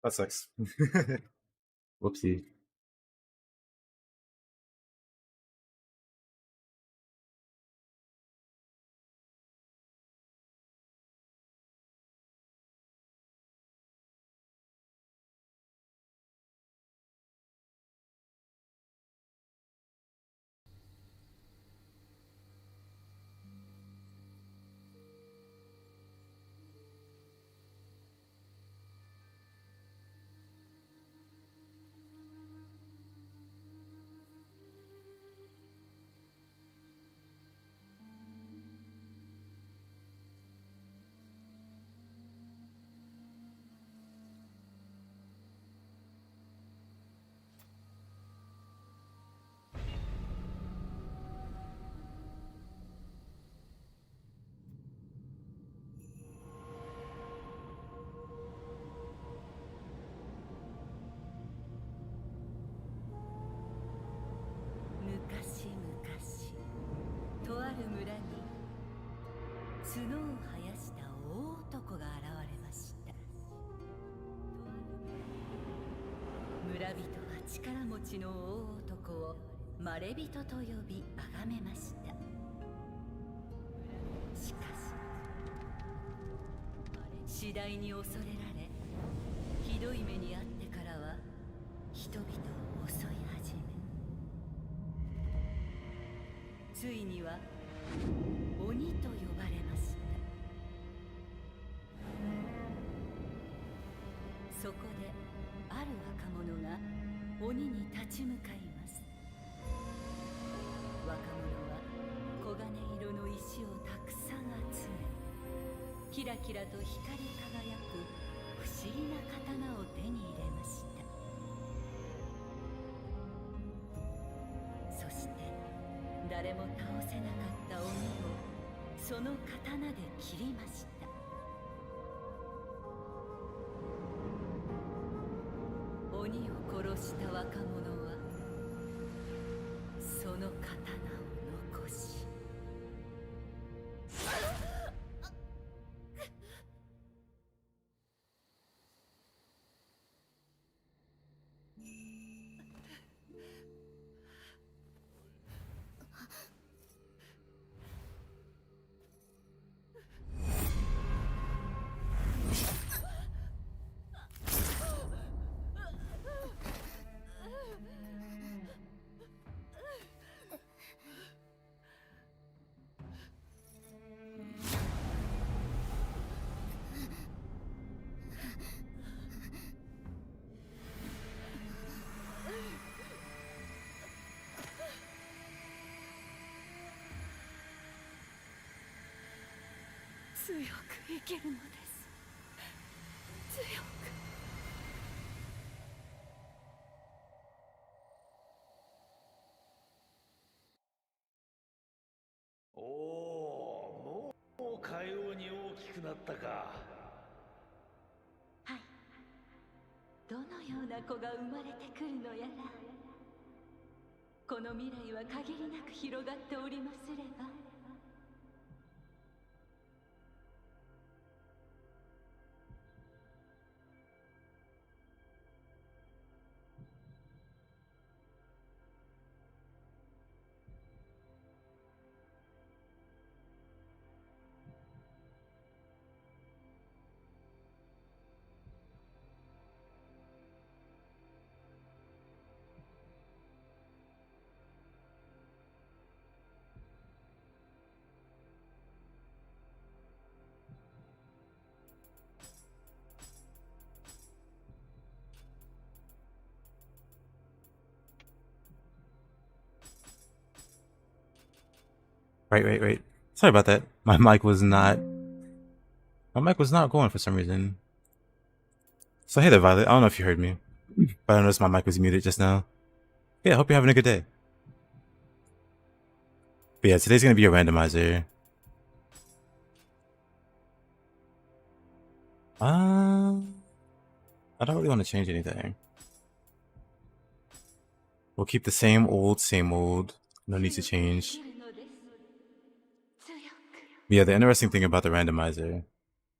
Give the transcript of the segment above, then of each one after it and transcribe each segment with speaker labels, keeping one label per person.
Speaker 1: That sucks. Whoopsie.
Speaker 2: 村人は力持ちの大男をまれびとと呼び崇めました。しかし次第に恐れられ、ひどい目に遭ってからは人々を襲い始め、ついには鬼と呼ばれました。そこである若者が鬼に立ち向かいます。若者は黄金色の石をたくさん集め、キラキラと光り輝く不思議な刀を手に入れました。そして誰も倒せなかった鬼をその刀で切りました。鬼を殺した若者はその刀を残し、強く生きるのです。強く。
Speaker 3: おお、もうかように大きくなったか。
Speaker 2: はい。どのような子が生まれてくるのやら。この未来は限りなく広がっておりますれば。
Speaker 1: Wait. Sorry about that. My mic was not going for some reason. So hey there, Violet. I don't know if you heard me, but I noticed my mic was muted just now. Yeah, I hope you're having a good day. But yeah, today's gonna be a randomizer. I don't really want to change anything. We'll keep the same old. No need to change. But yeah, the interesting thing about the randomizer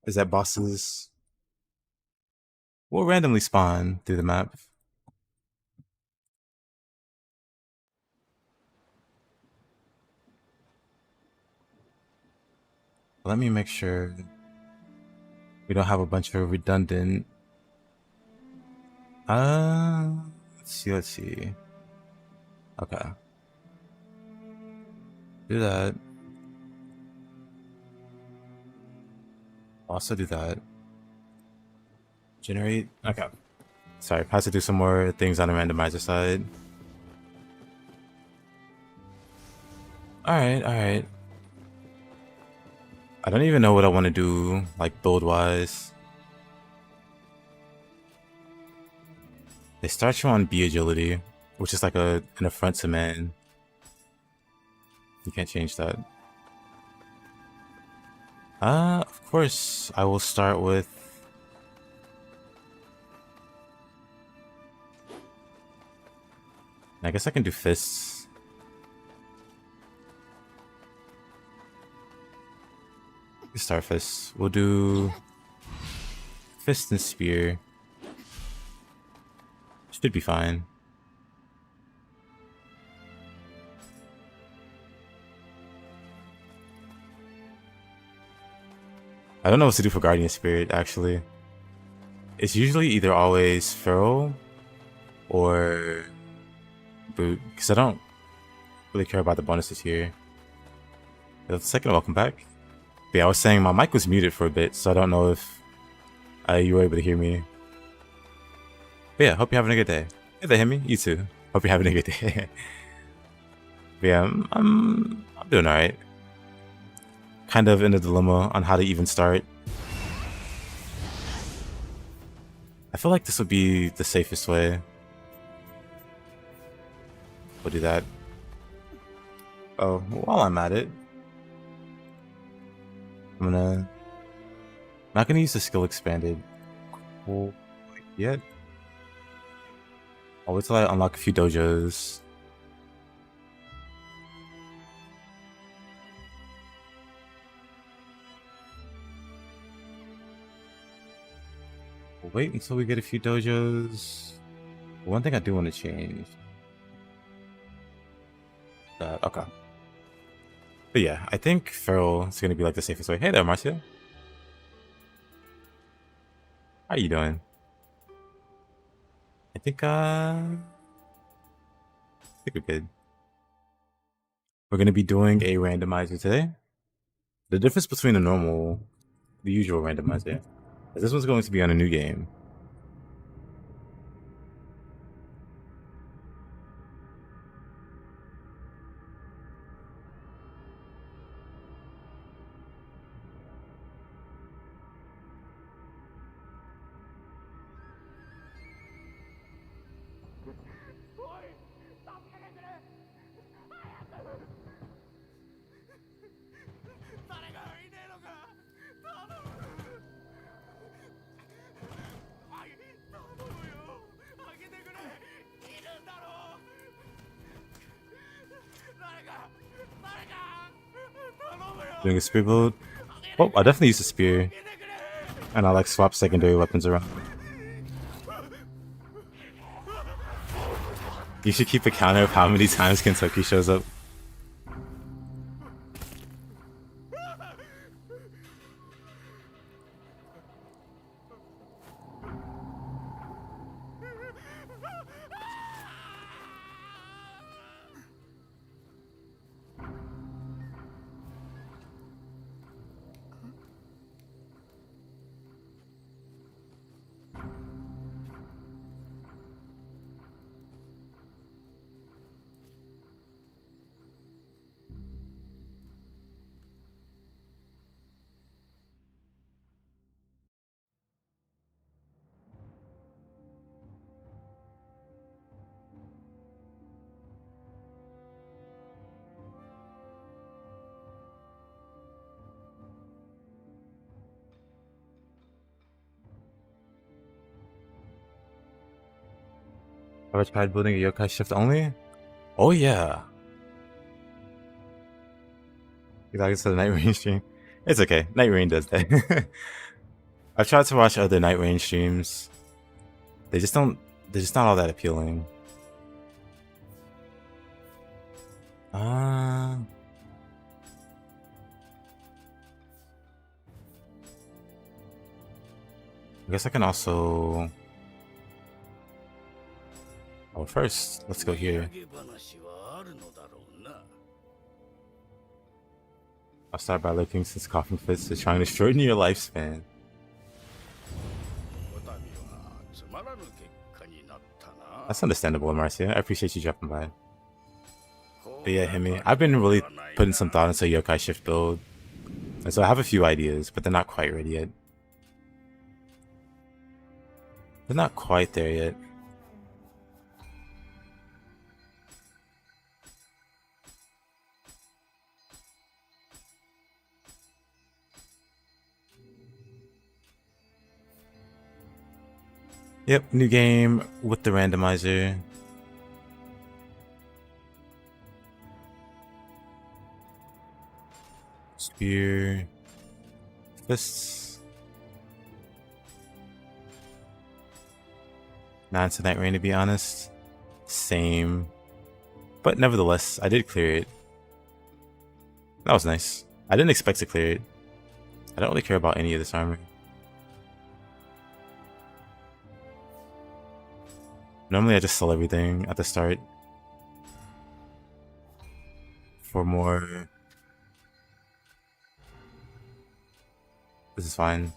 Speaker 1: is that bosses will randomly spawn through the map. Let me make sure we don't have a bunch of redundant. Let's see. Okay. Do that. Also do that. Generate. Okay. Sorry, I have to do some more things on the randomizer side. Alright. I don't even know what I want to do, like build-wise. They start you on B agility, which is like an affront to man. You can't change that. Of course, I will start with... I guess I can do fists. Start fists. We'll do fist and spear. Should be fine. I don't know what to do for Guardian Spirit, actually. It's usually either always Feral or Boot, because I don't really care about the bonuses here. Second, welcome back. But yeah, I was saying my mic was muted for a bit, so I don't know if you were able to hear me. But yeah, hope you're having a good day. Hey there, Hemi. You too. Hope you're having a good day. But yeah, I'm doing alright. Kind of in a dilemma on how to even start. I feel like this would be the safest way. We'll do that. Oh, while I'm at it, I'm not gonna use the skill expanded quite yet. I'll wait till I unlock a few dojos. We'll wait until we get a few dojos. One thing I do want to change. Okay. But yeah, I think Feral is going to be like the safest way. Hey there, Marcia. How you doing? I think we're good. We're going to be doing a randomizer today. The difference between the usual randomizer, is this one's going to be on a new game. Doing a spear build. Oh, I definitely use a spear. And I like swap secondary weapons around. You should keep a counter of how many times Kentucky shows up. Have I tried building a yokai shift only? Oh yeah. You like it's the Night Rain stream? It's okay. Night Rain does that. I've tried to watch other Night Rain streams. They just don't. They're just not all that appealing. I guess I can also. Oh, first, let's go here. I'll start by looking since coughing fits is trying to shorten your lifespan. That's understandable, Marcia. I appreciate you dropping by. But yeah, Himi, I've been really putting some thought into Yokai Shift build. And so I have a few ideas, but they're not quite ready yet. They're not quite there yet. Yep, new game with the randomizer. Spear. Fists. Not tonight rain, to be honest. Same. But nevertheless, I did clear it. That was nice. I didn't expect to clear it. I don't really care about any of this armor. Normally I just sell everything at the start for more. This is fine.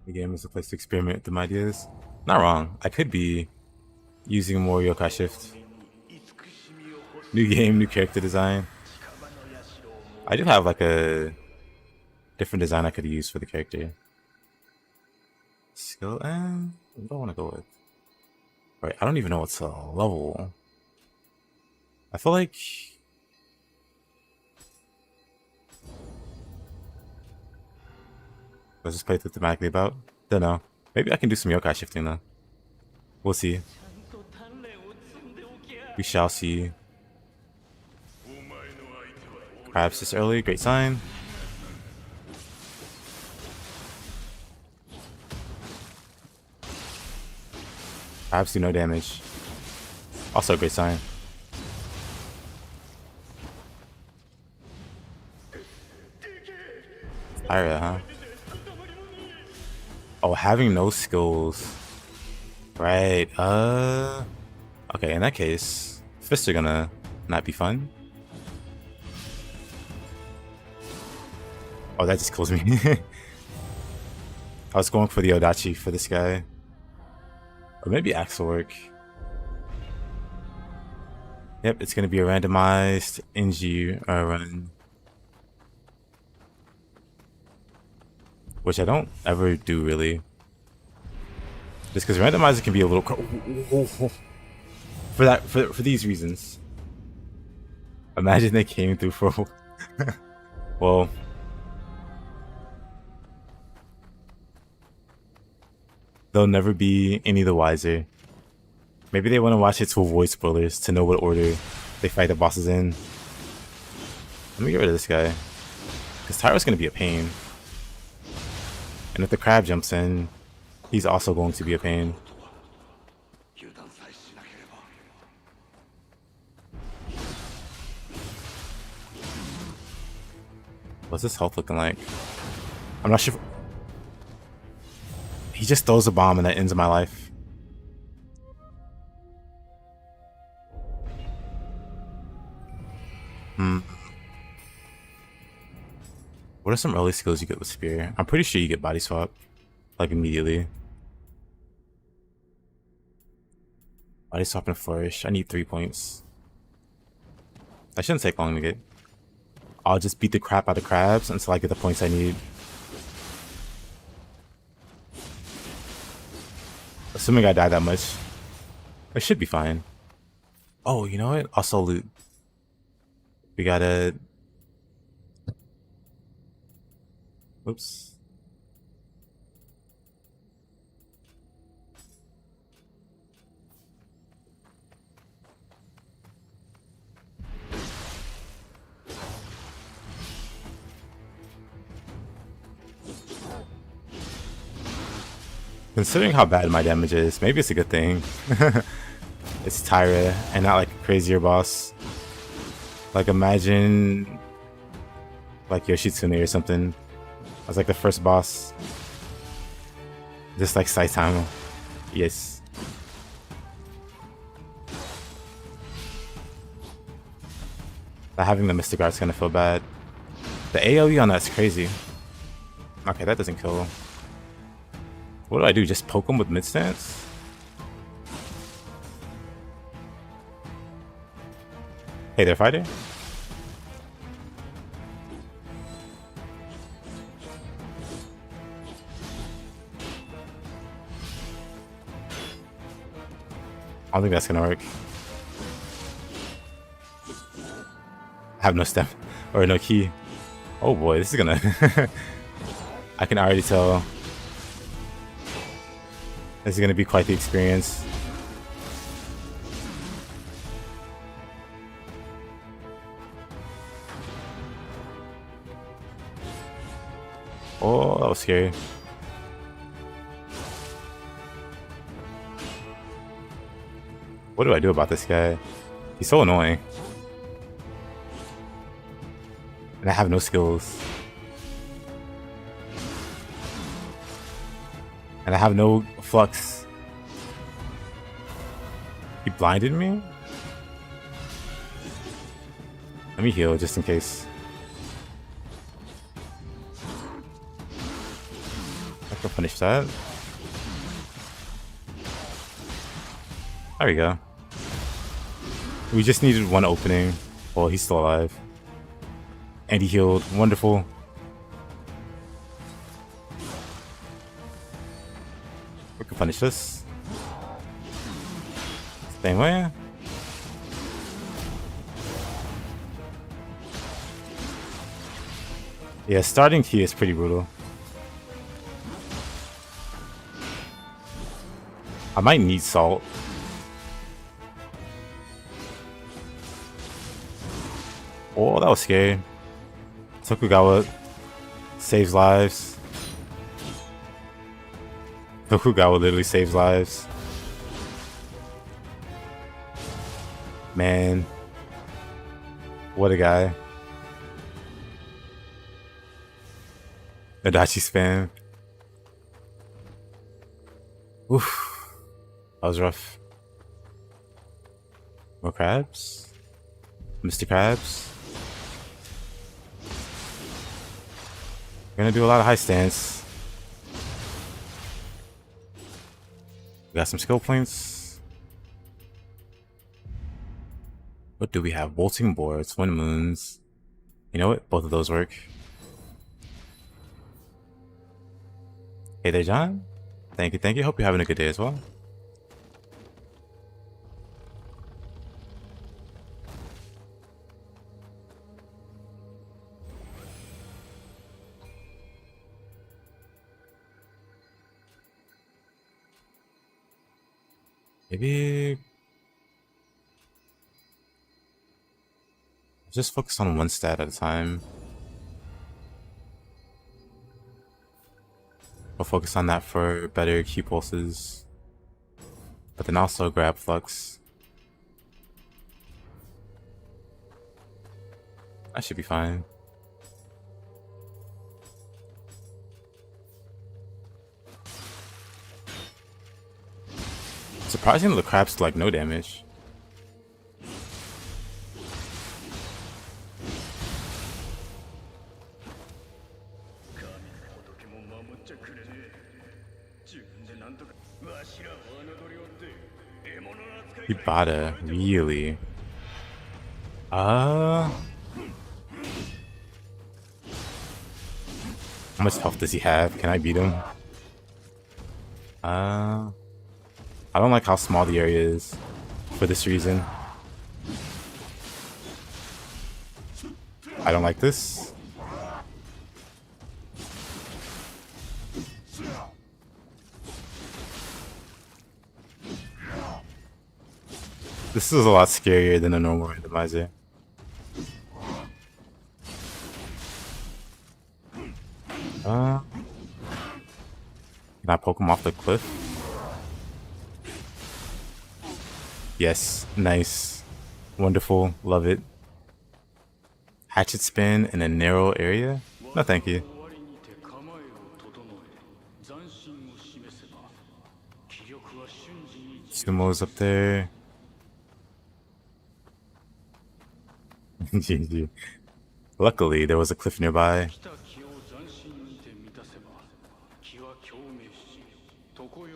Speaker 1: The game is a place to experiment with some ideas. Not wrong. I could be using more Yokai Shift. New game, new character design. I do have like a different design I could use for the character. Skill, what do I want to go with? Right, I don't even know what's a level. I feel like let's just play thematically about. Don't know. Maybe I can do some yokai shifting though. We'll see. We shall see. Perhaps this early, great sign. Perhaps do no damage. Also a great sign. Ira, huh? Oh, having no skills. Right, okay, in that case, fists are gonna not be fun. Oh, that just kills me. I was going for the Odachi for this guy. Or maybe Axel work. Yep, it's gonna be a randomized NG run. Which I don't ever do really. Just because randomizer can be a little for these reasons. Imagine they came through for well, they'll never be any the wiser. Maybe they want to watch it to avoid spoilers, to know what order they fight the bosses in. Let me get rid of this guy. Because Tyro's going to be a pain. And if the crab jumps in, he's also going to be a pain. What's his health looking like? I'm not sure. He just throws a bomb and that ends my life. What are some early skills you get with Spear? I'm pretty sure you get body swap, like immediately. Body swap and flourish. I need 3 points. That shouldn't take long to get. I'll just beat the crap out of crabs until I get the points I need. Assuming I die that much, I should be fine. Oh, you know what? Also loot. We gotta. Oops. Considering how bad my damage is, maybe it's a good thing. It's Tyra and not like a crazier boss. Like imagine like Yoshitsune or something. As like the first boss. Just like Saitama. Yes. But having the Mystic Art's gonna feel bad. The AoE on that's crazy. Okay, that doesn't kill. What do I do? Just poke him with mid stance? Hey there, fighter. I don't think that's gonna work. I have no step or no key. Oh boy, this is gonna. I can already tell. This is gonna be quite the experience. Oh, that was scary. What do I do about this guy? He's so annoying. And I have no skills. And I have no flux. He blinded me? Let me heal just in case. I can punish that. There we go. We just needed one opening. Well, he's still alive. And he healed. Wonderful. We can punish this. Same way. Yeah, starting key is pretty brutal. I might need salt. Oh, that was scary. Tokugawa saves lives. Tokugawa literally saves lives. Man. What a guy. Adachi spam. Oof. That was rough. More crabs? Mr. Krabs? Gonna do a lot of high stance. We got some skill points. What do we have? Bolting boards, wind moons. You know what? Both of those work. Hey there, John. Thank you, thank you. Hope you're having a good day as well. Maybe just focus on one stat at a time. I'll focus on that for better key pulses. But then also grab flux. That should be fine. Surprisingly, the crabs do like no damage. Ibata, really? How much health does he have? Can I beat him? I don't like how small the area is for this reason. I don't like this. This is a lot scarier than a normal randomizer. Can I poke him off the cliff? Yes, nice. Wonderful, love it. Hatchet spin in a narrow area? No, thank you. Sumo's up there. GG. Luckily, there was a cliff nearby.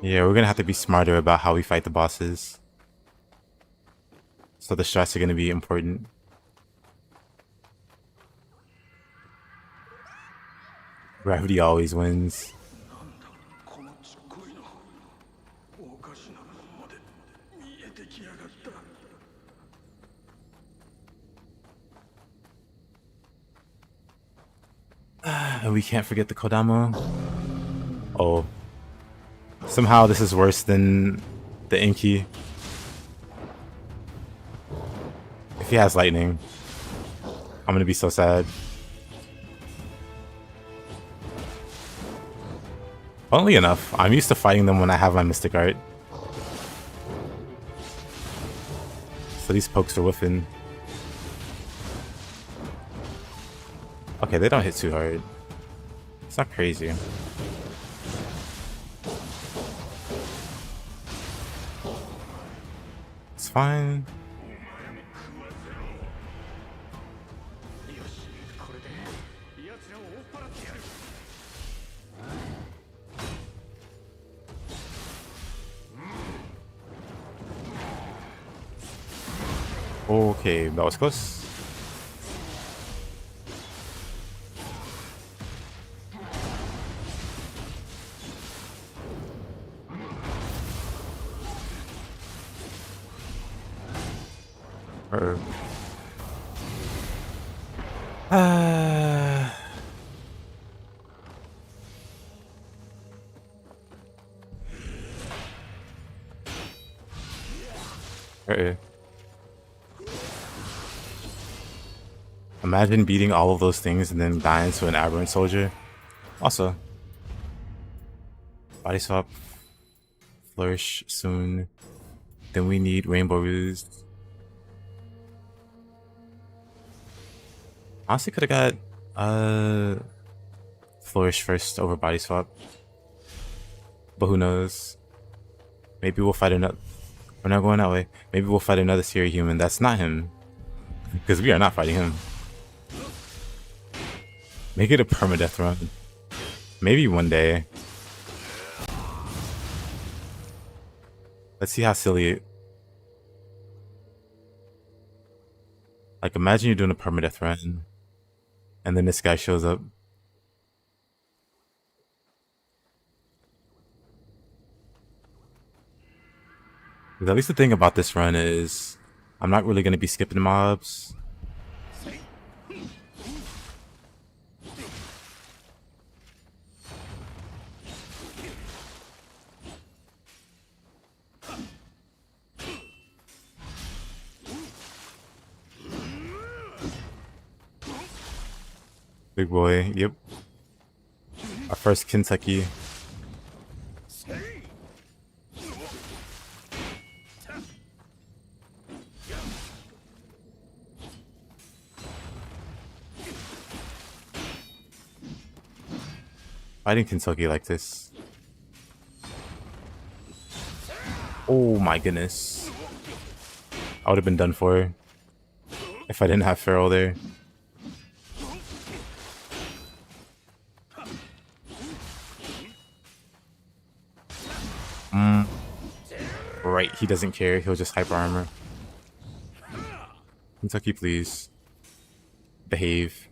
Speaker 1: Yeah, we're gonna have to be smarter about how we fight the bosses. So the strats are gonna be important. Gravity always wins. And we can't forget the Kodama. Oh. Somehow this is worse than the Inky. If he has lightning, I'm gonna be so sad. Funnily enough, I'm used to fighting them when I have my Mystic Art. So these pokes are whiffing. Okay, they don't hit too hard. It's not crazy. It's fine. Okay, that was close. Imagine beating all of those things and then dying to an aberrant soldier. Also, body swap, flourish soon. Then we need rainbow ruse. Honestly, could have got flourish first over body swap, but who knows? Maybe we'll fight another. We're not going that way. Maybe we'll fight another Siri human. That's not him, because we are not fighting him. Make it a permadeath run. Maybe one day. Let's see how silly. Like, imagine you're doing a permadeath run, and then this guy shows up. At least the thing about this run is, I'm not really going to be skipping mobs. Big boy, yep. Our first Kentucky. Fighting Kentucky like this. Oh my goodness. I would have been done for if I didn't have Feral there. Right, he doesn't care. He'll just hyper armor. Kentucky, please. Behave.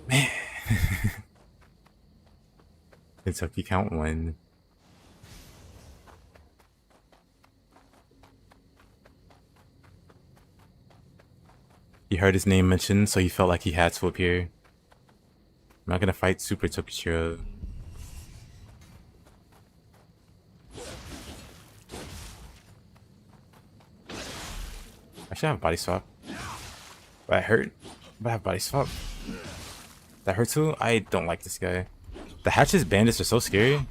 Speaker 1: Man. Kentucky count 1. He heard his name mentioned, so he felt like he had to appear. I'm not gonna fight Super Tokichiro. I should have a body swap. But That hurt. Bad body swap. That hurt too? I don't like this guy. The Hatch's bandits are so scary.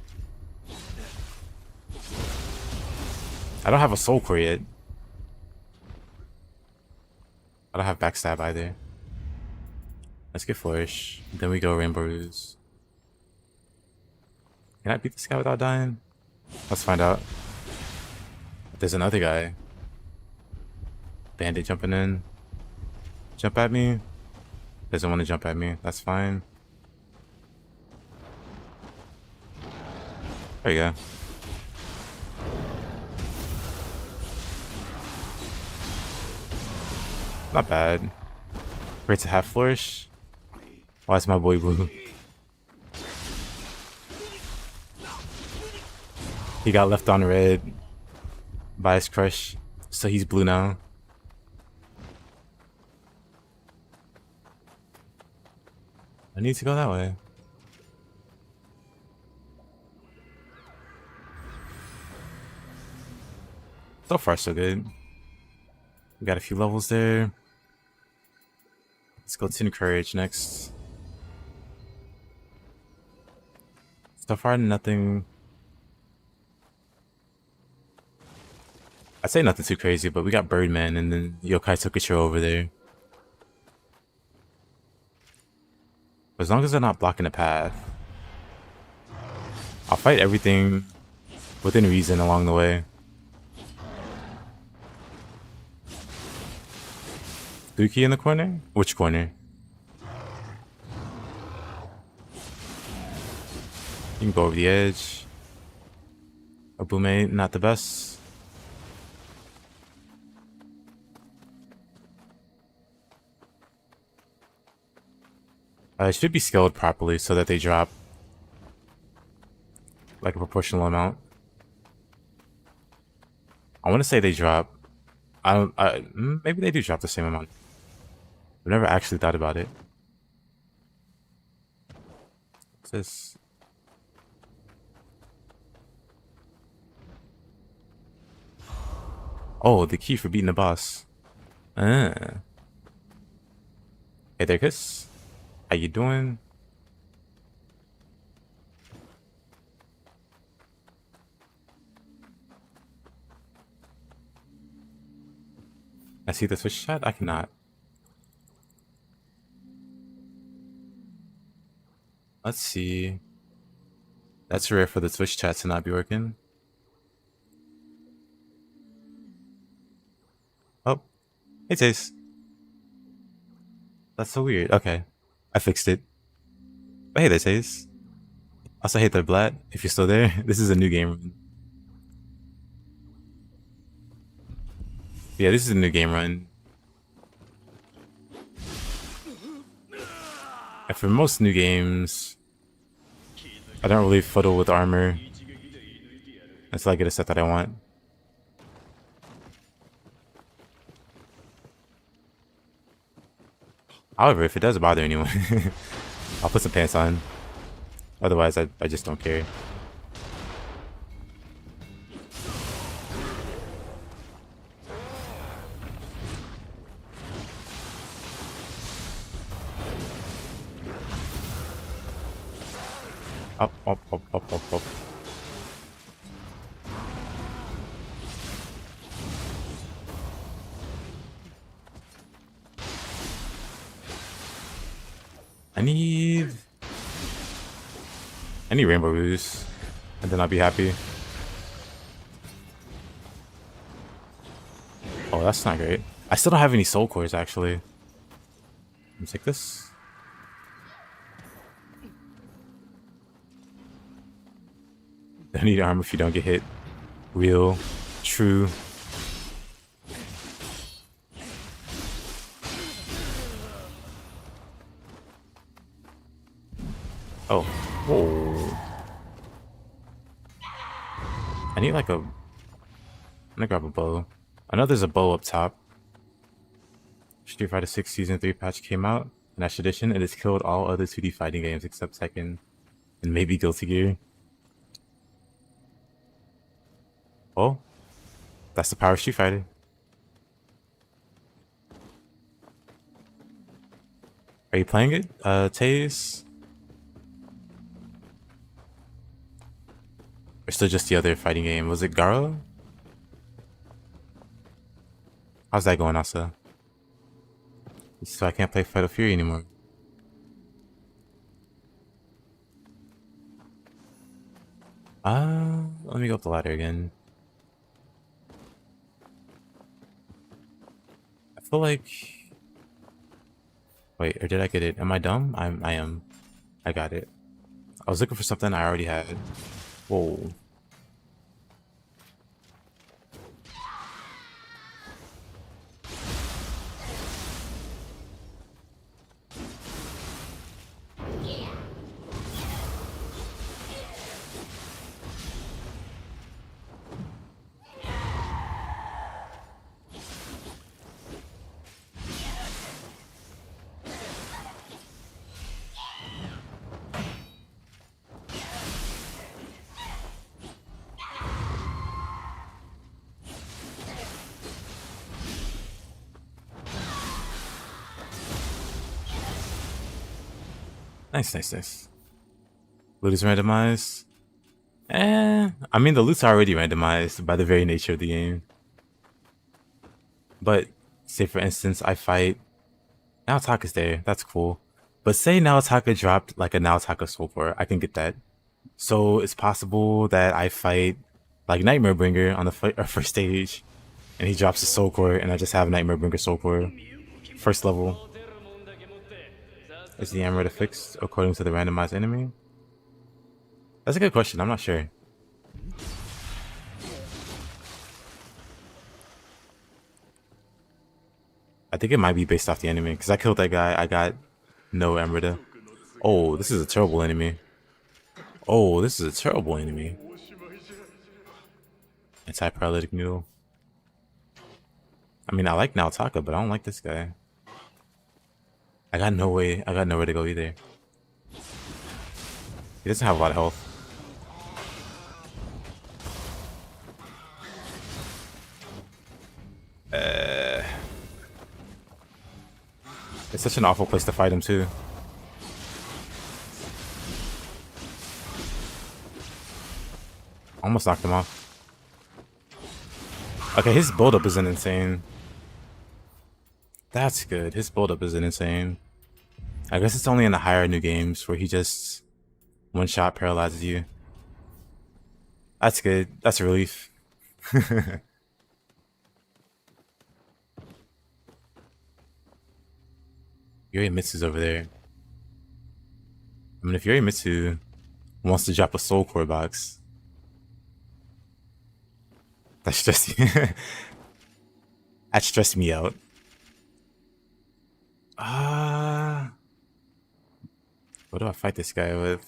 Speaker 1: I don't have a soul core yet. I don't have backstab either. Let's get Flourish. Then we go Rainbow Ruse. Can I beat this guy without dying? Let's find out. There's another guy. Bandit jumping in. Jump at me. Doesn't want to jump at me. That's fine. There you go. Not bad. Great to have Flourish. Why is my boy blue? He got left on red by his crush, so he's blue now. I need to go that way. So far, so good. We got a few levels there. Let's go to Encourage next. So far, nothing. I'd say nothing too crazy, but we got Birdman and then Yokai Tokucho over there. As long as they're not blocking the path, I'll fight everything within reason along the way. Duki in the corner? Which corner? You can go over the edge. Abume, not the best. It should be scaled properly so that they drop like a proportional amount. I want to say they drop. Maybe they do drop the same amount. I've never actually thought about it. What's this? Oh, the key for beating the boss. Hey there, Kiss. How you doing? I see the Twitch chat? I cannot. Let's see. That's rare for the Twitch chat to not be working. Oh. Hey, Taste. That's so weird. Okay. I fixed it. But hey there, Taste. Also, hey there, Blatt. If you're still there, this is a new game run. Yeah, this is a new game run. And for most new games, I don't really fiddle with armor until I get a set that I want. However, if it does bother anyone, I'll put some pants on. Otherwise, I just don't care. Up, up, up, up, up, up. I need Rainbow Ruse, and then I'll be happy. Oh, that's not great. I still don't have any soul cores, actually. Let me take this. Don't need armor if you don't get hit. Real, true. Oh. Whoa. I need like a... I'm gonna grab a bow. I know there's a bow up top. Street Fighter 6 Season 3 patch came out in Ash Edition and it's killed all other 2D fighting games except Tekken and maybe Guilty Gear. Oh, that's the power of Street Fighter. Are you playing it, Taze? Or still just the other fighting game? Was it Garo? How's that going, Asa? So I can't play Fight of Fury anymore. Let me go up the ladder again. I feel like... Wait, or did I get it? Am I dumb? I am. I got it. I was looking for something I already had. Whoa. Nice. Loot is randomized. I mean the loot's already randomized by the very nature of the game. But say for instance I fight Naotaka's there, that's cool. But say Naotaka dropped like a Naotaka soul core, I can get that. So it's possible that I fight like Nightmare Bringer on the first stage, and he drops a soul core, and I just have Nightmare Bringer soul core. First level. Is the Amulet fixed according to the randomized enemy? That's a good question, I'm not sure. I think it might be based off the enemy, because I killed that guy, I got no Amrita. Oh, this is a terrible enemy. Anti-paralytic noodle. I mean, I like Naotaka, but I don't like this guy. I got nowhere to go either. He doesn't have a lot of health. It's such an awful place to fight him too. Almost knocked him off. Okay, his build-up isn't insane. That's good. His build-up isn't insane. I guess it's only in the higher new games where he just one-shot paralyzes you. That's good. That's a relief. Yorimitsu's over there. I mean, if Yorimitsu wants to drop a soul core box, that stressed me out. What do I fight this guy with?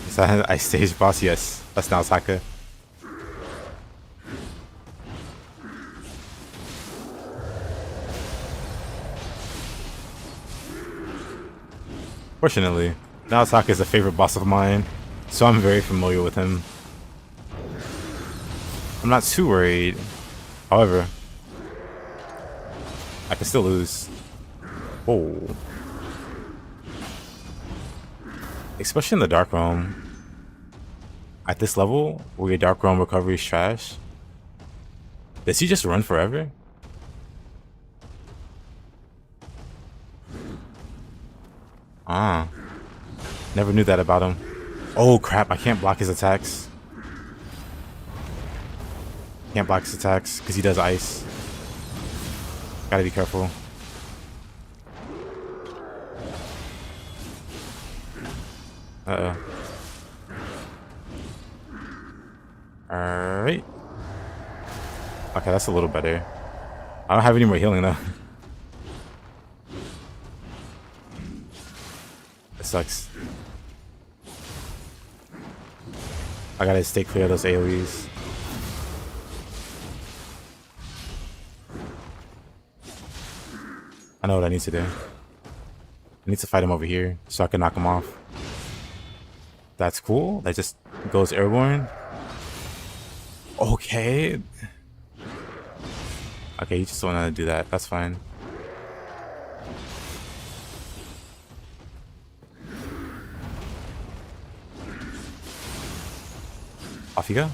Speaker 1: Is that I stage boss? Yes, that's Naotaka. Fortunately, Naotaka is a favorite boss of mine, so I'm very familiar with him. I'm not too worried. However, I can still lose. Oh. Especially in the Dark Realm. At this level, where your Dark Realm recovery is trash, does he just run forever? Never knew that about him. Oh crap, I can't block his attacks. Can't block his attacks because he does ice. Gotta be careful. Uh-oh. Alright. Okay, that's a little better. I don't have any more healing though. It sucks. I gotta stay clear of those AoEs. I know what I need to do. I need to fight him over here so I can knock him off. That's cool. That just goes airborne. Okay. Okay, you just want to do that. That's fine. Off you go.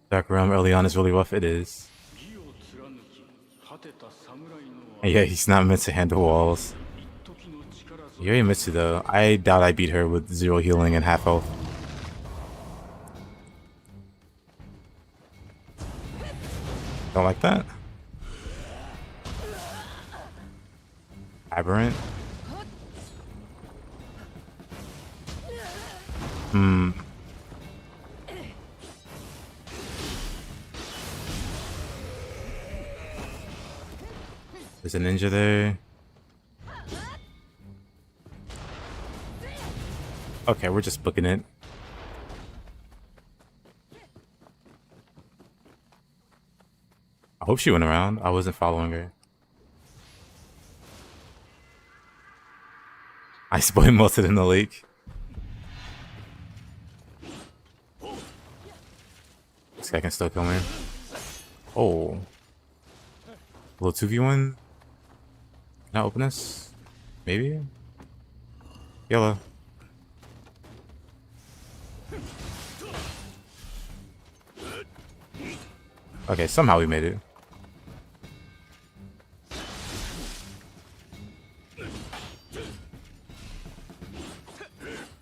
Speaker 1: Dark Realm early on is really rough. It is. And yeah, he's not meant to handle walls. Yorimitsu though, I doubt I beat her with 0 healing and half health. Don't like that. Aberrant. There's a ninja there. Okay, we're just booking it. I hope she went around. I wasn't following her. I spoiled melted in the lake. This guy can still kill me. Oh. A little 2v1. Can I open this? Maybe? Yellow. Okay, somehow we made it.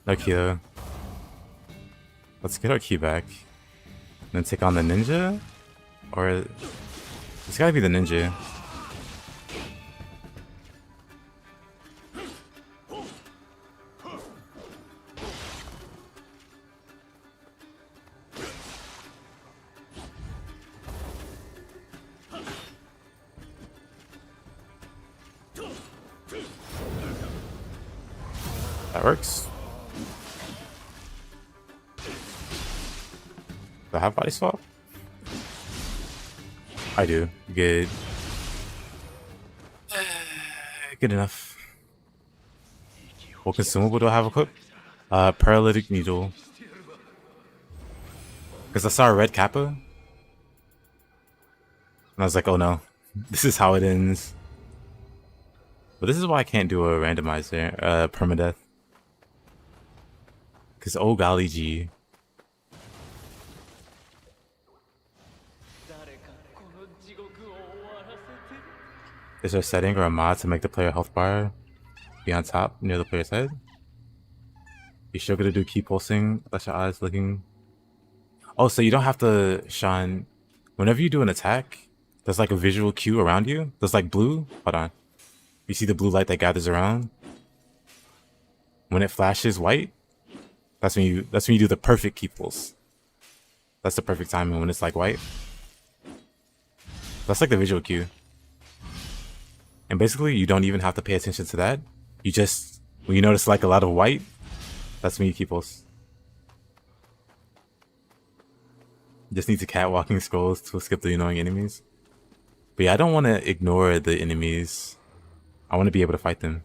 Speaker 1: No key though. Let's get our key back. And then take on the ninja? Or... It's gotta be the ninja. That works. Do I have body swap? I do. Good. Good enough. What consumable do I have equipped? Paralytic needle. Because I saw a red kappa. And I was like, oh no. This is how it ends. But this is why I can't do a randomizer, permadeath. Because oh golly gee. Is there a setting or a mod to make the player health bar be on top near the player's head? You sure gonna do key pulsing? That's your eyes looking. Oh, so you don't have to, Sean. Whenever you do an attack, there's like a visual cue around you. There's like blue. Hold on. You see the blue light that gathers around? When it flashes white, that's when you do the perfect key pulse. That's the perfect timing when it's like white. That's like the visual cue. And basically, you don't even have to pay attention to that. You just, when you notice like a lot of white, that's when you key pulse. You just need to catwalking scrolls to skip the annoying enemies. But yeah, I don't want to ignore the enemies. I want to be able to fight them.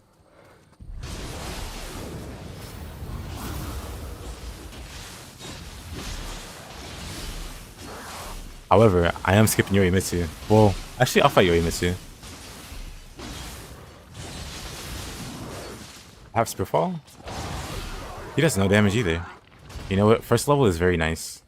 Speaker 1: However, I am skipping Yorimitsu. Well, actually, I'll fight Yorimitsu. I have Spearfall? He does no damage either. You know what? First level is very nice.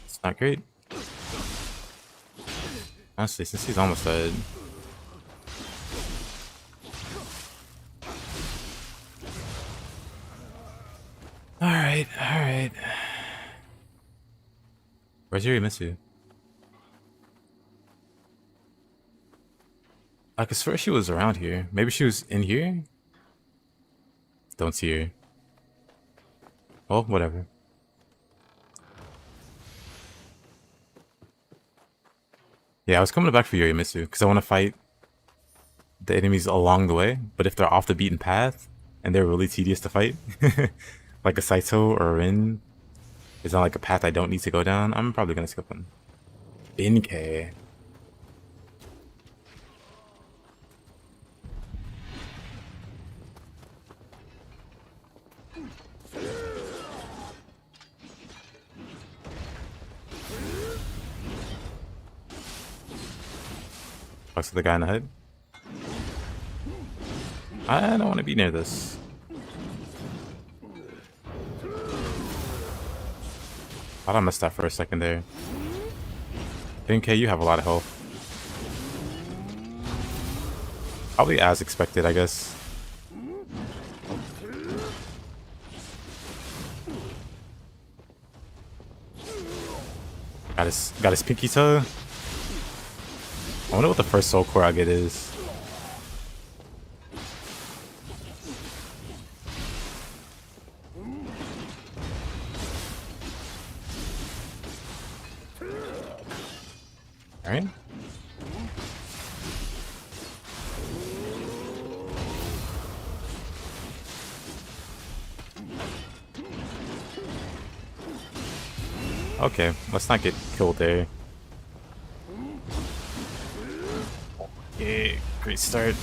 Speaker 1: It's not great. Honestly, since he's almost dead. Alright. Where's Yorimitsu? I could swear she was around here. Maybe she was in here? Don't see her. Well, whatever. Yeah, I was coming back for Yorimitsu because I want to fight the enemies along the way. But if they're off the beaten path and they're really tedious to fight, like a Saito or a Rin, is on like a path I don't need to go down, I'm probably gonna skip them. Benkei. Talks to the guy in the head. I don't want to be near this. Thought I missed that for a second there. Benkei, you have a lot of health. Probably as expected, I guess. Got his pinky toe. I wonder what the first soul core I get is. Alright. Okay, let's not get killed there. Yeah, great start.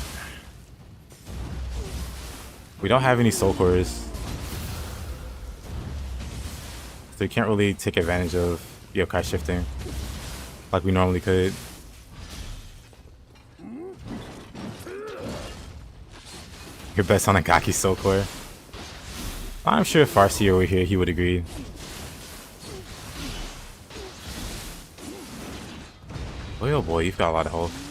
Speaker 1: We don't have any soul cores, so you can't really take advantage of yokai shifting like we normally could. Your best on a Gaki soul core. I'm sure if Farsi over here, he would agree. Oh boy, you've got a lot of health.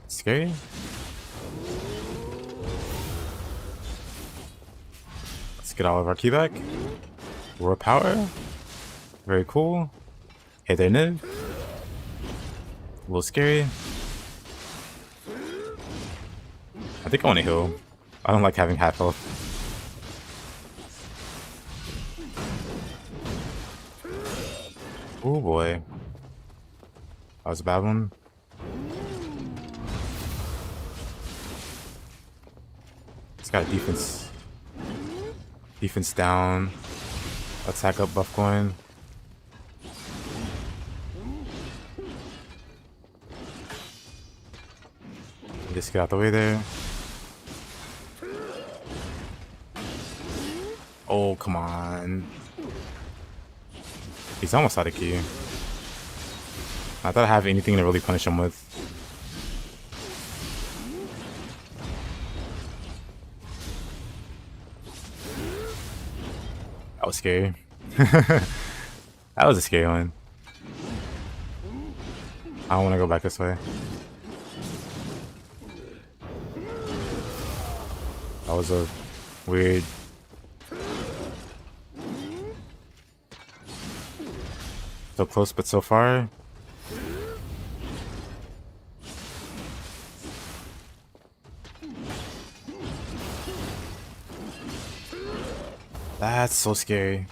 Speaker 1: Scary. Let's get all of our ki back. Raw power. Very cool. Hey there, Niv. A little scary. I think I want to heal. I don't like having half health. Oh boy. That was a bad one. It's got defense. Defense down. Attack up, buff coin. Just get out the way there. Oh, come on. He's almost out of key. I thought I have anything to really punish him with. That was scary. That was a scary one. I don't want to go back this way. That was a weird... So close, but so far. That's so scary.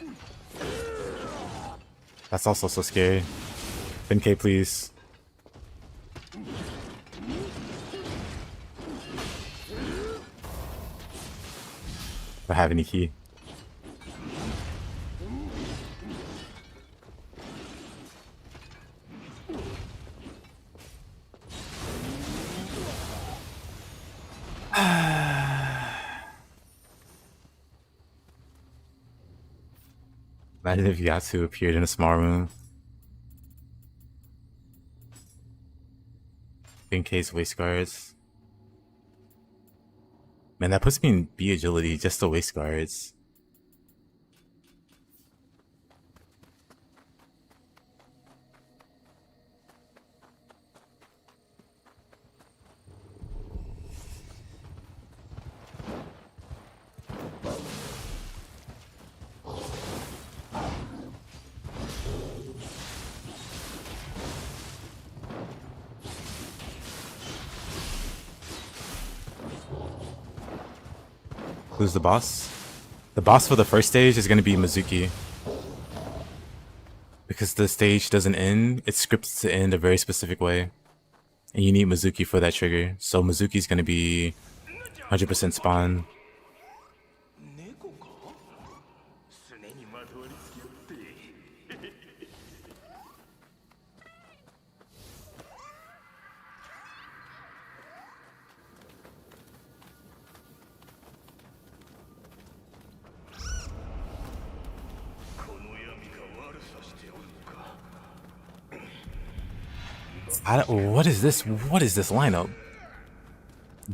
Speaker 1: That's also so scary. Benkei, please. If I have any key. Imagine if Yatsu appeared in a small room. Benkei's waist guards. Man, that puts me in B agility, just the waist guards. Who's the boss? The boss for the first stage is going to be Mizuki. Because the stage doesn't end, it's scripted to end a very specific way. And you need Mizuki for that trigger. So Mizuki's going to be 100% spawn.
Speaker 3: 猫かすねにまとわりつきよってこの闇が悪さしておるのか
Speaker 1: What is this? What is this lineup?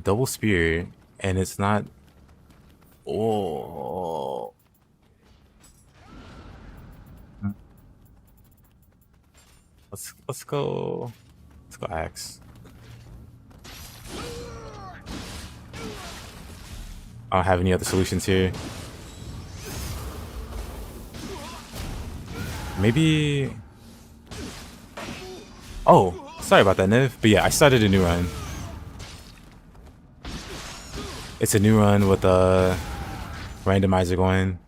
Speaker 1: Double spear, and it's not. Oh. Let's go. Let's go axe. I don't have any other solutions here. Maybe. Oh, sorry about that, Niv. But yeah, I started a new run. It's a new run with a randomizer going.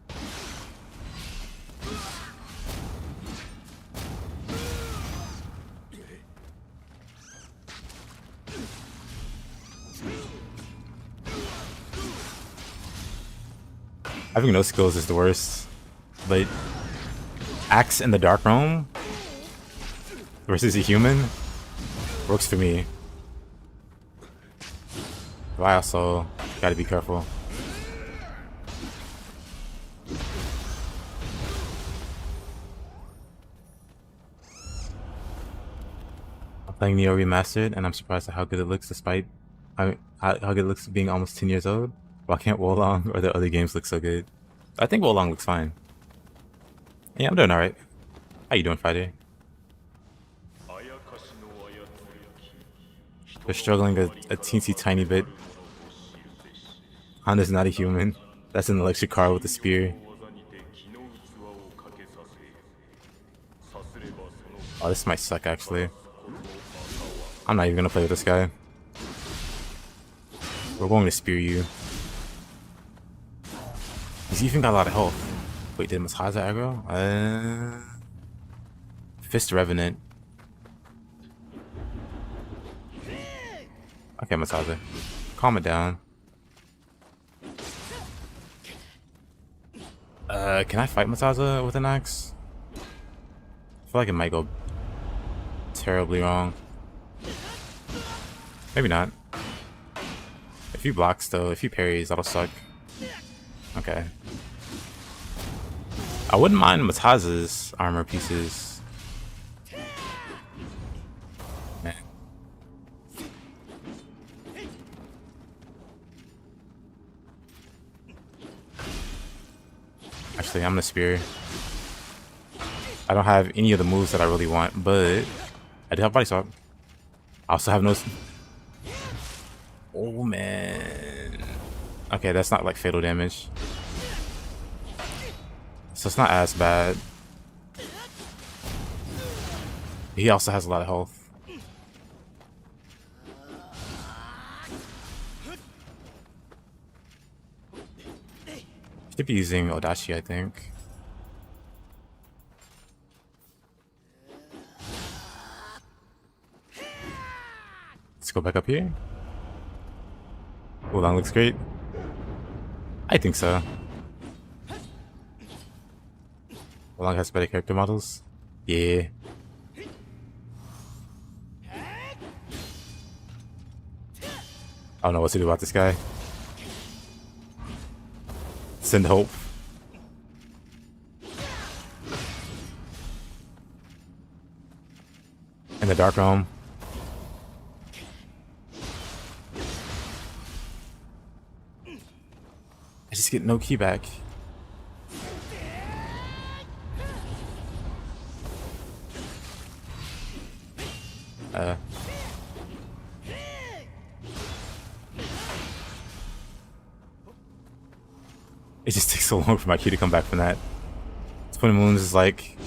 Speaker 1: Having no skills is the worst, but axe in the dark realm versus a human works for me. But I also gotta be careful. I'm playing Nioh Remastered, and I'm surprised at how good it looks despite how good it looks being almost 10 years old. Why can't Wolong or the other games look so good? I think Wolong looks fine. Yeah, I'm doing alright. How you doing, Friday? They're struggling a teensy tiny bit. Honda's not a human. That's an electric car with a spear. Oh, this might suck actually. I'm not even gonna play with this guy. We're going to spear you. He's even got a lot of health. Wait, did Masaza aggro? Fist Revenant. Okay, Masaza. Calm it down. Can I fight Masaza with an axe? I feel like it might go terribly wrong. Maybe not. If he blocks though, if he parries, that'll suck. Okay. I wouldn't mind Mataza's armor pieces. Man. Actually, I'm gonna spear. I don't have any of the moves that I really want, but I do have body swap. I also have no. Oh man. Okay, that's not like fatal damage. So it's not as bad. He also has a lot of health. Should be using Odachi, I think. Let's go back up here. Oh, that looks great. I think so. Wolong has better character models? Yeah. I don't know what to do about this guy. Send hope. In the dark realm. I just get no key back. It just takes so long for my key to come back from that. 20 moons is like...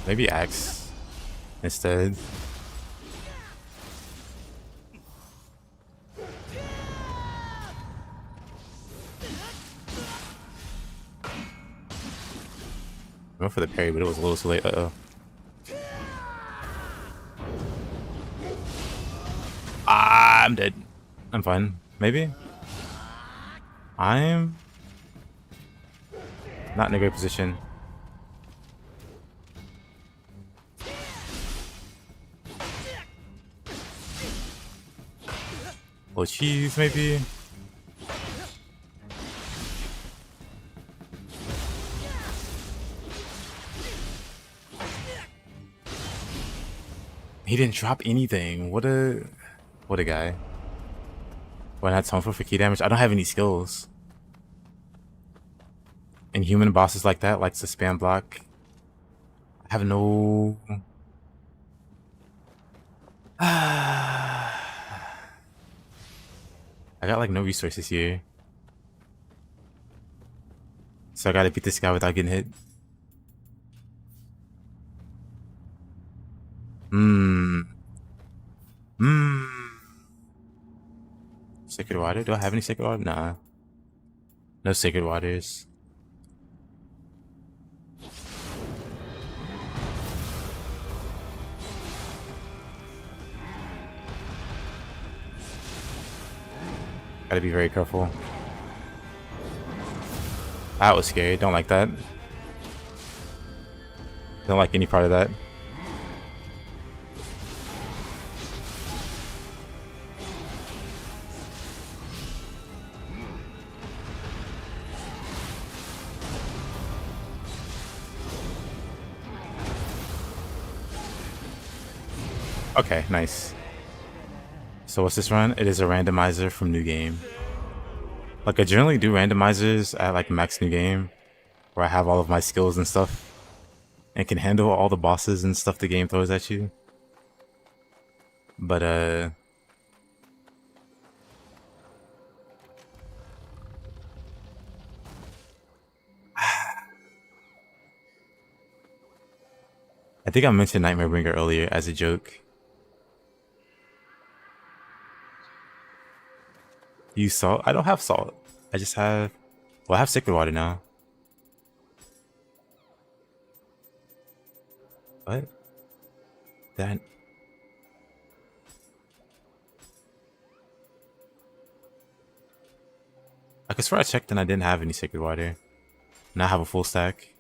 Speaker 1: maybe axe instead. went for the parry, but it was a little too late. Uh-oh. Ah, I'm dead. I'm fine. Maybe? I'm not in a great position. Little cheese, maybe? He didn't drop anything. What a guy. When I had time for key damage, I don't have any skills. And human bosses like that likes to spam block. I have no. I got like no resources here. So I gotta beat this guy without getting hit. Sacred water? Do I have any sacred water? Nah. No sacred waters. Gotta be very careful. That was scary. Don't like that. Don't like any part of that. Okay, nice. So what's this run? It is a randomizer from New Game. Like I generally do randomizers at like max New Game, where I have all of my skills and stuff, and can handle all the bosses and stuff the game throws at you. But I think I mentioned Nightmare Bringer earlier as a joke. Use salt? I don't have salt. I just have... Well, I have sacred water now. What? That... I could swear I checked and I didn't have any sacred water. Now I have a full stack.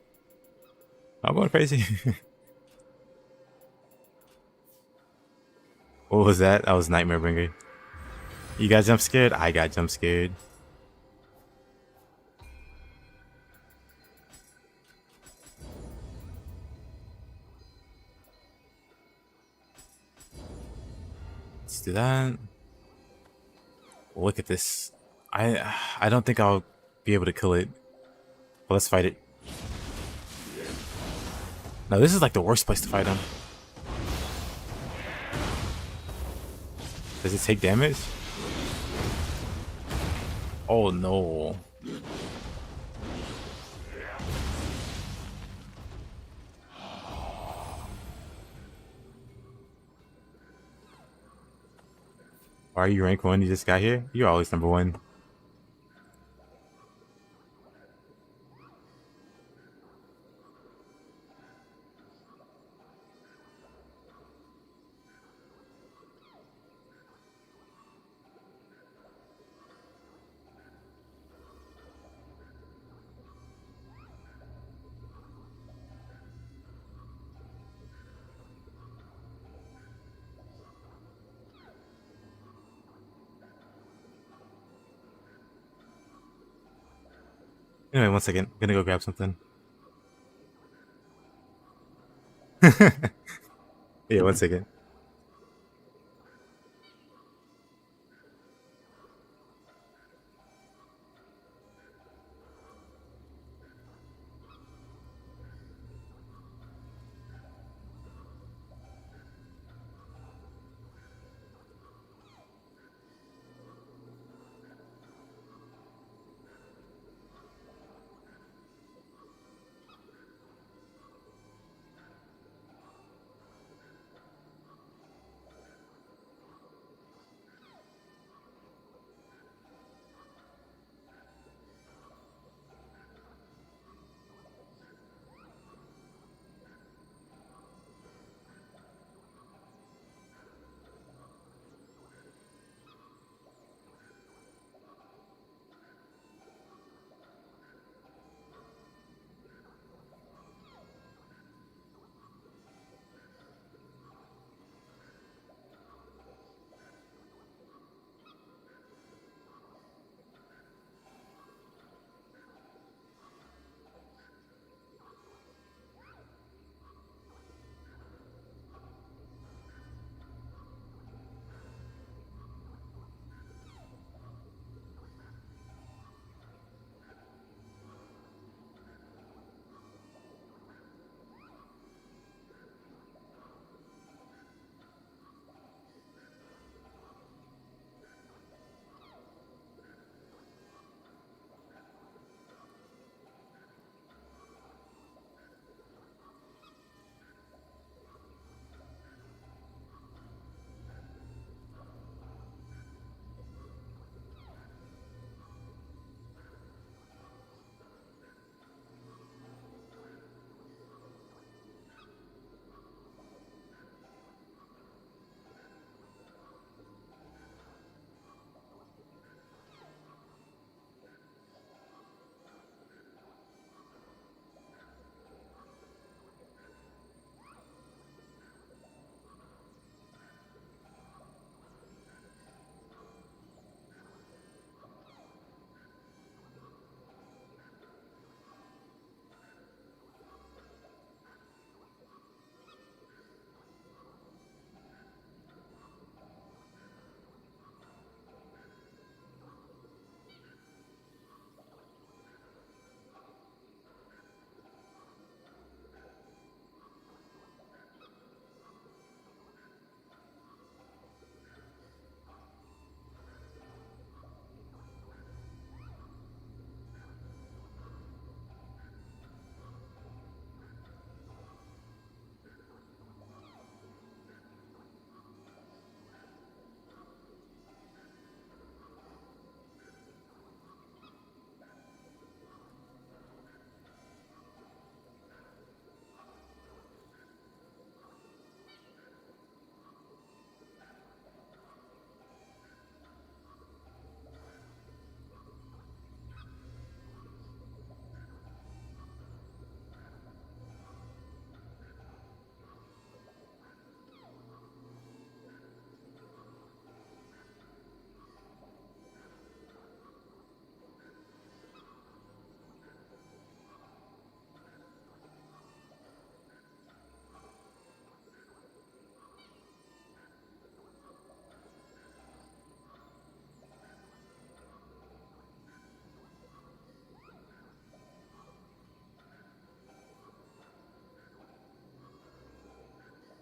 Speaker 1: I'm going crazy. What was that? That was Nightmare Bringer. You got jump scared? I got jump scared. Let's do that. Look at this. I don't think I'll be able to kill it. But let's fight it. Now this is like the worst place to fight him. Does it take damage? Oh no. Why are you rank 1? You just got here? You're always number 1. Anyway, one second. I'm gonna go grab something. Yeah, one second.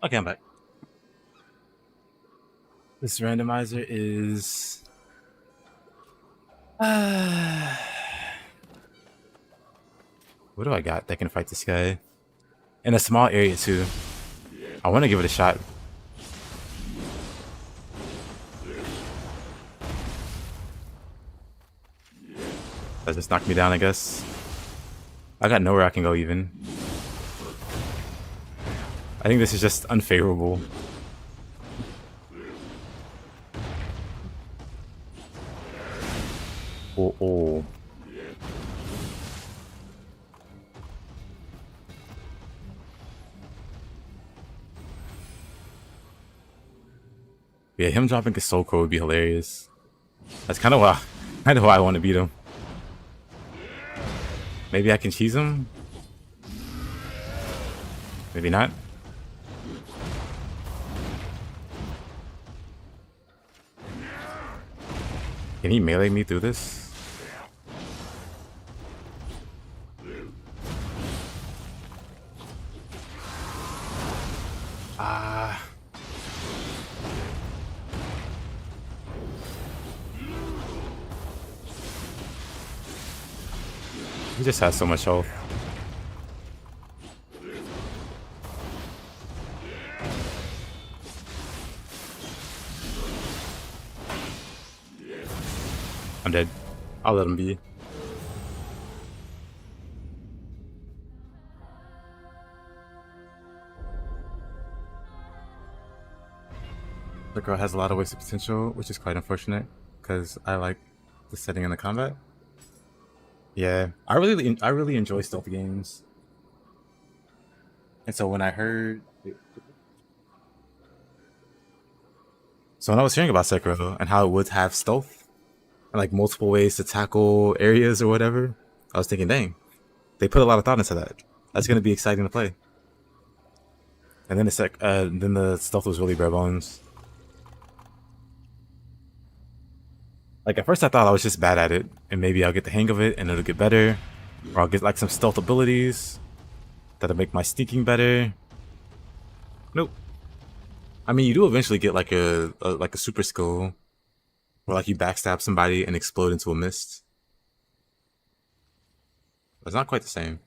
Speaker 1: Okay, I'm back. This randomizer is. What do I got that can fight this guy? In a small area, too. I want to give it a shot. That just knocked me down, I guess. I got nowhere I can go, even. I think this is just unfavorable. Oh. Yeah, him dropping his soul core would be hilarious. That's kind of why I want to beat him. Maybe I can cheese him. Maybe not. Can he melee me through this? He just has so much health. I'm dead. I'll let him be. The girl has a lot of wasted potential, which is quite unfortunate because I like the setting in the combat. Yeah, I really enjoy stealth games, and so when I heard, when I was hearing about Sekiro and how it would have stealth and like multiple ways to tackle areas or whatever, I was thinking, dang, they put a lot of thought into that. That's gonna be exciting to play. And then the stealth was really bare bones. Like at first I thought I was just bad at it, and maybe I'll get the hang of it and it'll get better, or I'll get like some stealth abilities that'll make my sneaking better. Nope. I mean, you do eventually get like a super skill, where like you backstab somebody and explode into a mist. But it's not quite the same.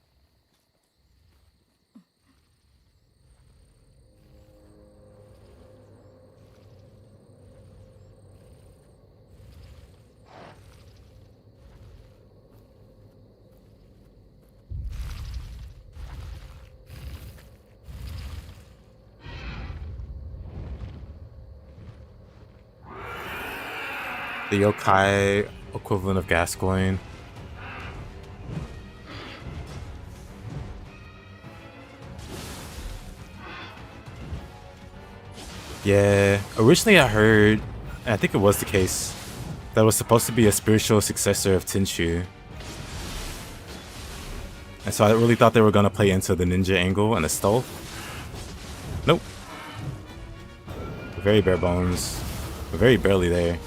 Speaker 1: The yokai equivalent of Gascoigne. Yeah, originally I heard, and I think it was the case, that it was supposed to be a spiritual successor of Tenshu. And so I really thought they were going to play into the ninja angle and the stealth. Nope. Very bare bones. Very barely there.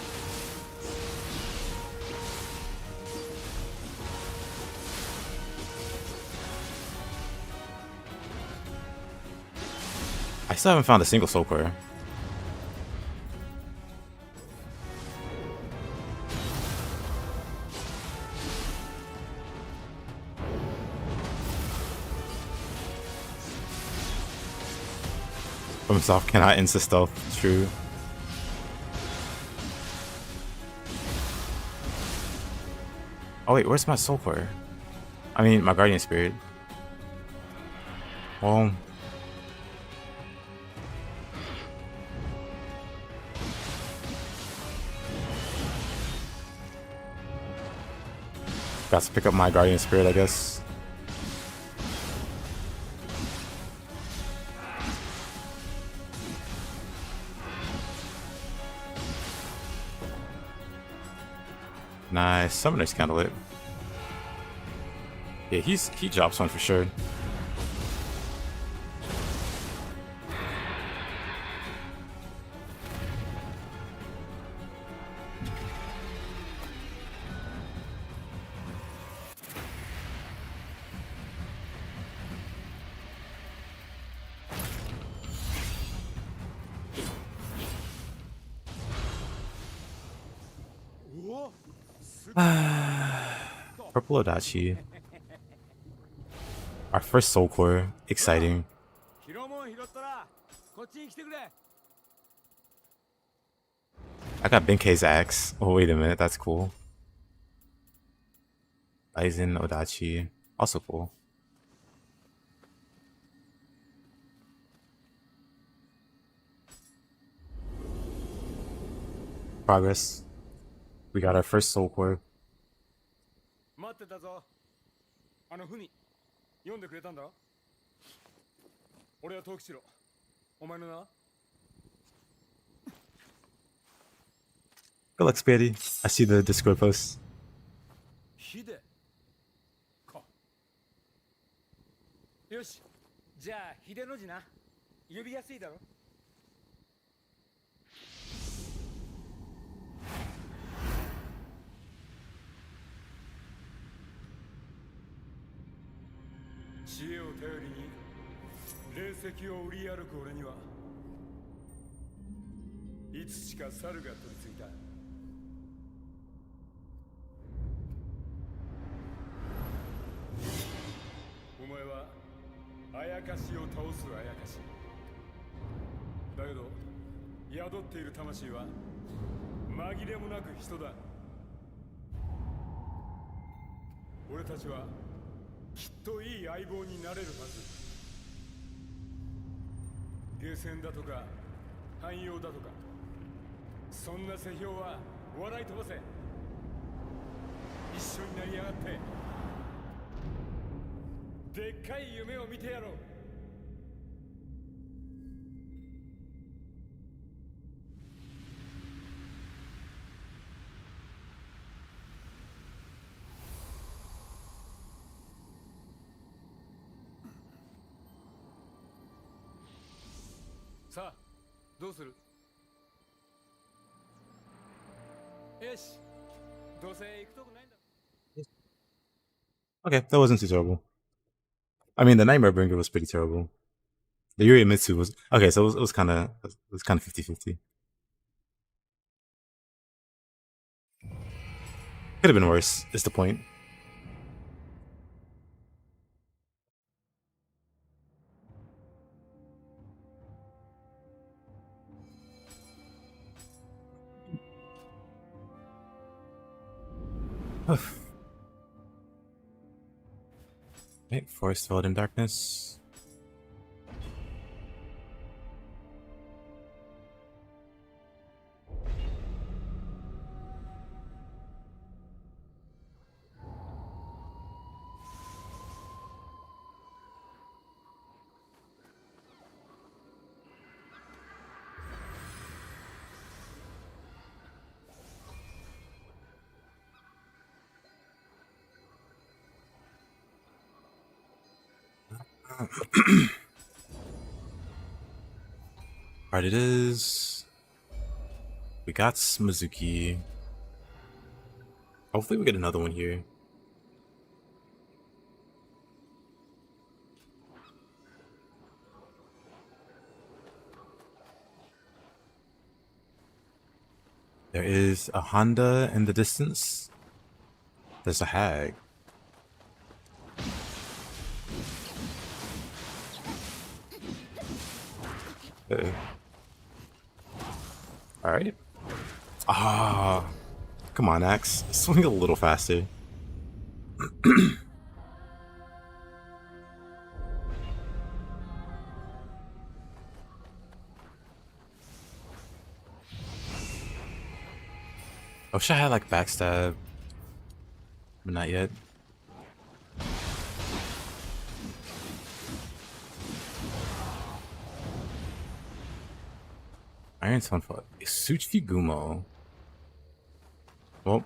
Speaker 1: I still haven't found a single soul core. From soft cannot insta stealth. True. Oh wait, where's my soul core? I mean, my guardian spirit. Well, got to pick up my guardian spirit, I guess. Nice, summoner's candlelit. Yeah, he drops one for sure. Purple Odachi. Our first Soul Core. Exciting. I got Benkei's axe. Oh, wait a minute. That's cool. Aizen Odachi. Also cool. Progress. We got our first Soul Core.
Speaker 4: 待ってたぞ。あの船読んでくれたんだ。俺は藤吉郎。お前の名？
Speaker 1: Good luck, Spady. I see the Discord post.
Speaker 4: ヒデか。よし。じゃあ秀の字な。呼びやすいだろ。知恵を頼りに霊石を売り歩く俺にはいつしか猿が取り付いた。お前はあやかしを倒すあやかしだけど宿っている魂は紛れもなく人だ。俺たちはきっといい相棒になれるはず。ゲーセンだとか汎用だとかそんな世評は笑い飛ばせ。一緒になりやがってでっかい夢を見てやろう。さあどうする？よしどうせ行くとこないんだ。
Speaker 1: Okay, that wasn't too terrible. I mean, the Nightmare Bringer was pretty terrible. The Yuri Mitsu was okay, so it was kind of 50-50. Could have been worse. Is the point? Right, forest filled in darkness. Alright, it is. We got Mizuki. Hopefully we get another one here. There is a Honda in the distance. There's a hag. Uh-oh. Alright. Ah. Come on, Axe. Swing a little faster. I wish I had like backstab. But not yet. Iron Stone Fall. Suchi Gumo. Well.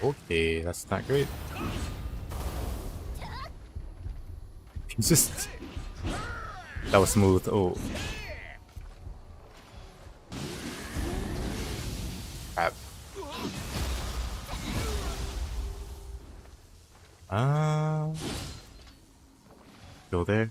Speaker 1: Okay, that's not great. It's just that was smooth. Oh, crap. Go there.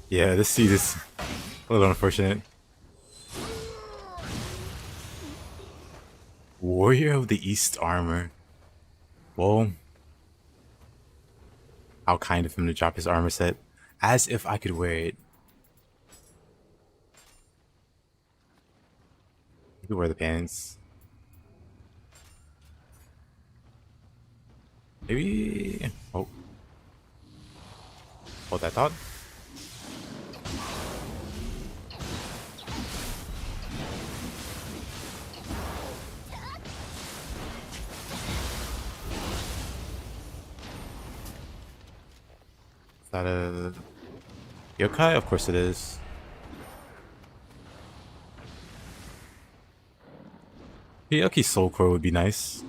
Speaker 1: Yeah, this seed is a little unfortunate. Warrior of the East armor. Well, how kind of him to drop his armor set. As if I could wear it. You could wear the pants. Maybe. Oh. Hold that thought. Is that a yokai? Of course it is. Yoki Soul Core would be nice.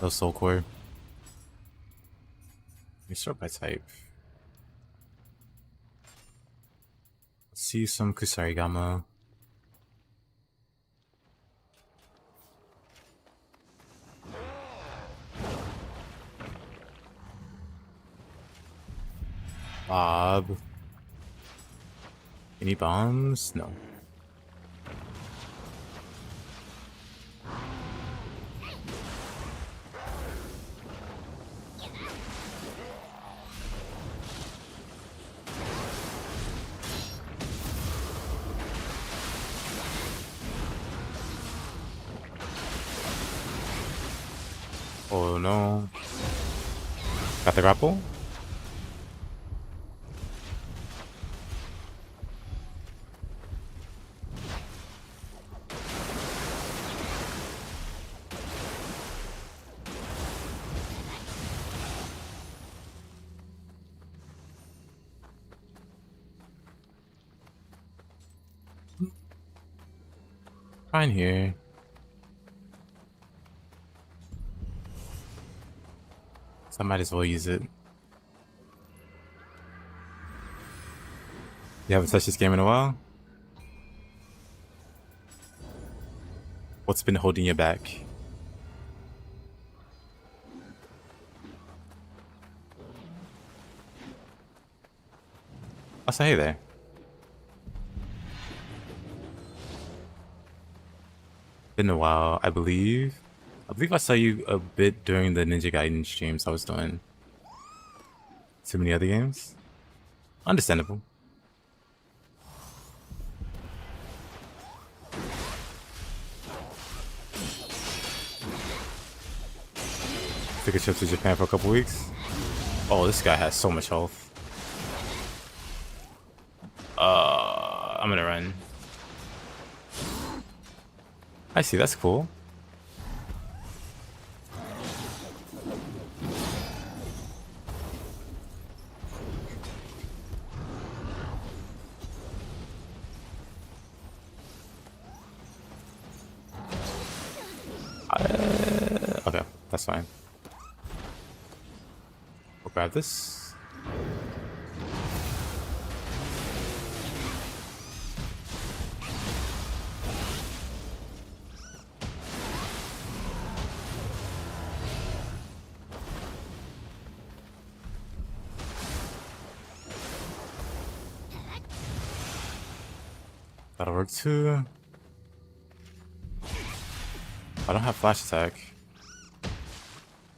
Speaker 1: No Soul Core. Let me start by type. Let's see some Kusarigama. Bob. Any bombs? No. Oh no. Got the grapple? Fine here. So I might as well use it. You haven't touched this game in a while? What's been holding you back? I'll say hey there. Been a while, I believe. I believe I saw you a bit during the Ninja Gaiden streams I was doing. Too many other games? Understandable. Took a trip to Japan for a couple weeks. Oh, this guy has so much health. I'm gonna run. I see, that's cool. Okay, that's fine. We'll grab this. That'll work too. I don't have flash attack.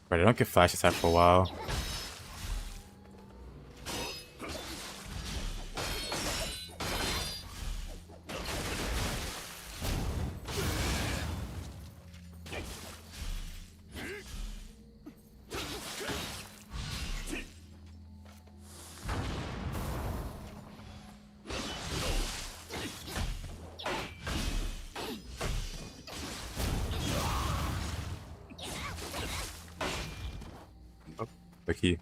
Speaker 1: Right, I don't get flash attack for a while. The key.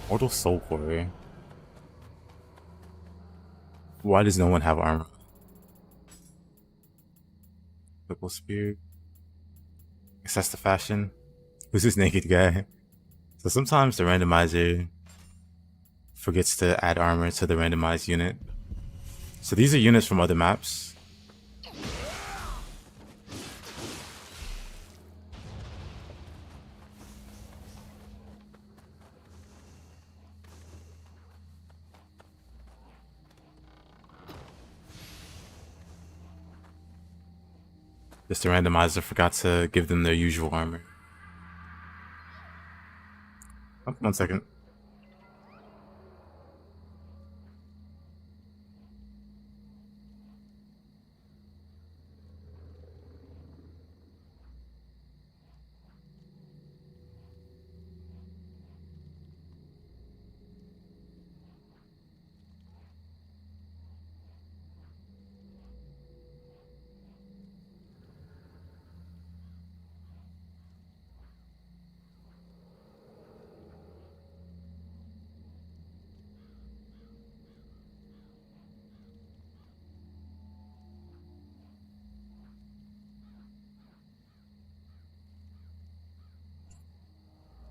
Speaker 1: Mortal Soul Core. Why does no one have armor? Purple Spear. Guess that's the fashion. Who's this naked guy? So sometimes the randomizer forgets to add armor to the randomized unit. So these are units from other maps. Just the randomizer forgot to give them their usual armor. Oh, 1 second.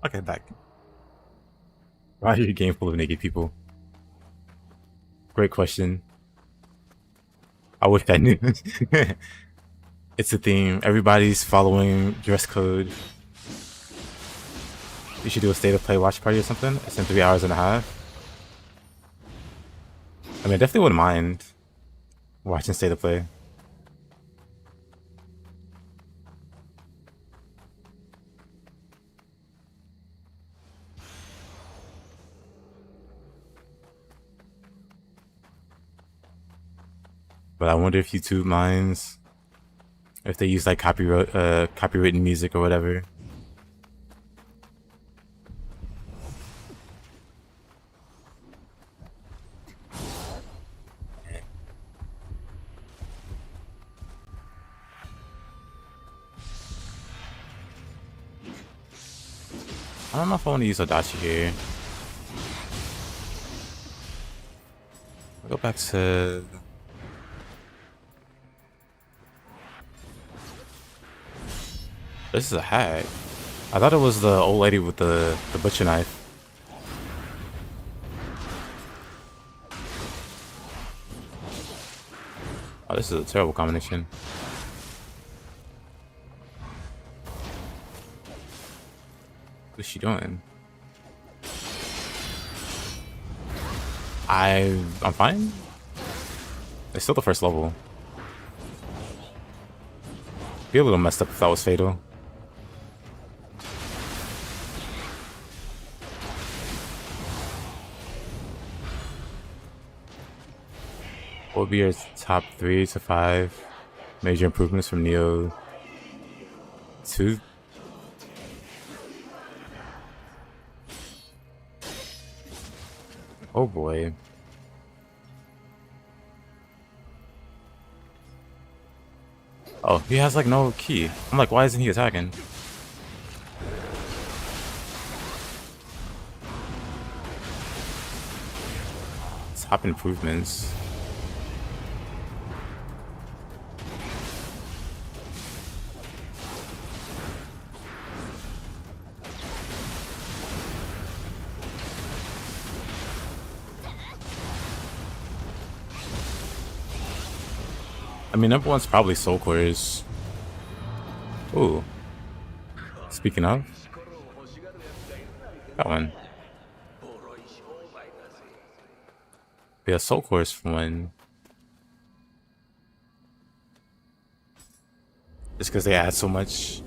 Speaker 1: Okay, back. Why are you a game full of naked people? Great question. I wish I knew. It's a theme. Everybody's following dress code. You should do a state of play watch party or something. It's in 3 hours and a half. I mean, I definitely wouldn't mind watching state of play. But I wonder if YouTube minds if they use like copywritten music or whatever. I don't know if I want to use Odachi here. I'll go back to... This is a hack. I thought it was the old lady with the butcher knife. Oh, this is a terrible combination. What's she doing? I'm fine. It's still the first level. Be a little messed up if that was fatal. What would be your top 3 to 5 major improvements from Nioh 2? Oh boy. Oh, he has like no key. I'm like, why isn't he attacking? Top improvements. I mean, number one's probably Soul Cores. Ooh. Speaking of, that one. Yeah, Soul Cores for one. Just because they add so much,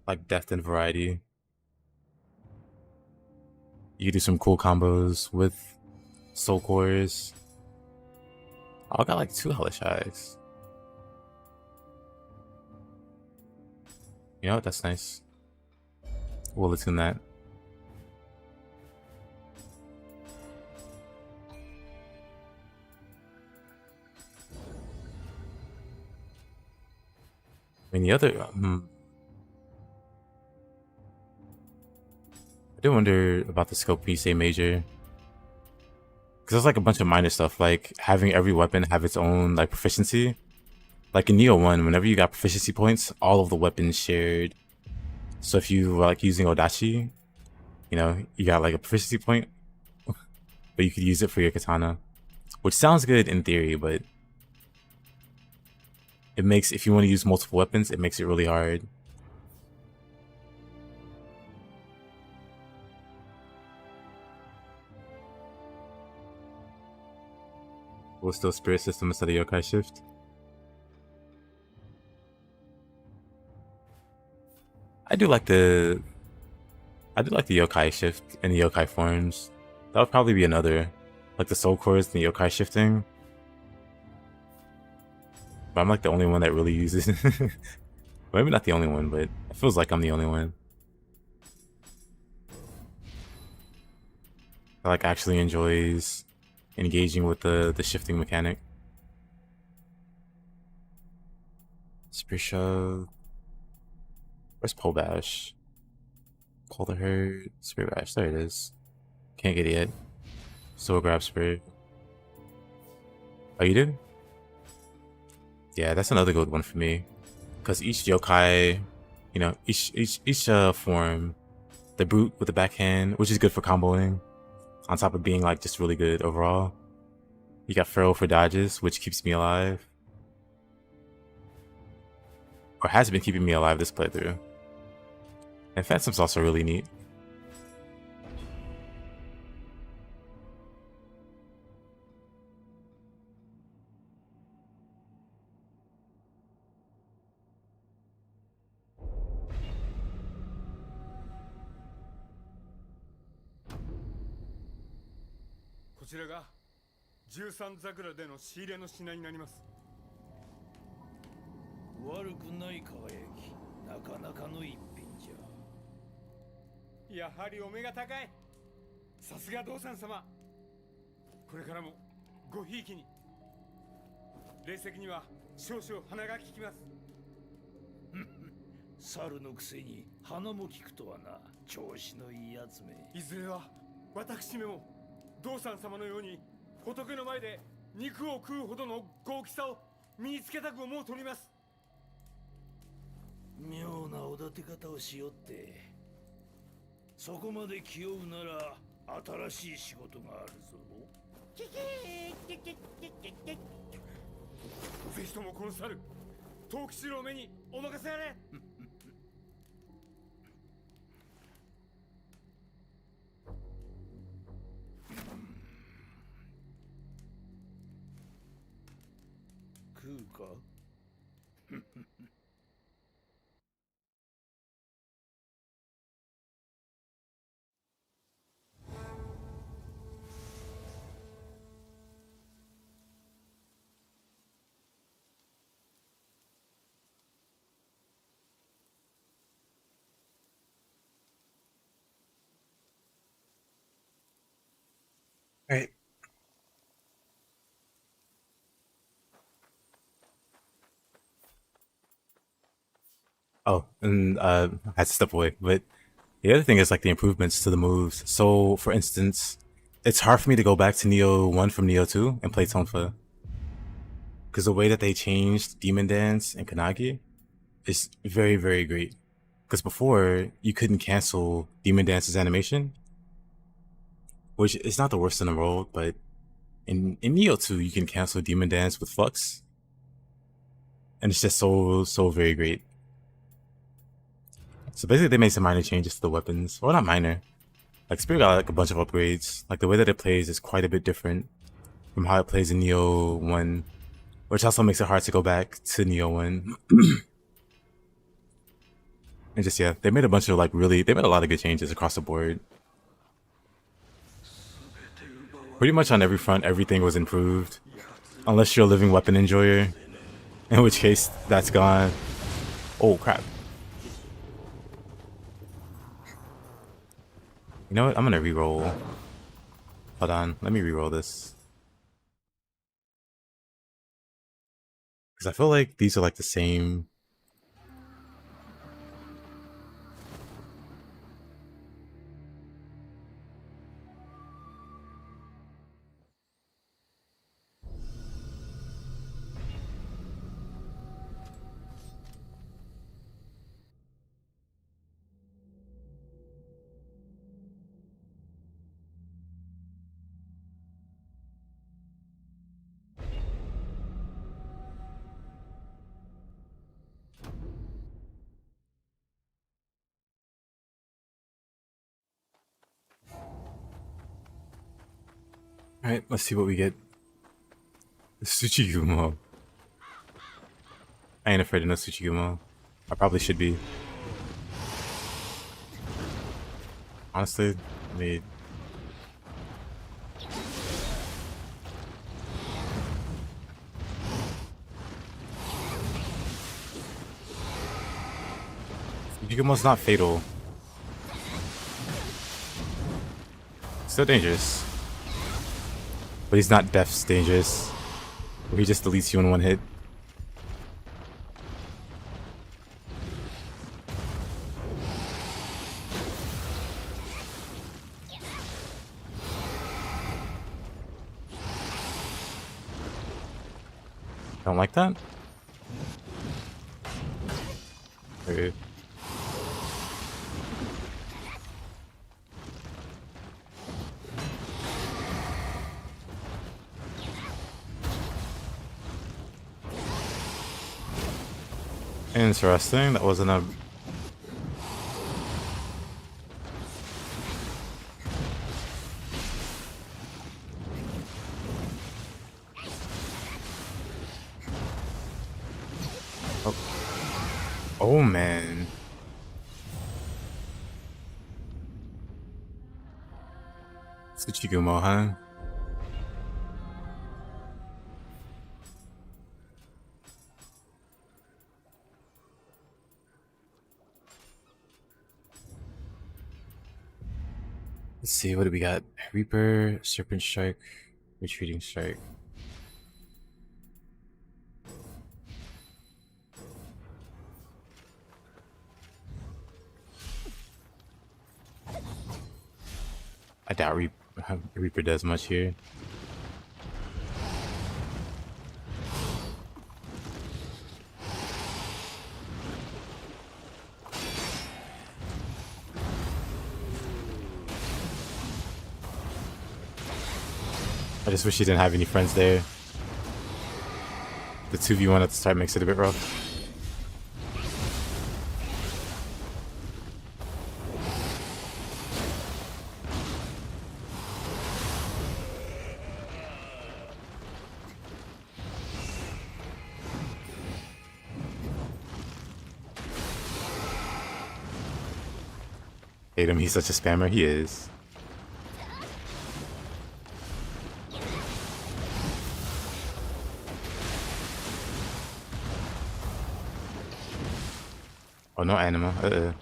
Speaker 1: like, depth and variety. You do some cool combos with Soul Cores. Oh, I got like 2 hellish eyes. You know what? That's nice. we'll attune that. I mean, the other, I do wonder about the scope piece A major. Because there's like a bunch of minor stuff, like having every weapon have its own like proficiency. Like in Nioh 1, whenever you got proficiency points, all of the weapons shared. So if you were like using Odachi, you know, you got like a proficiency point, but you could use it for your katana. Which sounds good in theory, but it makes, if you want to use multiple weapons, it makes it really hard. We'll still spirit system instead of yokai shift. I do like the yokai shift and the yokai forms. That would probably be another, like the soul cores and the yokai shifting. But I'm like the only one that really uses it. Maybe not the only one, but it feels like I'm the only one. That like actually enjoys engaging with the shifting mechanic. Spear shove. Where's pole bash? Call the herd. Spear bash. There it is. Can't get it yet. So grab spirit. Oh, you did? Yeah, that's another good one for me. Because each yokai, you know, each form, the brute with the backhand, which is good for comboing, on top of being like just really good overall. You got Feral for dodges, which keeps me alive. Or has been keeping me alive this playthrough. And Phantom's also really neat.
Speaker 3: This 13桜での仕入れの品になります。悪くない輝き、なかなかの一品じゃ。やはりお目が高い。さすが道産様。これからもごひいきに。霊石には少々鼻が利きます。猿のくせに鼻も利くとはな。調子のいいやつめ。いずれは私めも道産様のように仏の前で肉を食うほどの豪気さを身につけたく思うとります。妙なおだて方をしよって。そこまで気負うなら新しい仕事があるぞ。ぜひともこの猿、藤吉郎めにお任せあれ。食うか
Speaker 1: Right. Oh, and I had to step away. But the other thing is like the improvements to the moves. So, for instance, it's hard for me to go back to Nioh 1 from Nioh 2 and play Tonfa. Because the way that they changed Demon Dance and Kanagi is very, very great. Because before, you couldn't cancel Demon Dance's animation. Which is not the worst in the world, but in Nioh 2, you can cancel Demon Dance with Flux. And it's just so very great. So basically they made some minor changes to the weapons. Well, not minor. Like Spirit got like a bunch of upgrades. Like the way that it plays is quite a bit different from how it plays in Nioh 1. Which also makes it hard to go back to Nioh 1. And just, yeah, they made a bunch of like they made a lot of good changes across the board. Pretty much on every front, everything was improved. Unless you're a living weapon enjoyer. In which case, that's gone. Oh, crap. You know what? I'm gonna re-roll. Hold on, let me re-roll this. Because I feel like these are like the same. Alright, let's see what we get. Tsuchigumo. I ain't afraid of no Tsuchigumo. I probably should be. Honestly, I mean... Tsuchigumo's not fatal. Still dangerous. But he's not death's dangerous. Where he just deletes you in one hit. Don't like that? Okay. Interesting. That wasn't a... Oh, oh man. Tsuchigumo, huh? Let's see, what do we got? Reaper, Serpent Strike, Retreating Strike. I doubt Reaper does much here. I just wish he didn't have any friends there. The 2v1 at the start makes it a bit rough. Hate him, he's such a spammer, he is. Oh, no anima.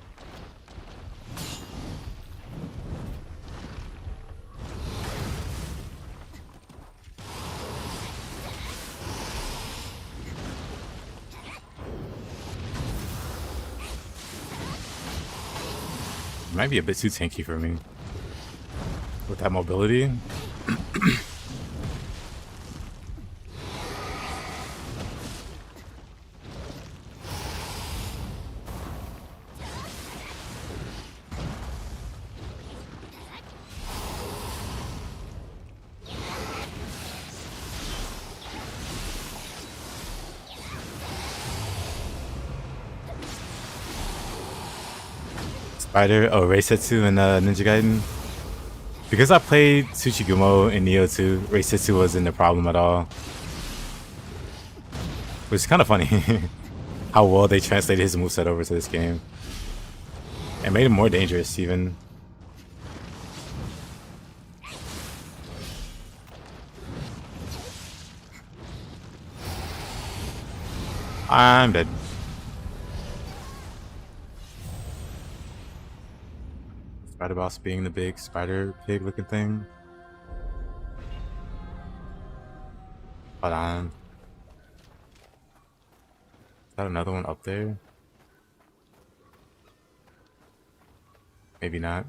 Speaker 1: Might be a bit too tanky for me. With that mobility. Spider, oh, Reisetsu and Ninja Gaiden. Because I played Tsuchigumo in Nioh 2, Reisetsu wasn't a problem at all. Which is kind of funny how well they translated his moveset over to this game. And made him more dangerous even. I'm dead. Spider Boss being the big spider pig looking thing. Hold on. Is that another one up there? Maybe not.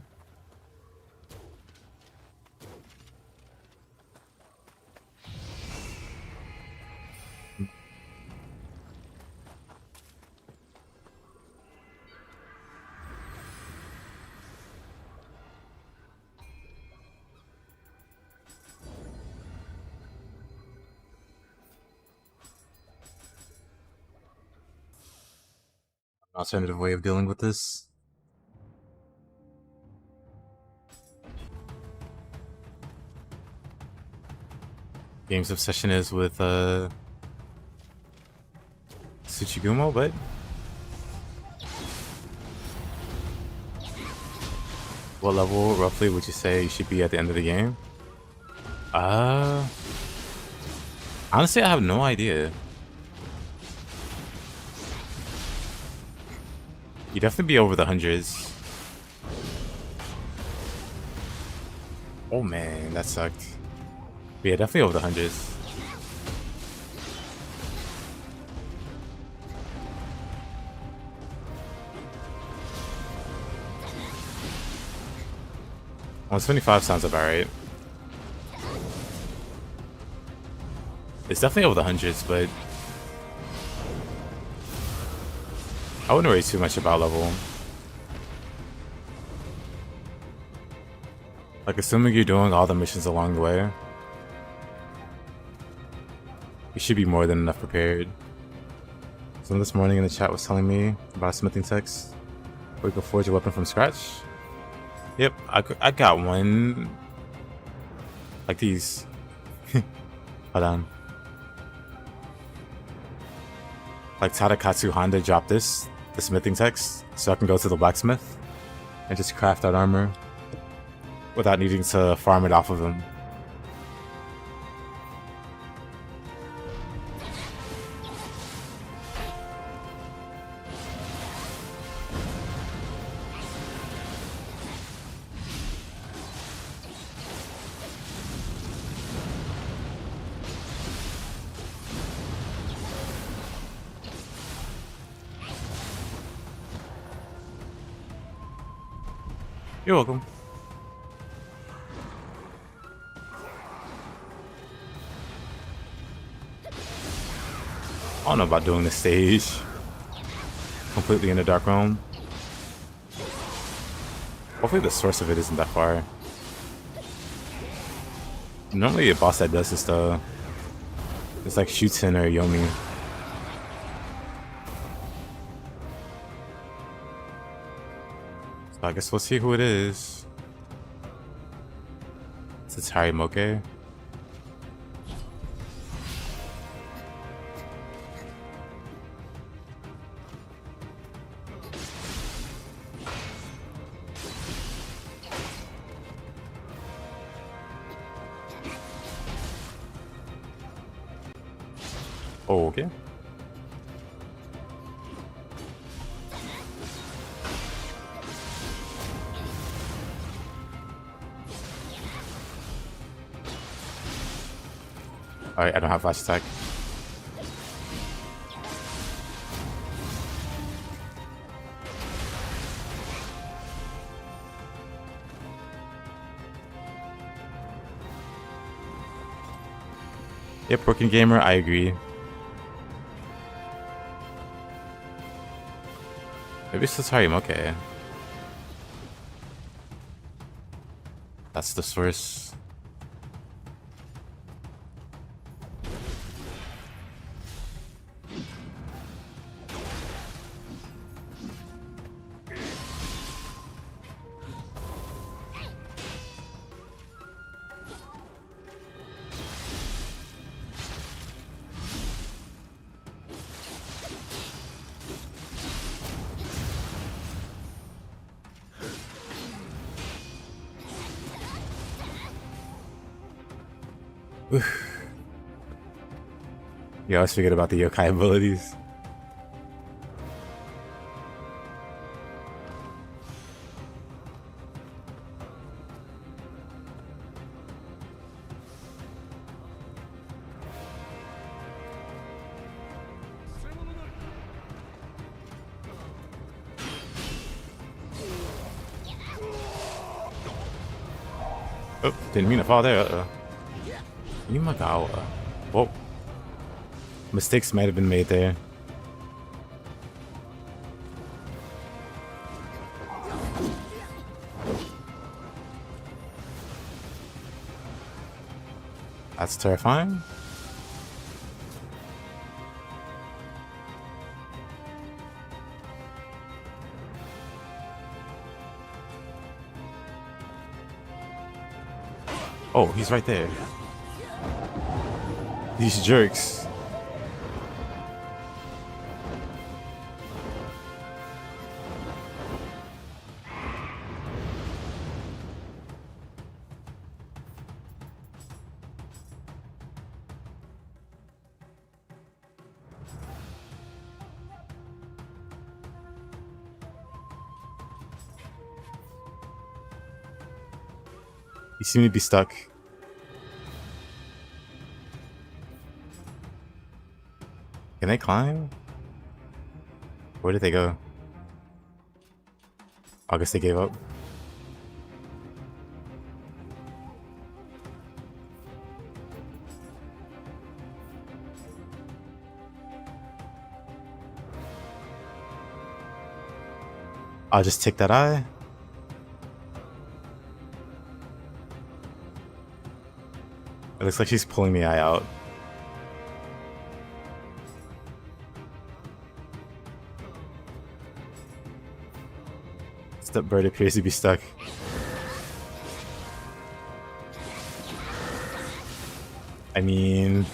Speaker 1: Alternative way of dealing with this. Game's obsession is with Tsuchigumo, but what level roughly would you say you should be at the end of the game? Honestly, I have no idea. You definitely be over the hundreds. Oh man, that sucked. But yeah, definitely over the hundreds. Well, 25 sounds about right. It's definitely over the hundreds, but I wouldn't worry too much about level. Like, assuming you're doing all the missions along the way, you should be more than enough prepared. Someone this morning in the chat was telling me about a smithing text where you can forge a weapon from scratch. Yep, I got one. Like these. Hold on. Like Tadakatsu Honda dropped the smithing text, so I can go to the blacksmith and just craft that armor without needing to farm it off of him. You're welcome. I don't know about doing this stage completely in the Dark Realm. Hopefully the source of it isn't that far. Normally a boss that does this though, it's like Shuten or Yomi. So I guess we'll see who it is. It's Harimoke. Oh, okay. Alright, I don't have flash attack. Yep, Broken Gamer, I agree. Maybe it's Harimoke. That's the source. You always forget about the yokai abilities. Oh, didn't mean to fall there. Uh-oh. Imagawa. Whoa. Mistakes might have been made there. That's terrifying. Oh, he's right there. These jerks. You seem to be stuck. Can they climb? Where did they go? I guess they gave up. I'll just take that eye. It looks like she's pulling the eye out. That bird appears to be stuck. I mean...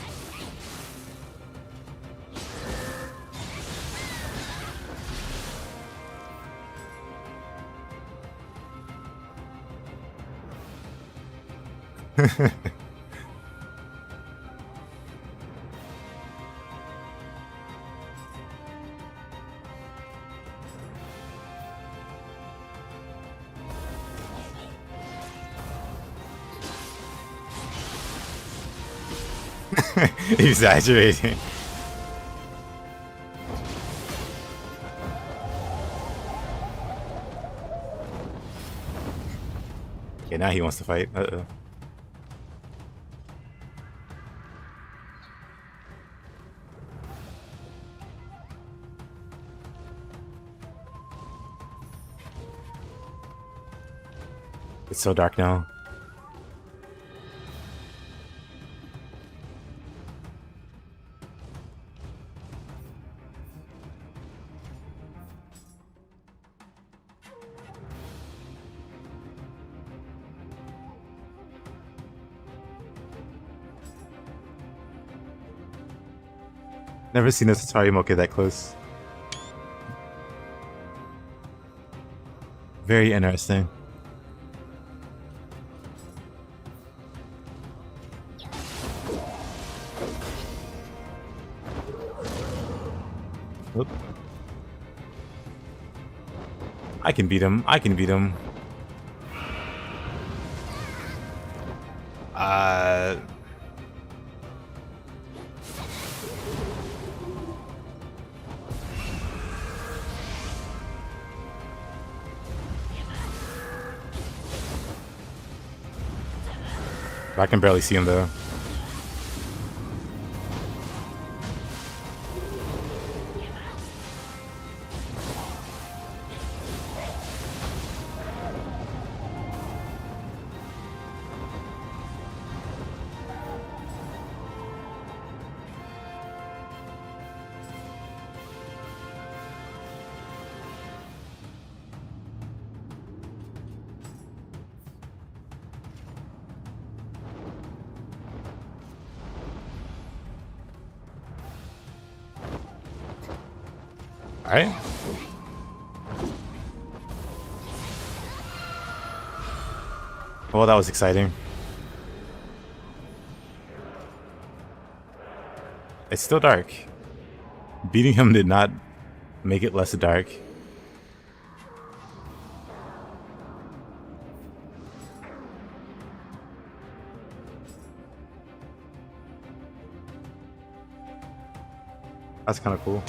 Speaker 1: exaggerating. Okay, now he wants to fight. Uh-oh. It's so dark now. Never seen a Tatari Moke that close. Very interesting. Oop. I can beat him. I can beat him. I can barely see him though. Alright. Well, that was exciting. It's still dark. Beating him did not make it less dark. That's kind of cool.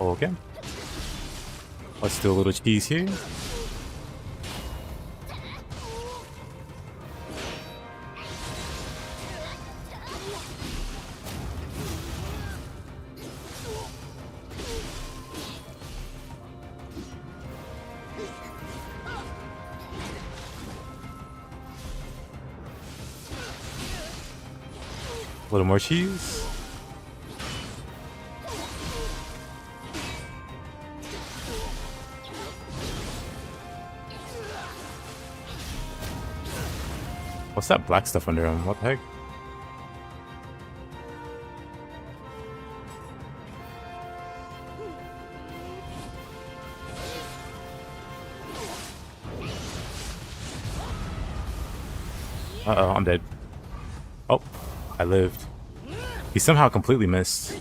Speaker 1: Okay. Let's do a little cheese here. A little more cheese. What's that black stuff under him? What the heck? Uh-oh, I'm dead. Oh, I lived. He somehow completely missed.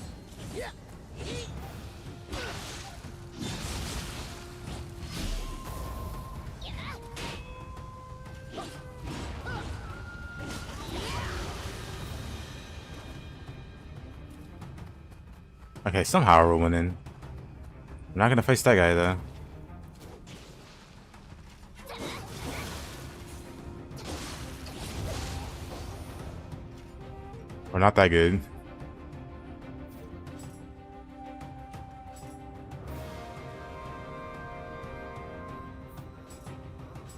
Speaker 1: Okay, somehow we're winning. I'm not gonna face that guy though. We're not that good.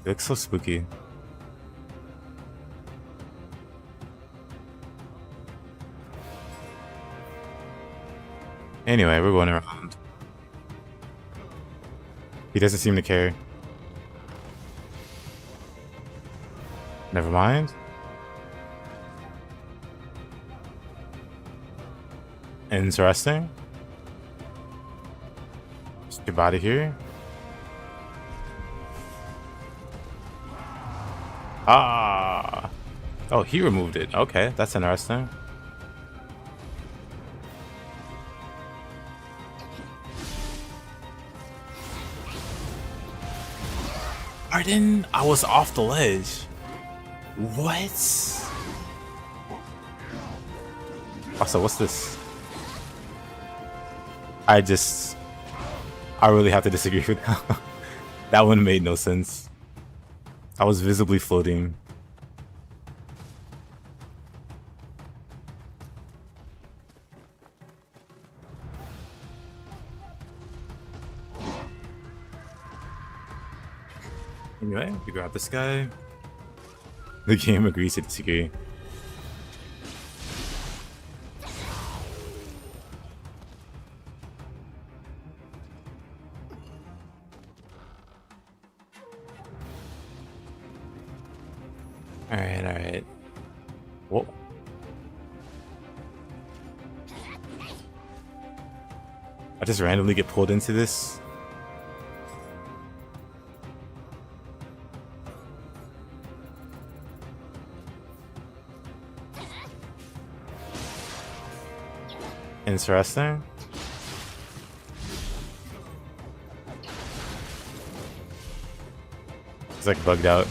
Speaker 1: It looks so spooky. Anyway, we're going around. He doesn't seem to care. Never mind. Interesting. Just get out of here. Ah. Oh, he removed it. Okay, that's interesting. Pardon? I was off the ledge. What? Also, what's this? I really have to disagree with that. That one made no sense. I was visibly floating. Anyway, we grab this guy. The game agrees to disagree. Alright. Whoa. I just randomly get pulled into this. Interesting. It's like bugged out.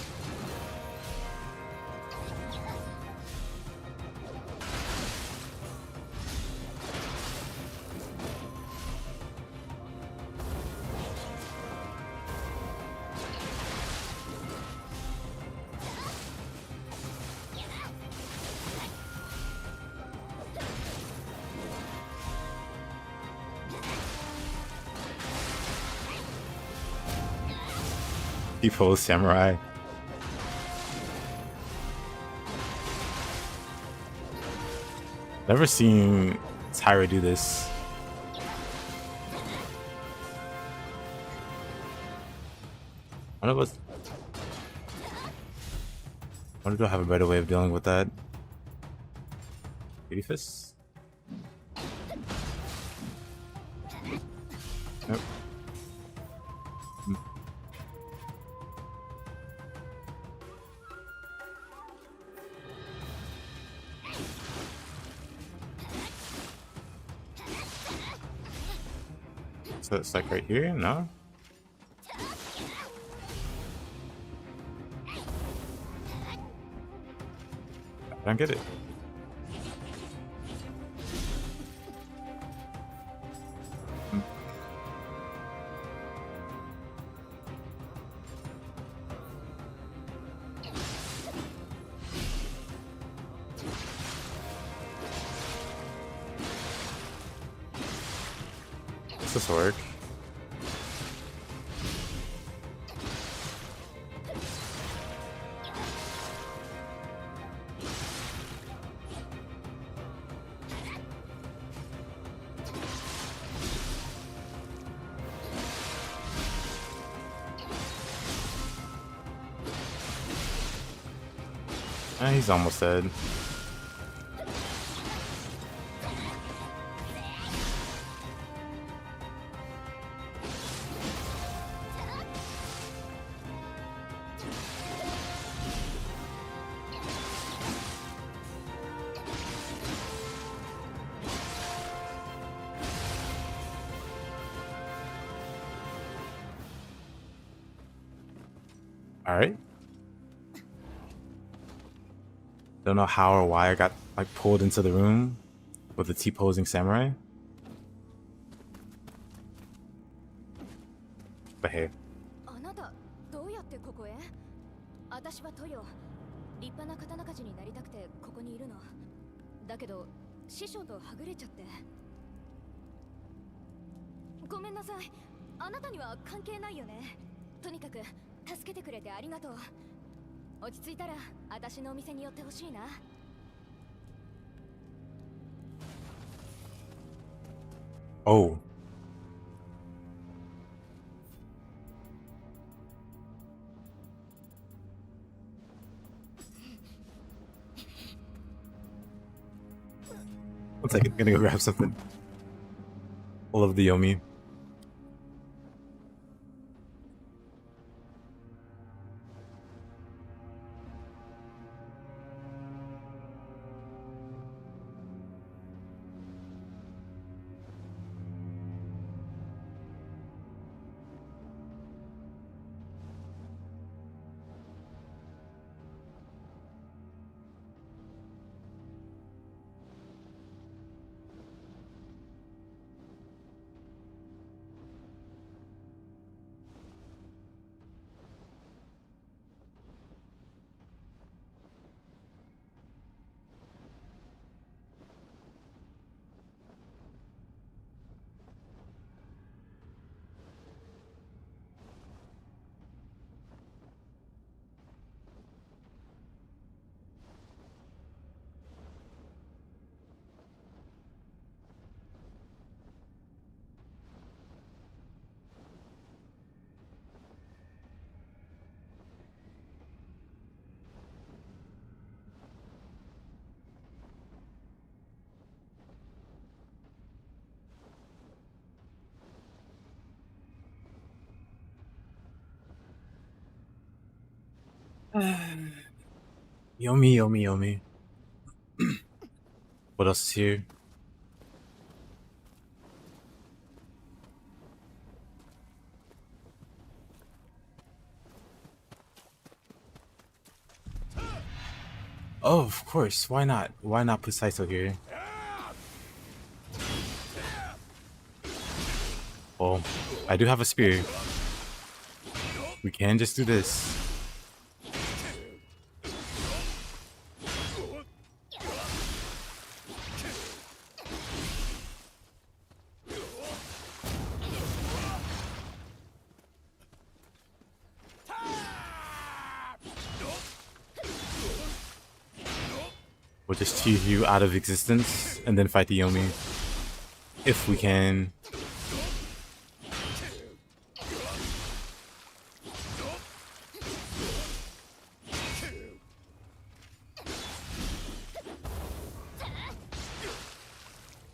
Speaker 1: People samurai. Never seen Tyra do this. I wonder if I have a better way of dealing with that. Beauty fist? Nope. So it's like right here? No? I don't get it. This work. He's almost dead. All right. Don't know how or why I got like pulled into the room with the T-posing samurai. But hey.
Speaker 5: あなたどうやってここへ？私はトヨ。立派な刀鍛冶になりたくてここにいるの。だけど師匠とはぐれちゃって。ごめんなさい。あなたには関係ないよね。とにかく助けてくれてありがとう。落ち着いたら私のお店に寄ってほしいな。
Speaker 1: Oh. One second, I'm gonna go grab something. I love the Yomi. Yomi, Yomi, Yomi. What else is here? Oh, of course. Why not? Why not put Saito here? Well, I do have a spear. We can just do this. We'll just cheese you out of existence and then fight the Yomi. If we can.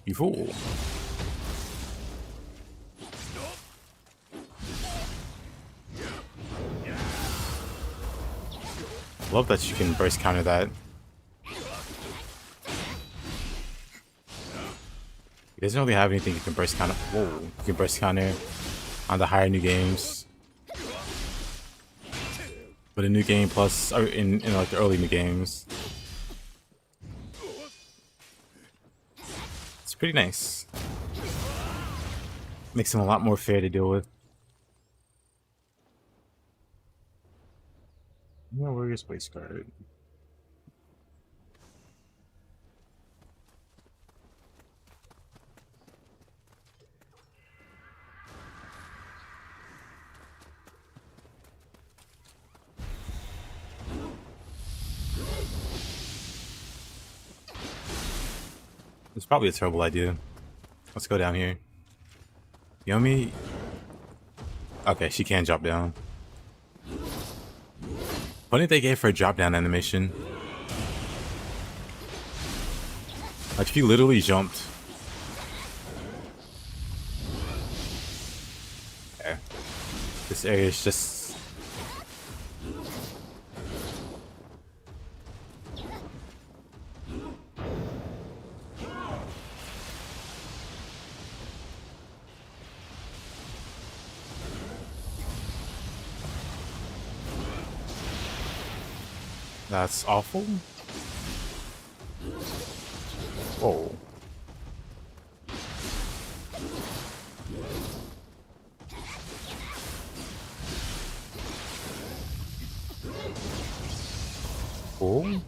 Speaker 1: You fool. Love that you can burst counter that. He doesn't really have anything you can burst counter. Whoa, you can burst counter on the higher new games. But a new game plus, or in like the early new games. It's pretty nice. Makes him a lot more fair to deal with. Warrior's Place card. It's probably a terrible idea. Let's go down here. Yomi. Okay, she can drop down. Funny they gave her a drop down animation. Like she literally jumped. Okay. This area is just. That's awful. Oh. Oh.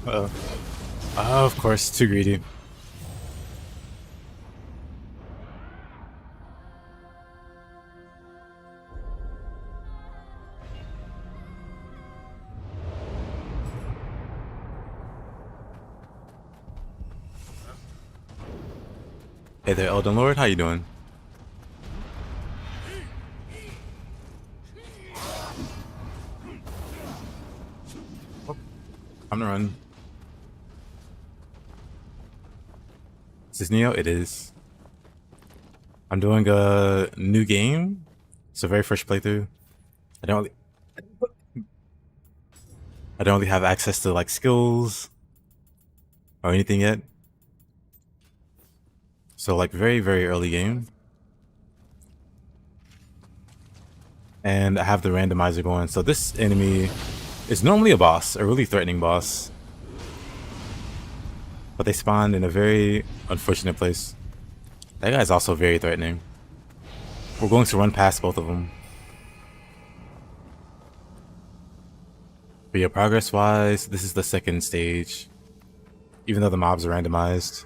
Speaker 1: Uh-oh. Oh, of course, too greedy. Hey there, Elden Lord. How you doing? Oh, I'm gonna run. Is this Nioh? It is. I'm doing a new game. It's a very fresh playthrough. I don't really have access to like skills or anything yet. So like very, very early game. And I have the randomizer going. So this enemy is normally a boss, a really threatening boss. But they spawned in a very unfortunate place. That guy's also very threatening. We're going to run past both of them. But yeah, progress-wise, this is the second stage. Even though the mobs are randomized.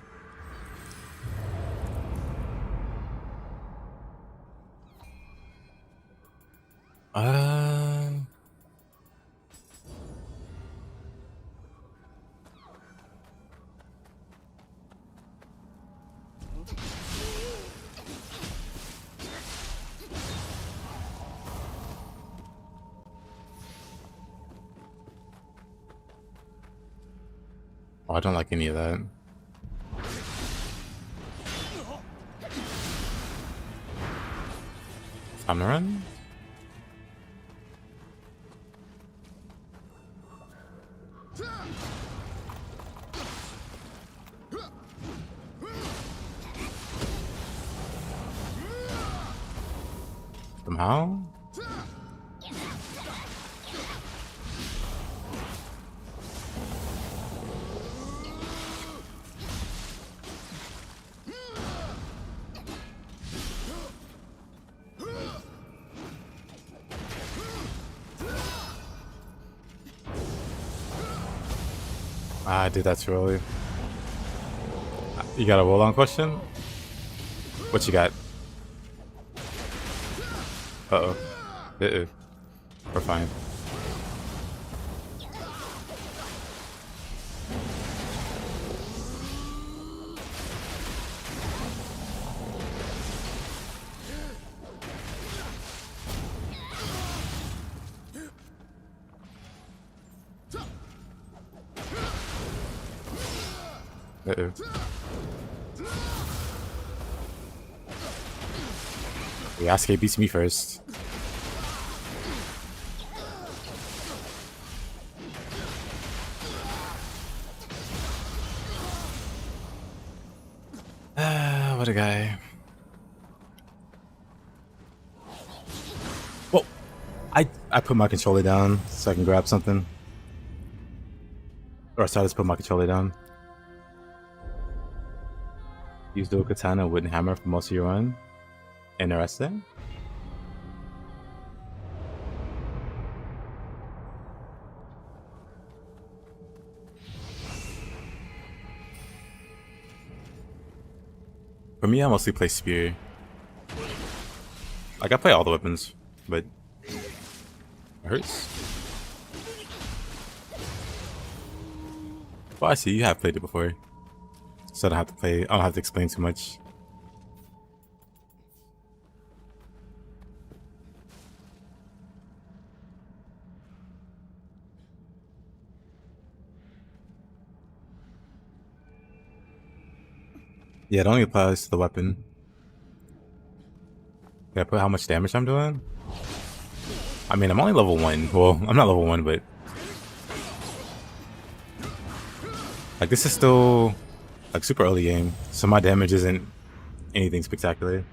Speaker 1: Oh, I don't like any of that. Time to run. Somehow. Ah, dude, that's early. You got a roll-on question? What you got? Uh-oh. Uh-oh. We're fine. Uh-oh. Yasuke beats me first. What a guy. Whoa! I put my controller down so I can grab something. Or sorry, let's put my controller down. Use dual katana and wooden hammer for most of your run. Interesting. For me, I mostly play spear. Like, I play all the weapons, but it hurts. Well, I see you have played it before, so I don't have to play. I don't have to explain too much. Yeah, it only applies to the weapon. Can I put how much damage I'm doing? I mean, I'm only level 1. Well, I'm not level 1, but like this is still like super early game, so my damage isn't anything spectacular.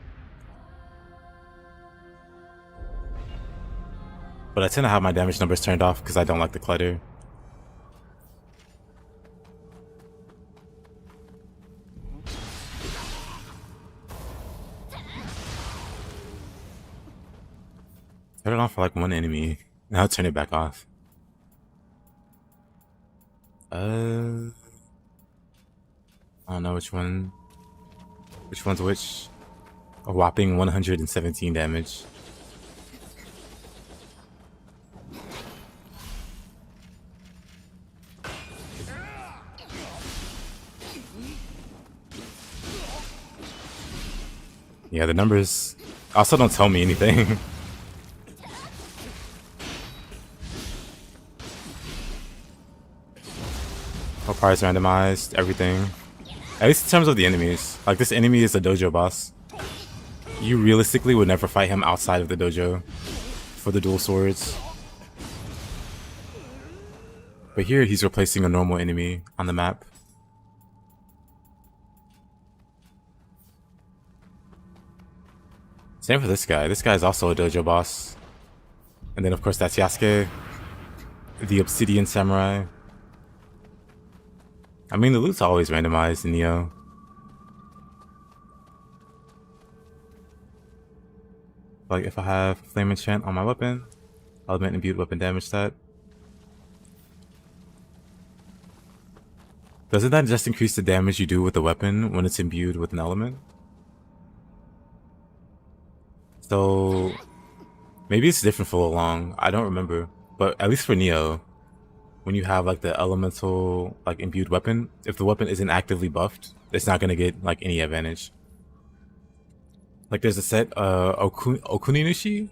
Speaker 1: But I tend to have my damage numbers turned off because I don't like the clutter. Turn it on for like one enemy. Now turn it back off. I don't know which one. Which one's which? A whopping 117 damage. Yeah, the numbers also don't tell me anything. All parts randomized, everything. At least in terms of the enemies. Like, this enemy is a dojo boss. You realistically would never fight him outside of the dojo for the dual swords. But here, he's replacing a normal enemy on the map. Same for this guy. This guy is also a dojo boss. And then, of course, that's Yasuke, the Obsidian Samurai. I mean, the loot's always randomized in Nioh. Like, if I have Flame Enchant on my weapon, Element Imbued Weapon Damage stat. Doesn't that just increase the damage you do with the weapon when it's imbued with an element? So, maybe it's different for Long. I don't remember. But at least for Nioh, when you have like the elemental like imbued weapon, if the weapon isn't actively buffed, it's not gonna get like any advantage. Like there's a set Okuninushi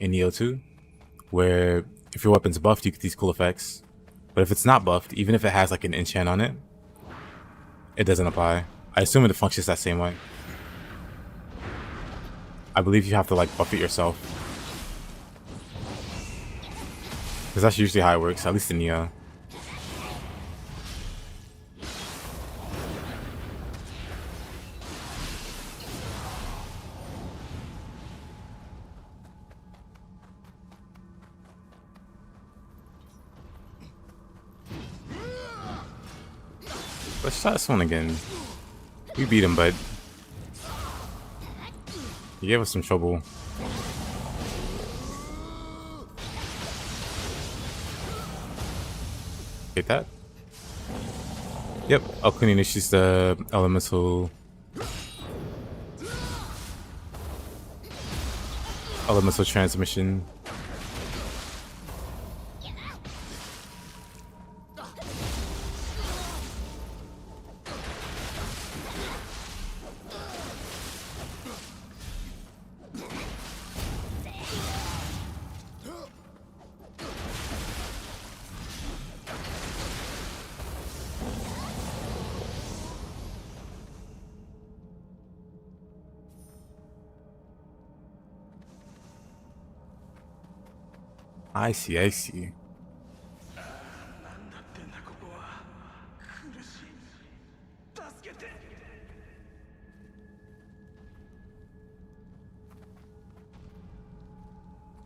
Speaker 1: in Nioh 2, where if your weapon's buffed, you get these cool effects. But if it's not buffed, even if it has like an enchant on it, it doesn't apply. I assume it functions that same way. I believe you have to like buff it yourself. Because that's usually how it works, at least in Nioh. Let's try this one again. We beat him, but he gave us some trouble. Get that? Yep, Okuninishi's the elemental transmission. I see, I see.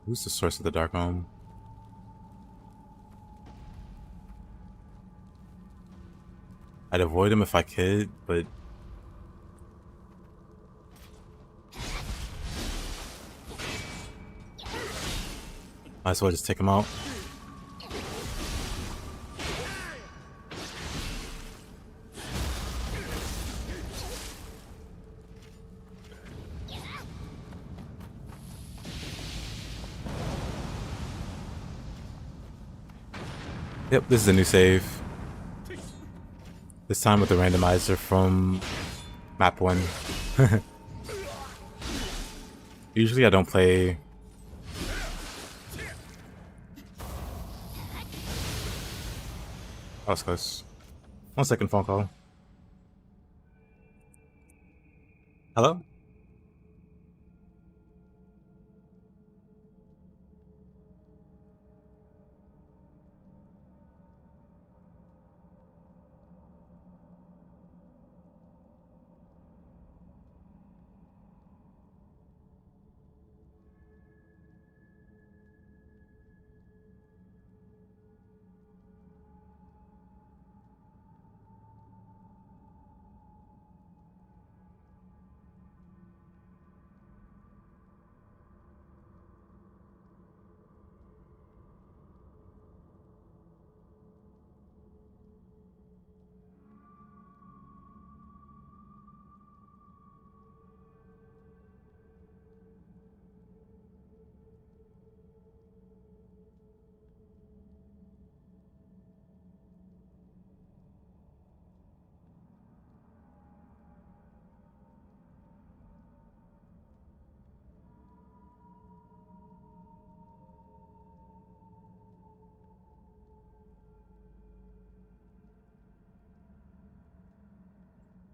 Speaker 1: Who's the source of the dark home? I'd avoid him if I could, but might as well just take him out. Yep, this is a new save. This time with the randomizer from map 1. Usually I don't play... That was close. 1 second, phone call. Hello?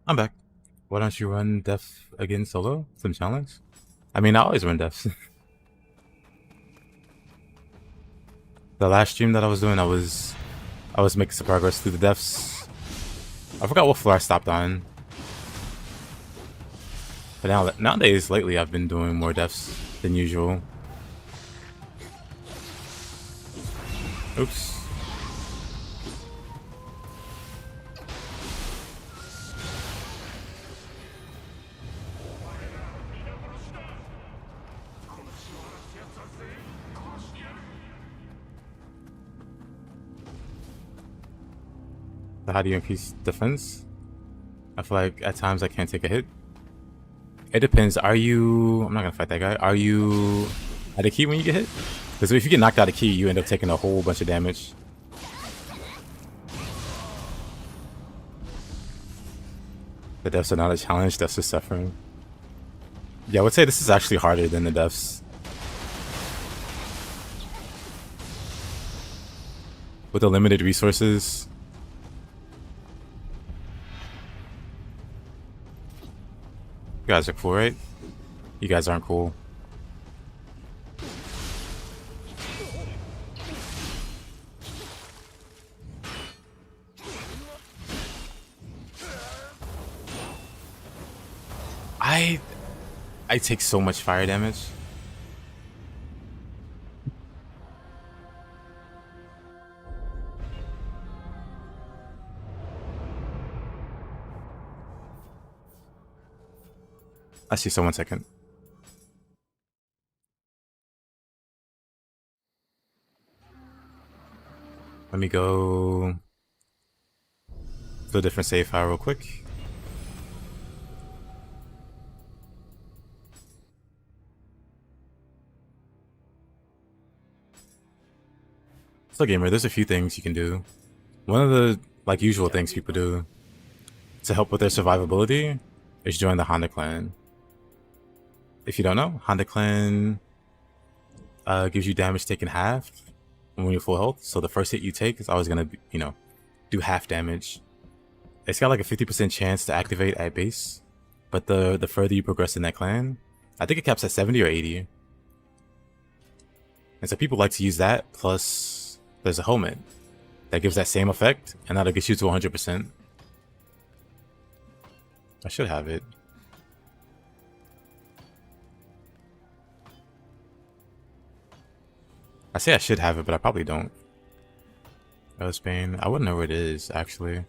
Speaker 1: I'm back. Why don't you run Def again solo? Some challenge? I mean, I always run Defs. The last stream that I was doing, I was making some progress through the Defs. I forgot what floor I stopped on. But nowadays, lately, I've been doing more Defs than usual. Oops. So how do you increase defense? I feel like at times I can't take a hit. It depends. Are you... I'm not gonna fight that guy. Are you at a key when you get hit? Because if you get knocked out of key, you end up taking a whole bunch of damage. The Defs are not a challenge, Defs are suffering. Yeah, I would say this is actually harder than the Defs. With the limited resources. You guys are cool, right? You guys aren't cool. I take so much fire damage. I see, so 1 second. Let me go to a different save file real quick. So gamer, there's a few things you can do. One of the usual things people do to help with their survivability is join the Honda clan. If you don't know, Honda clan gives you damage taken half when you're full health. So the first hit you take is always gonna, do half damage. It's got like a 50% chance to activate at base, but the further you progress in that clan, I think it caps at 70 or 80. And so people like to use that, plus there's a helmet that gives that same effect, and that'll get you to 100%. I should have it. I say I should have it, but I probably don't. Spain. I wouldn't know where it is, actually.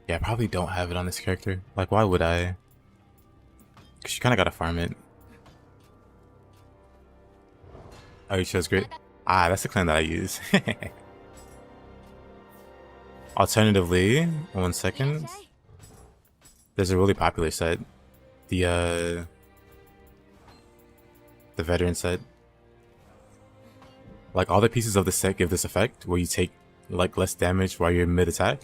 Speaker 1: Yeah, I probably don't have it on this character. Like, why would I? Because you kind of gotta farm it. Oh, you chose great. Ah, that's the clan that I use. Alternatively, 1 second. There's a really popular set. The veteran set. Like, all the pieces of the set give this effect where you take like less damage while you're mid attack.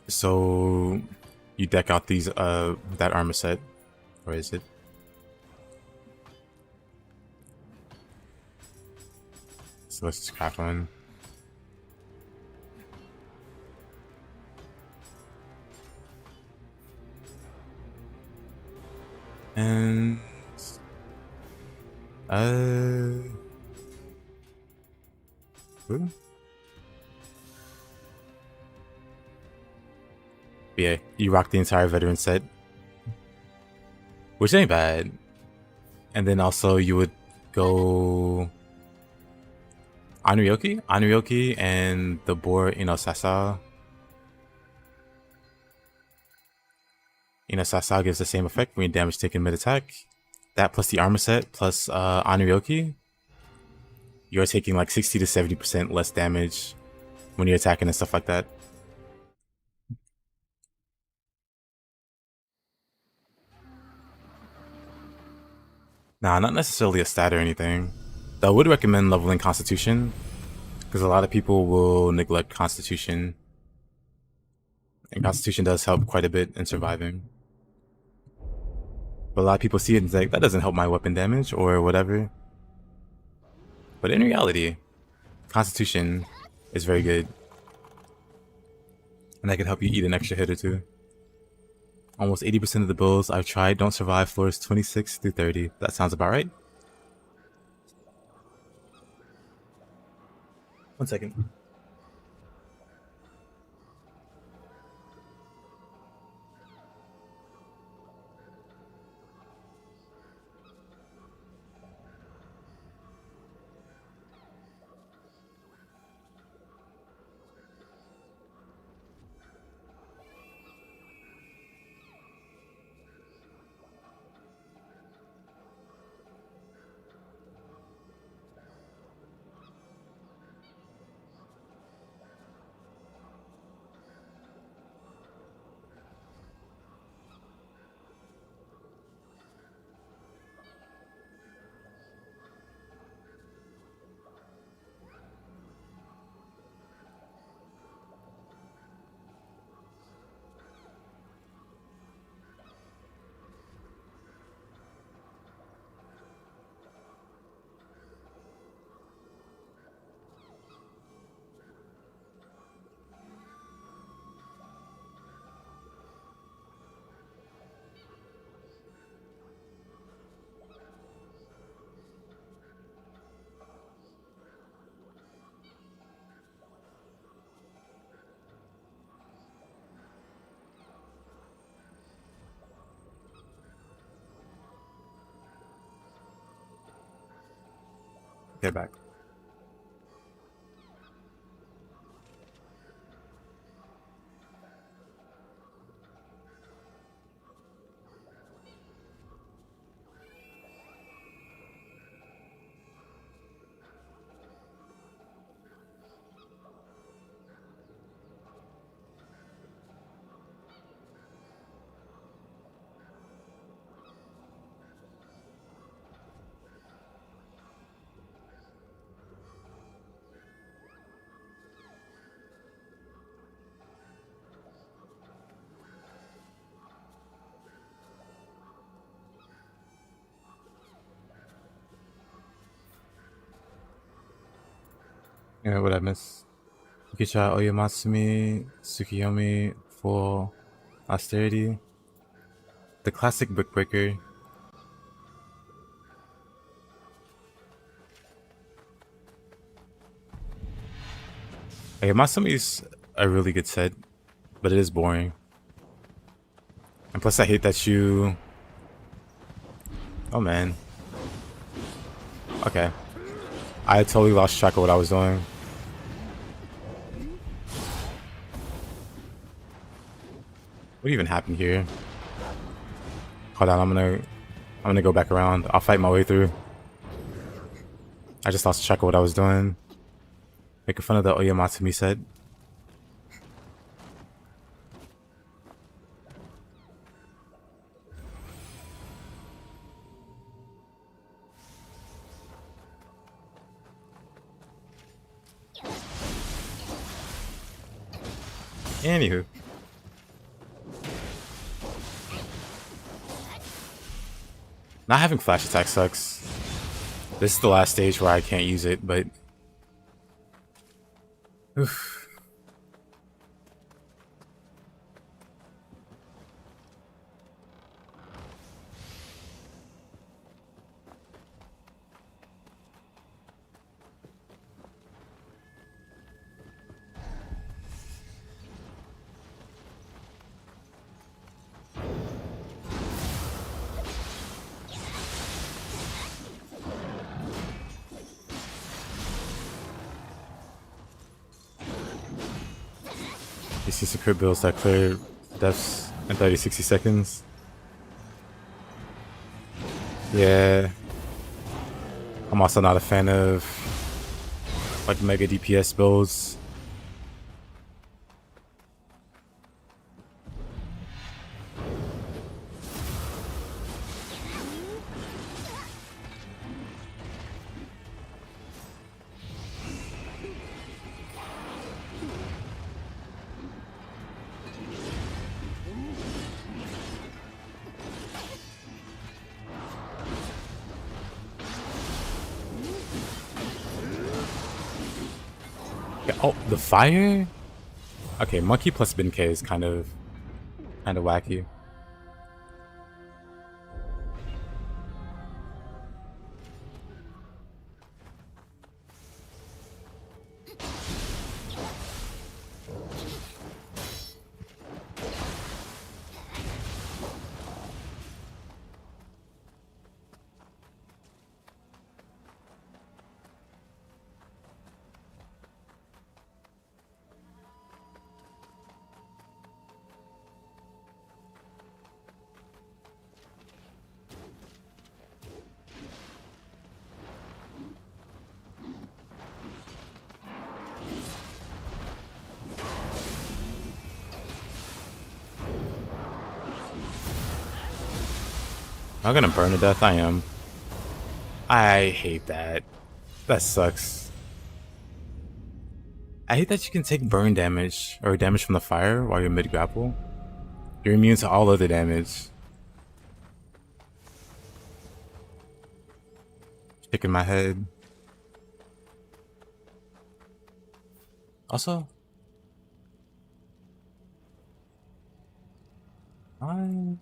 Speaker 1: So you deck out these that armor set. Where is it? So let's just craft one. And ooh. Yeah, you rock the entire veteran set, which ain't bad. And then also you would go Anryoki and the boar Sasa. Sasa gives the same effect when you damage taken mid attack. That plus the armor set plus Anryoki, you're taking like 60 to 70% less damage when you're attacking and stuff like that. Nah, not necessarily a stat or anything. Though I would recommend leveling Constitution, because a lot of people will neglect Constitution. And Constitution does help quite a bit in surviving. But a lot of people see it and say, that doesn't help my weapon damage or whatever. But in reality, Constitution is very good. And that can help you eat an extra hit or two. Almost 80% of the builds I've tried don't survive floors 26 through 30. That sounds about right. 1 second. Get back. Yeah, what I miss? Yukicha Oyamatsumi Tsukiyomi for austerity. The classic brick breaker. Okay, Masami's a really good set, but it is boring. And plus, I hate that you. Oh man. Okay. I totally lost track of what I was doing. What even happened here? Hold on, I'm gonna go back around. I'll fight my way through. I just lost track of what I was doing. Making fun of the Oyamatsumi set. Anywho. Not having flash attack sucks. This is the last stage where I can't use it, but... Oof. You see some crit builds that clear deaths in 30-60 seconds. Yeah. I'm also not a fan of like mega DPS builds. Yeah, oh, the fire? Okay, monkey plus Bin-K is kind of wacky. I'm gonna burn to death, I am. I hate that. That sucks. I hate that you can take burn damage or damage from the fire while you're mid grapple. You're immune to all other damage. Shaking my head. Also, I...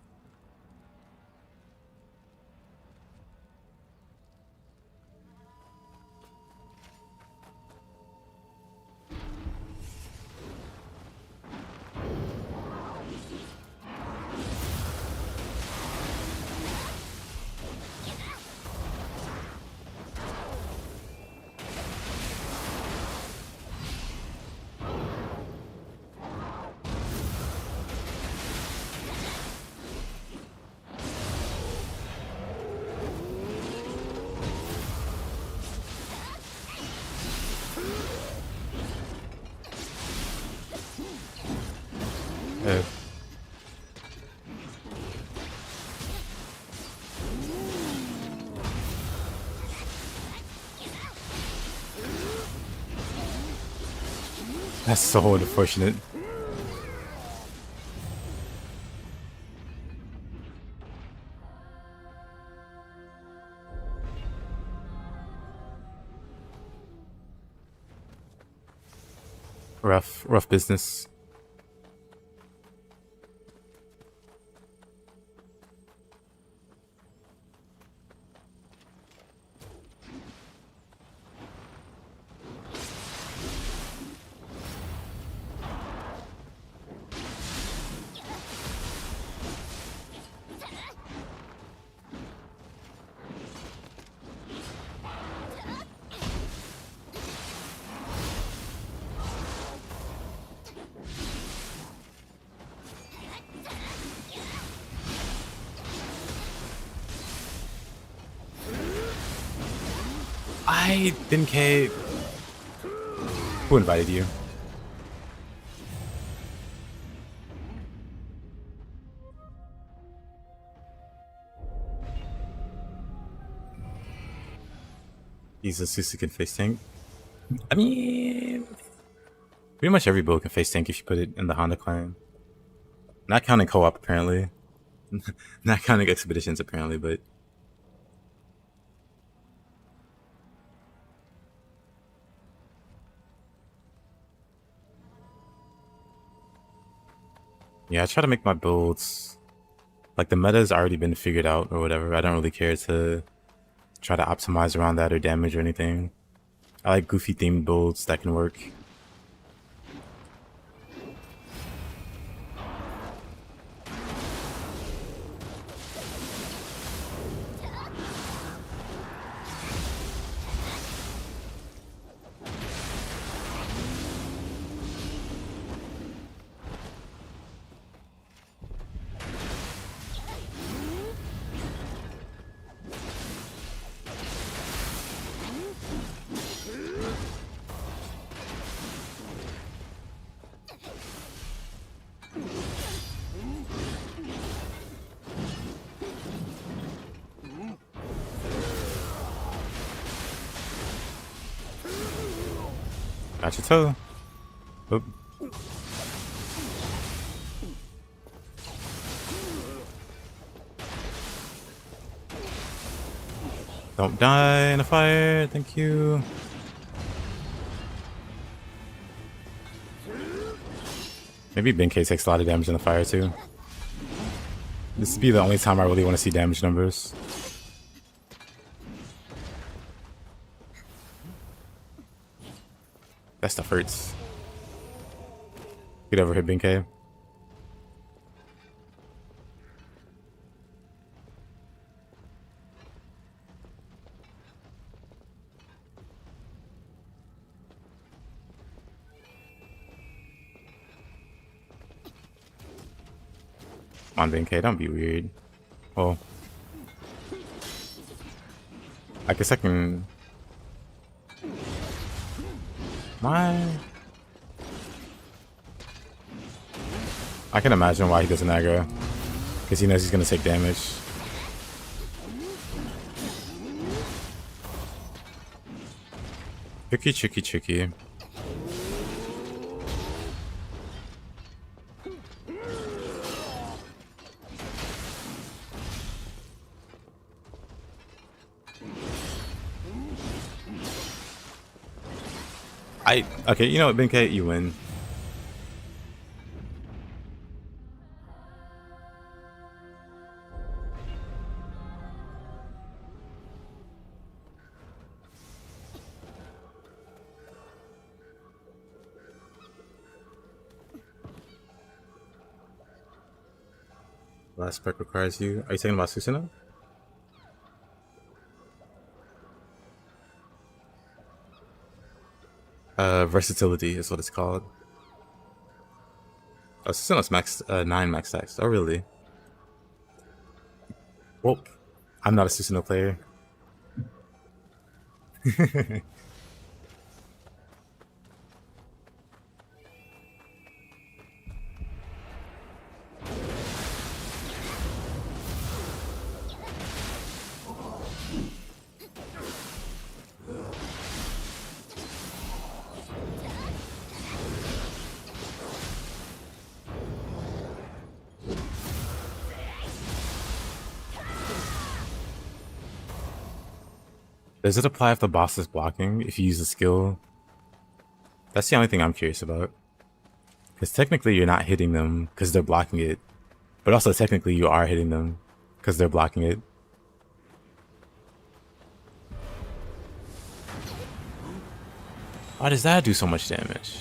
Speaker 1: That's so unfortunate. Rough business. Why, Benkei? Who invited you? He's a Susu can face tank. I mean, pretty much every build can face tank if you put it in the Honda clan. Not counting co-op apparently. Not counting expeditions apparently, but yeah, I try to make my builds like the meta's already been figured out or whatever. I don't really care to try to optimize around that or damage or anything. I like goofy themed builds that can work. Got your toe. Oop. Don't die in a fire, thank you. Maybe Benkei takes a lot of damage in the fire too. This would be the only time I really want to see damage numbers. That stuff hurts. Get over here, Benkei. Come on, Benkei, don't be weird. Well, I guess I can. Why? I can imagine why he doesn't aggro. Because he knows he's going to take damage. Tricky, tricky, tricky. Okay, you know what, Benkei, you win. Last perk requires you. Are you talking about Susanoo? Versatility is what it's called. Oh, Susanoo's max 9 max stacks. Oh, really? Well, I'm not a Susanoo player. Does it apply if the boss is blocking, if you use a skill? That's the only thing I'm curious about. Because technically you're not hitting them because they're blocking it. But also technically you are hitting them because they're blocking it. Why does that do so much damage?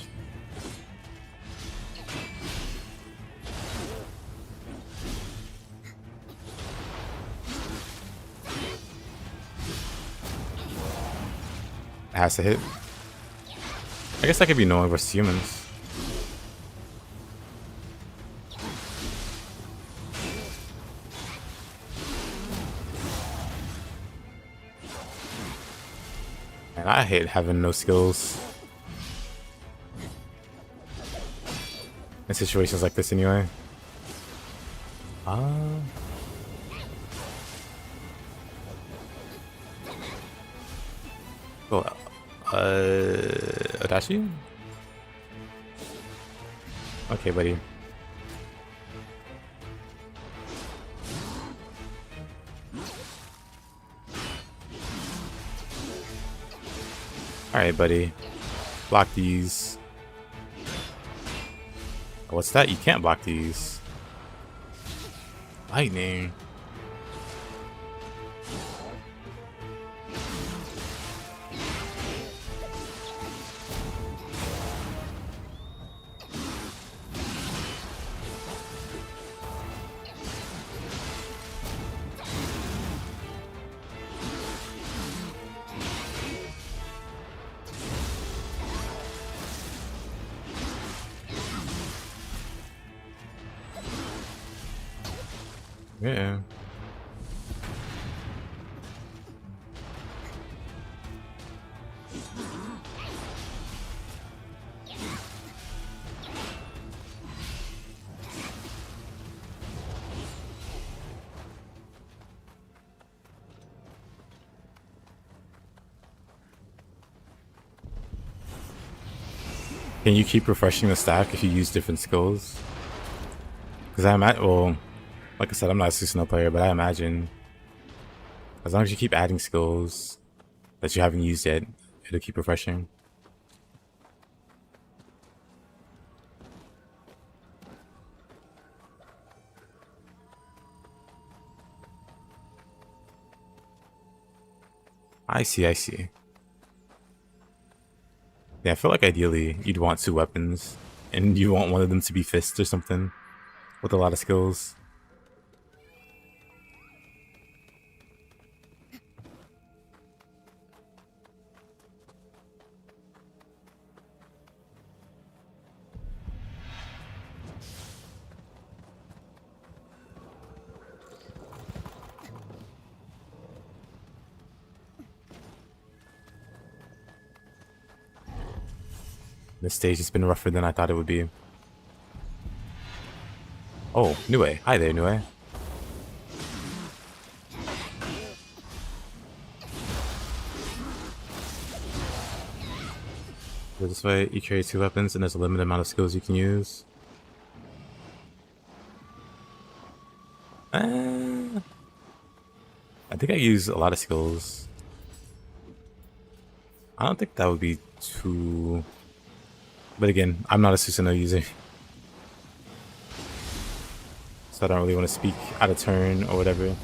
Speaker 1: It has to hit. I guess that could be Nioh versus humans. Man, I hate having no skills in situations like this anyway. Well, Adachi? Okay, buddy. Alright, buddy. Block these. What's that? You can't block these. Lightning. Yeah. Can you keep refreshing the stack if you use different skills? Because I imagine, well, like I said, I'm not a Susanoo player, but I imagine as long as you keep adding skills that you haven't used yet, it'll keep refreshing. I see, I see. Yeah, I feel like ideally you'd want 2 weapons, and you want one of them to be fists or something with a lot of skills. This stage has been rougher than I thought it would be. Oh, Nioh. Hi there, Nioh. Go this way, you carry 2 weapons and there's a limited amount of skills you can use. I think I use a lot of skills. I don't think that would be too... But again, I'm not a Susanoo user. So I don't really want to speak out of turn or whatever.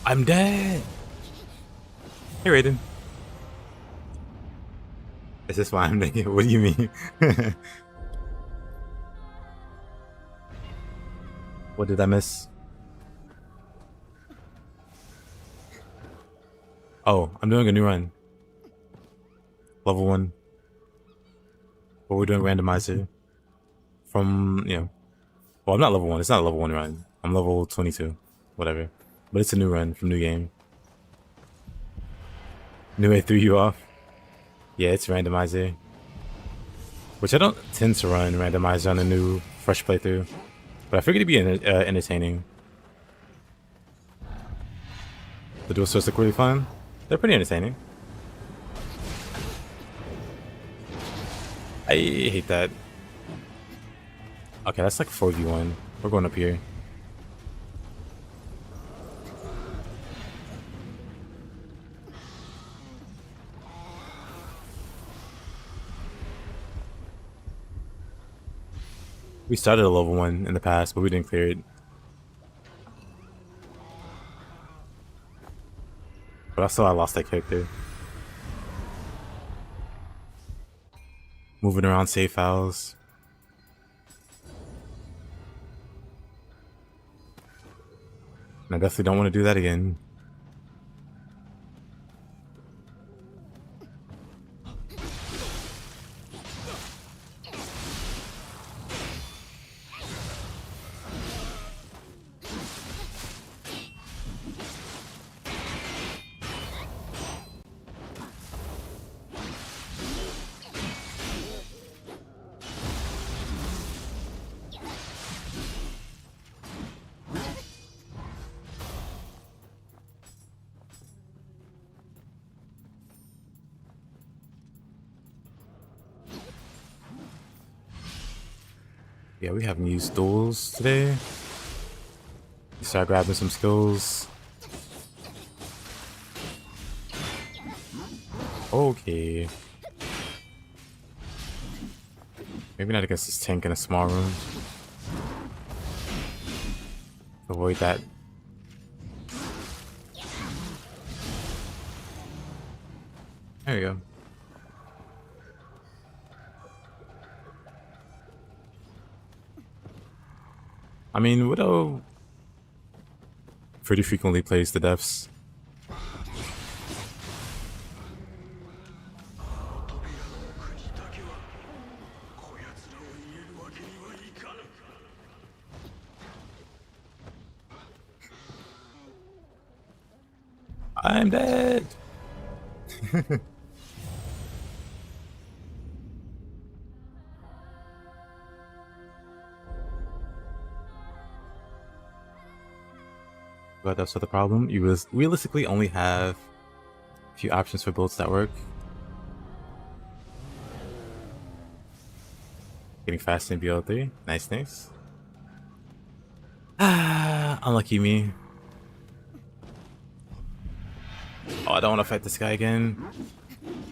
Speaker 1: I'm dead! Hey, Raiden. Is this why I'm naked? What do you mean? What did I miss? Oh, I'm doing a new run. Level 1. But we're doing randomizer. From, you know... Well, I'm not level 1. It's not a level 1 run. I'm level 22. Whatever. But it's a new run from new game. Nioh threw you off. Yeah, it's randomizer. Which I don't tend to run randomizer on a new, fresh playthrough. But I figured it'd be entertaining. The dual swords look really fun. They're pretty entertaining. I hate that. Okay, that's like 4v1. We're going up here. We started a level 1 in the past, but we didn't clear it. But also I lost that character. Moving around save files. And I definitely don't want to do that again. Yeah, we haven't used duels today. Start grabbing some skills. Okay. Maybe not against this tank in a small room. Avoid that. There we go. I mean, Widow pretty frequently plays the deaths. I'm dead. But that's not the problem. You realistically only have a few options for builds that work. Getting fast in BL3. Nice, nice. Ah, unlucky me. Oh, I don't want to fight this guy again.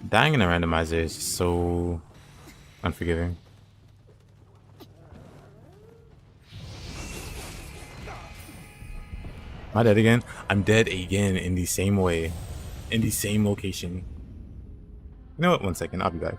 Speaker 1: Dying in a randomizer is just so unforgiving. Am I dead again? I'm dead again in the same way. In the same location. You know what? 1 second. I'll be back.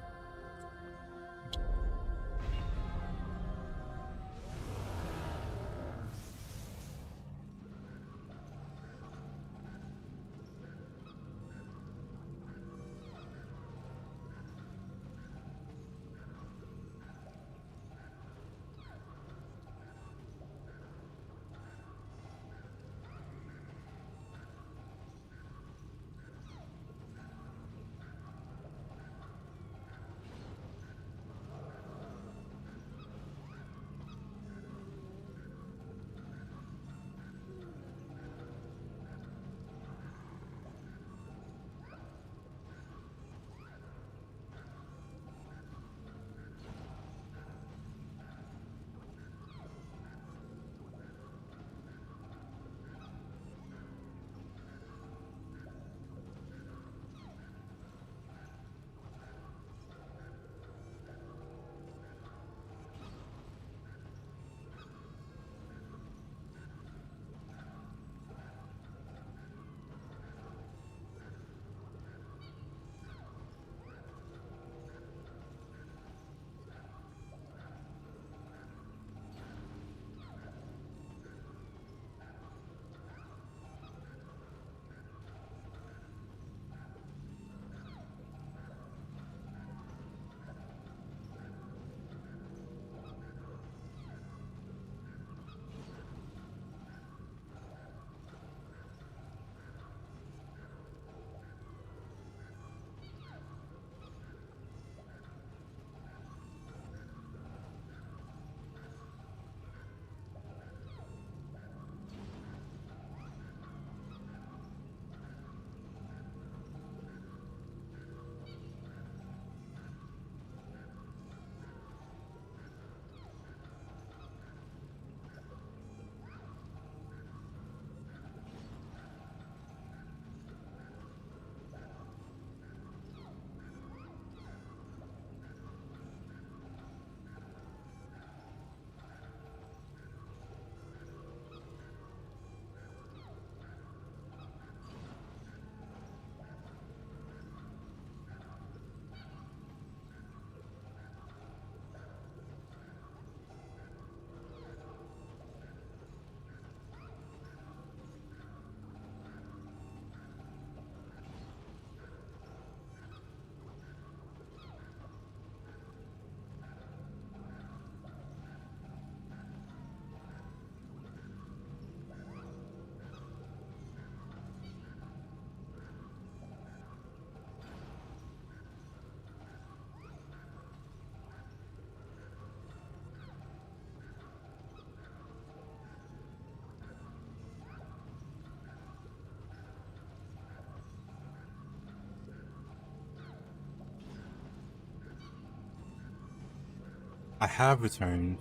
Speaker 1: I have returned.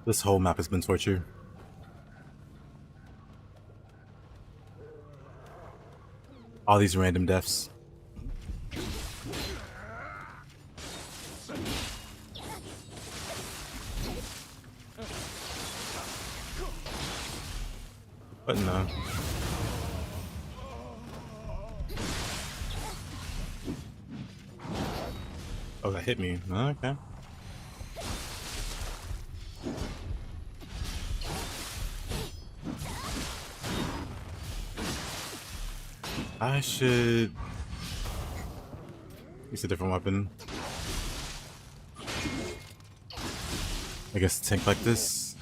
Speaker 1: This whole map has been torture. All these random deaths. But no. Oh, that hit me. Oh, okay. I should use a different weapon. I guess a tank like this.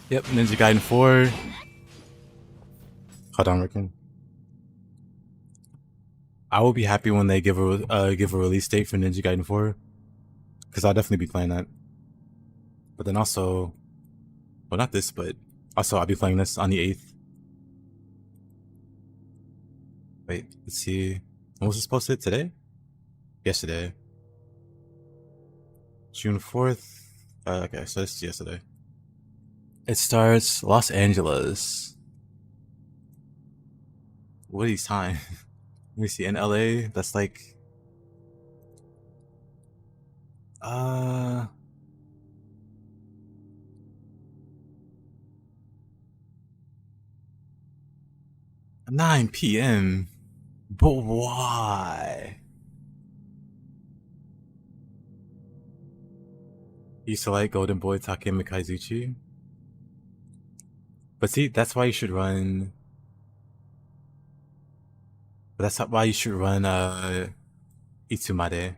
Speaker 1: Yep, Ninja Gaiden 4. Hold on, Ricken. I will be happy when they give a release date for Ninja Gaiden 4, because I'll definitely be playing that. But then also, well, not this, but also I'll be playing this on the 8th. Wait, let's see. When was this posted? Today? Yesterday. June 4th. Okay, so it's yesterday. It starts Los Angeles. What are these times? Let me see. In LA, that's like 9 p.m. But why? Used to like Golden Boy Takemi Kaizuchi. But see, that's why you should run. That's why you should run Itsumade.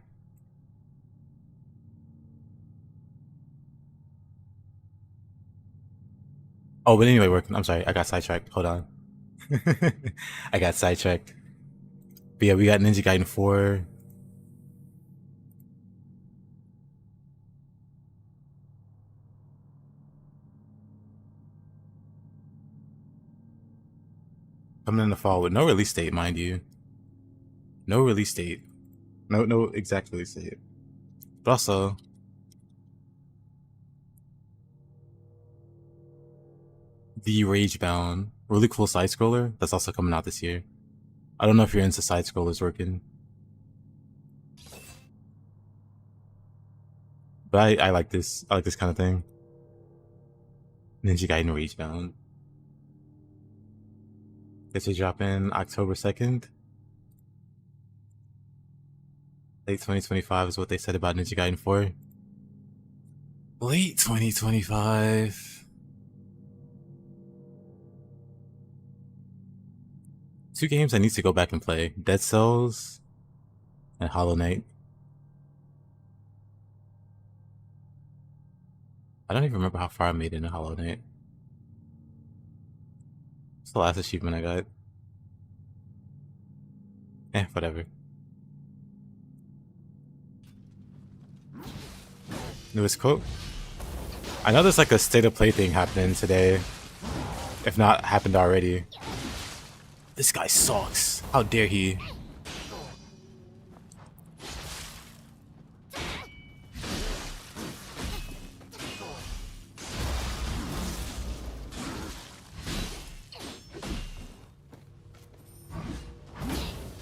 Speaker 1: Oh, but anyway, I'm sorry, I got sidetracked. Hold on. I got sidetracked. But yeah, we got Ninja Gaiden 4. Coming in the fall with no release date, mind you. No release date. No exact release date. But also, the Ragebound, really cool side scroller that's also coming out this year. I don't know if you're into side scrollers working, but I like this. I like this kind of thing. Ninja Gaiden Ragebound. It's a drop in October 2nd. Late 2025 is what they said about Ninja Gaiden 4. Late 2025. 2 games I need to go back and play. Dead Cells and Hollow Knight. I don't even remember how far I made in Hollow Knight. It's the last achievement I got. Whatever. Newest quote. I know there's like a state of play thing happening today. If not happened already. This guy sucks. How dare he?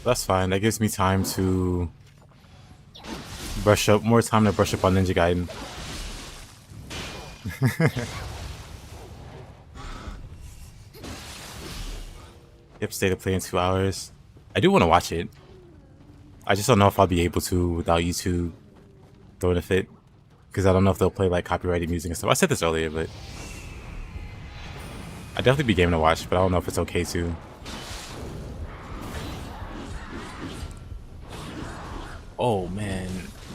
Speaker 1: That's fine. That gives me time to brush up. More time to brush up on Ninja Gaiden. Yep, state of play in 2 hours. I do want to watch it. I just don't know if I'll be able to without YouTube throwing a fit. Because I don't know if they'll play like copyrighted music and stuff. I said this earlier, but I'd definitely be game to watch, but I don't know if it's okay to. Oh man.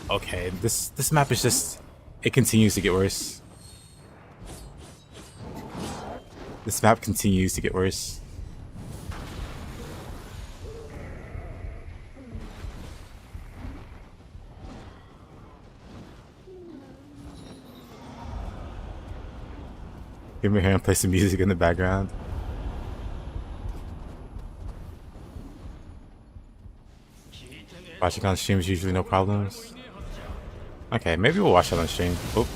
Speaker 1: Okay, this map is just it continues to get worse. This map continues to get worse. Give me here and play some music in the background. Watching on stream is usually no problems. Okay, maybe we'll watch it on stream. Oop.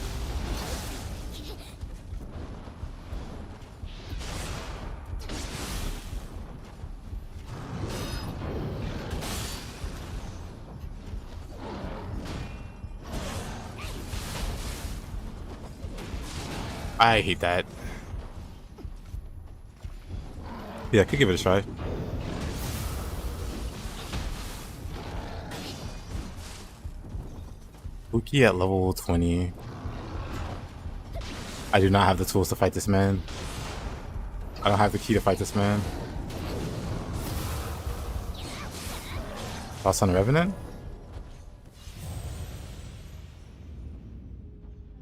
Speaker 1: I hate that. Yeah, I could give it a try. Buki at level 20. I do not have the tools to fight this man. I don't have the key to fight this man. Thoughts on Revenant?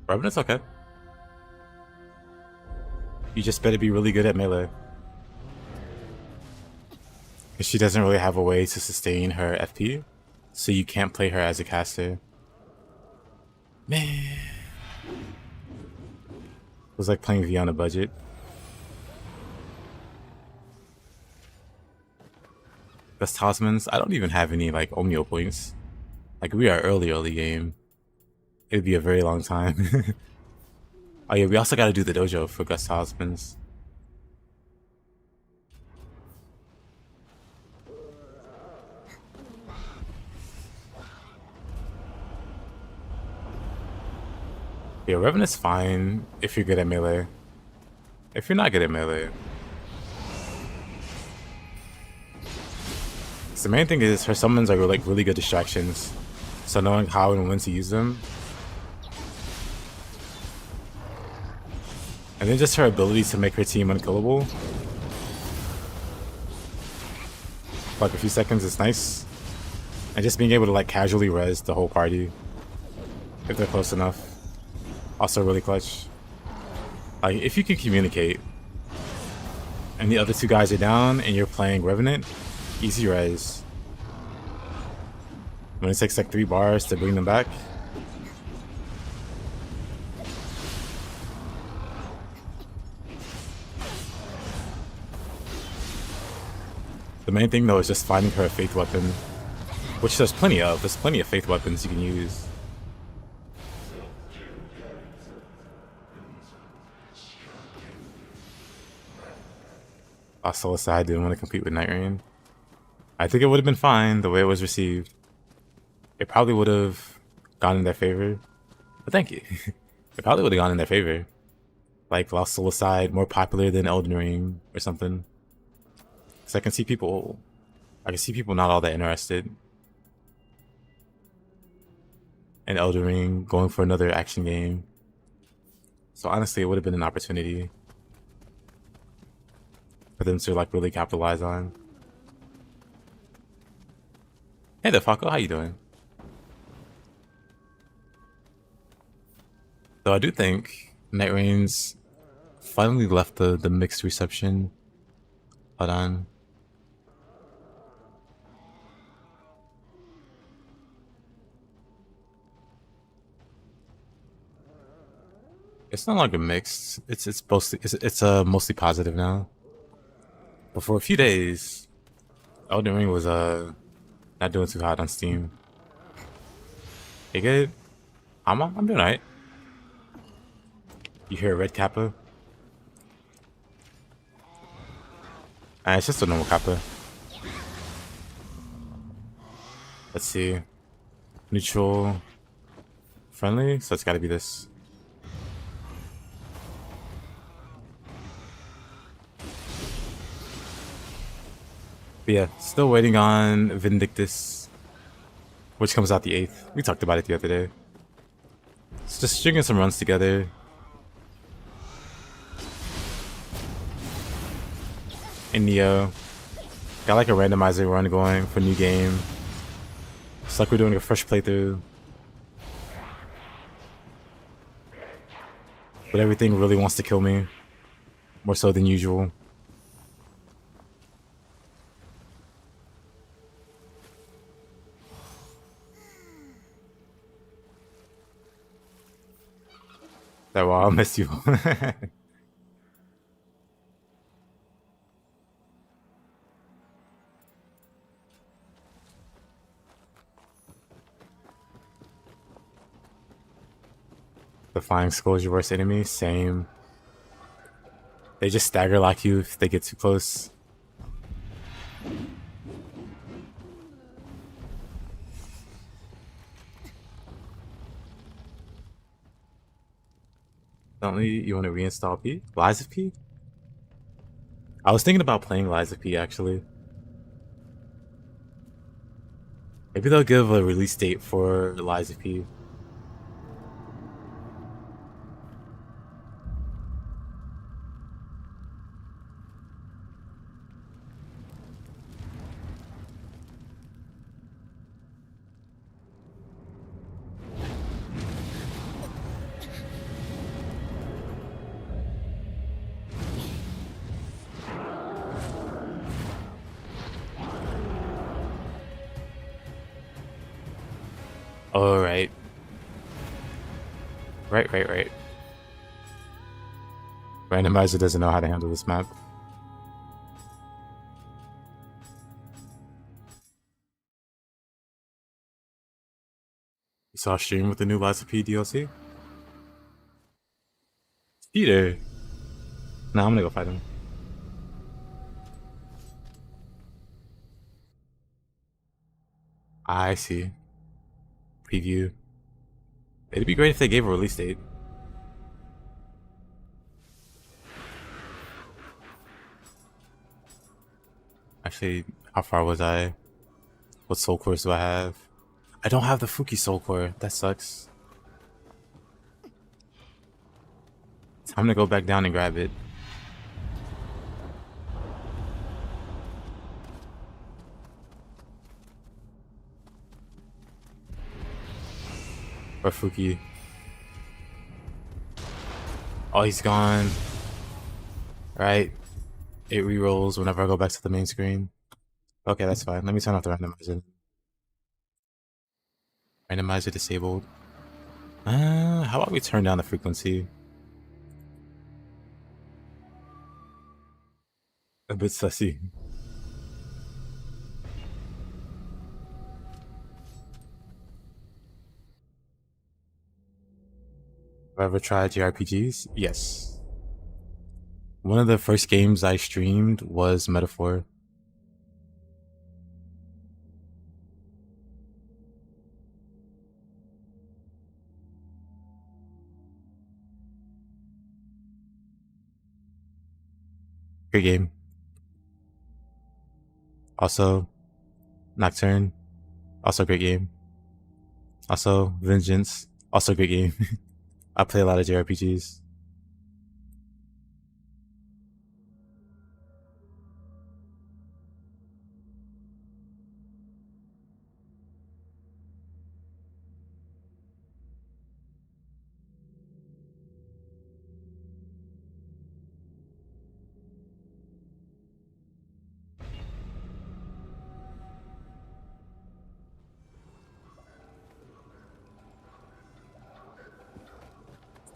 Speaker 1: Revenant's okay. You just better be really good at melee. Because she doesn't really have a way to sustain her FP, so you can't play her as a caster. Man. It was like playing V on a budget. Best talismans? I don't even have any like Omnio points. Like we are early game. It'd be a very long time. Oh yeah, we also gotta do the dojo for Gust Talismans. Yeah, Revenant's fine if you're good at melee. If you're not good at melee. So the main thing is her summons are like really good distractions. So knowing how and when to use them. And then just her ability to make her team unkillable. Like a few seconds is nice. And just being able to like casually res the whole party. If they're close enough. Also really clutch. Like if you can communicate. And the other two guys are down and you're playing Revenant. Easy res. When it takes like 3 bars to bring them back. The main thing though is just finding her a faith weapon, which there's plenty of. There's plenty of faith weapons you can use. Also, I didn't want to compete with Night Rain. I think it would have been fine the way it was received. It probably would have gone in their favor. But thank you. It probably would have gone in their favor. Like Lost Soul Aside, more popular than Elden Ring or something. Because I can see people not all that interested in Elden Ring going for another action game. So honestly, it would have been an opportunity for them to like really capitalize on. Hey there, Falco, how you doing? So I do think Night Rain's finally left the mixed reception. Hold on. It's not like a mixed. It's mostly positive now. But for a few days, Elden Ring was not doing too hot on Steam. You good? I'm doing alright. You hear a red kappa? It's just a normal kappa. Let's see. Neutral. Friendly? So it's gotta be this. But yeah, still waiting on Vindictus, which comes out the 8th. We talked about it the other day. It's just stringing some runs together. In Nioh. Got like a randomizer run going for new game. It's like we're doing a fresh playthrough. But everything really wants to kill me. More so than usual. That well, I'll miss you. The flying skull's your worst enemy? Same. They just stagger lock you if they get too close. Don't you want to reinstall P? Lies of P? I was thinking about playing Lies of P actually. Maybe they'll give a release date for Lies of P. Oh, right. Right. Randomizer doesn't know how to handle this map. You saw a stream with the new Lies of P DLC? Peter. Nah, I'm gonna go fight him. I see. Preview. It'd be great if they gave a release date. Actually, how far was I? What soul cores do I have? I don't have the Fuki soul core. That sucks. Time to go back down and grab it. Or Fuki. Oh, he's gone. Right. It re-rolls whenever I go back to the main screen. Okay, that's fine. Let me turn off the randomizer. Randomizer disabled. How about we turn down the frequency? A bit sussy. Have I ever tried JRPGs? Yes. One of the first games I streamed was Metaphor. Great game. Also, Nocturne. Also great game. Also, Vengeance. Also great game. I play a lot of JRPGs.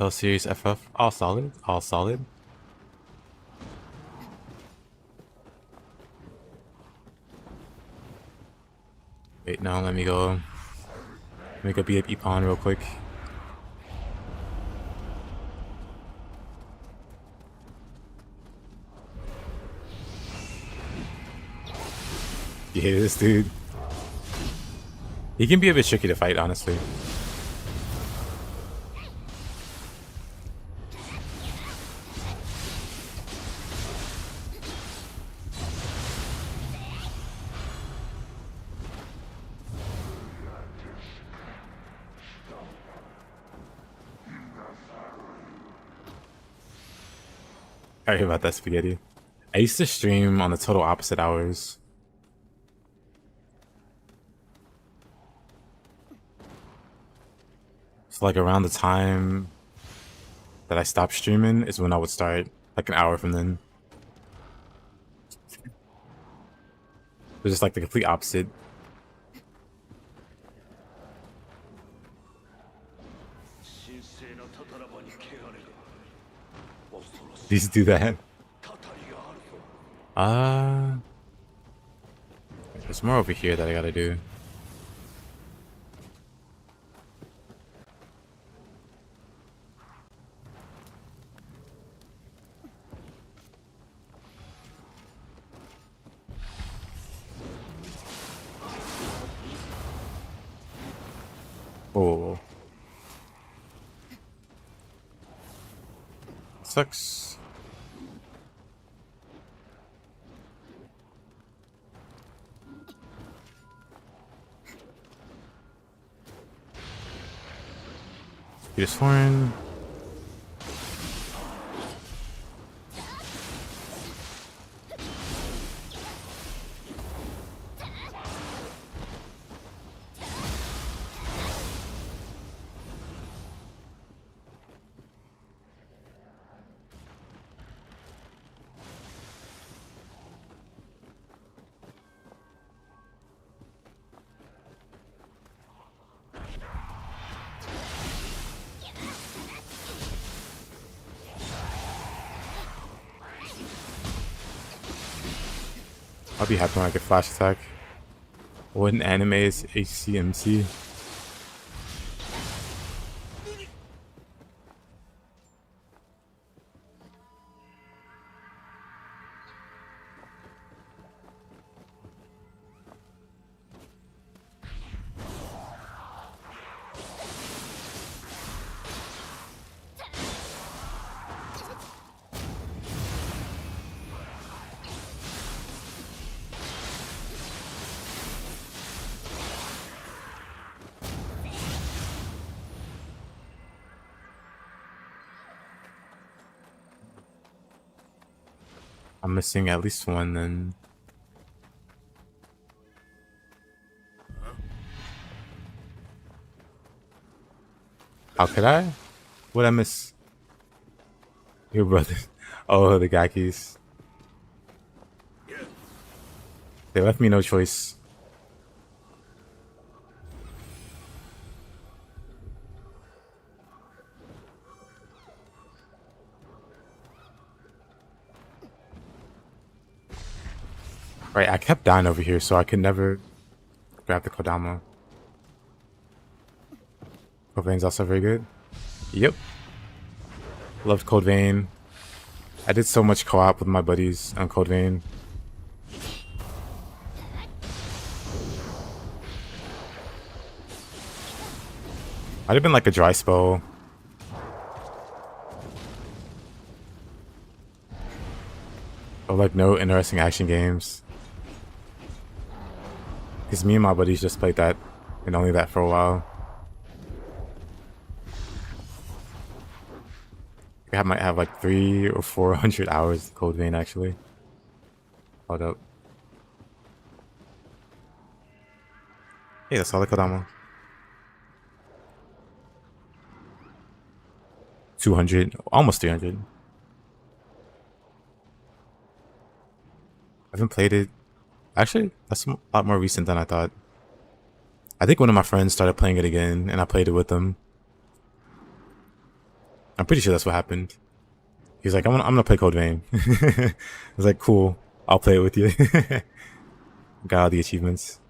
Speaker 1: L Series FF. All solid. All solid. Wait, now let me go make a BAP pawn real quick. Yeah, this dude. He can be a bit tricky to fight, honestly. Sorry about that, Spaghetti. I used to stream on the total opposite hours. So like around the time that I stopped streaming is when I would start, like an hour from then. It was just like the complete opposite. These do that. There's more over here that I gotta do. Oh. Sucks. This horn. I'll be happy when I get flash attack. What in anime is HCMC? I'm missing at least one then. How could I? What'd I miss? Your brother. Oh, the Gakis. They left me no choice. Right, I kept dying over here, so I could never grab the Kodama. Code Vein's also very good. Yep. Loved Code Vein. I did so much co-op with my buddies on Code Vein. Might have been like a dry spell. Or like no interesting action games. Because me and my buddies just played that, and only that for a while. I might have like 300 or 400 hours of Code Vein actually. Hold up. Hey, that's all the Kodama. 200, almost 300. I haven't played it. Actually, that's a lot more recent than I thought. I think one of my friends started playing it again, and I played it with them. I'm pretty sure that's what happened. He's like, I'm gonna play Code Vein. I was like, cool, I'll play it with you. Got all the achievements.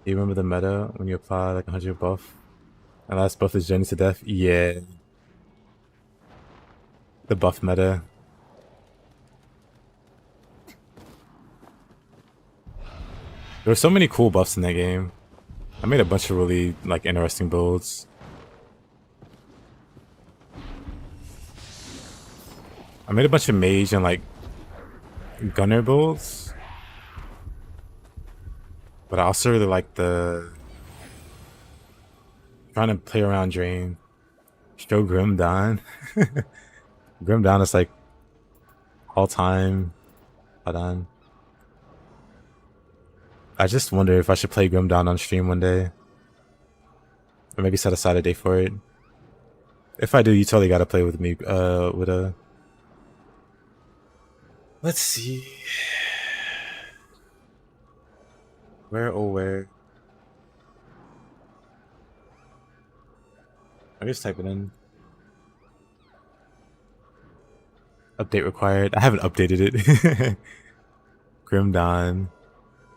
Speaker 1: Do you remember the meta when you apply like 100 buff? And last buff is Journey to Death? Yeah. The buff meta. There were so many cool buffs in that game. I made a bunch of really like interesting builds. I made a bunch of mage and like gunner builds. But I also really like the trying to play around Drain. Show Grim Dawn. Grim Dawn is like all time. Hold on. I just wonder if I should play Grim Dawn on stream one day. Or maybe set aside a day for it. If I do, you totally gotta play with me, with a... Let's see... Where, oh where? I just type it in. Update required. I haven't updated it. Grim Dawn.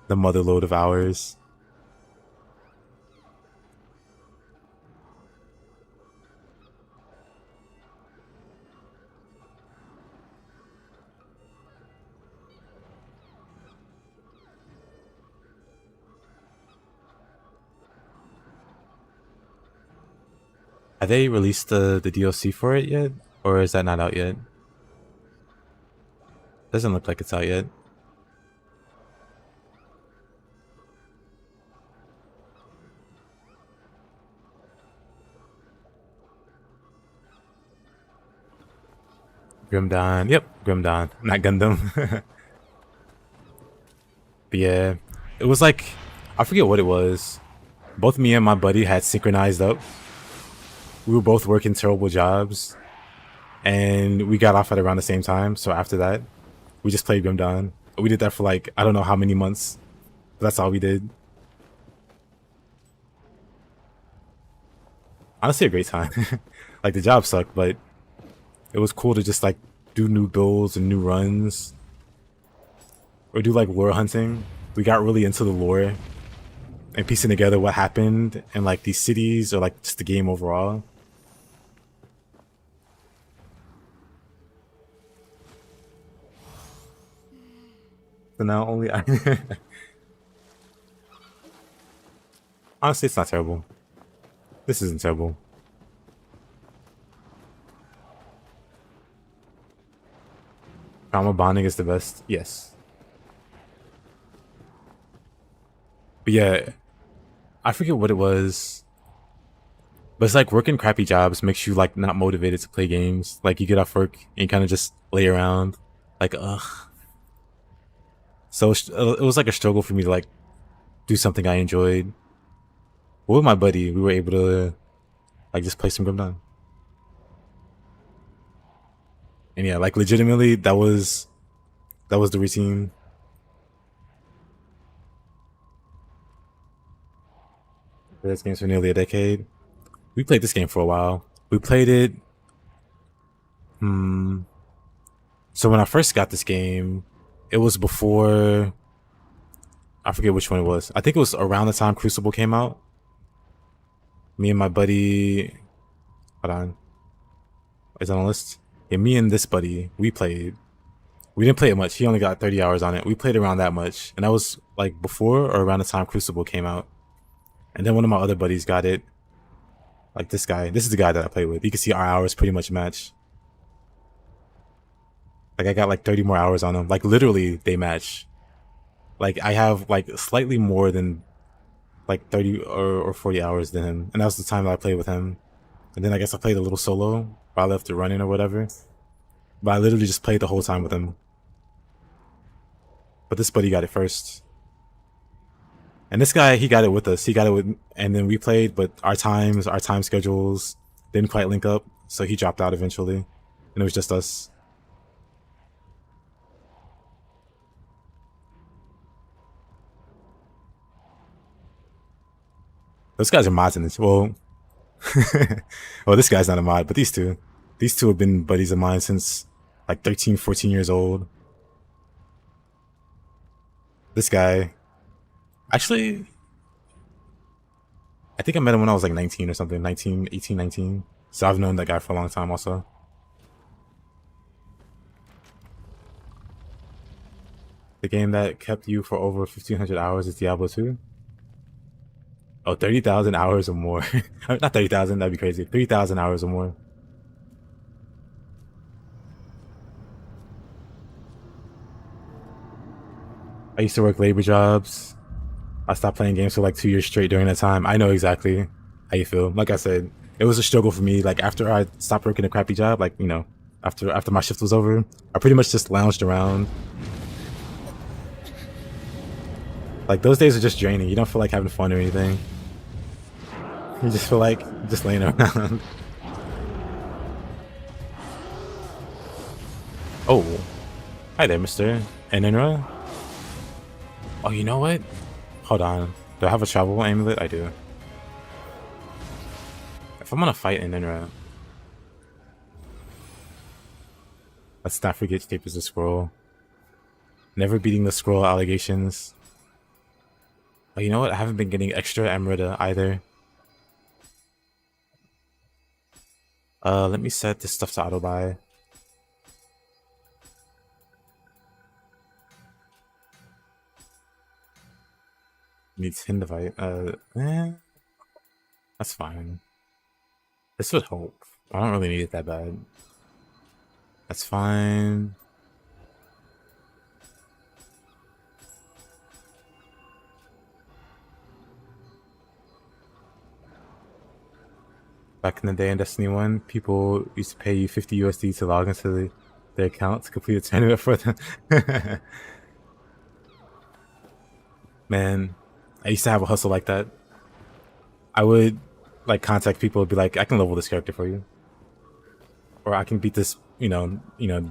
Speaker 1: The motherload of hours. Have they released the DLC for it yet? Or is that not out yet? Doesn't look like it's out yet. Grim Dawn. Yep, Grim Dawn. Not Gundam. But yeah, it was like, I forget what it was. Both me and my buddy had synchronized up. We were both working terrible jobs. And we got off at around the same time. So after that, we just played Grim Dawn. We did that for like, I don't know how many months. But that's all we did. Honestly, a great time. Like, the job sucked, but it was cool to just like do new builds and new runs. Or do like lore hunting. We got really into the lore. And piecing together what happened in like these cities or like just the game overall. So now only I... Honestly, it's not terrible. This isn't terrible. Trauma bonding is the best. Yes. But yeah, I forget what it was. But it's like working crappy jobs makes you like not motivated to play games. Like you get off work and you kind of just lay around. Like, ugh. So it was like a struggle for me to like do something I enjoyed. But with my buddy, we were able to like just play some Grim Dawn. And yeah, like legitimately, that was the routine. This game's for nearly a decade. We played this game for a while. We played it. So when I first got this game, it was before. I forget which one it was. I think it was around the time Crucible came out. Me and my buddy. Hold on. Is it on the list? Yeah, me and this buddy, we played. We didn't play it much. He only got 30 hours on it. We played around that much. And that was like before or around the time Crucible came out. And then one of my other buddies got it. Like this guy. This is the guy that I play with. You can see our hours pretty much match. Like I got like 30 more hours on him. Like literally they match. Like I have like slightly more than like 30 or 40 hours than him. And that was the time that I played with him. And then I guess I played a little solo while I left it running or whatever. But I literally just played the whole time with him. But this buddy got it first. And this guy, he got it with us. He got it with, and then we played, but our time schedules didn't quite link up. So he dropped out eventually. And it was just us. Those guys are mods in this. Well, well, this guy's not a mod, but these two have been buddies of mine since like 13, 14 years old. This guy, actually, I think I met him when I was like 19 or something, 18, 19. So I've known that guy for a long time also. The game that kept you for over 1,500 hours is Diablo 2. Oh, 30,000 hours or more. Not 30,000, that'd be crazy. 3,000 hours or more. I used to work labor jobs. I stopped playing games for like 2 years straight during that time. I know exactly how you feel. Like I said, it was a struggle for me. Like after I stopped working a crappy job, like, you know, after my shift was over, I pretty much just lounged around. Like those days are just draining. You don't feel like having fun or anything. You just feel like just laying around. Oh, hi there, Mr. Enenra. Oh, you know what? Hold on. Do I have a travel amulet? I do. If I'm gonna fight Enenra, let's not forget Tape is a scroll. Never beating the scroll allegations. Oh, you know what? I haven't been getting extra Emerita either. Let me set this stuff to auto buy. Needs Hindavite. That's fine. This would help. I don't really need it that bad. That's fine. Back in the day in Destiny 1, people used to pay you 50 USD to log into their account to complete a tournament for them. Man, I used to have a hustle like that. I would like contact people and be like, I can level this character for you. Or I can beat this, do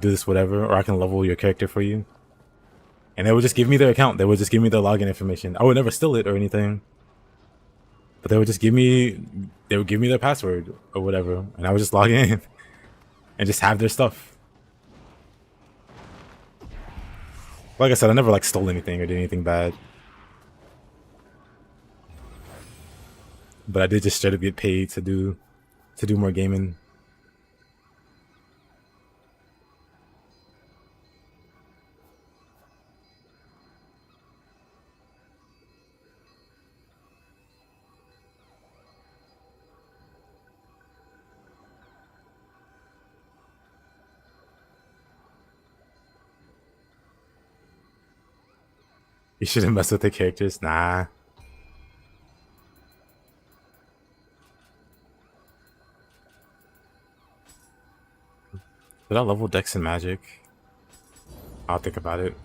Speaker 1: this whatever, or I can level your character for you. And they would just give me their account. They would just give me their login information. I would never steal it or anything. But they would just give me their password or whatever. And I would just log in and just have their stuff. Like I said, I never like stole anything or did anything bad. But I did just straight up get paid to do more gaming. You shouldn't mess with the characters. Nah. Did I level Dex and Magic? I'll think about it.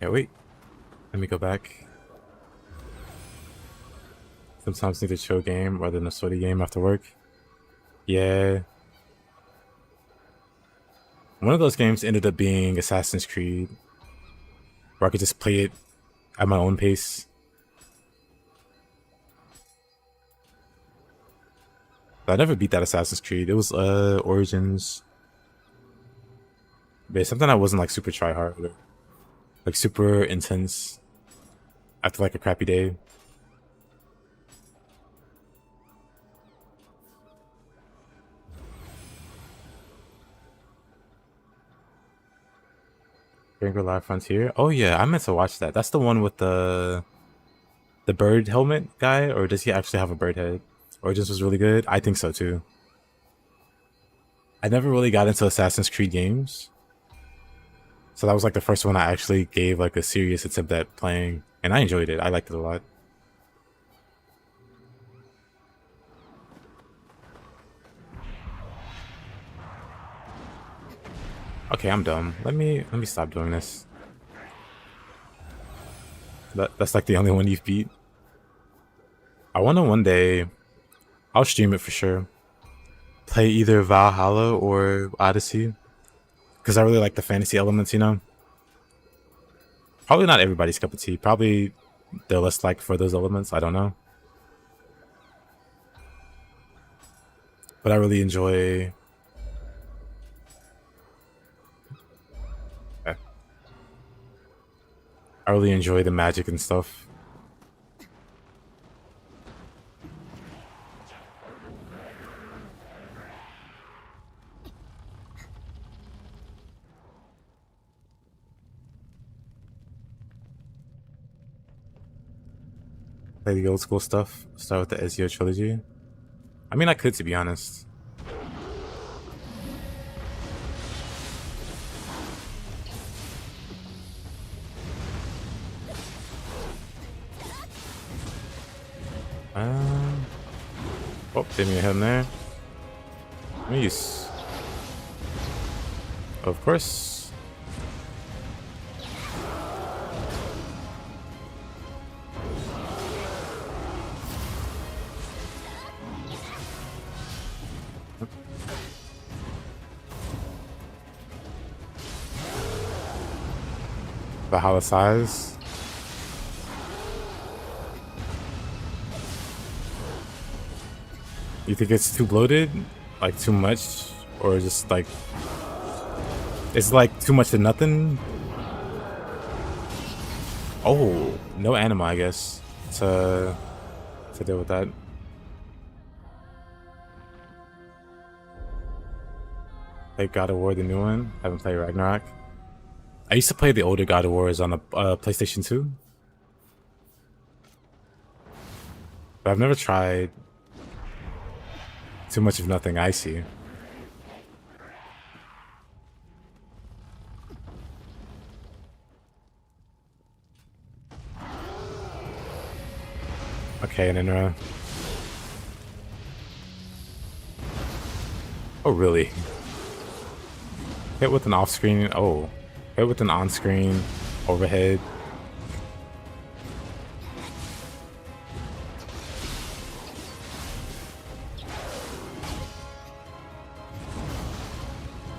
Speaker 1: Yeah, wait. Let me go back. Sometimes need a chill game rather than a sweaty game after work. Yeah. One of those games ended up being Assassin's Creed, where I could just play it at my own pace. But I never beat that Assassin's Creed. It was Origins. But it's something I wasn't like super try hard or like super intense after like a crappy day. Rainbow Live Frontier. Oh yeah, I meant to watch that. That's the one with the bird helmet guy, or does he actually have a bird head? Origins was really good. I think so too. I never really got into Assassin's Creed games, so that was like the first one I actually gave like a serious attempt at playing, and I enjoyed it. I liked it a lot. Okay, I'm dumb. Let me stop doing this. That's like the only one you've beat. I wanna one day, I'll stream it for sure. Play either Valhalla or Odyssey, because I really like the fantasy elements, you know. Probably not everybody's cup of tea. Probably they're less like for those elements. I don't know. But I really enjoy. I really enjoy the magic and stuff. Play the old school stuff. Start with the Ezio trilogy. I mean, I could, to be honest. Oh, didn't even hit him there. Use. Of course. Valhalla size. You think it's too bloated? Like too much? Or just like it's like too much to nothing? Oh, no anima, I guess, to deal with that. Played God of War, the new one. Haven't played Ragnarok. I used to play the older God of Wars on the PlayStation 2. But I've never tried too much of nothing, I see. Okay, and then oh really? Hit with an off-screen. Oh, hit with an on-screen overhead.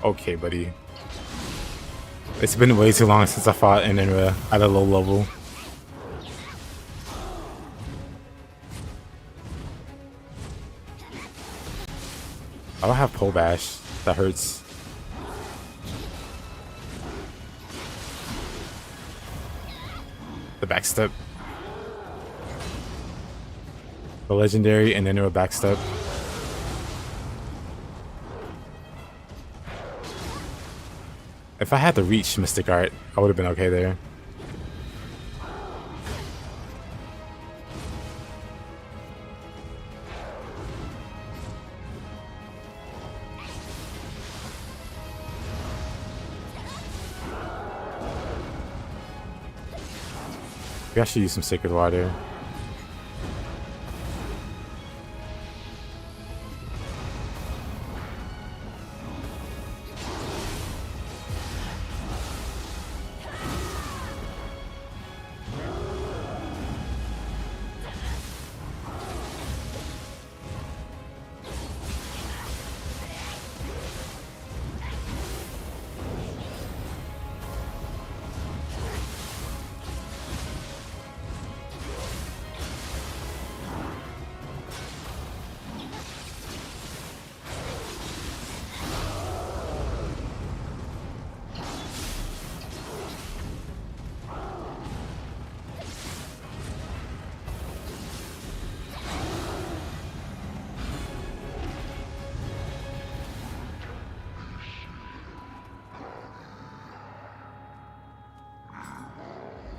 Speaker 1: Okay, buddy. It's been way too long since I fought in at a low level. I don't have pole bash. That hurts. The backstep. The legendary and then a backstep. If I had to reach Mystic Art, I would have been okay there. Maybe I should use some Sacred Water.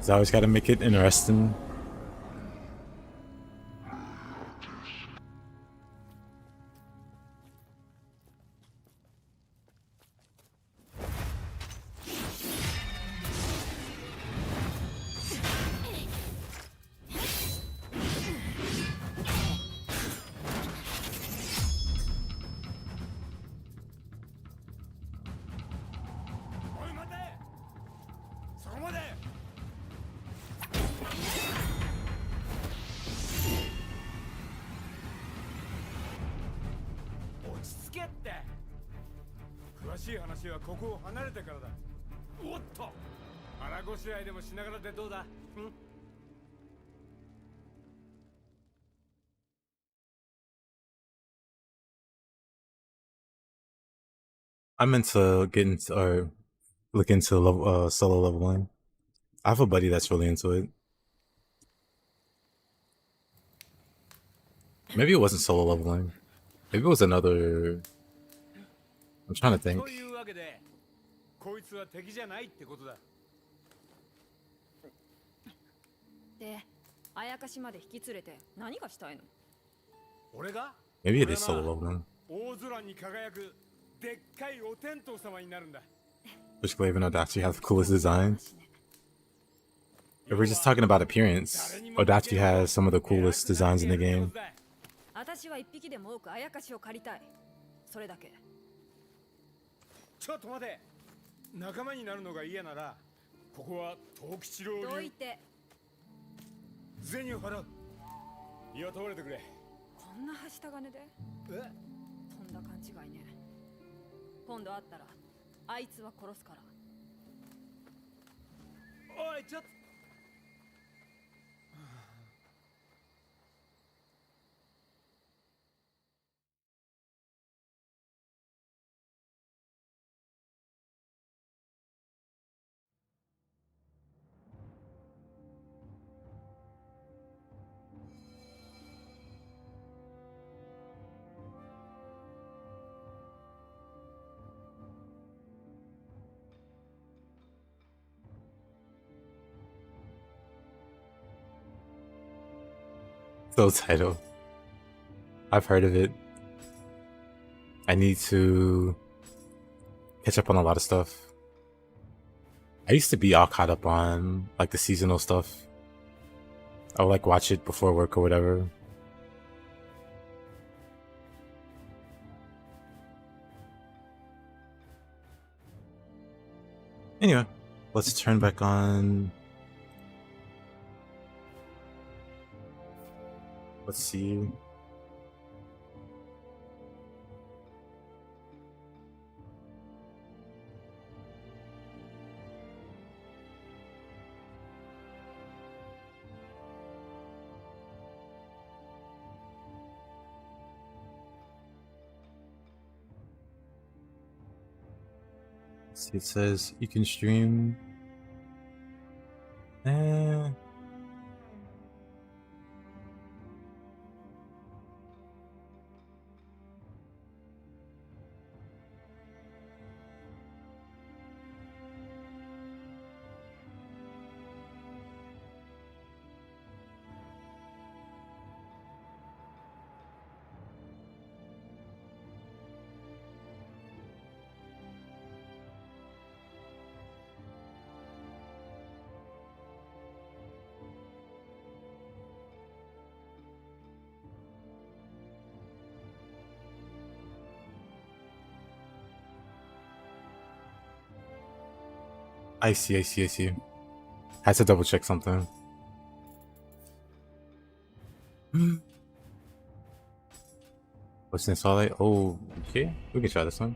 Speaker 1: Cause I always gotta make it interesting. I meant to get into or look into level, solo leveling. I have a buddy that's really into it. Maybe it wasn't solo leveling. Maybe it was another. I'm trying to think.
Speaker 3: というわけで、こいつは敵じゃないってことだ。
Speaker 5: で、あやかしまで引き連れて何がしたいの？
Speaker 3: 俺が？
Speaker 1: Maybe it is solo leveling.
Speaker 3: 大空に輝くでっかいお天道様になるんだ。
Speaker 1: Particularly even Odachi has the coolest designs. If we're just talking about appearance, Odachi has some of the coolest designs in the game.
Speaker 5: 私は一匹でも多くあやかしを借りたい。それだけ。
Speaker 3: ちょっと待て。仲間になるのが嫌なら、ここは藤吉郎流。
Speaker 5: どいて。
Speaker 3: 銭を払う。
Speaker 4: 雇われてくれ。
Speaker 5: こんなはした金で？
Speaker 3: え？
Speaker 5: とんだ勘違いね。今度会ったらあいつは殺すから。
Speaker 3: おい、ちょっと。
Speaker 1: So title. I've heard of it. I need to catch up on a lot of stuff. I used to be all caught up on like the seasonal stuff. I would like watch it before work or whatever. Anyway, let's turn back on. Let's see. See, it says you can stream. I see. Had to double check something. What's in Solid? Oh, okay. We can try this one.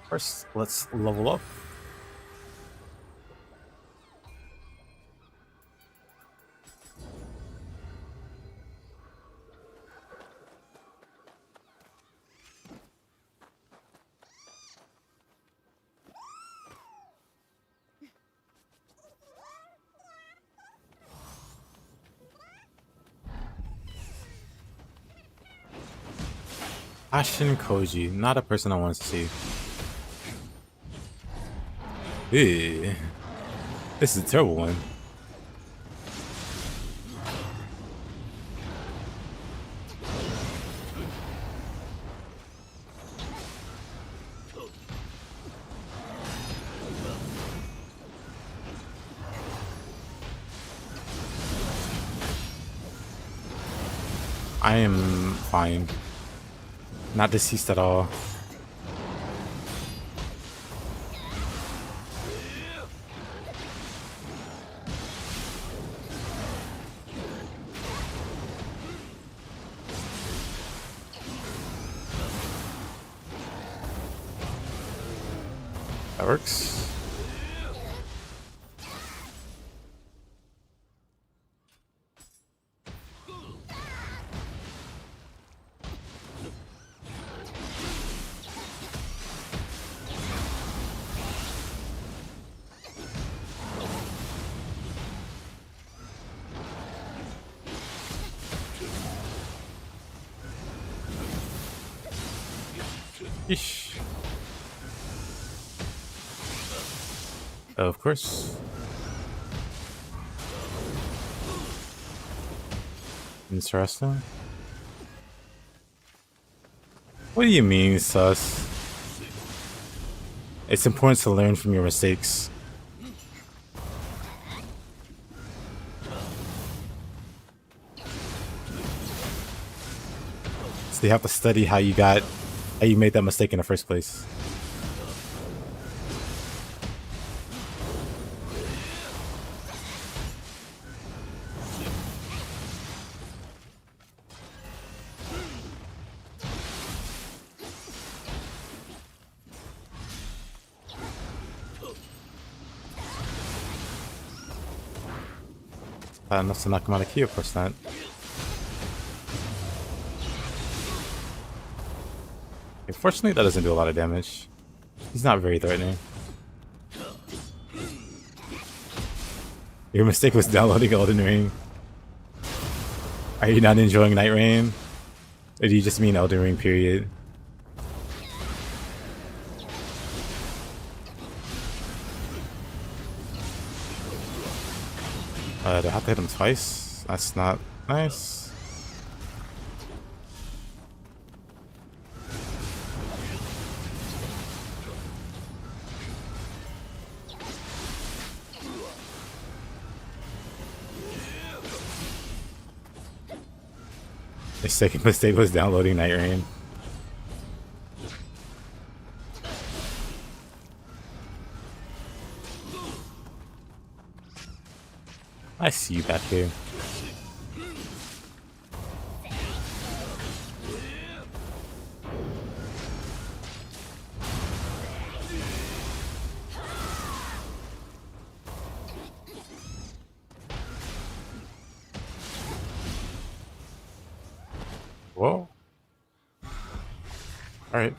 Speaker 1: First, let's level up. Ashin Koji, not a person I want to see. Ew. This is a terrible one. I am fine. Not deceased at all. That works. Yeesh. Of course. Interesting. What do you mean, sus? It's important to learn from your mistakes. So you have to study how you made that mistake in the first place. Not enough to knock him out of key, of course not. Fortunately, that doesn't do a lot of damage. He's not very threatening. Your mistake was downloading Elden Ring. Are you not enjoying Night Rain? Or do you just mean Elden Ring, period? Do I have to hit him twice? That's not nice. The second mistake was downloading Night Rain. I see you back here. Whoa. Alright.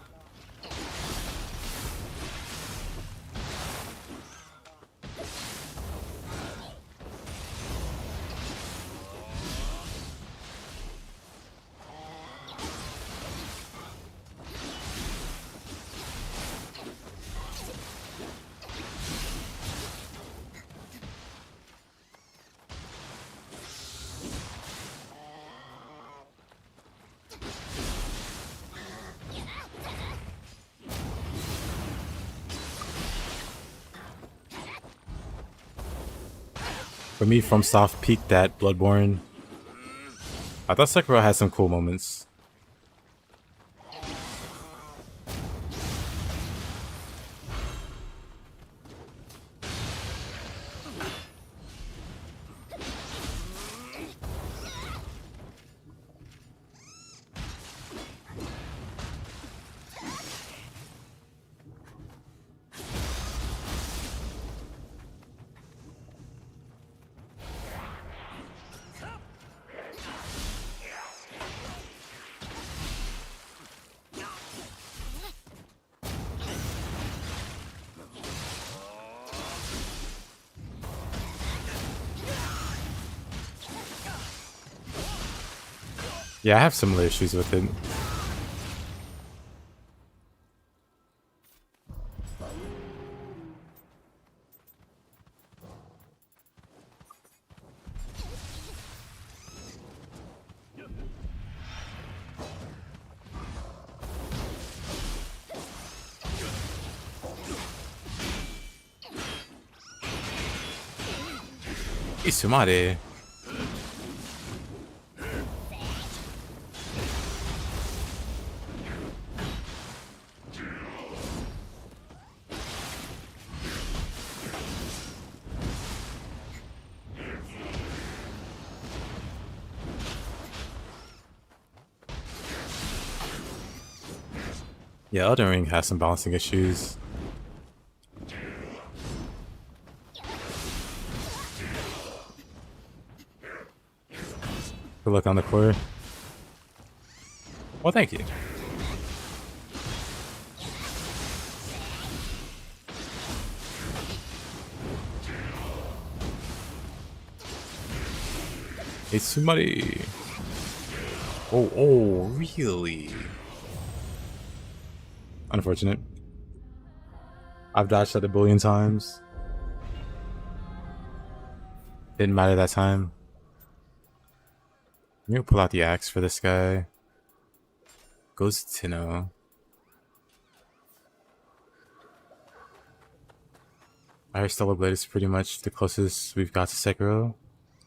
Speaker 1: For me, FromSoft peaked at Bloodborne. I thought Sekiro had some cool moments. Yeah, I have similar issues with it. Isumare. Yeah, Elden Ring has some balancing issues. Good luck on the core. Well, thank you. Hey, somebody. Oh, really? Unfortunate. I've dodged that a billion times. Didn't matter that time. I'm gonna pull out the axe for this guy. goes to Nioh. I heard Stellar Blade is pretty much the closest we've got to Sekiro.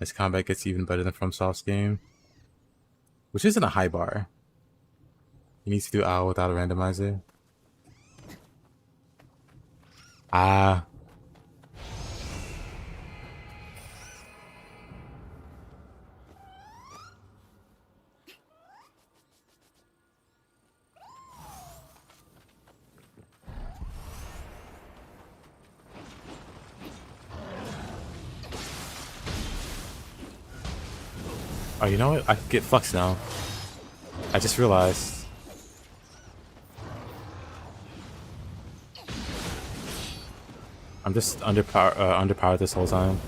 Speaker 1: As combat gets even better than FromSoft's game, which isn't a high bar. You need to do Owl without a randomizer. Ah. Oh, you know what? I can get Flux now. I just realized. I'm just underpowered this whole time.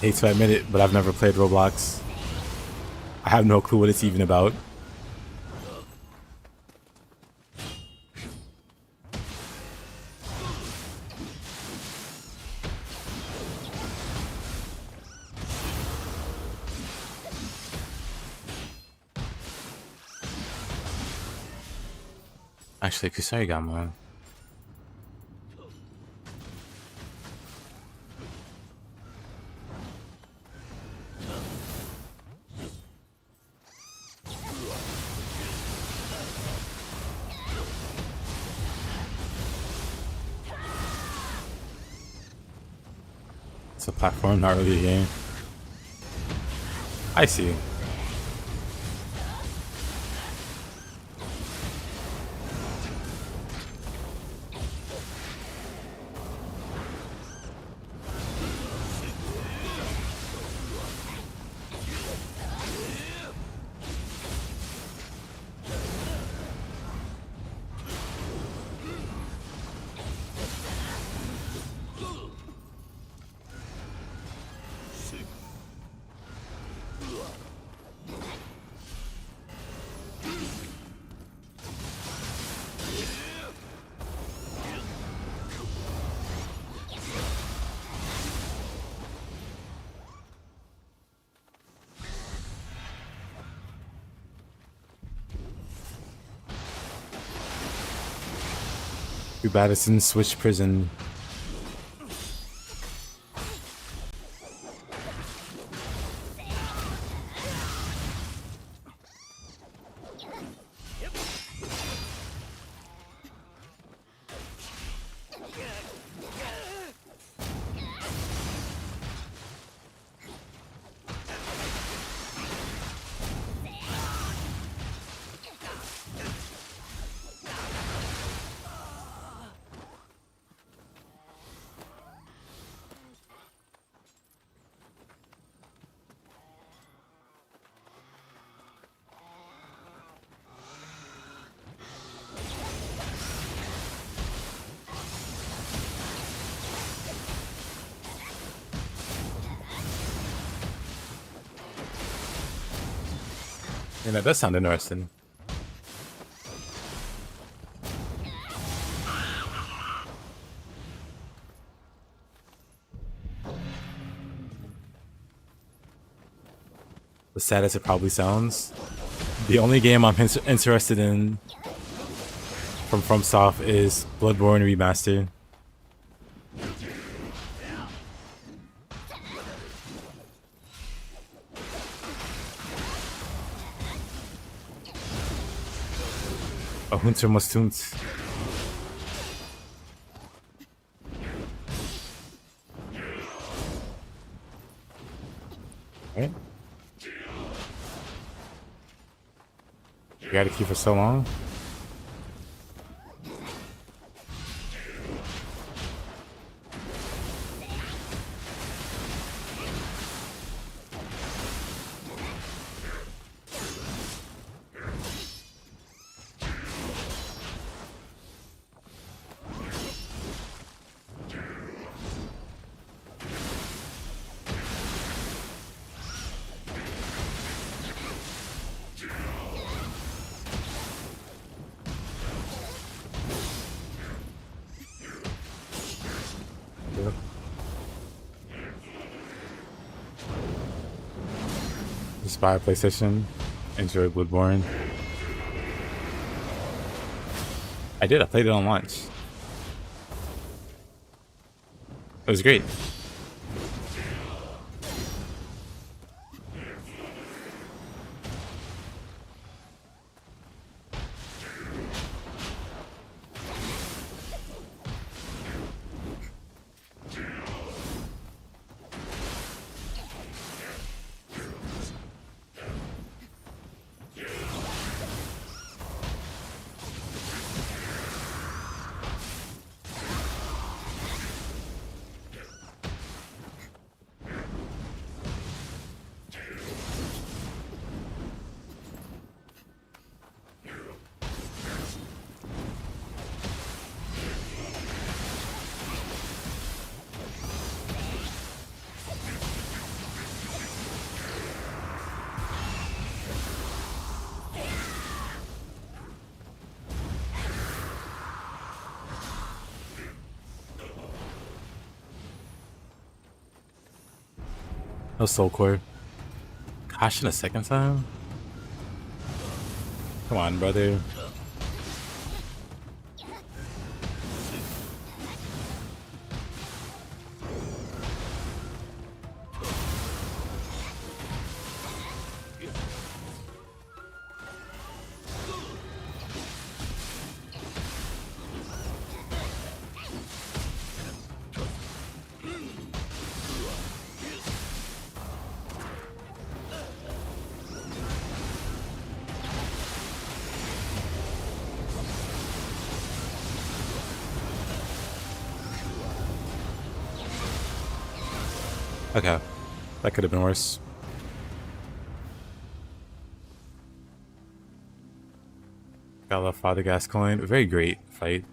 Speaker 1: Hate to admit it, but I've never played Roblox. I have no clue what it's even about. Actually, Kusarigama. It's a platform, not really a game. I see. Too bad it's in Switch Prison. Yeah, that does sound interesting. As sad as it probably sounds, the only game I'm interested in from FromSoft is Bloodborne Remastered. A Hunter muss tun's. Right? You gotta keep for so long. Just buy a PlayStation. Enjoy Bloodborne. I did. I played it on launch. It was great. No soul core. Gosh, in a second time? Come on, brother. Okay. That could have been worse. Gotta love Father Gascoigne. Very great fight.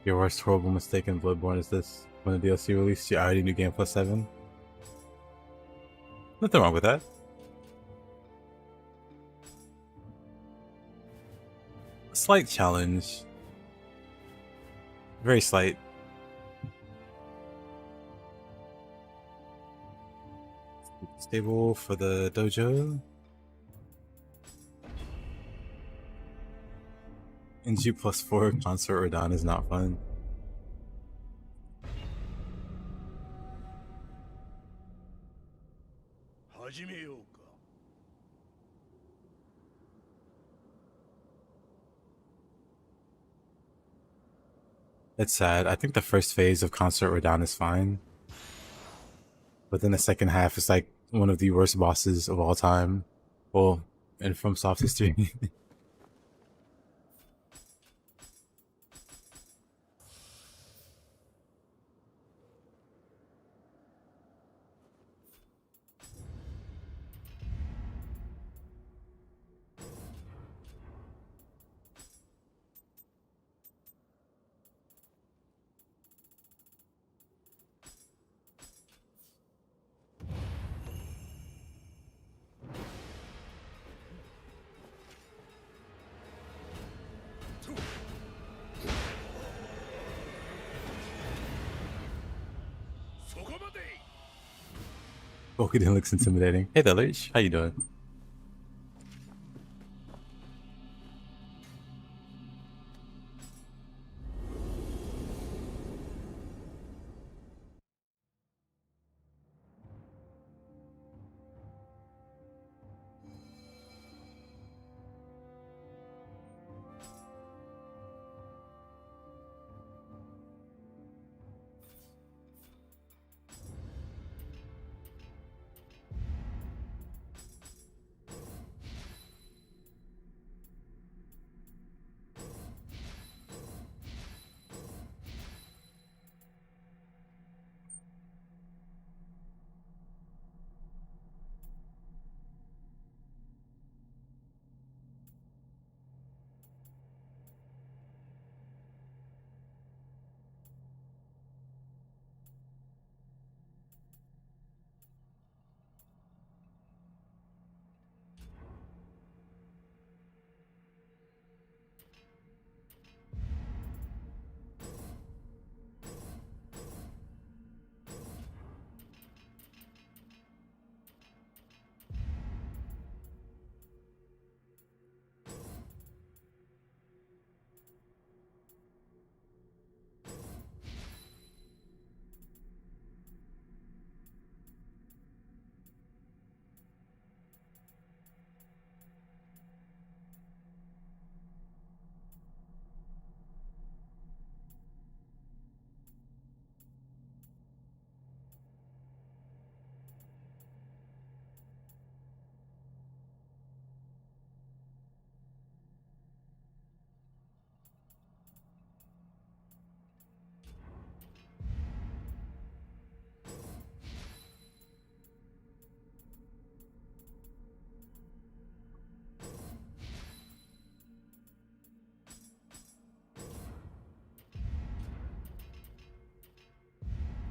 Speaker 1: Your worst horrible mistake in Bloodborne is this. When the DLC released, you already knew Game Plus 7. Nothing wrong with that. A slight challenge. Very slight. Stable for the dojo. NG plus 4 Consort Radon is not fun. It's sad. I think the first phase of Consort Radon is fine. But then the second half is like one of the worst bosses of all time. Well, in FromSoft history. Vulcan looks intimidating. Hey there, Lich. How you doing?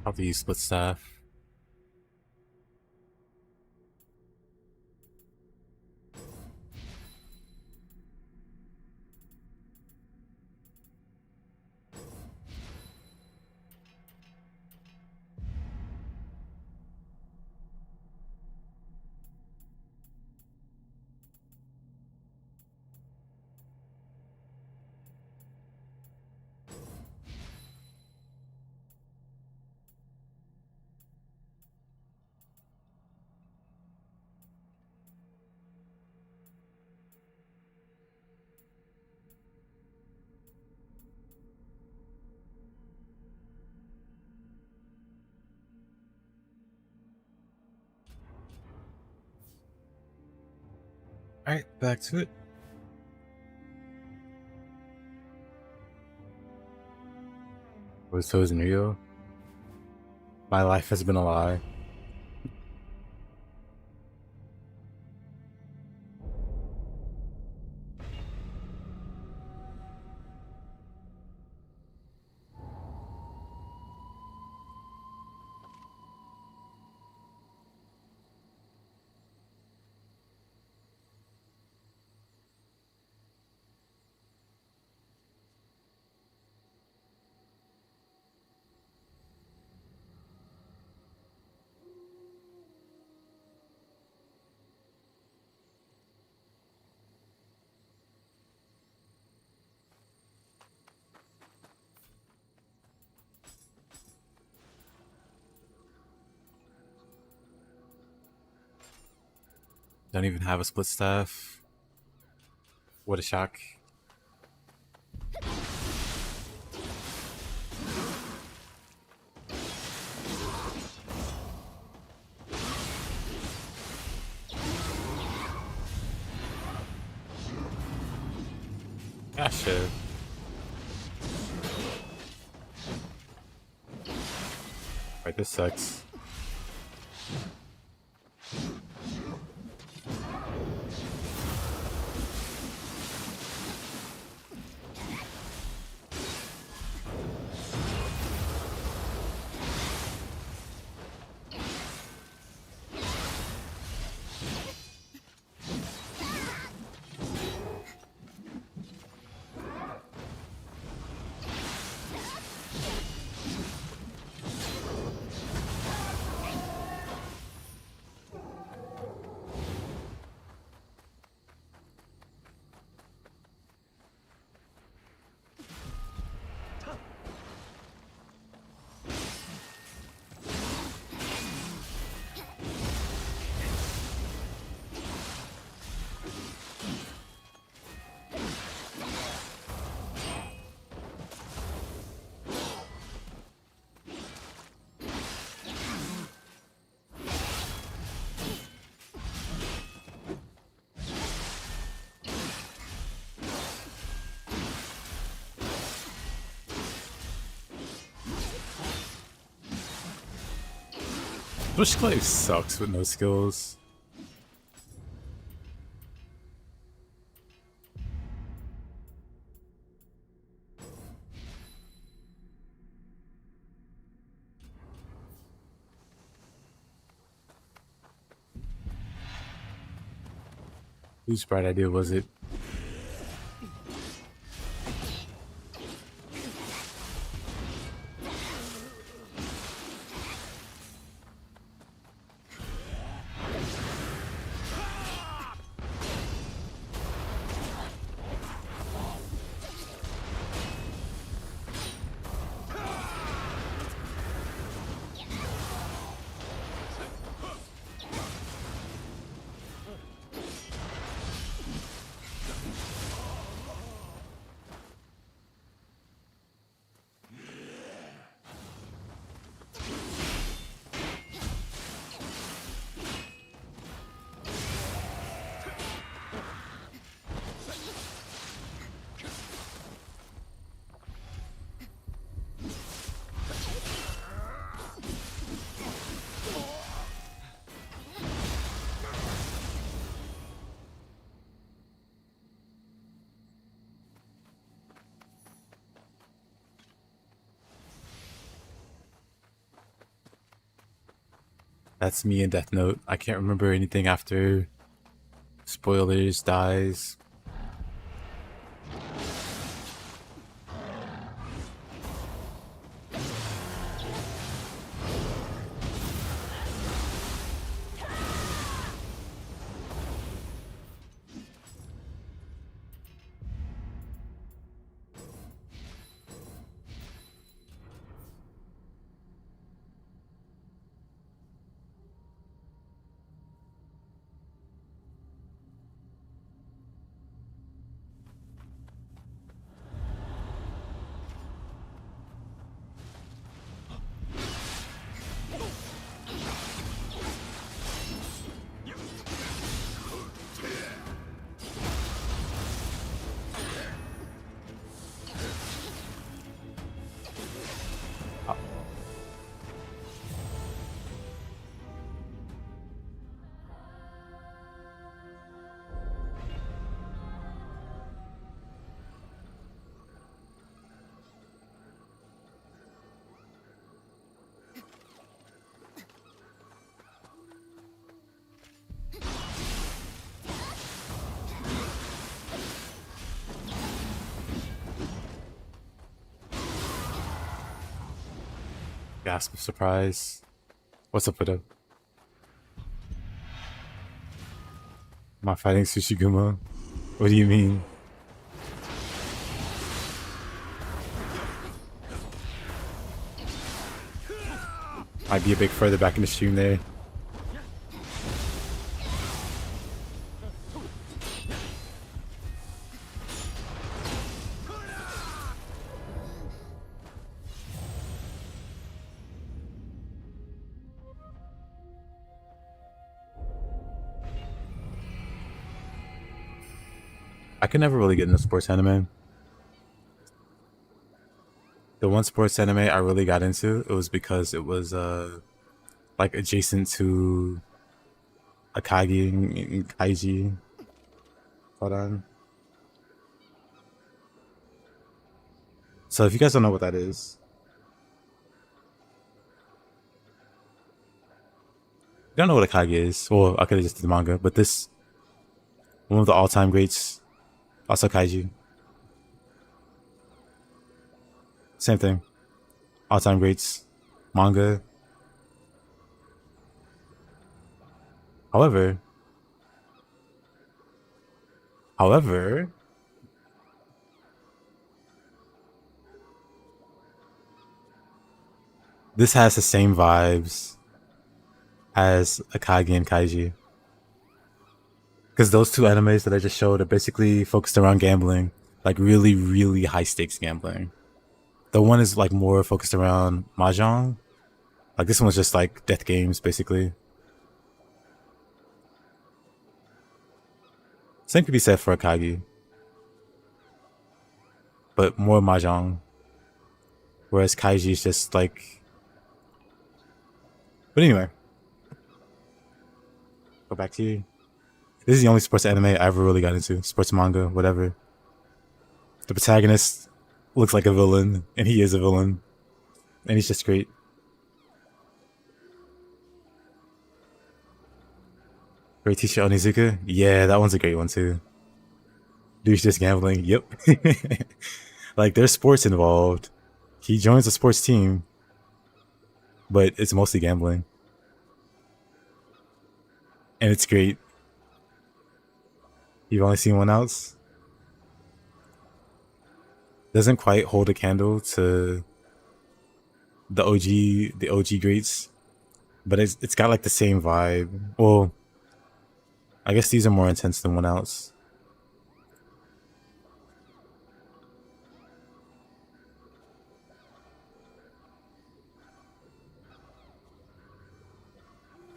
Speaker 1: Probably use split staff. Alright, back to it. So is Nioh. My life has been a lie. Don't even have a split staff. What a shock. Ah, shit. Right, this sucks. Bushclave sucks with no skills. Whose bright idea was it? That's me in Death Note. I can't remember anything after spoilers dies. Gasp of surprise. What's up with him? Am I fighting Tsushiguma? What do you mean? Might be a bit further back in the stream there. I could never really get into sports anime. The one sports anime I really got into, it was because it was like adjacent to Akagi and Kaiji. Hold on. So if you guys don't know what that is, you don't know what Akagi is. Well, I could have just did the manga, but this one of the all-time greats, also Kaiji. Same thing. All-time greats, manga. However, this has the same vibes as Akagi and Kaiji. Because those two animes that I just showed are basically focused around gambling. Like really, really high stakes gambling. The one is like more focused around mahjong. Like this one's just like death games, basically. Same could be said for Akagi. But more mahjong. Whereas Kaiji is just like... But anyway. Go back to you. This is the only sports anime I ever really got into. Sports manga, whatever. The protagonist looks like a villain, and he is a villain. And he's just great. Great teacher Onizuka? Yeah, that one's a great one too. Dude's just gambling. Yep. Like, there's sports involved. He joins a sports team, but it's mostly gambling. And it's great. You've only seen one else? Doesn't quite hold a candle to the OG greats, but it's got like the same vibe. Well, I guess these are more intense than one else.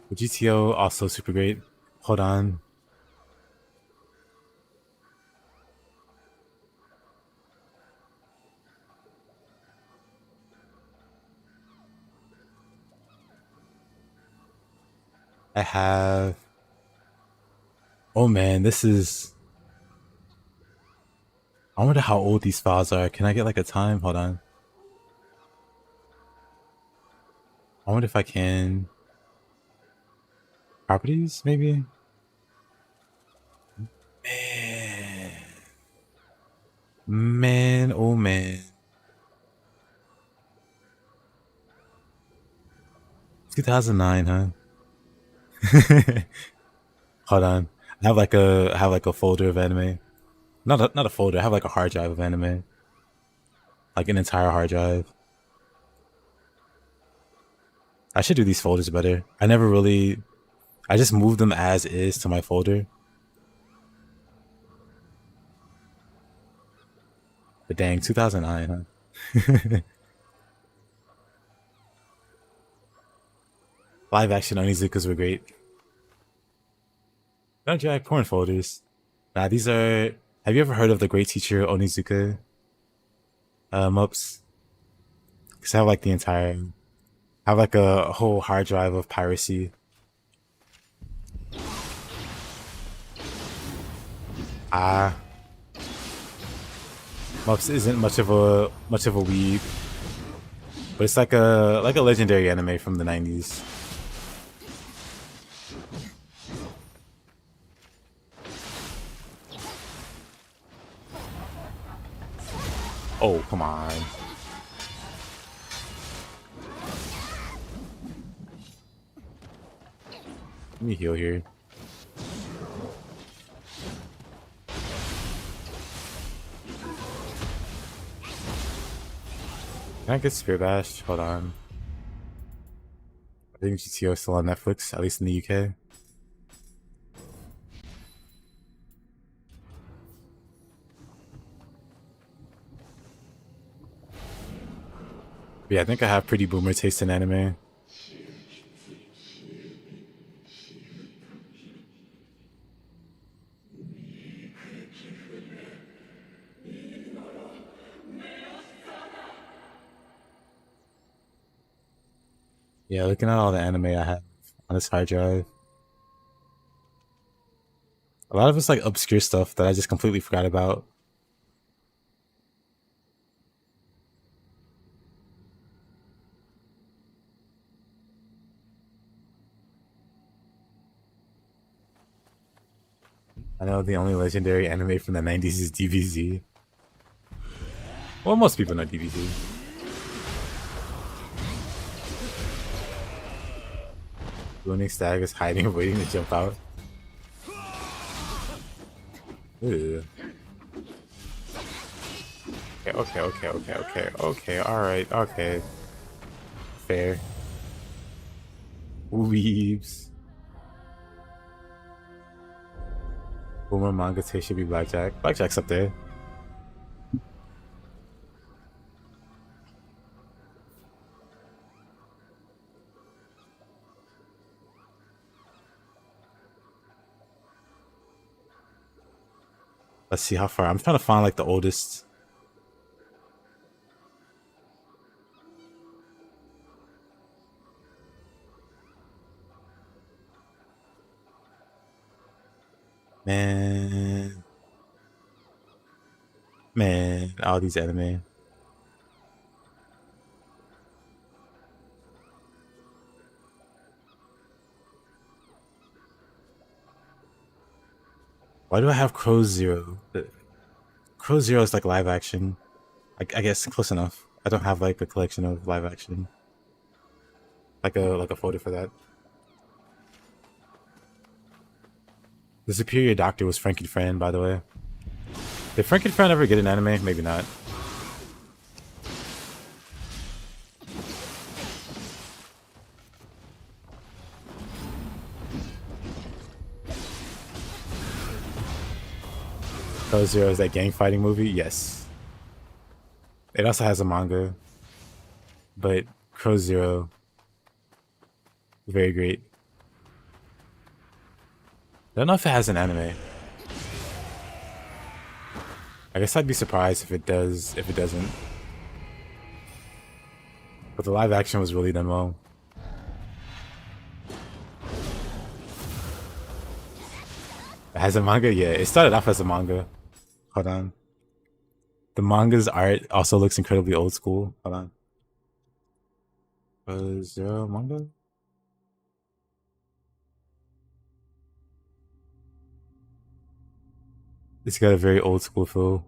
Speaker 1: The GTO also super great. Hold on. I have... Oh man, this is... I wonder how old these files are. Can I get like a time? Hold on. I wonder if I can... Properties, maybe? Man, oh man. 2009, huh? Hold on. I have like a folder of anime. Not a folder. I have like a hard drive of anime. Like an entire hard drive. I should do these folders better. I just moved them as is to my folder. But dang, 2009, huh? Live action Onizukas were great. Don't drag porn folders. Nah, these are. Have you ever heard of the great teacher Onizuka? Mups. Cause I have like I have like a whole hard drive of piracy. Ah, Mups isn't much of a weeb, but it's like a legendary anime from the 90s. Oh, come on. Let me heal here. Can I get Spear Bashed? Hold on. I think GTO is still on Netflix, at least in the UK. Yeah, I think I have pretty boomer taste in anime. Yeah, looking at all the anime I have on this hard drive. A lot of it's like obscure stuff that I just completely forgot about. I know the only legendary anime from the 90s is DBZ. Well, most people know DBZ. Looming Stag is hiding and waiting to jump out. Ew. Okay, alright, okay. Fair. Weebs. Boomer manga taste should be Blackjack. Blackjack's up there. Let's see how far. I'm trying to find like the oldest. Man, all these anime. Why do I have Crow Zero? Crow Zero is like live action. I guess close enough. I don't have like a collection of live action. Like a folder for that. The Superior Doctor was Frankenfran, by the way. Did Frankenfran ever get an anime? Maybe not. Crow Zero is that gang fighting movie? Yes. It also has a manga. But Crow Zero, very great. I don't know if it has an anime. I guess I'd be surprised if it does, if it doesn't. But the live action was really done well. It has a manga? Yeah, it started off as a manga. Hold on. The manga's art also looks incredibly old school. Hold on. Was there a manga? It's got a very old school feel.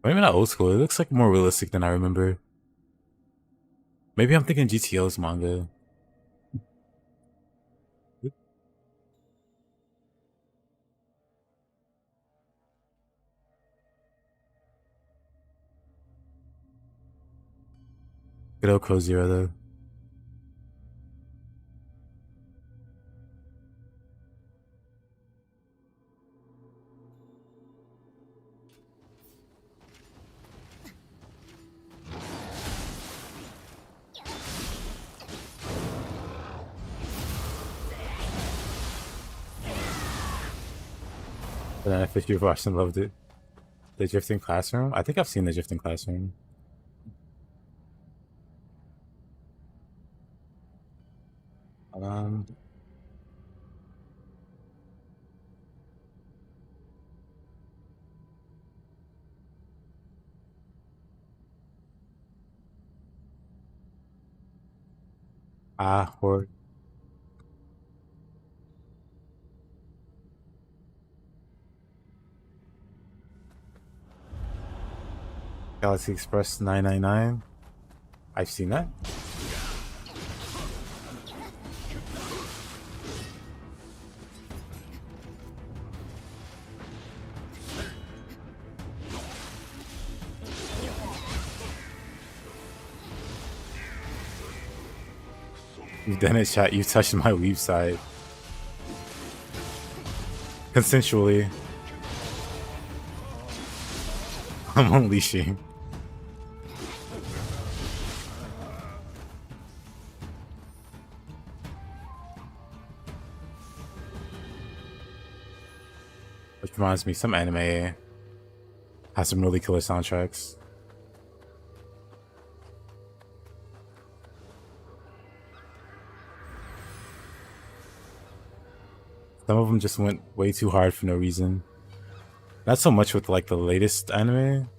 Speaker 1: Maybe not old school. It looks like more realistic than I remember. Maybe I'm thinking GTO's manga. Good old Crow Zero though. But then if you've watched and loved it. The Drifting Classroom? I think I've seen the Drifting Classroom. Um, or Galaxy Express 999. I've seen that. You've done it, chat. You've touched my weave side. Consensually. I'm unleashing. Which reminds me, some anime has some really killer soundtracks. Some of them just went way too hard for no reason. Not so much with like the latest anime.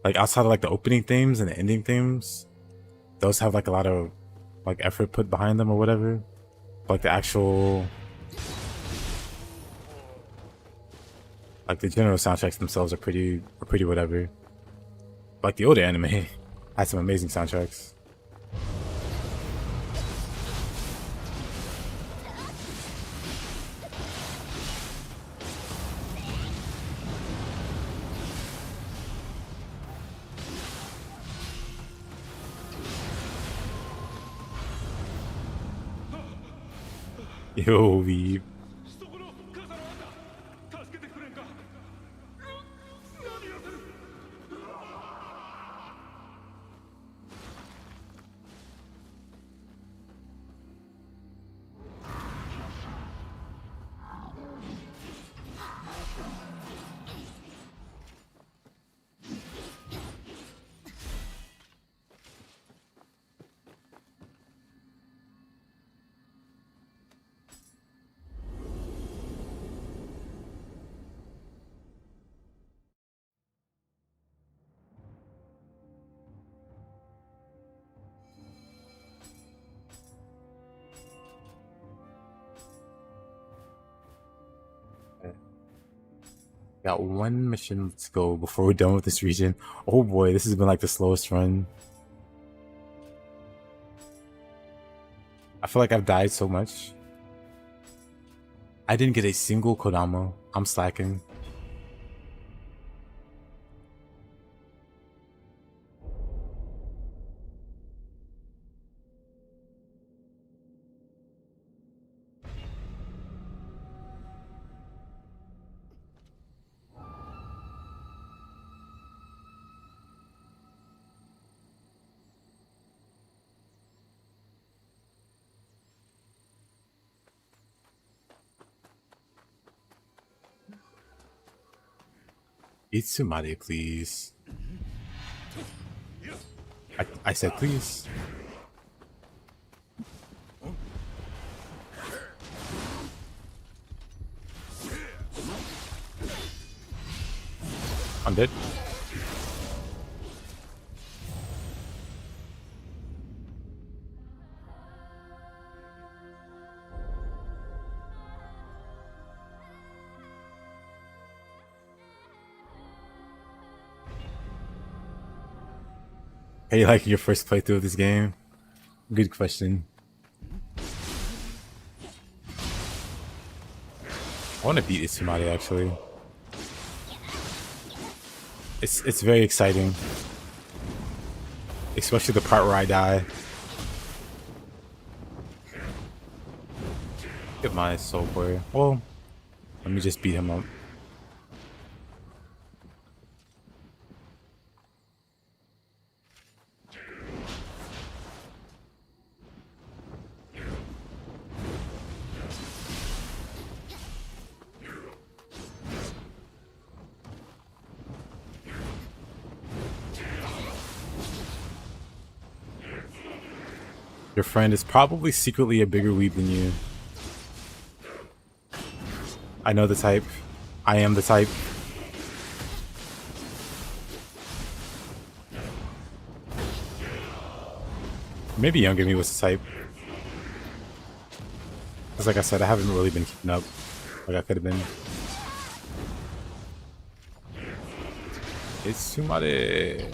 Speaker 1: Like outside of like the opening themes and the ending themes, those have like a lot of like effort put behind them or whatever. Like the actual, like the general soundtracks themselves are pretty whatever. Like the older anime had some amazing soundtracks. Yo, weeb.
Speaker 4: そこの傘のあんた助けてくれんか。何やってる。
Speaker 1: Got one mission to go before we're done with this region. Oh boy, this has been like the slowest run. I feel like I've died so much. I didn't get a single Kodama. I'm slacking. Itsumade, please. I said please. I'm dead. How you liking your first playthrough of this game? Good question. I want to beat Itsumade actually. It's very exciting. Especially the part where I die. Get my soul boy. Well, let me just beat him up. Your friend is probably secretly a bigger weeb than you. I know the type. I am the type. Maybe younger me was the type. Because like I said, I haven't really been keeping up like I could have been. It's Tsumade.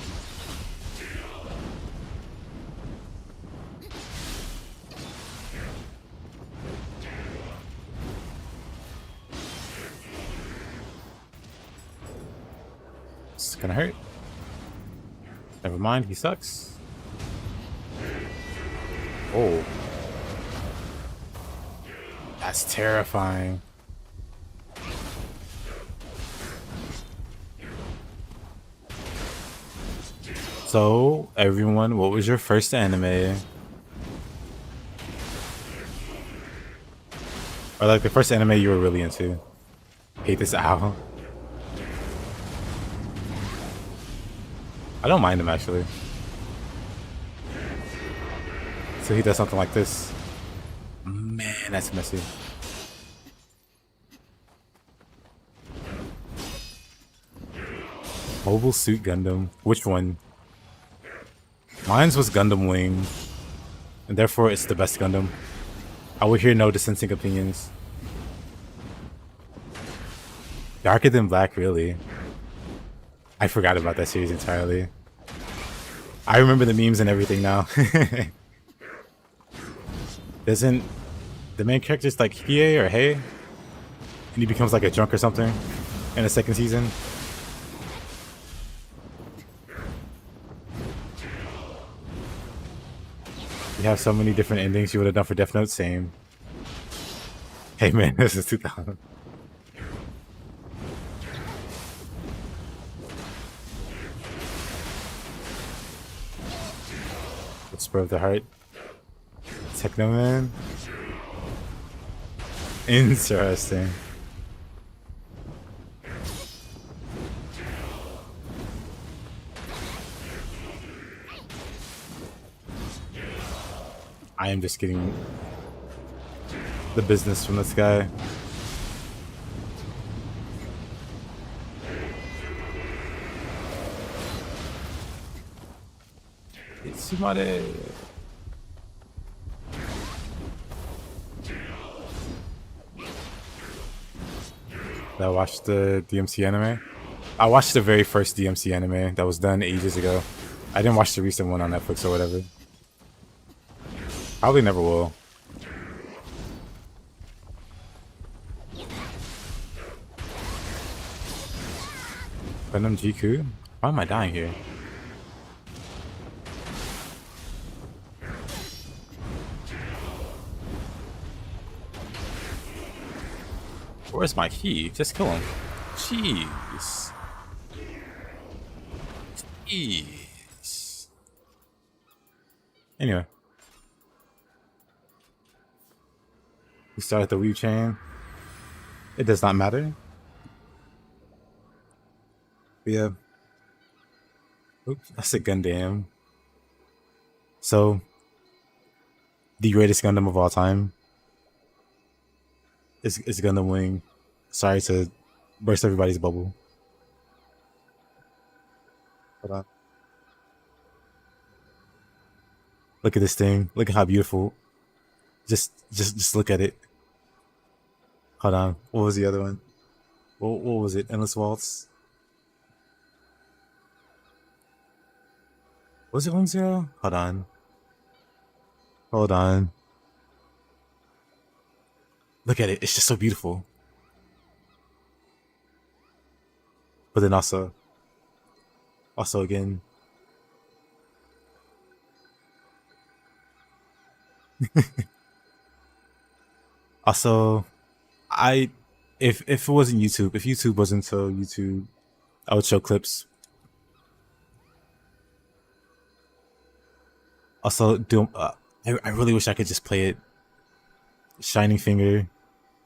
Speaker 1: It's gonna hurt. Never mind, he sucks. Oh. That's terrifying. So, everyone, what was your first anime? Or like the first anime you were really into? Hate this owl. I don't mind him actually. So he does something like this. Man, that's messy. Mobile Suit Gundam. Which one? Mine's was Gundam Wing. And therefore it's the best Gundam. I will hear no dissenting opinions. Darker Than Black, really? I forgot about that series entirely. I remember the memes and everything now. Doesn't the main character's like Hiei or Hei? And he becomes like a drunk or something in the second season? You have so many different endings you would have done for Death Note, same. Hey man, this is 2000. Spur of the Heart. Techno Man. Interesting. I am just getting the business from this guy. Itsumade. I watched the DMC anime. I watched the very first DMC anime that was done ages ago. I didn't watch the recent one on Netflix or whatever. Probably never will. Venom Jiku? Why am I dying here? Where's my key? Just kill him. Jeez. Jeez. Anyway. We started the weave chain. It does not matter. But yeah. Oops, I said Gundam. So, the greatest Gundam of all time is Gundam Wing. Sorry to burst everybody's bubble. Hold on. Look at this thing. Look at how beautiful. Just look at it. Hold on. What was the other one? What was it? Endless Waltz? Was it 1-0? Hold on. Hold on. Look at it. It's just so beautiful. But then also again. Also, if it wasn't YouTube, if YouTube wasn't so YouTube, I would show clips. Also, I really wish I could just play it. Shining Finger,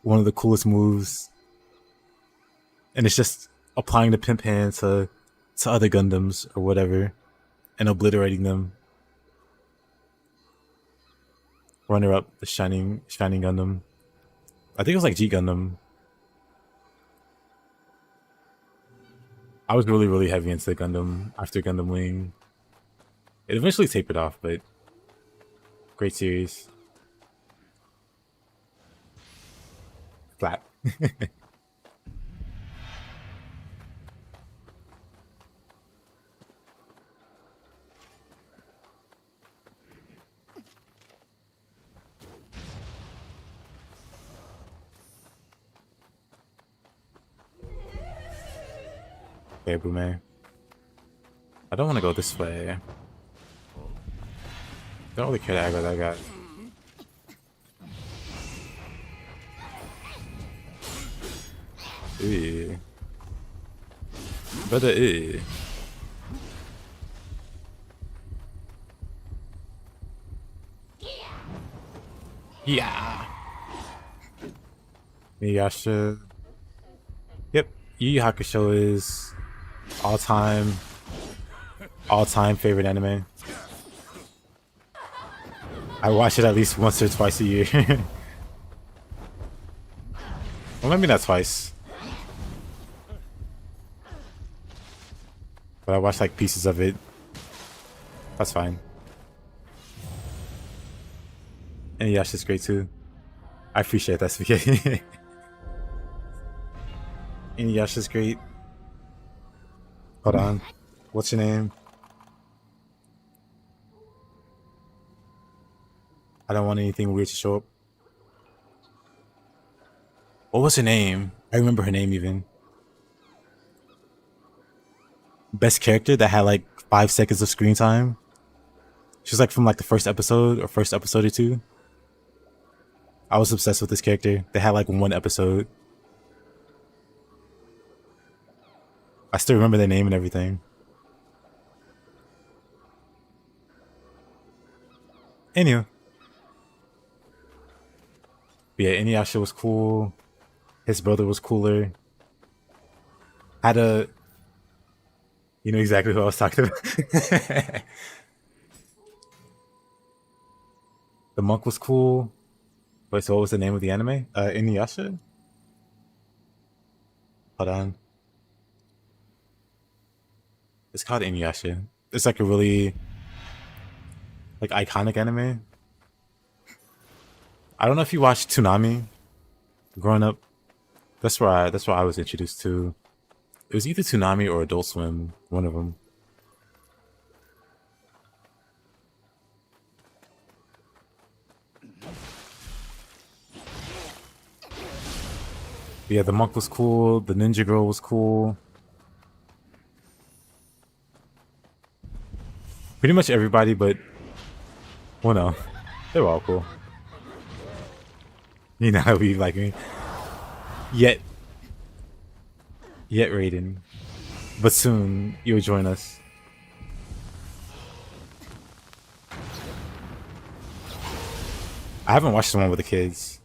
Speaker 1: one of the coolest moves, and it's just applying the pimp hand to other Gundams or whatever, and obliterating them. Runner up the Shining Gundam. I think it was like G Gundam. I was really heavy into Gundam after Gundam Wing. It eventually tapered off, but great series. Flat. Okay, Boomer. I don't want to go this way. Don't really care to aggro that guy. Ew. Brother, ew. Yeah. Miyasha. Yep. Yu Yu Hakusho is all-time favorite anime. I watch it at least once or twice a year. Well, maybe not twice. But I watch like pieces of it. That's fine. And Yasha's great too. I appreciate that, SVK. And Yasha's great. Hold on. What's your name? I don't want anything weird to show up. What was her name? I remember her name even. Best character that had like 5 seconds of screen time. She was like from like the first episode or two. I was obsessed with this character. They had like 1 episode. I still remember their name and everything. Anyway. But yeah, Inuyasha was cool. His brother was cooler. Had a... You know exactly who I was talking about. The monk was cool. Wait, so what was the name of the anime? Inuyasha? Hold on. It's called Inuyasha. It's like a really like iconic anime. I don't know if you watched Toonami growing up. That's where I was introduced to. It was either Toonami or Adult Swim, one of them. Yeah, the monk was cool. The ninja girl was cool. Pretty much everybody, but well, no, they were all cool. You know how we like me. Yet, Raiden. But soon you'll join us. I haven't watched the one with the kids.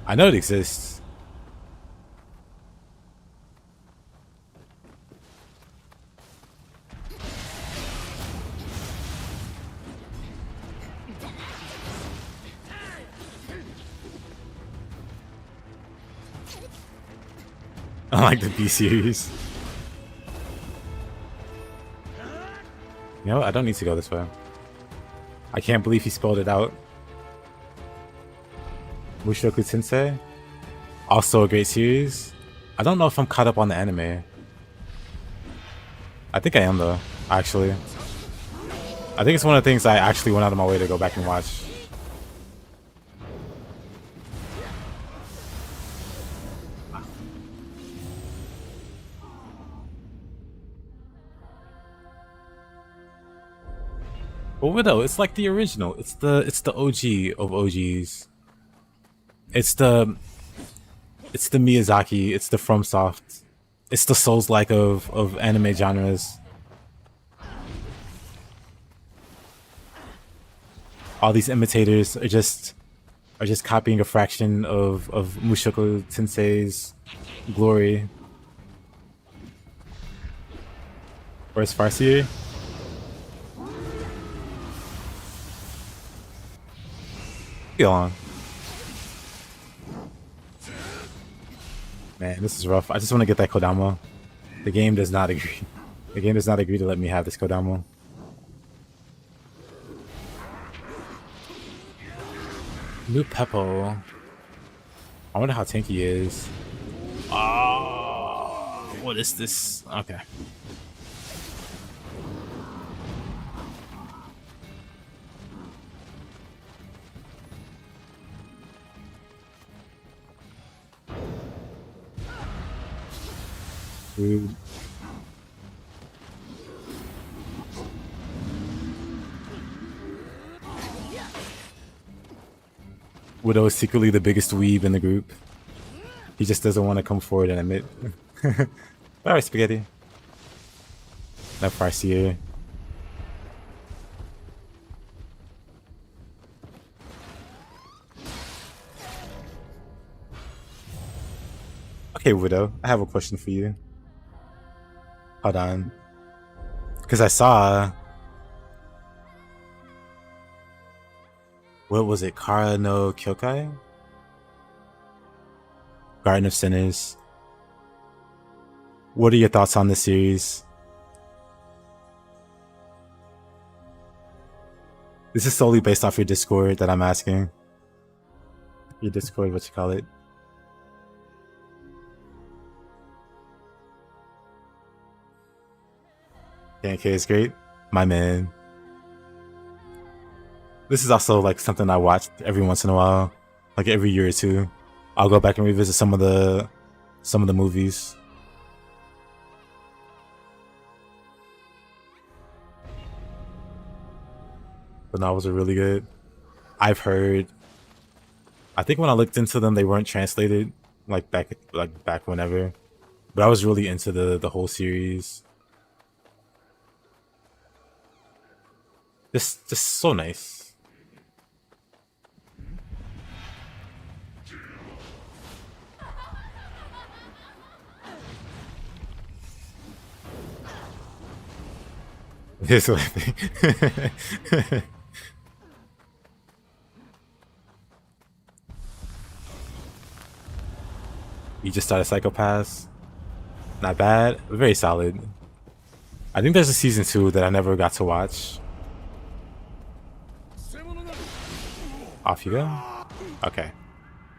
Speaker 1: I know it exists. I like the B series. You know what? I don't need to go this way. I can't believe he spelled it out. Mushoku Tensei. Also a great series. I don't know if I'm caught up on the anime. I think I am though, actually. I think it's one of the things I actually went out of my way to go back and watch. But Widow, it's like the original. It's the OG of OGs. It's the Miyazaki. It's the FromSoft. It's the Souls-like of anime genres. All these imitators are just copying a fraction of Mushoku Tensei's glory. Where's Farseer? Get on. Man, this is rough. I just want to get that Kodama. The game does not agree. The game does not agree to let me have this Kodama. New Peppo. I wonder how tanky he is. Oh, what is this? Okay. Rude. Widow is secretly the biggest weeb in the group. He just doesn't want to come forward and admit. Alright, Spaghetti. That Farseer. Okay, Widow, I have a question for you. Hold on. Because I saw... What was it? Kara no Kyokai? Garden of Sinners. What are your thoughts on this series? This is solely based off your Discord that I'm asking. Your Discord, what you call it? Okay, is great. My man. This is also like something I watch every once in a while, like every year or two. I'll go back and revisit some of the movies. The novels are really good. I've heard. I think when I looked into them, they weren't translated like back whenever. But I was really into the whole series. Just so nice. Here's what I think. You just started Psychopaths. Not bad, very solid. I think there's a season 2 that I never got to watch. Off you go. Okay,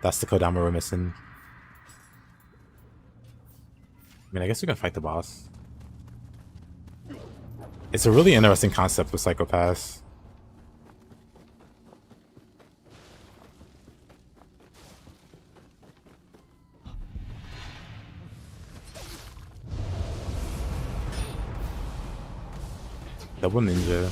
Speaker 1: that's the Kodama we're missing. I mean, I guess we can fight the boss. It's a really interesting concept with Psychopaths. Double ninja.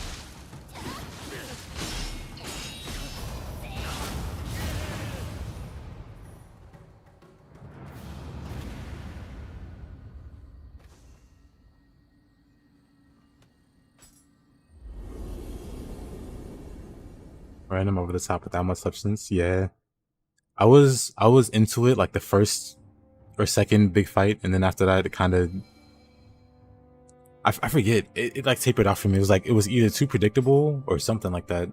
Speaker 1: Random over the top without much substance. Yeah, I was into it like the first or second big fight, and then after that it kind of I forget, it like tapered off for me. It was like it was either too predictable or something like that.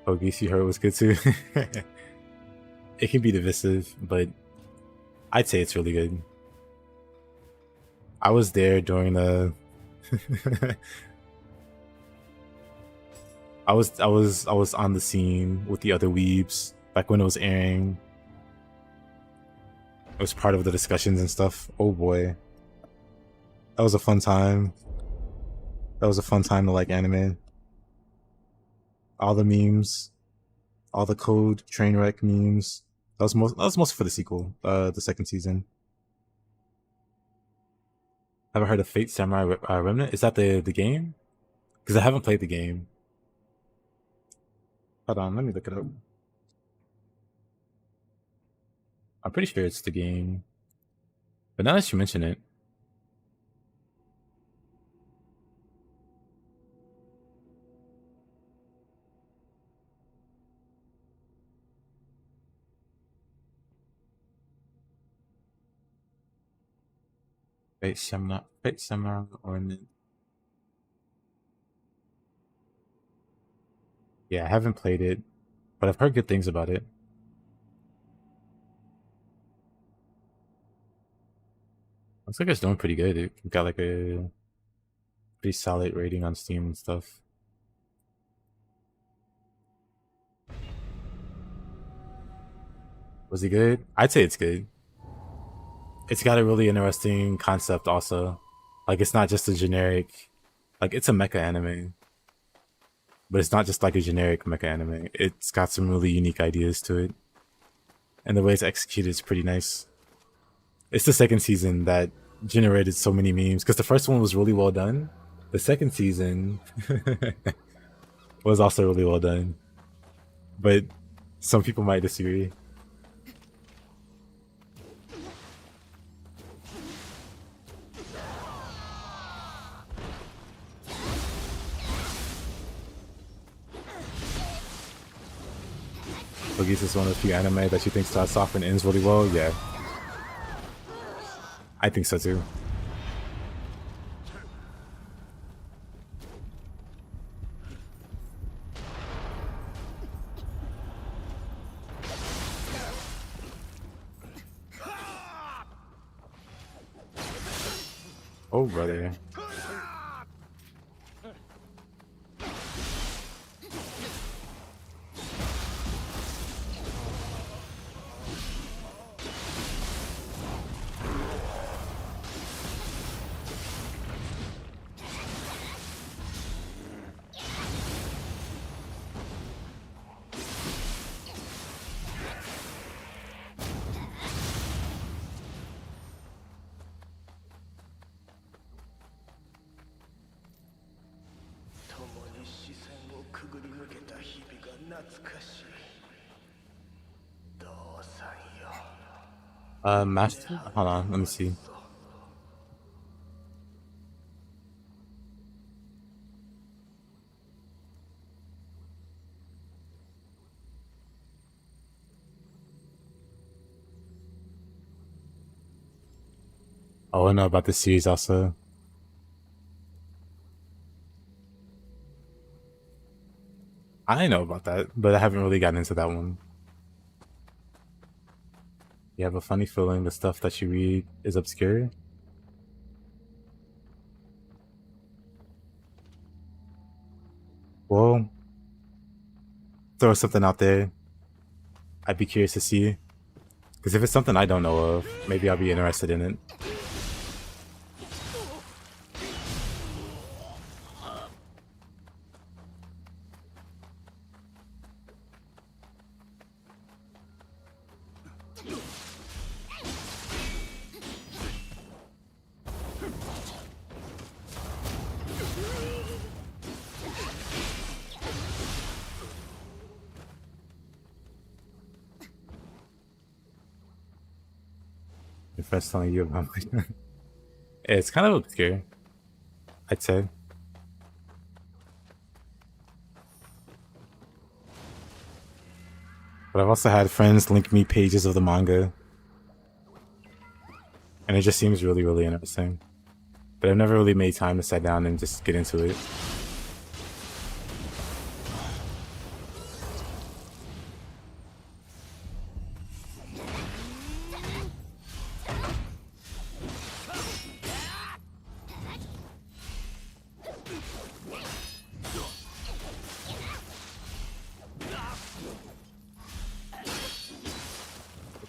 Speaker 1: Oh, GC Her was good too. It can be divisive, but I'd say it's really good. I was there during the I was on the scene with the other weebs back when it was airing. It was part of the discussions and stuff. Oh boy. That was a fun time. That was a fun time to like anime. All the memes, all the code train wreck memes. That was most for the sequel, the second season. Haven't heard of Fate Samurai Remnant? Is that the game? Because I haven't played the game. Hold on, let me look it up. I'm pretty sure it's the game. But now that you mention it, Fate Samurai Remnant. Yeah, I haven't played it, but I've heard good things about it. Looks like it's doing pretty good. It got like a pretty solid rating on Steam and stuff. Was it good? I'd say it's good. It's got a really interesting concept also. Like, it's not just a generic... Like, it's a mecha anime. But it's not just like a generic mecha anime. It's got some really unique ideas to it. And the way it's executed is pretty nice. It's the second season that generated so many memes. Because the first one was really well done. The second season was also really well done. But some people might disagree. Boogies is one of the few anime that you think starts off and ends really well. Yeah, I think so too. Oh, brother. Master? Hold on, let me see. Oh, I know about this series also. I know about that, but I haven't really gotten into that one. You have a funny feeling the stuff that you read is obscure? Well, throw something out there. I'd be curious to see. Because if it's something I don't know of, maybe I'll be interested in it. Your friend's telling you about my... It's kind of obscure, I'd say. But I've also had friends link me pages of the manga. And it just seems really, really interesting. But I've never really made time to sit down and just get into it.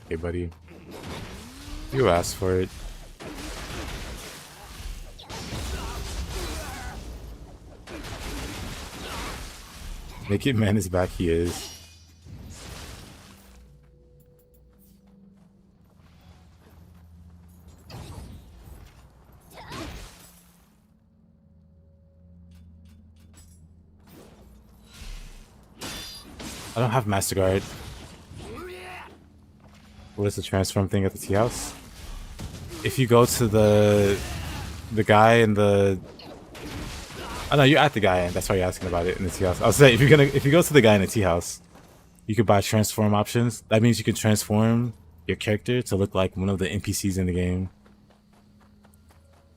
Speaker 1: Okay, buddy. You asked for it. Naked Man is back, he is. I don't have Master Guard. What is the transform thing at the tea house? If you go to the guy in the... Oh no, you're at the guy, and that's why you're asking about it in the tea house. I was saying, if you go to the guy in the tea house, you could buy transform options. That means you can transform your character to look like one of the NPCs in the game.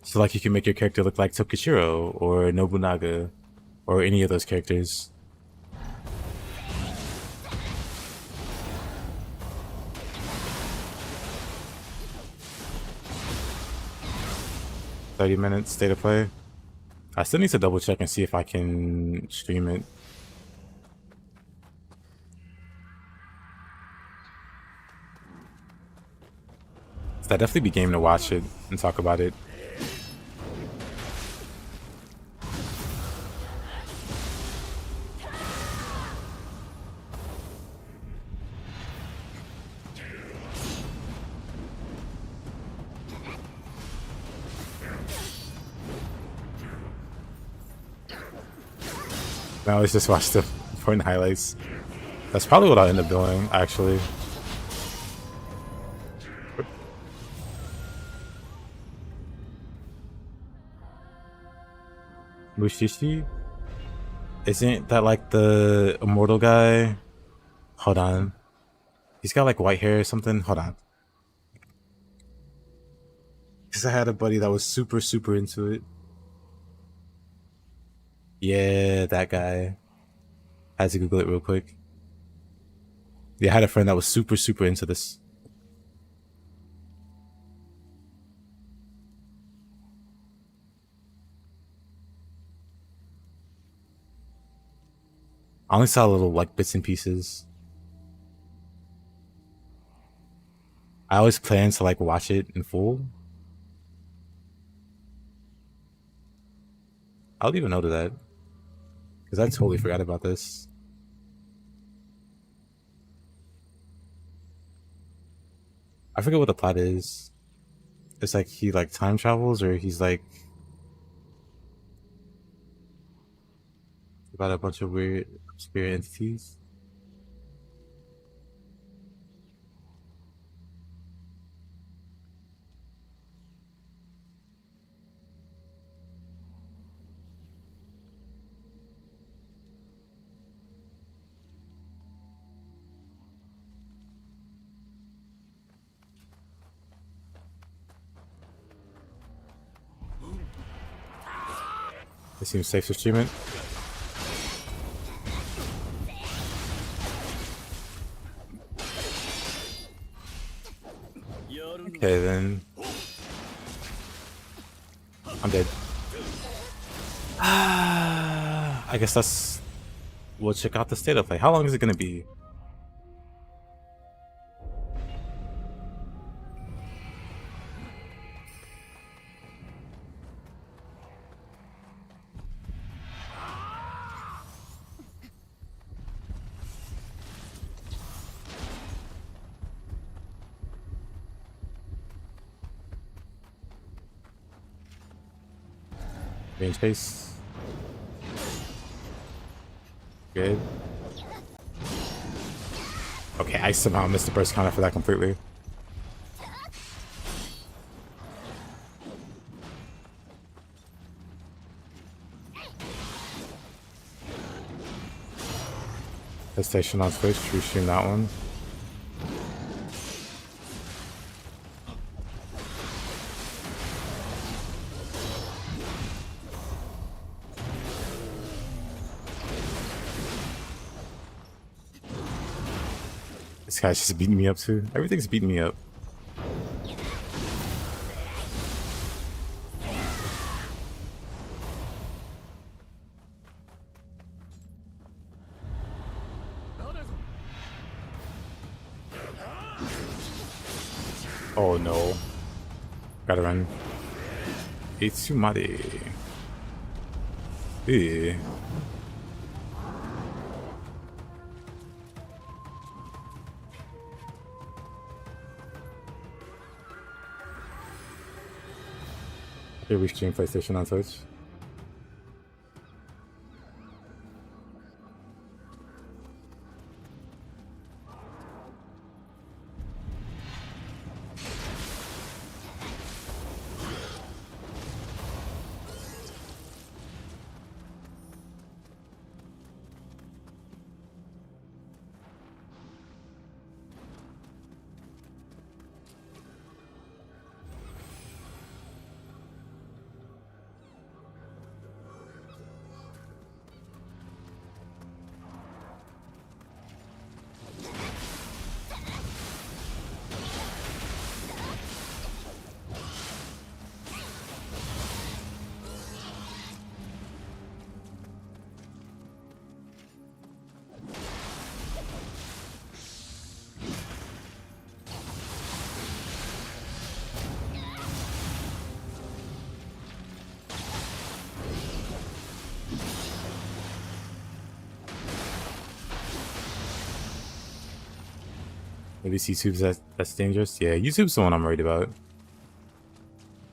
Speaker 1: So like you can make your character look like Tokichiro or Nobunaga or any of those characters. $30 state of play. I still need to double check and see if I can stream it. So I'd definitely be game to watch it and talk about it. Now let's just watch the important highlights. That's probably what I'll end up doing, actually. Mushishi? Isn't that like the immortal guy? Hold on. He's got like white hair or something. Hold on. Because I had a buddy that was super into it. Yeah, that guy. I had to Google it real quick. Yeah, I had a friend that was super into this. I only saw little like bits and pieces. I always plan to like watch it in full. I'll leave a note of that. Because I totally forgot about this. I forget what the plot is. It's like he like time travels or he's like about a bunch of weird spirit entities. It seems safe to stream it. Okay then. I'm dead. I guess that's... We'll check out the state of play. How long is it gonna be? Range space. Good. Okay, I somehow missed the burst counter for that completely. Station on Twitch, should we stream that one? This guy's just beating me up too. Everything's beating me up. Oh no. Gotta run. Itsumade. Ew. Here we stream PlayStation on Twitch. Maybe YouTube's that's dangerous. Yeah, YouTube's the one I'm worried about.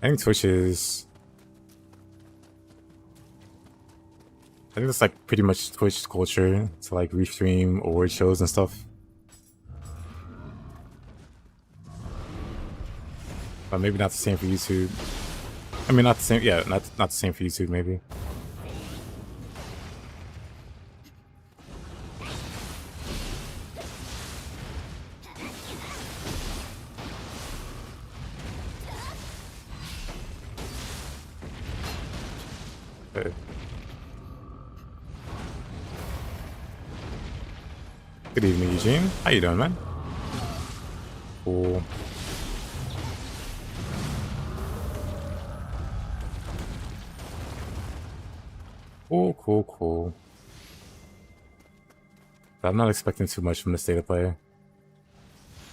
Speaker 1: I think Twitch is. I think that's like pretty much Twitch culture to like restream award shows and stuff. But maybe not the same for YouTube. I mean, not the same. Yeah, not the same for YouTube. Maybe. Good evening, Eugene. How you doing, man? Cool. Cool. But I'm not expecting too much from the state of play.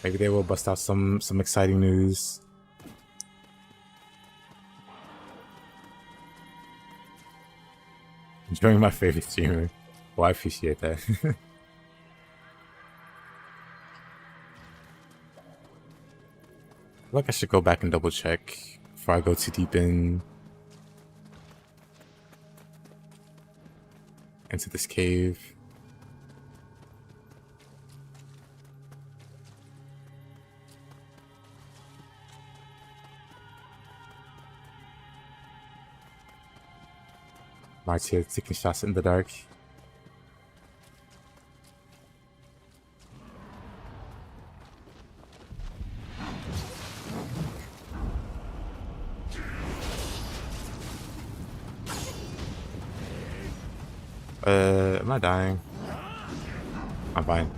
Speaker 1: Maybe they will bust out some exciting news. Enjoying my favorite streamer. Well, I appreciate that. I feel like I should go back and double check before I go too deep into this cave. Mark's here taking shots in the dark. Am I dying? I'm fine.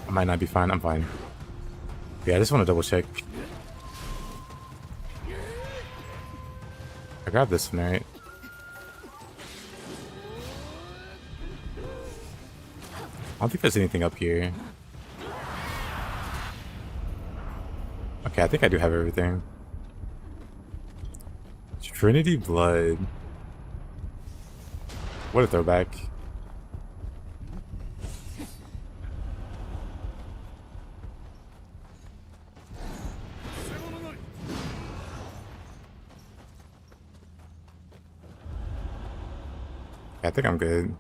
Speaker 1: I might not be fine, I'm fine. Yeah, I just want to double check. I grabbed this one, right? I don't think there's anything up here. Okay, I think I do have everything. Trinity Blood. What a throwback. I think I'm good.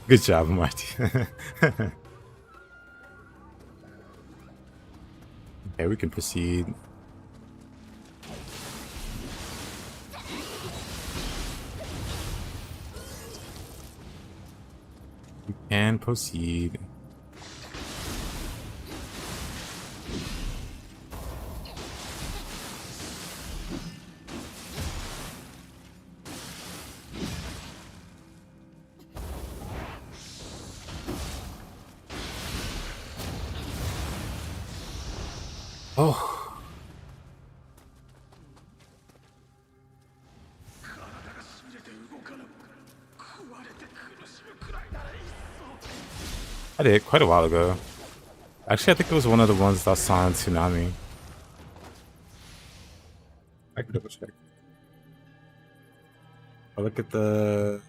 Speaker 1: Good job, Marty. Okay, we can proceed. We can proceed. Oh. I did quite a while ago. Actually, I think it was one of the ones that I saw on Tsunami. I can double check. I look at the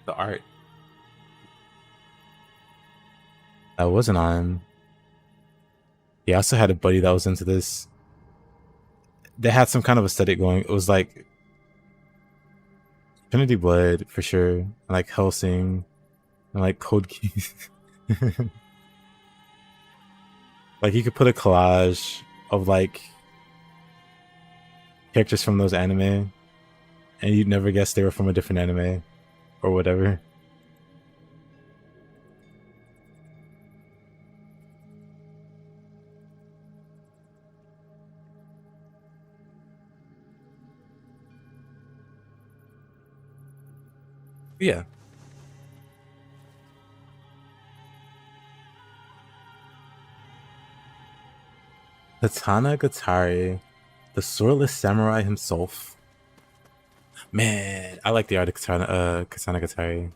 Speaker 1: art. That wasn't on. Yeah, I also had a buddy that was into this. They had some kind of aesthetic going. It was like Trinity Blood for sure, and like Helsing, and like Code Keys. Like you could put a collage of like characters from those anime, and you'd never guess they were from a different anime or whatever. Yeah. Katana Gatari, the swordless samurai himself. Man, I like the art of Katana Gatari.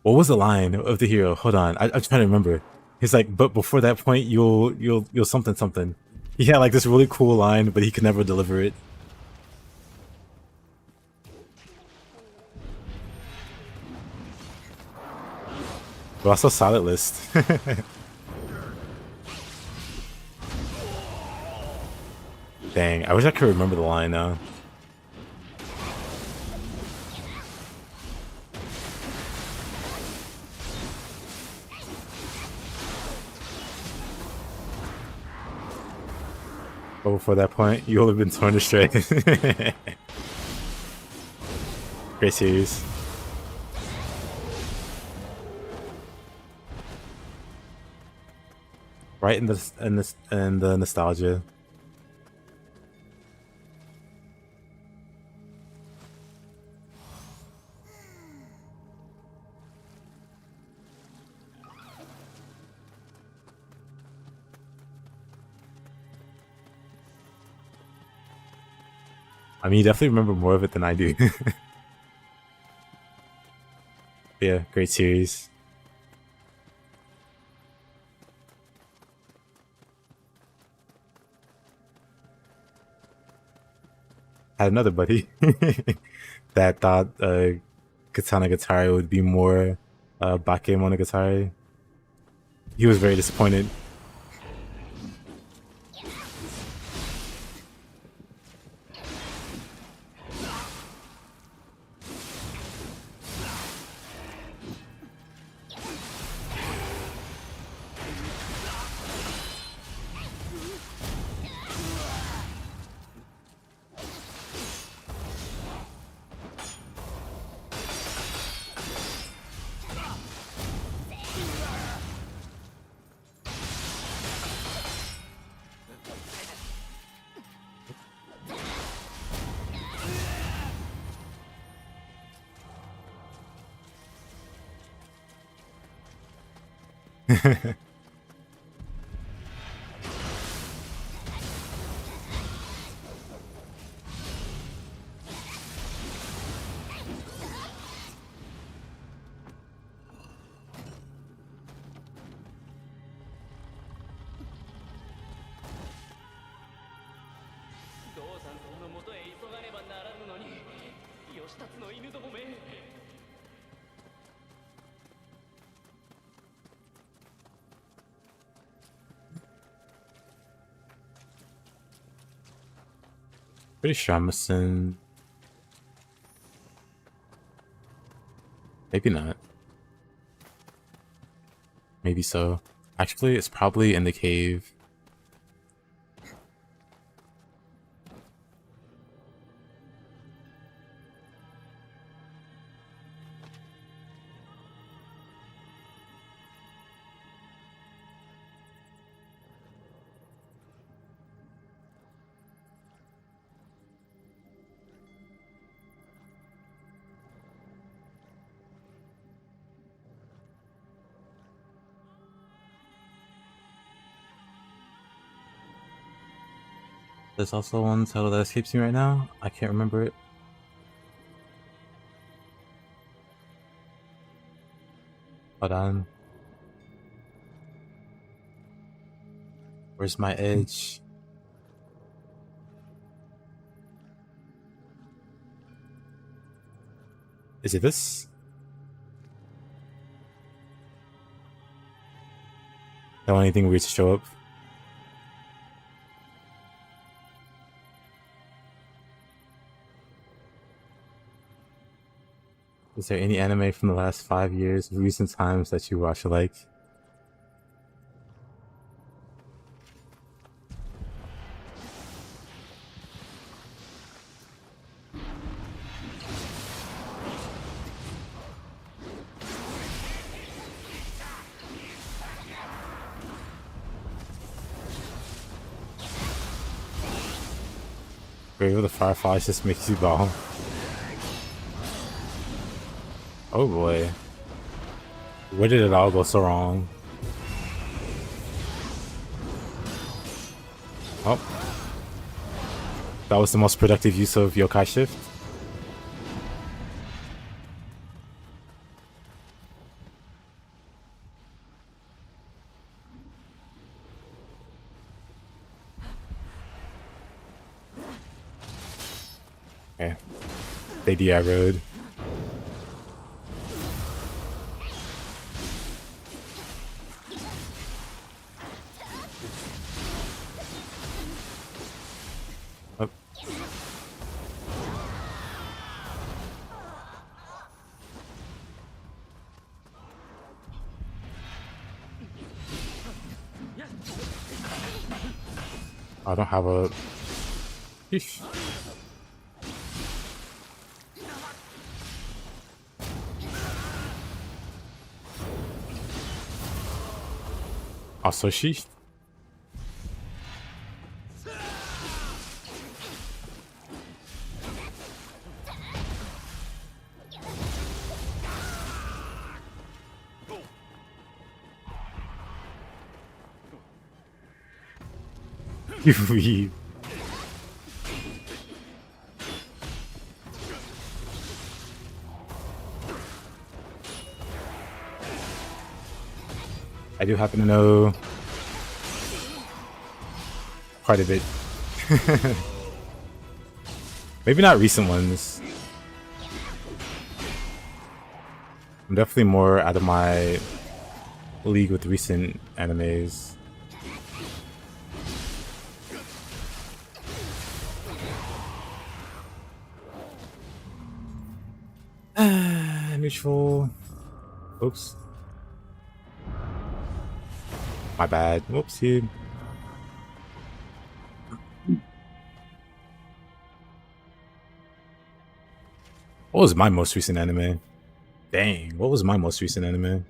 Speaker 1: What was the line of the hero? Hold on, I'm trying to remember. He's like, but before that point, you'll something something. He had like this really cool line, but he could never deliver it. But also Silent List. Dang, I wish I could remember the line now. But before that point, you only been torn astray. Great series. Right in the nostalgia. I mean, you definitely remember more of it than I do. Yeah, great series. Had another buddy that thought Katana Gatari would be more Bakemonogatari. He was very disappointed. Pretty sure I'm missing. Maybe not. Maybe so. Actually, it's probably in the cave. There's also one title that escapes me right now. I can't remember it. Hold on. Where's my edge? Is it this? Don't want anything weird to show up. Is there any anime from the last 5 years, recent times that you watch like? Brave of the Fireflies just makes you bomb. Oh boy. Where did it all go so wrong? Oh. That was the most productive use of Yokai Shift. Okay. They de-aggroed. Oh. I don't have a... Eesh. Also, she. You weeb. I do happen to know quite a bit. Maybe not recent ones. I'm definitely more out of my league with recent animes. Mutual. Oops. My bad. Whoopsie. What was my most recent anime? Dang, what was my most recent anime?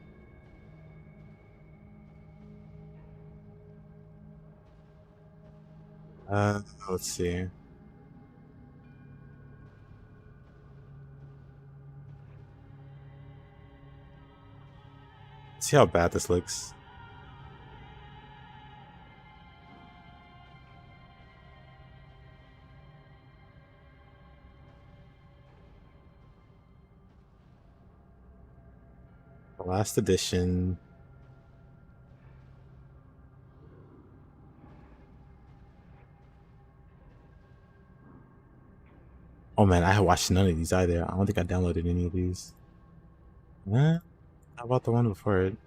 Speaker 1: Let's see. See how bad this looks. The last edition. Oh man, I watched none of these either. I don't think I downloaded any of these. How about the one before it?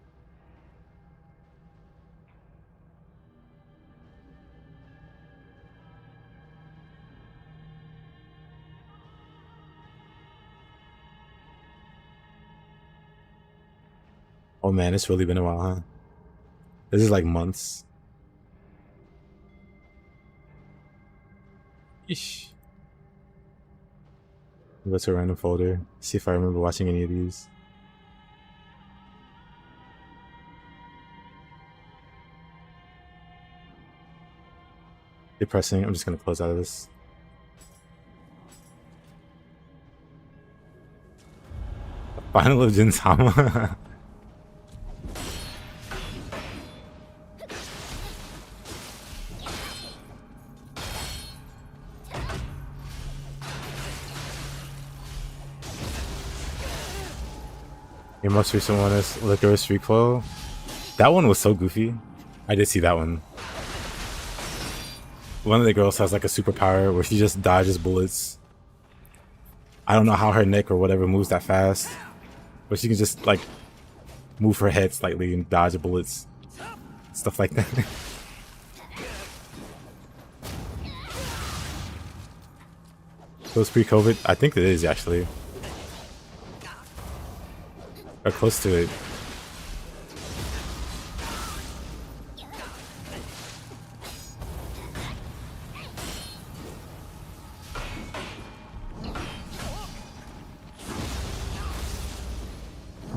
Speaker 1: Oh man, it's really been a while, huh? This is like months. Eesh. Go to a random folder. See if I remember watching any of these. Depressing. I'm just gonna close out of this. Final of Gintama. Your most recent one is Licorice Recoil. That one was so goofy. I did see that one. One of the girls has like a superpower where she just dodges bullets. I don't know how her neck or whatever moves that fast, but she can just like move her head slightly and dodge bullets. Stuff like that. So it's pre-COVID? I think it is actually. Or close to it.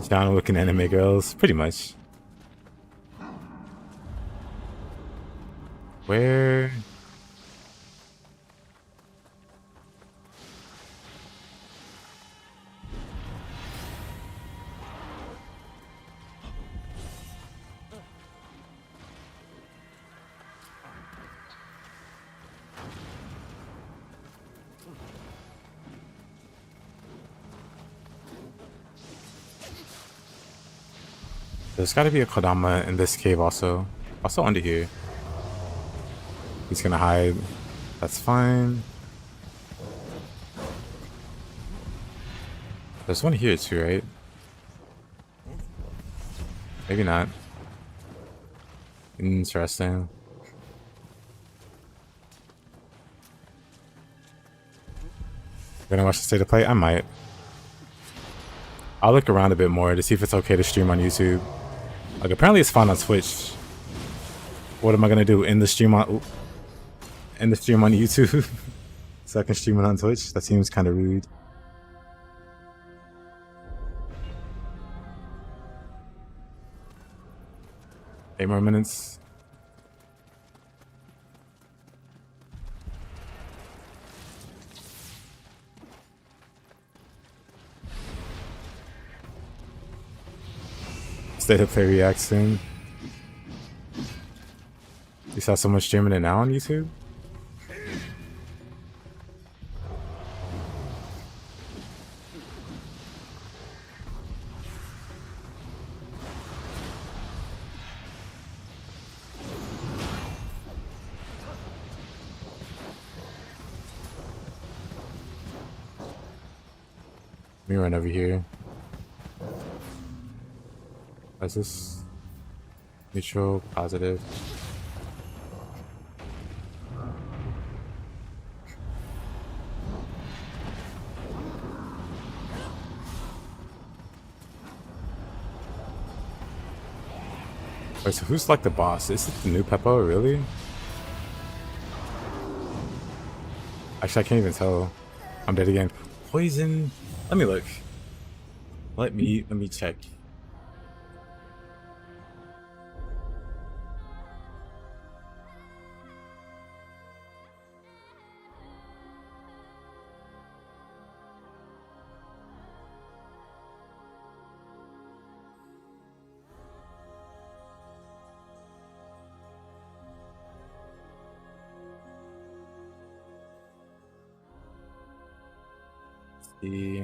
Speaker 1: John looking anime girls, pretty much. Where? There's gotta be a Kodama in this cave also. Also under here. He's gonna hide. That's fine. There's one here too, right? Maybe not. Interesting. Gonna watch the state of play? I might. I'll look around a bit more to see if it's okay to stream on YouTube. Like apparently it's fine on Twitch. What am I gonna do? End the stream on YouTube? So I can stream it on Twitch? That seems kinda rude. Eight more minutes. State of play reaction. You saw someone streaming it now on YouTube? Let me run over here. Is this neutral, positive? Wait, so who's like the boss? Is it the new Peppo, really? Actually, I can't even tell. I'm dead again. Poison. Let me look. Let me check. See.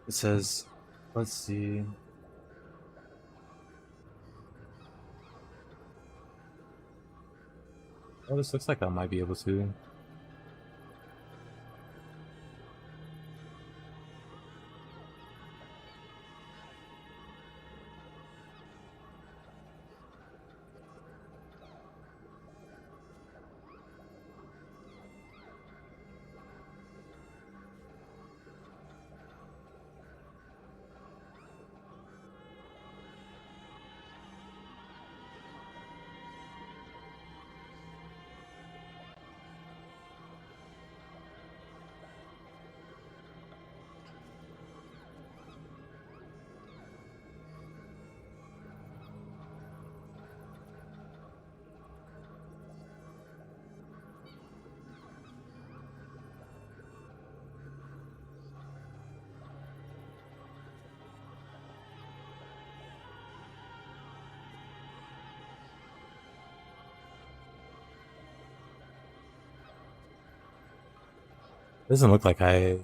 Speaker 1: It says, let's see. Oh, this looks like I might be able to. Doesn't look like I.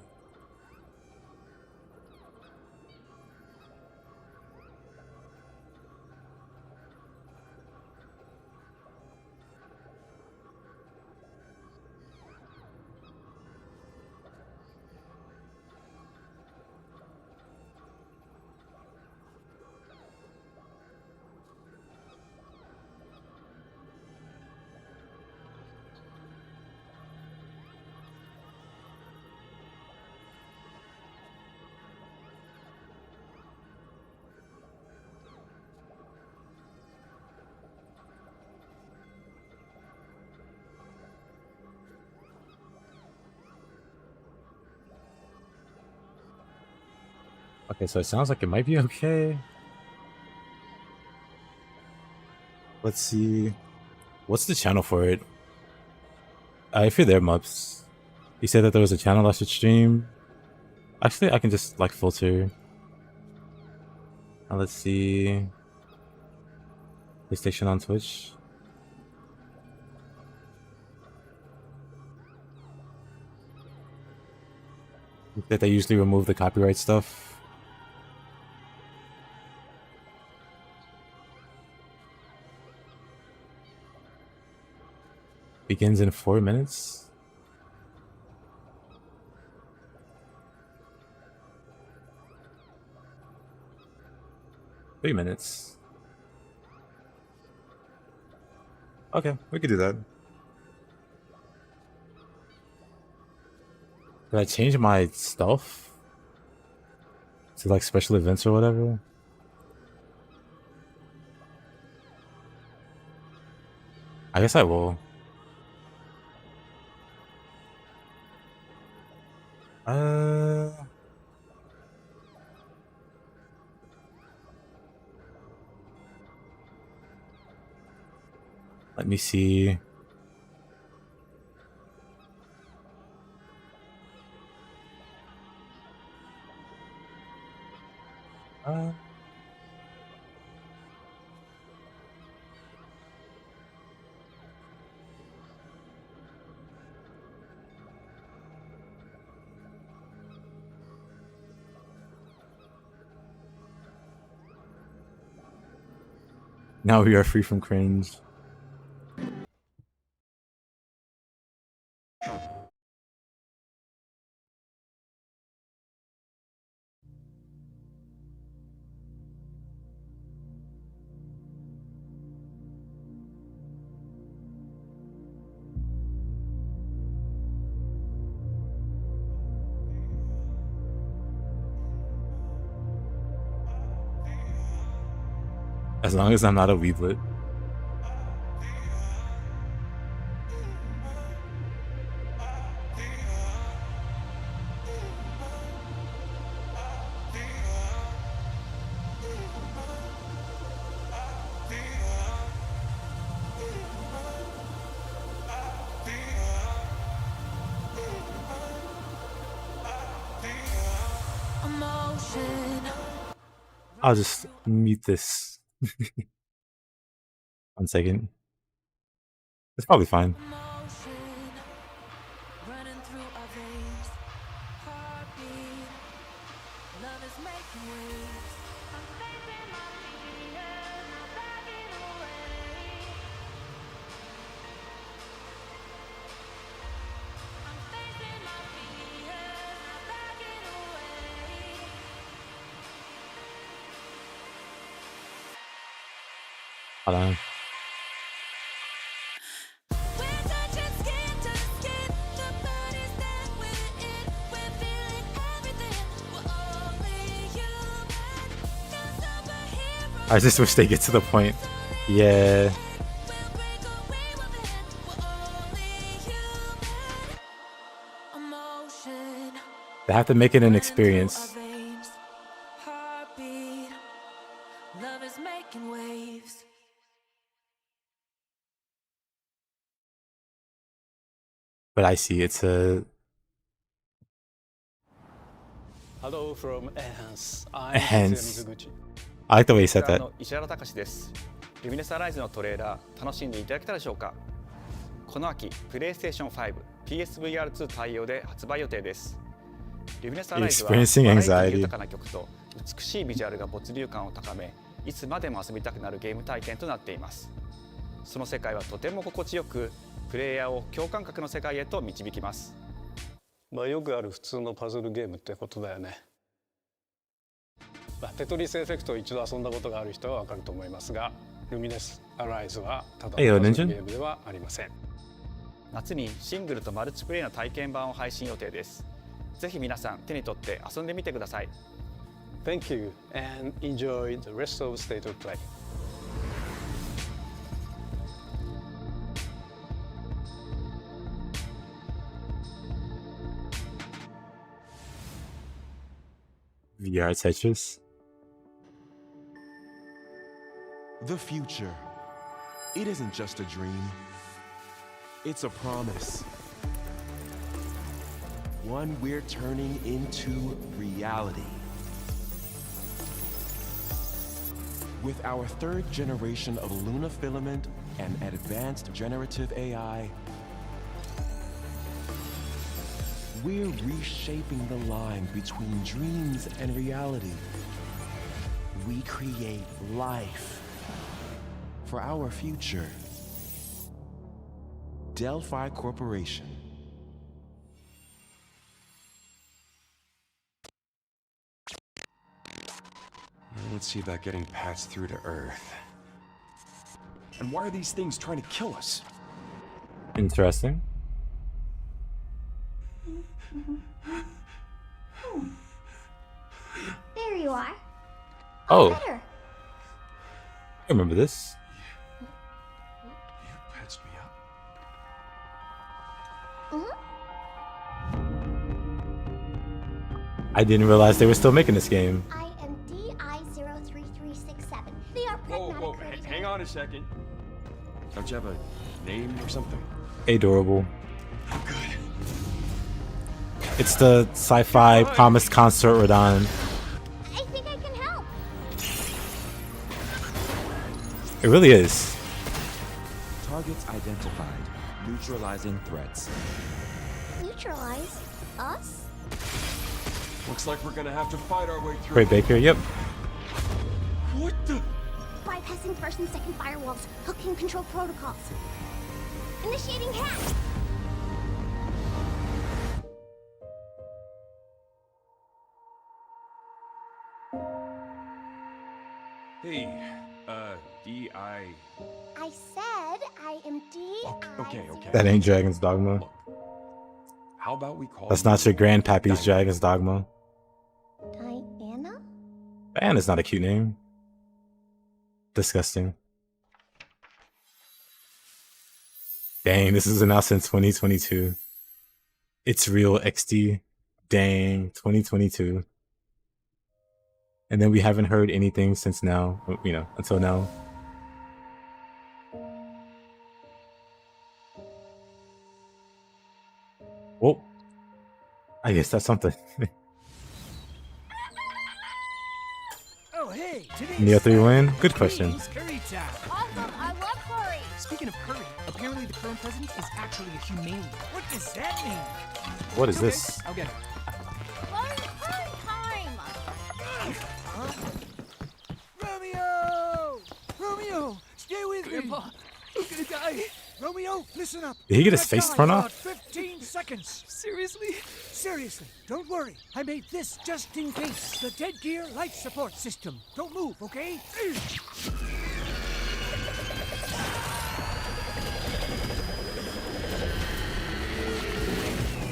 Speaker 1: Okay, so it sounds like it might be okay. Let's see. What's the channel for it? If you're there, Mups, you said that there was a channel I should stream. Actually, I can just like filter. Let's see. PlayStation on Twitch. That they usually remove the copyright stuff. Begins in 4 minutes. Three minutes. Okay, we could do that. Did I change my stuff to like special events or whatever? I guess I will. Let me see. Now we are free from cringe. As long as I'm not a weeblet. I'll just mute this. 1 second. It's probably fine. Hold on. I just wish they get to the point. Yeah. They have to make it an experience. But I see it's a...
Speaker 6: Hello from Enhance.
Speaker 1: Enhance. I like the way you said that.
Speaker 6: 石原隆です。ルミネスアライズのトレーラー楽しんでいただけたでしょうか。この秋、プレイステーション5 PSVR2 対応で発売予定です。リュミネスアライズは
Speaker 1: Experiencing
Speaker 6: バラエティ
Speaker 1: anxiety.
Speaker 6: 豊かな曲と美しいビジュアルが没入感を高め、いつまでも遊びたくなるゲーム体験となっています。その世界はとても心地よく、プレイヤーを共感覚の世界へと導きます。
Speaker 7: まあよくある普通のパズルゲームってことだよね。テトリスエフェクトを一度遊んだことがある人はわかると思いますが、ルミネスアライズはただのパズルゲームではありません。
Speaker 6: 夏にシングルとマルチプレイの体験版を配信予定です。ぜひ皆さん手に取って遊んでみてください。
Speaker 7: Thank you and enjoy the rest of State of Play.
Speaker 1: VR Tetris.
Speaker 8: The future. It isn't just a dream. It's a promise. One we're turning into reality. With our third generation of Luna filament and advanced generative AI, we're reshaping the line between dreams and reality. We create life for our future. Delphi Corporation.
Speaker 9: Let's see about getting passed through to Earth. And why are these things trying to kill us?
Speaker 1: Interesting.
Speaker 10: There you are.
Speaker 1: Oh,
Speaker 10: Better.
Speaker 1: I remember this.
Speaker 9: You patched me up?
Speaker 1: I didn't realize they were still making this game.
Speaker 10: I am DI03367. They are
Speaker 9: Whoa, hang on a second. Don't you have a name or something?
Speaker 1: Adorable. It's the sci-fi promised consort Radon.
Speaker 10: I think I can help.
Speaker 1: It really is.
Speaker 11: Targets identified. Neutralizing threats.
Speaker 10: Neutralize us?
Speaker 9: Looks like we're gonna have to fight our way through.
Speaker 1: Ray Baker, yep.
Speaker 9: What the?
Speaker 10: Bypassing first and second firewalls. Hooking control protocols. Initiating hack.
Speaker 9: Hey, D.I.
Speaker 10: I said I am
Speaker 9: Okay.
Speaker 1: That ain't Dragon's Dogma.
Speaker 9: Look, how about we call
Speaker 1: That's
Speaker 9: you
Speaker 1: not your grandpappy's Dragon's Dogma.
Speaker 10: Diana?
Speaker 1: Diana's not a cute name. Disgusting. Dang, this has been out since 2022. It's real XD. Dang, 2022. And then we haven't heard anything since now, you know, until now. Well, I guess that's something.
Speaker 3: Oh, hey,
Speaker 1: Nioh 3 win? Good question.
Speaker 3: Curry time.
Speaker 5: Awesome, I love curry.
Speaker 3: Speaking of curry, apparently the current president is actually a humane. What does that mean?
Speaker 1: What is
Speaker 3: Okay,
Speaker 1: this?
Speaker 3: I'll get it.
Speaker 5: Curry time.
Speaker 3: Romeo! Romeo, stay with me. I'm gonna die. Romeo, listen up.
Speaker 1: Did he get his
Speaker 3: I've
Speaker 1: face
Speaker 3: got
Speaker 1: torn
Speaker 3: about
Speaker 1: off?
Speaker 3: 15 seconds. Seriously? Seriously, don't worry. I made this just in case. The dead gear life support system. Don't move, okay?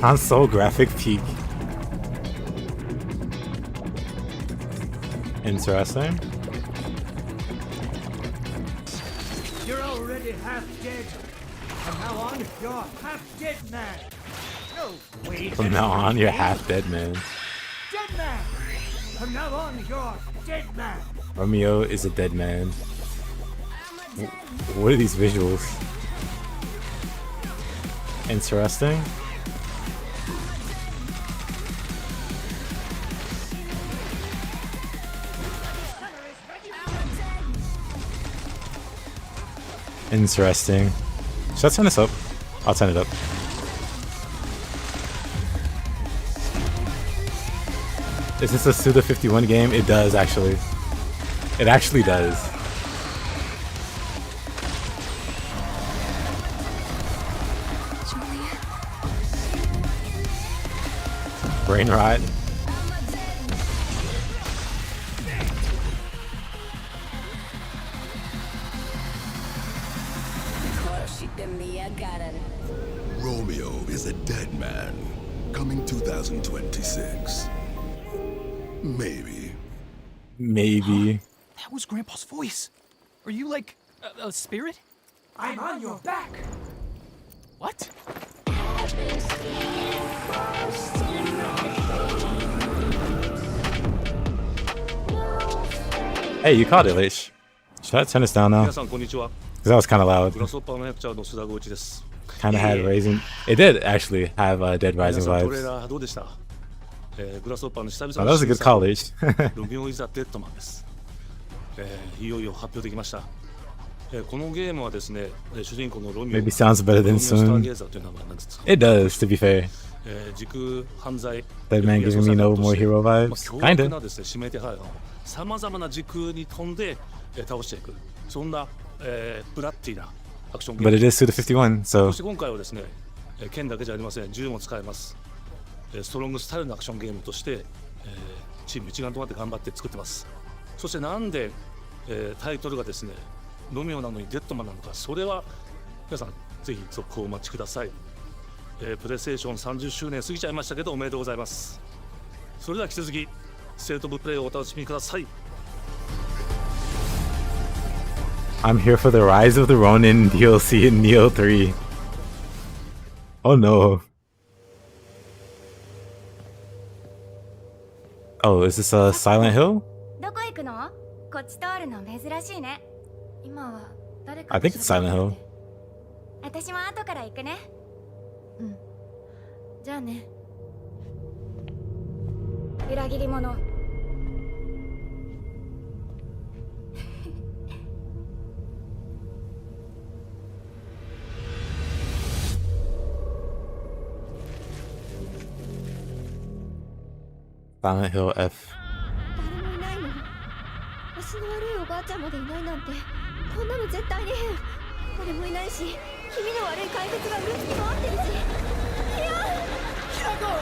Speaker 1: Console graphic peak. Interesting.
Speaker 3: You're already half dead. From now on, you're half dead man. No, wait.
Speaker 1: From now on, you're half dead, man.
Speaker 3: Dead man. From now on, you're dead man.
Speaker 1: Romeo is a dead man. What are these visuals? Interesting. Interesting. Should I turn this up? I'll turn it up. Is this a Suda 51 game? It does actually. It actually does. Brain rot.
Speaker 12: Romeo is a dead man. Coming 2026. Maybe.
Speaker 1: Maybe.
Speaker 13: That was Grandpa's voice. Are you like a spirit? I'm on your back. What?
Speaker 1: Hey, you caught it, Lich. Should I turn this down now?
Speaker 14: 皆さんこんにちは。
Speaker 1: Because that was kind of loud.
Speaker 14: グラスホッパーの役者の須田剛一です。
Speaker 1: Kind of had raising. It did actually have Dead Rising
Speaker 14: 皆さんトレ
Speaker 1: vibes.
Speaker 14: ーラーどうでした？グラスホッパーの久
Speaker 1: Oh,
Speaker 14: 々
Speaker 1: that was a good call, Lich.
Speaker 14: ロミオ・イザ・デッドマンです。いよいよ発表できました。このゲームはですね、主人公のロミオ
Speaker 1: Maybe sounds better than
Speaker 14: ロミオスター
Speaker 1: soon.
Speaker 14: ゲーザーという名前なんです。
Speaker 1: It does, to be fair.
Speaker 14: 時空犯罪
Speaker 1: That man giving me no more hero vibes.
Speaker 14: 強力
Speaker 1: Kinda.
Speaker 14: なですね、指名手配犯をさまざまな時空に飛んで倒していく、そんなブラッディなアクションゲーム
Speaker 1: But it is Suda 51,
Speaker 14: そ
Speaker 1: so
Speaker 14: して今回はですね、剣だけじゃありません、銃も使えます。ストロングスタイルのアクションゲームとして、チーム一丸となって頑張って作ってます。そしてなんで、タイトルがですね、ロミオなのにデッドマンなのか、それは皆さんぜひ続報をお待ちください。プレイステーション30周年過ぎちゃいましたけどおめでとうございます。それでは引き続きステートオブプレイをお楽しみください。
Speaker 1: I'm here for the Rise of the Ronin DLC in Nioh 3. Oh no. Oh, is this a Silent Hill?
Speaker 10: どこ行くの？こっち通るの珍しいね。
Speaker 5: 今は誰か
Speaker 1: I think it's Silent Hill.
Speaker 10: 私も後から行くね。
Speaker 5: じゃあね。
Speaker 10: 裏切り者。
Speaker 1: Silent Hill F.
Speaker 5: 誰もいないの？足の悪いおばあちゃんまでいないなんて、こんなの絶対に変。誰もいないし、気味の悪い怪物がうろつき回ってるし。いや！キラコ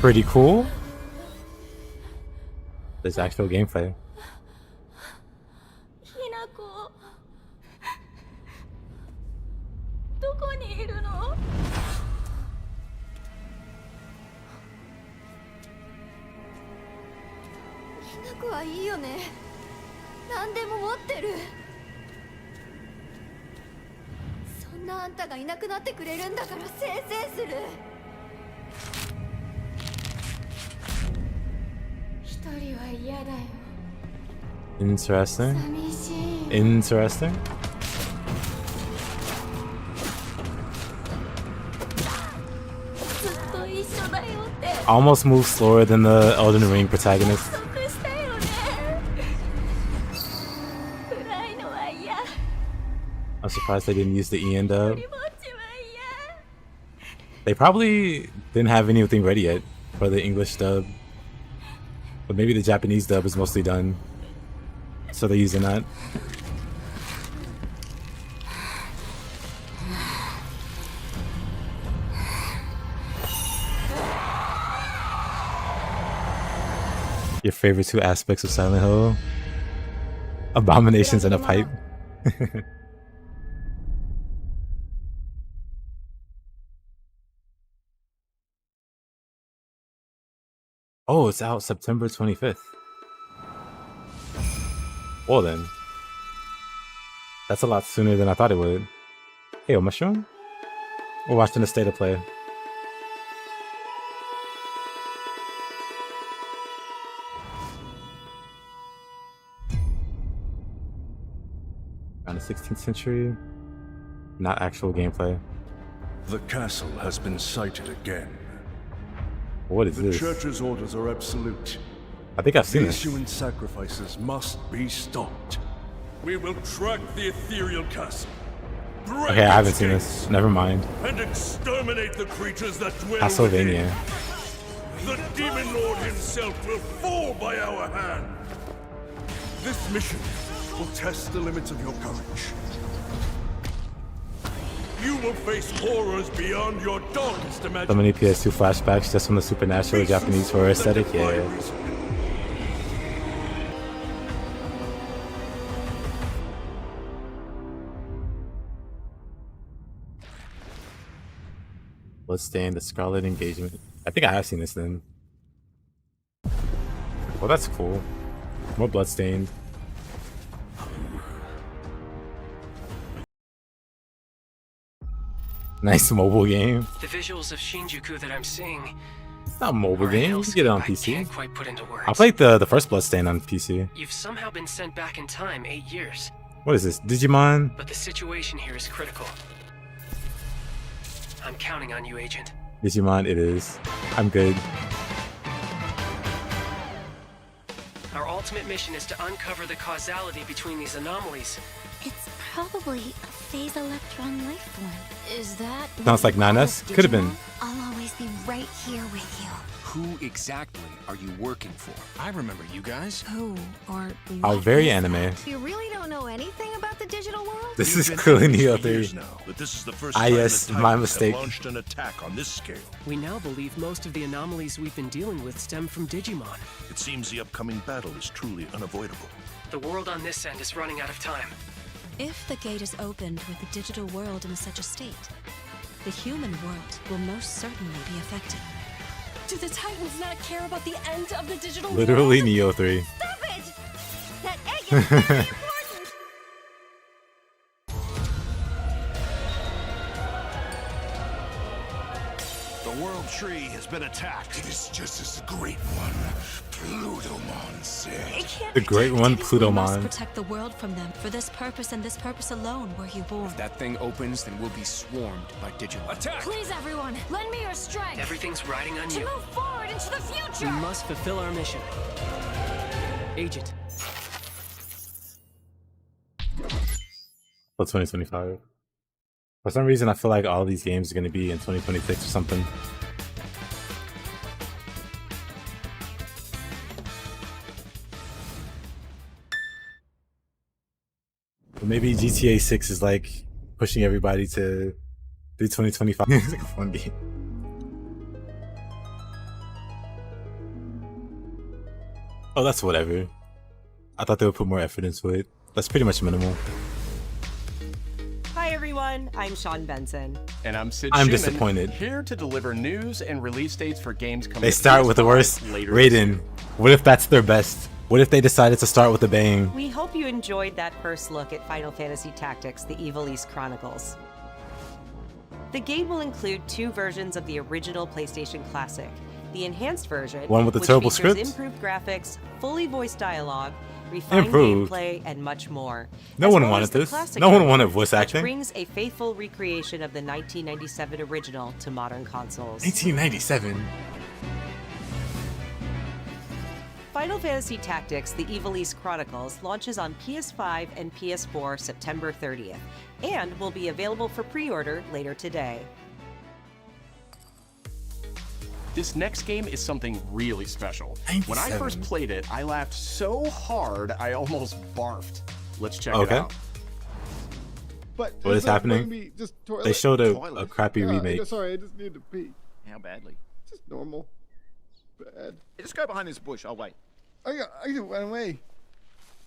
Speaker 5: ！Pretty
Speaker 1: cool. There's actual gameplay.
Speaker 10: ひなこ。どこにいるの？
Speaker 5: ひなこはいいよね。何でも持ってる。そんなあんたがいなくなってくれるんだからせいせいする。
Speaker 10: 一人は嫌だよ。
Speaker 1: Interesting.
Speaker 10: 寂しい。
Speaker 1: Interesting.
Speaker 10: ずっと一緒だよって。
Speaker 1: Almost moves slower than the Elden Ring protagonist.
Speaker 10: 約束したよね。暗いのは嫌。
Speaker 1: I'm surprised they didn't use the Ian dub.
Speaker 10: ぼっちは嫌。
Speaker 1: They probably didn't have anything ready yet for the English dub. But maybe the Japanese dub is mostly done. So they're using that. Your favorite two aspects of Silent Hill? Abominations and a pipe. Oh, it's out September 25th. Well then, that's a lot sooner than I thought it would. Hey, Mushroom? We're watching the state of play. Around the 16th century, not actual gameplay.
Speaker 15: The castle has been sighted again.
Speaker 1: What is this?
Speaker 15: The church's orders are absolute.
Speaker 1: I think I've seen
Speaker 15: These
Speaker 1: this.
Speaker 15: human sacrifices must be stopped. We will track the ethereal castle. Break
Speaker 1: Okay, I haven't
Speaker 15: its
Speaker 1: seen
Speaker 15: gates,
Speaker 1: this. Never mind.
Speaker 15: and exterminate the creatures that dwell
Speaker 1: Castlevania.
Speaker 15: within. The demon lord himself will fall by our hand. This mission will test the limits of your courage. You will face horrors beyond your darkest
Speaker 1: So
Speaker 15: imagination.
Speaker 1: many PS2 flashbacks just from the supernatural Japanese horror aesthetic. Yeah. Bloodstained, the Scarlet Engagement. I think I have seen this then. Well, that's cool. More Bloodstained. Nice mobile game.
Speaker 16: The visuals of Shinjuku that I'm seeing.
Speaker 1: It's not a mobile game. You can get it on PC.
Speaker 16: Can't quite put into words.
Speaker 1: I played the first Bloodstained on PC.
Speaker 16: You've somehow been sent back in time 8 years.
Speaker 1: What is this? Digimon?
Speaker 16: But the situation here is critical. I'm counting on you, Agent.
Speaker 1: Digimon, it is. I'm good.
Speaker 16: Our ultimate mission is to uncover the causality between these anomalies.
Speaker 10: It's probably a phase electron life form. Is that
Speaker 1: Sounds like 9S. Could have been.
Speaker 10: I'll always be right here with you.
Speaker 17: Who exactly are you working for? I remember you guys.
Speaker 10: Who or
Speaker 1: Oh, very anime.
Speaker 5: You really don't know anything about the digital world?
Speaker 1: This is clearly Nioh 3.
Speaker 12: But this is the first
Speaker 1: Ah,
Speaker 12: time
Speaker 1: yes,
Speaker 12: the
Speaker 1: my
Speaker 12: Titans
Speaker 1: mistake.
Speaker 12: have launched an attack on this scale.
Speaker 16: We now believe most of the anomalies we've been dealing with stem from Digimon.
Speaker 12: It seems the upcoming battle is truly unavoidable.
Speaker 16: The world on this end is running out of time.
Speaker 18: If the gate is opened with the digital world in such a state, the human world will most certainly be affected.
Speaker 19: Do the Titans not care about the end of the digital
Speaker 1: Literally
Speaker 19: world?
Speaker 1: Nioh 3.
Speaker 19: Stop it! That egg is very important!
Speaker 12: The world tree has been attacked. It is just as the great one, Plutomon, said.
Speaker 1: The great one,
Speaker 18: We must
Speaker 1: Plutomon.
Speaker 18: protect the world from them. For this purpose and this purpose alone were you born.
Speaker 17: If that thing opens, then we'll be swarmed by Digimon. Attack!
Speaker 19: Please, everyone, lend me your strength!
Speaker 16: Everything's riding on
Speaker 19: To
Speaker 16: you.
Speaker 19: move forward into the
Speaker 16: We
Speaker 19: future!
Speaker 16: must fulfill our mission. Agent.
Speaker 1: Till 2025. For some reason, I feel like all these games are going to be in 2026 or something. But maybe GTA 6 is like pushing everybody to do 2025. It's like a fun game. Oh, that's whatever. I thought they would put more effort into it. That's pretty much minimal.
Speaker 20: Hi everyone, I'm Sean Benson.
Speaker 21: And I'm Sid
Speaker 1: I'm
Speaker 21: Schumann,
Speaker 1: disappointed.
Speaker 21: here to deliver news and release dates for games coming
Speaker 1: They
Speaker 21: to
Speaker 1: start with the
Speaker 21: PS5
Speaker 1: worst.
Speaker 21: later this
Speaker 1: Raiden. What if that's their best? What if they decided to start with a bang?
Speaker 20: We hope you enjoyed that first look at Final Fantasy Tactics: The Evil East Chronicles. The game will include 2 versions of the original PlayStation Classic. The enhanced version,
Speaker 1: One with the
Speaker 20: which
Speaker 1: terrible
Speaker 20: features
Speaker 1: script?
Speaker 20: improved graphics, fully voiced dialogue, refined
Speaker 1: Improved?
Speaker 20: gameplay, and much more.
Speaker 1: No
Speaker 20: As
Speaker 1: one
Speaker 20: well
Speaker 1: wanted
Speaker 20: as the
Speaker 1: this.
Speaker 20: classic
Speaker 1: No one
Speaker 20: version,
Speaker 1: wanted voice
Speaker 20: which
Speaker 1: acting.
Speaker 20: brings a faithful recreation of the 1997 original to modern consoles.
Speaker 1: 1997.
Speaker 20: Final Fantasy Tactics: The Evil East Chronicles launches on PS5 and PS4 September 30th, and will be available for pre-order later today.
Speaker 21: This next game is something really special. When I
Speaker 1: 97.
Speaker 21: first played it, I laughed so hard I almost barfed. Let's check it
Speaker 1: Okay.
Speaker 21: out.
Speaker 22: But
Speaker 1: What is happening? They showed a crappy remake.
Speaker 22: Sorry, I just need to pee.
Speaker 23: How badly?
Speaker 22: Just normal. Bad.
Speaker 23: Just go behind this bush. I'll wait.
Speaker 22: I can run away.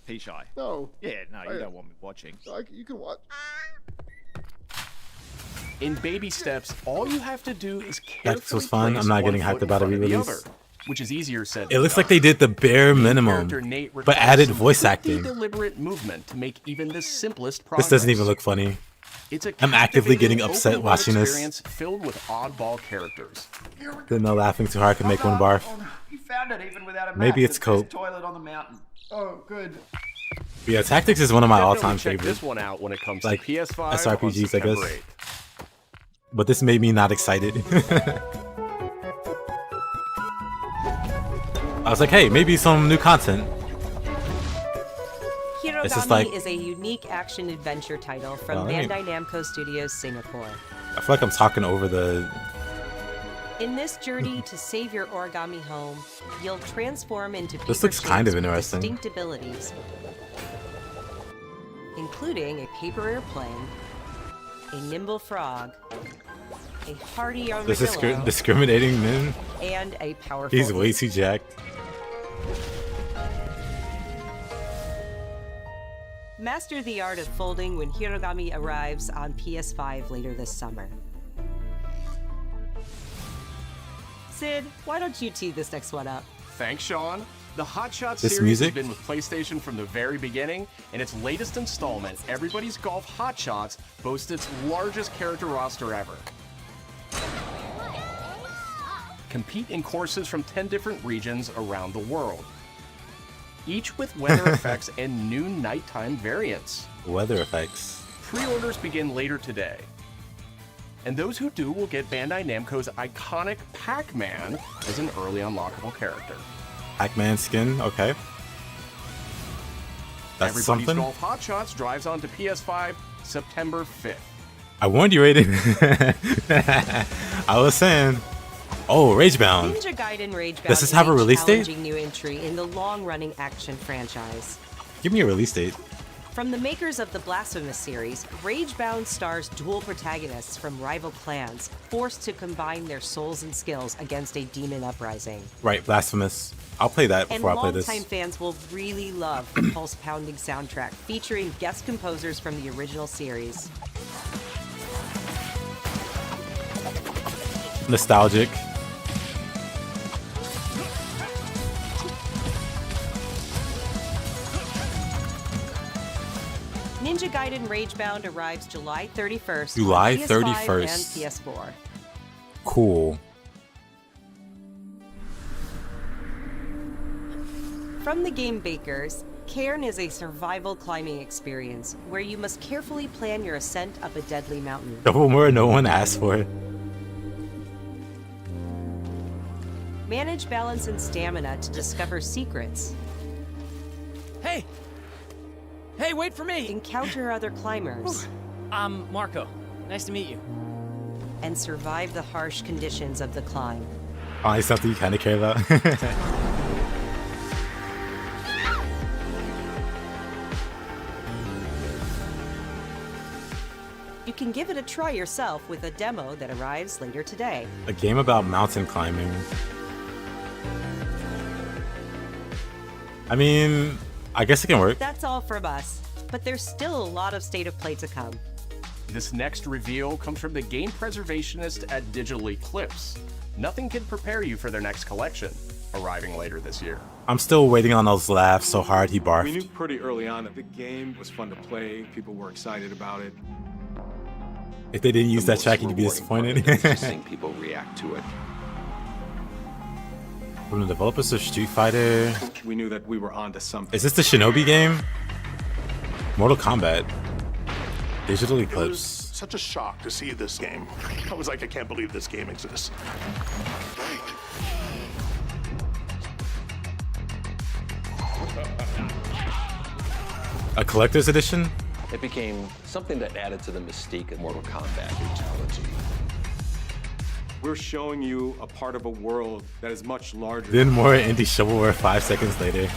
Speaker 23: Pea shy.
Speaker 22: No.
Speaker 23: Yeah, no, you don't want me watching.
Speaker 22: You can watch.
Speaker 21: In baby steps, all you have to do is
Speaker 1: Tactics
Speaker 21: carefully
Speaker 1: was fun.
Speaker 21: place
Speaker 1: I'm not
Speaker 21: one
Speaker 1: getting
Speaker 21: foot
Speaker 1: hyped
Speaker 21: in
Speaker 1: about a
Speaker 21: front of the
Speaker 1: re-release.
Speaker 21: other.
Speaker 8: which is easier said.
Speaker 1: It looks like they did the bare minimum, but added voice acting.
Speaker 8: Deliberate movement to make even the simplest progress.
Speaker 1: This doesn't even look funny.
Speaker 8: It's a
Speaker 1: I'm actively getting upset
Speaker 8: open-world
Speaker 1: watching this.
Speaker 8: experience filled with oddball characters.
Speaker 1: Didn't know laughing too hard could make one barf.
Speaker 2: You found it even without a map.
Speaker 1: Maybe it's
Speaker 2: The best
Speaker 1: cope.
Speaker 2: toilet on the mountain. Oh, good.
Speaker 1: But yeah, Tactics is one of my all-time
Speaker 8: Check
Speaker 1: favorites.
Speaker 8: this one out when it comes
Speaker 1: Like
Speaker 8: to PS5
Speaker 1: SRPGs, I guess.
Speaker 8: on September 8th.
Speaker 1: But this made me not excited. I was like, hey, maybe some new content. This is
Speaker 20: Hirogami
Speaker 1: like,
Speaker 20: is a unique action-adventure title from
Speaker 1: Well, I mean-
Speaker 20: Bandai Namco Studios Singapore.
Speaker 1: I feel like I'm talking over the.
Speaker 20: In this journey to save your origami home, you'll transform into
Speaker 1: This
Speaker 20: paper
Speaker 1: looks kind of
Speaker 20: shapes with
Speaker 1: interesting.
Speaker 20: distinct abilities, including a paper airplane, a nimble frog, a hardy
Speaker 1: This is
Speaker 20: armadillo,
Speaker 1: discriminating men.
Speaker 20: and a powerful.
Speaker 1: He's way too jacked.
Speaker 20: Master the art of folding when Hirogami arrives on PS5 later this summer. Sid, why don't you tee this next one up?
Speaker 8: Thanks, Sean. The Hot Shots
Speaker 1: This
Speaker 8: series
Speaker 1: music?
Speaker 8: has been with PlayStation from the very beginning, and its latest installment, Everybody's Golf Hot Shots, boasts its largest character roster ever. Compete in courses from 10 different regions around the world, each with weather effects and new nighttime variants.
Speaker 1: Weather effects.
Speaker 8: Pre-orders begin later today. And those who do will get Bandai Namco's iconic Pac-Man as an early unlockable character.
Speaker 1: Pac-Man skin, okay. That's
Speaker 8: Everybody's
Speaker 1: something.
Speaker 8: Golf Hot Shots drives onto PS5 September 5th.
Speaker 1: I warned you, Raiden. I was saying. Oh, Ragebound.
Speaker 20: Ninja Gaiden Ragebound
Speaker 1: Does this have a release date?
Speaker 20: challenging new entry in the long-running action franchise.
Speaker 1: Give me a release date.
Speaker 20: From the makers of the Blasphemous series, Ragebound stars dual protagonists from rival clans, forced to combine their souls and skills against a demon uprising.
Speaker 1: Right, Blasphemous. I'll play that
Speaker 20: And
Speaker 1: before I play this.
Speaker 20: longtime fans will really love the pulse-pounding soundtrack featuring guest composers from the original series.
Speaker 1: Nostalgic.
Speaker 20: Ninja Gaiden Ragebound arrives July 31st
Speaker 1: July
Speaker 20: on PS5
Speaker 1: 31st.
Speaker 20: and PS4.
Speaker 1: Cool.
Speaker 20: From the game bakers, Cairn is a survival climbing experience where you must carefully plan your ascent up a deadly mountain.
Speaker 1: Double more no one asked for.
Speaker 20: Manage balance and stamina to discover secrets.
Speaker 13: Hey! Hey, wait for me!
Speaker 20: Encounter other climbers.
Speaker 13: I'm Marco. Nice to meet you.
Speaker 20: And survive the harsh conditions of the climb.
Speaker 1: Finally, something you kind of care about.
Speaker 20: You can give it a try yourself with a demo that arrives later today.
Speaker 1: A game about mountain climbing. I mean, I guess it can work.
Speaker 20: That's all from us, but there's still a lot of State of Play to come.
Speaker 8: This next reveal comes from the game preservationist at Digital Eclipse. Nothing can prepare you for their next collection, arriving later this year.
Speaker 1: I'm still waiting on those laughs so hard he barfed.
Speaker 4: We knew pretty early on that the game was fun to play. People were excited about it.
Speaker 1: If they didn't use that tracking, you'd be disappointed.
Speaker 6: Seeing people react to it.
Speaker 1: From the developers of Street Fighter.
Speaker 4: We knew that we were onto something.
Speaker 1: Is this the Shinobi game? Mortal Kombat. Digital
Speaker 12: It was
Speaker 1: Eclipse.
Speaker 12: such a shock to see this game. I was like, I can't believe this game exists.
Speaker 1: A collector's edition?
Speaker 6: It became something that added to the mystique of Mortal Kombat brutality.
Speaker 4: We're showing you a part of a world that is much larger.
Speaker 1: Then more indie shovelware 5 seconds later.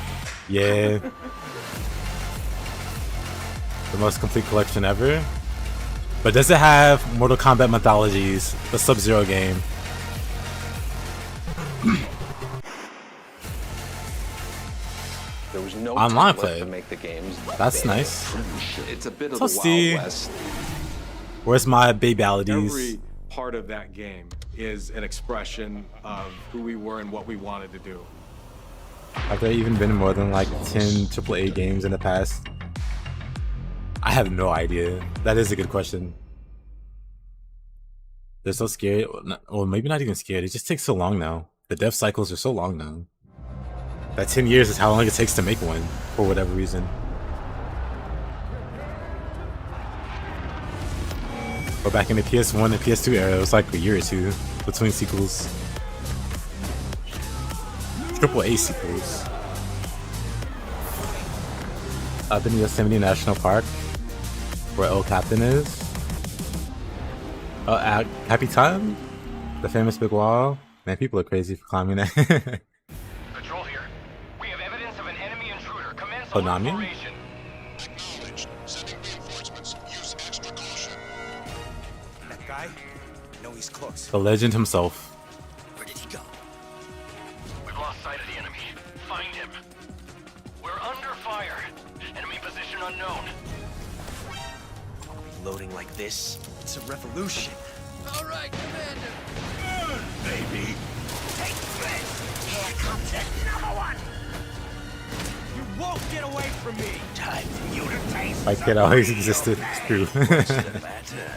Speaker 1: Yeah. The most complete collection ever. But does it have Mortal Kombat Mythologies, the Sub-Zero game?
Speaker 6: There was no
Speaker 1: Online
Speaker 6: template
Speaker 1: play.
Speaker 6: to make the games.
Speaker 1: That's nice.
Speaker 6: It's a bit of
Speaker 1: Let's
Speaker 6: the
Speaker 1: see.
Speaker 6: Wild West.
Speaker 1: Where's my babyalities?
Speaker 4: Every part of that game is an expression of who we were and what we wanted to do.
Speaker 1: Have there even been more than like 10 AAA games in the past? I have no idea. That is a good question. They're so scared, or maybe not even scared. It just takes so long now. The dev cycles are so long now. That 10 years is how long it takes to make one, for whatever reason. Or back in the PS1 and PS2 era, it was like a year or two between sequels. AAA sequels. I've been to Yosemite National Park, where El Captain is. Happy Time? The famous big wall? Man, people are crazy for climbing that.
Speaker 3: Patrol here. We have evidence of an enemy intruder. Commence
Speaker 1: Konami?
Speaker 3: operation.
Speaker 7: That guy? I know he's close.
Speaker 1: The legend himself.
Speaker 7: Where did he go?
Speaker 3: We've lost sight of the enemy. Find him. We're under fire. Enemy position unknown.
Speaker 7: Loading like this? It's a revolution.
Speaker 3: All right, Commander.
Speaker 12: Good, baby.
Speaker 7: Take this! Here comes another one!
Speaker 3: You won't get away from me.
Speaker 7: Time for you to taste.
Speaker 1: My kid always existed. It's true.
Speaker 12: What's the matter?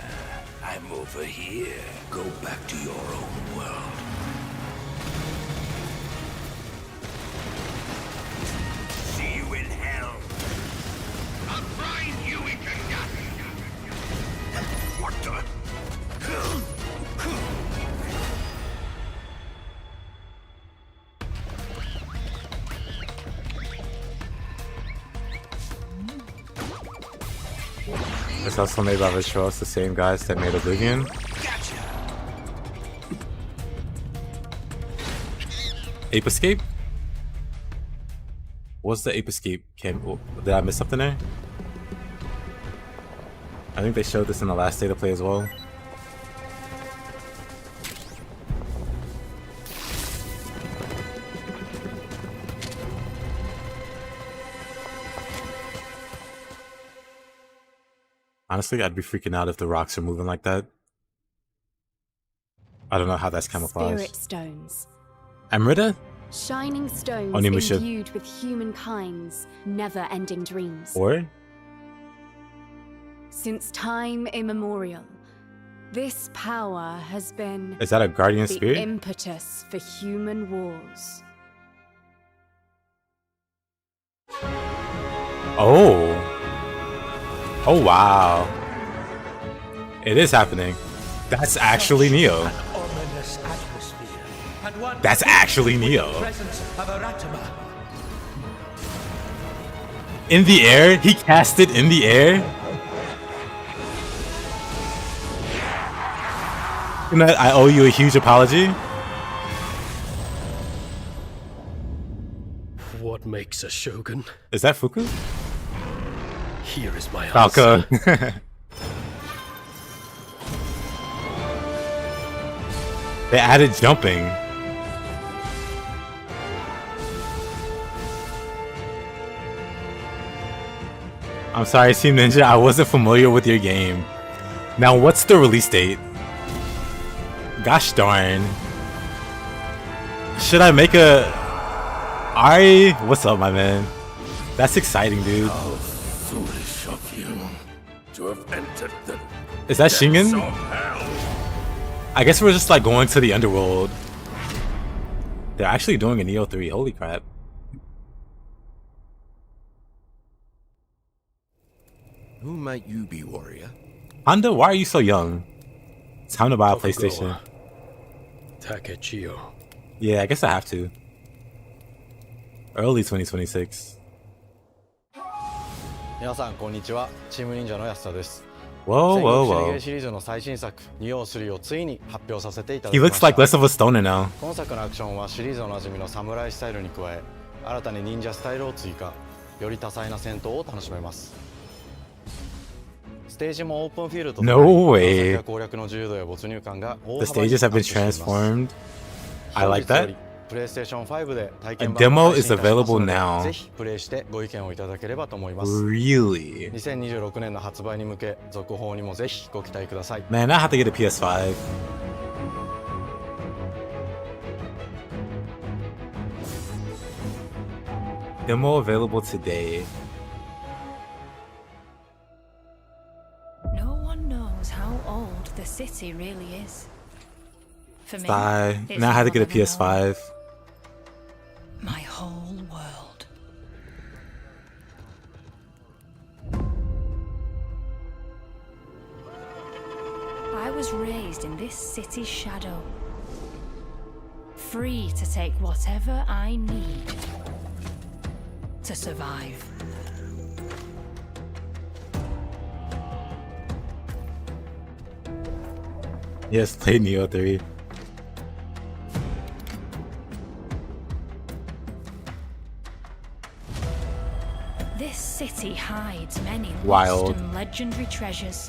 Speaker 12: I'm over here. Go back to your own world. See you in hell. I'll find you, Ikagami. What the?
Speaker 1: It's also made by Virtuos, the same guys that made Oblivion. Ape Escape? What's the Ape Escape camp? Did I miss something there? I think they showed this in the last state of play as well. Honestly, I'd be freaking out if the rocks are moving like that. I don't know how that's camouflaged.
Speaker 19: Spirit stones.
Speaker 1: Amrita?
Speaker 19: Shining stones
Speaker 1: Onimusha.
Speaker 19: imbued with humankind's never-ending dreams.
Speaker 1: Or?
Speaker 19: Since time immemorial, this power has been
Speaker 1: Is that a guardian
Speaker 19: the
Speaker 1: spirit?
Speaker 19: impetus for human wars.
Speaker 1: Oh. Oh wow. It is happening. That's actually Nioh.
Speaker 7: Ominous atmosphere. And one
Speaker 1: That's actually Nioh.
Speaker 7: presence of Aratama.
Speaker 1: In the air? He cast it in the air? You know, I owe you a huge apology.
Speaker 9: What makes a shogun?
Speaker 1: Is that Fuku?
Speaker 9: Here is my
Speaker 1: Falco. They added jumping. I'm sorry, Team Ninja, I wasn't familiar with your game. Now, what's the release date? Gosh darn. Should I make a... Ari, what's up, my man? That's exciting, dude.
Speaker 12: How foolish of you to have entered the
Speaker 1: Is that Shingen?
Speaker 12: depths of hell.
Speaker 1: I guess we're just like going to the underworld. They're actually doing a Nioh 3. Holy crap.
Speaker 17: Who might you be, warrior?
Speaker 1: Honda, why are you so young? Time to buy a PlayStation.
Speaker 9: Takechiyo.
Speaker 1: Yeah, I guess I have to. Early 2026.
Speaker 11: 皆さんこんにちは。チーム忍者の安田です。
Speaker 1: Whoa, whoa,
Speaker 11: 戦国
Speaker 1: whoa.
Speaker 11: シリーズの最新作「ニオー3」をついに発表させていただ
Speaker 1: He
Speaker 11: きま
Speaker 1: looks
Speaker 11: した。
Speaker 1: like less of a stoner now.
Speaker 11: 今作のアクションはシリーズおなじみのサムライスタイルに加え、新たに忍者スタイルを追加。より多彩な戦闘を楽しめます。ステージもオープンフィールドと
Speaker 1: No way.
Speaker 11: 攻略の自由度や没入感が大
Speaker 1: The
Speaker 11: 幅に
Speaker 1: stages have been
Speaker 11: アップしています。
Speaker 1: transformed. I like that.
Speaker 11: PlayStation 5で体
Speaker 1: A
Speaker 11: 験版を
Speaker 1: demo
Speaker 11: 配
Speaker 1: is
Speaker 11: 信いたします
Speaker 1: available
Speaker 11: ので
Speaker 1: now.
Speaker 11: ぜひプレイしてご意見をいただければと思います。
Speaker 1: Really?
Speaker 11: 2026年の発売に向け続報にもぜひご期待ください。
Speaker 1: Man, I have to get a PS5. Demo available today.
Speaker 18: No one knows how old the city really is. For me,
Speaker 1: Die.
Speaker 18: it's
Speaker 1: Now I had to get a
Speaker 18: more than
Speaker 1: PS5.
Speaker 18: my whole world. I was raised in this city's shadow, free to take whatever I need to survive.
Speaker 1: Yes, play Nioh 3.
Speaker 18: This city hides many
Speaker 1: Wild.
Speaker 18: lost and legendary treasures.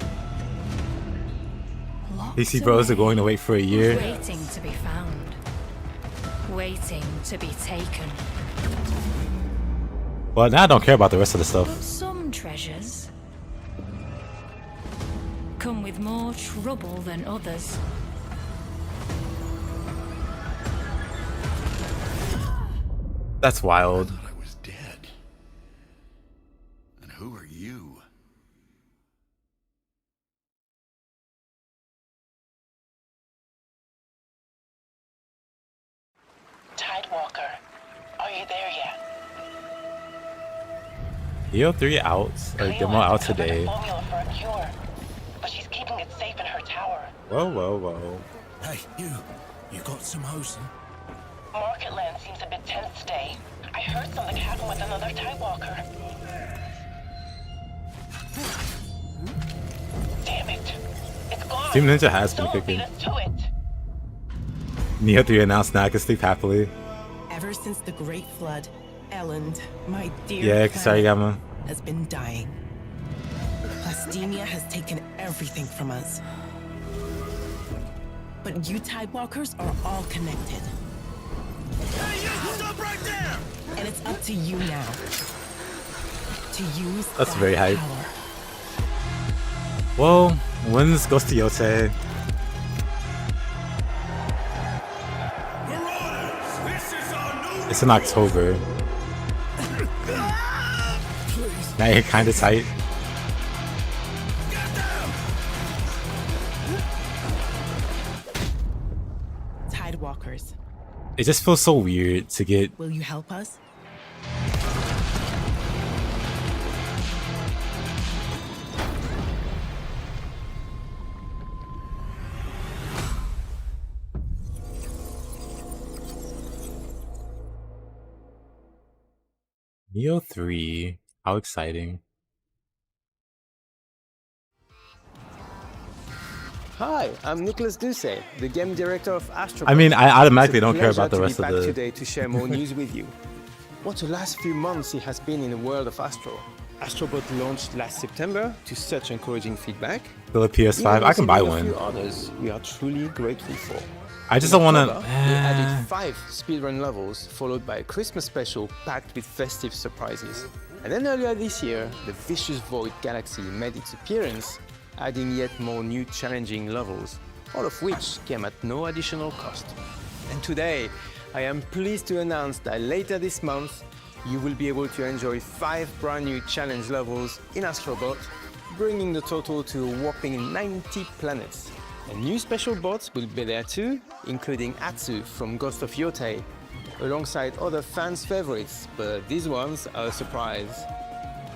Speaker 1: PC bros are going to wait for a year.
Speaker 18: Waiting to be found. Waiting to be taken.
Speaker 1: Well, now I don't care about the rest of the
Speaker 18: But
Speaker 1: stuff.
Speaker 18: some treasures come with more trouble than others.
Speaker 1: That's wild.
Speaker 12: I was dead. And who are you?
Speaker 7: Tidewalker, are you there yet?
Speaker 1: Nioh 3 out. Or demo out today.
Speaker 7: Formula for a cure, but she's keeping it safe in her tower.
Speaker 1: Whoa, whoa, whoa.
Speaker 12: Hey, you got some hosing?
Speaker 7: Market Land seems a bit tense today. I heard something happen with another Tidewalker. Damn it. It's gone.
Speaker 1: Team Ninja has been
Speaker 7: Someone
Speaker 1: cooking.
Speaker 7: beat us to it.
Speaker 1: Nioh 3 announced now I can sleep happily.
Speaker 10: Ever since the Great Flood, Elend, my dear
Speaker 1: Yeah,
Speaker 10: planet,
Speaker 1: Sariyama.
Speaker 10: has been dying. Plastemia has taken everything from us. But you Tidewalkers are all connected.
Speaker 12: Hey, you! Stop right there!
Speaker 10: And it's up to you now to use
Speaker 1: That's
Speaker 10: that
Speaker 1: very hype.
Speaker 10: power.
Speaker 1: Well, when's Ghost of Yotei? It's in October. Now you're kinda tight.
Speaker 10: Tidewalkers,
Speaker 1: It just feels so weird to get
Speaker 10: will you help us?
Speaker 1: Nioh 3. How exciting.
Speaker 14: Hi, I'm Nicholas Duce, the game director of Astrobot.
Speaker 1: I mean, I automatically
Speaker 14: It's a
Speaker 1: don't care
Speaker 14: pleasure
Speaker 1: about the
Speaker 14: to be
Speaker 1: rest of
Speaker 14: back
Speaker 1: the-
Speaker 14: today to share more news with you. What the last few months it has been in the world of Astro. Astrobot launched last September to such encouraging feedback.
Speaker 1: Still a PS5.
Speaker 14: Even
Speaker 1: I can buy
Speaker 14: receiving a
Speaker 1: one.
Speaker 14: few others we are truly grateful for.
Speaker 1: I just
Speaker 14: In
Speaker 1: don't wanna-
Speaker 14: October, They added 5 speedrun levels, followed by a Christmas special packed with festive surprises. And then earlier this year, the Vicious Void Galaxy made its appearance, adding yet more new challenging levels, all of which came at no additional cost. And today, I am pleased to announce that later this month, you will be able to enjoy 5 brand new challenge levels in Astrobot, bringing the total to a whopping 90 planets. And new special bots will be there too, including Atsu from Ghost of Yotei, alongside other fans' favorites, but these ones are a surprise.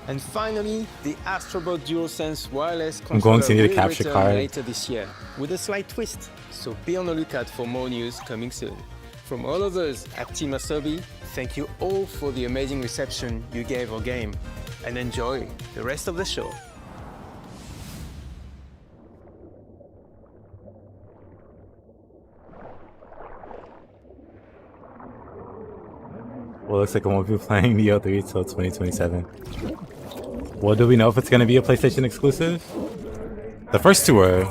Speaker 14: And finally, the Astrobot DualSense wireless
Speaker 1: I'm going
Speaker 14: controller
Speaker 1: to need a
Speaker 14: will
Speaker 1: capture
Speaker 14: return
Speaker 1: card.
Speaker 14: later this year, with a slight twist. So be on the lookout for more news coming soon. From all of us at Team Asobi, thank you all for the amazing reception you gave our game, and enjoy the rest of the show.
Speaker 1: Well, looks like I won't be playing Nioh 3 till 2027. Well, do we know if it's gonna be a PlayStation exclusive? The first two are.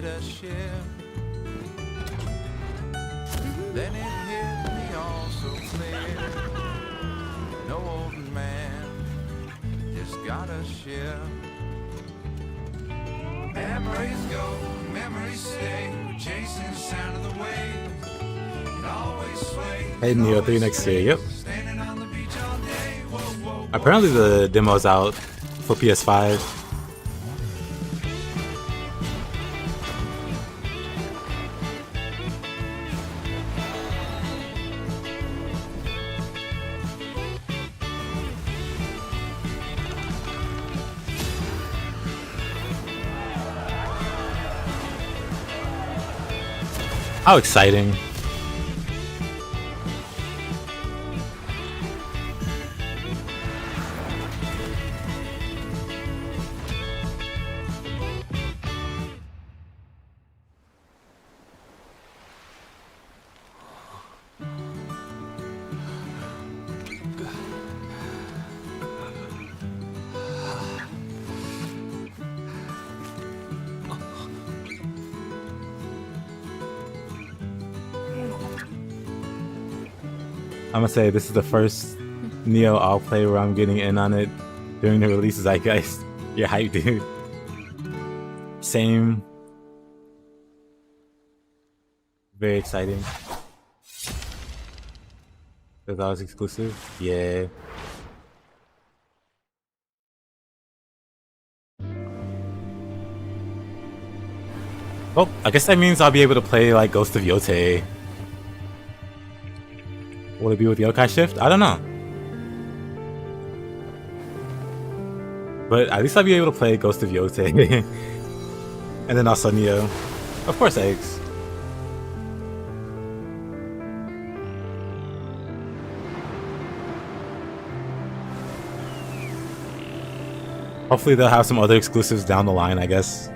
Speaker 5: hit a ship. Then it hit me all so clear. No old man just got a ship. Memories go, memories stay. We're chasing the sound of the waves. It always sways.
Speaker 1: Hey, Nioh 3 next year. Yep. Apparently the demo's out for PS5. How exciting. I'm gonna say this is the first Nioh I'll play where I'm getting in on it during the release. Zeitgeist. You're hype, dude. Same. Very exciting. That was exclusive? Yeah. Well, I guess that means I'll be able to play like Ghost of Yotei. Will it be with Yokai Shift? I don't know. But at least I'll be able to play Ghost of Yotei. And then also Nioh. Of course, eggs. Hopefully they'll have some other exclusives down the line, I guess.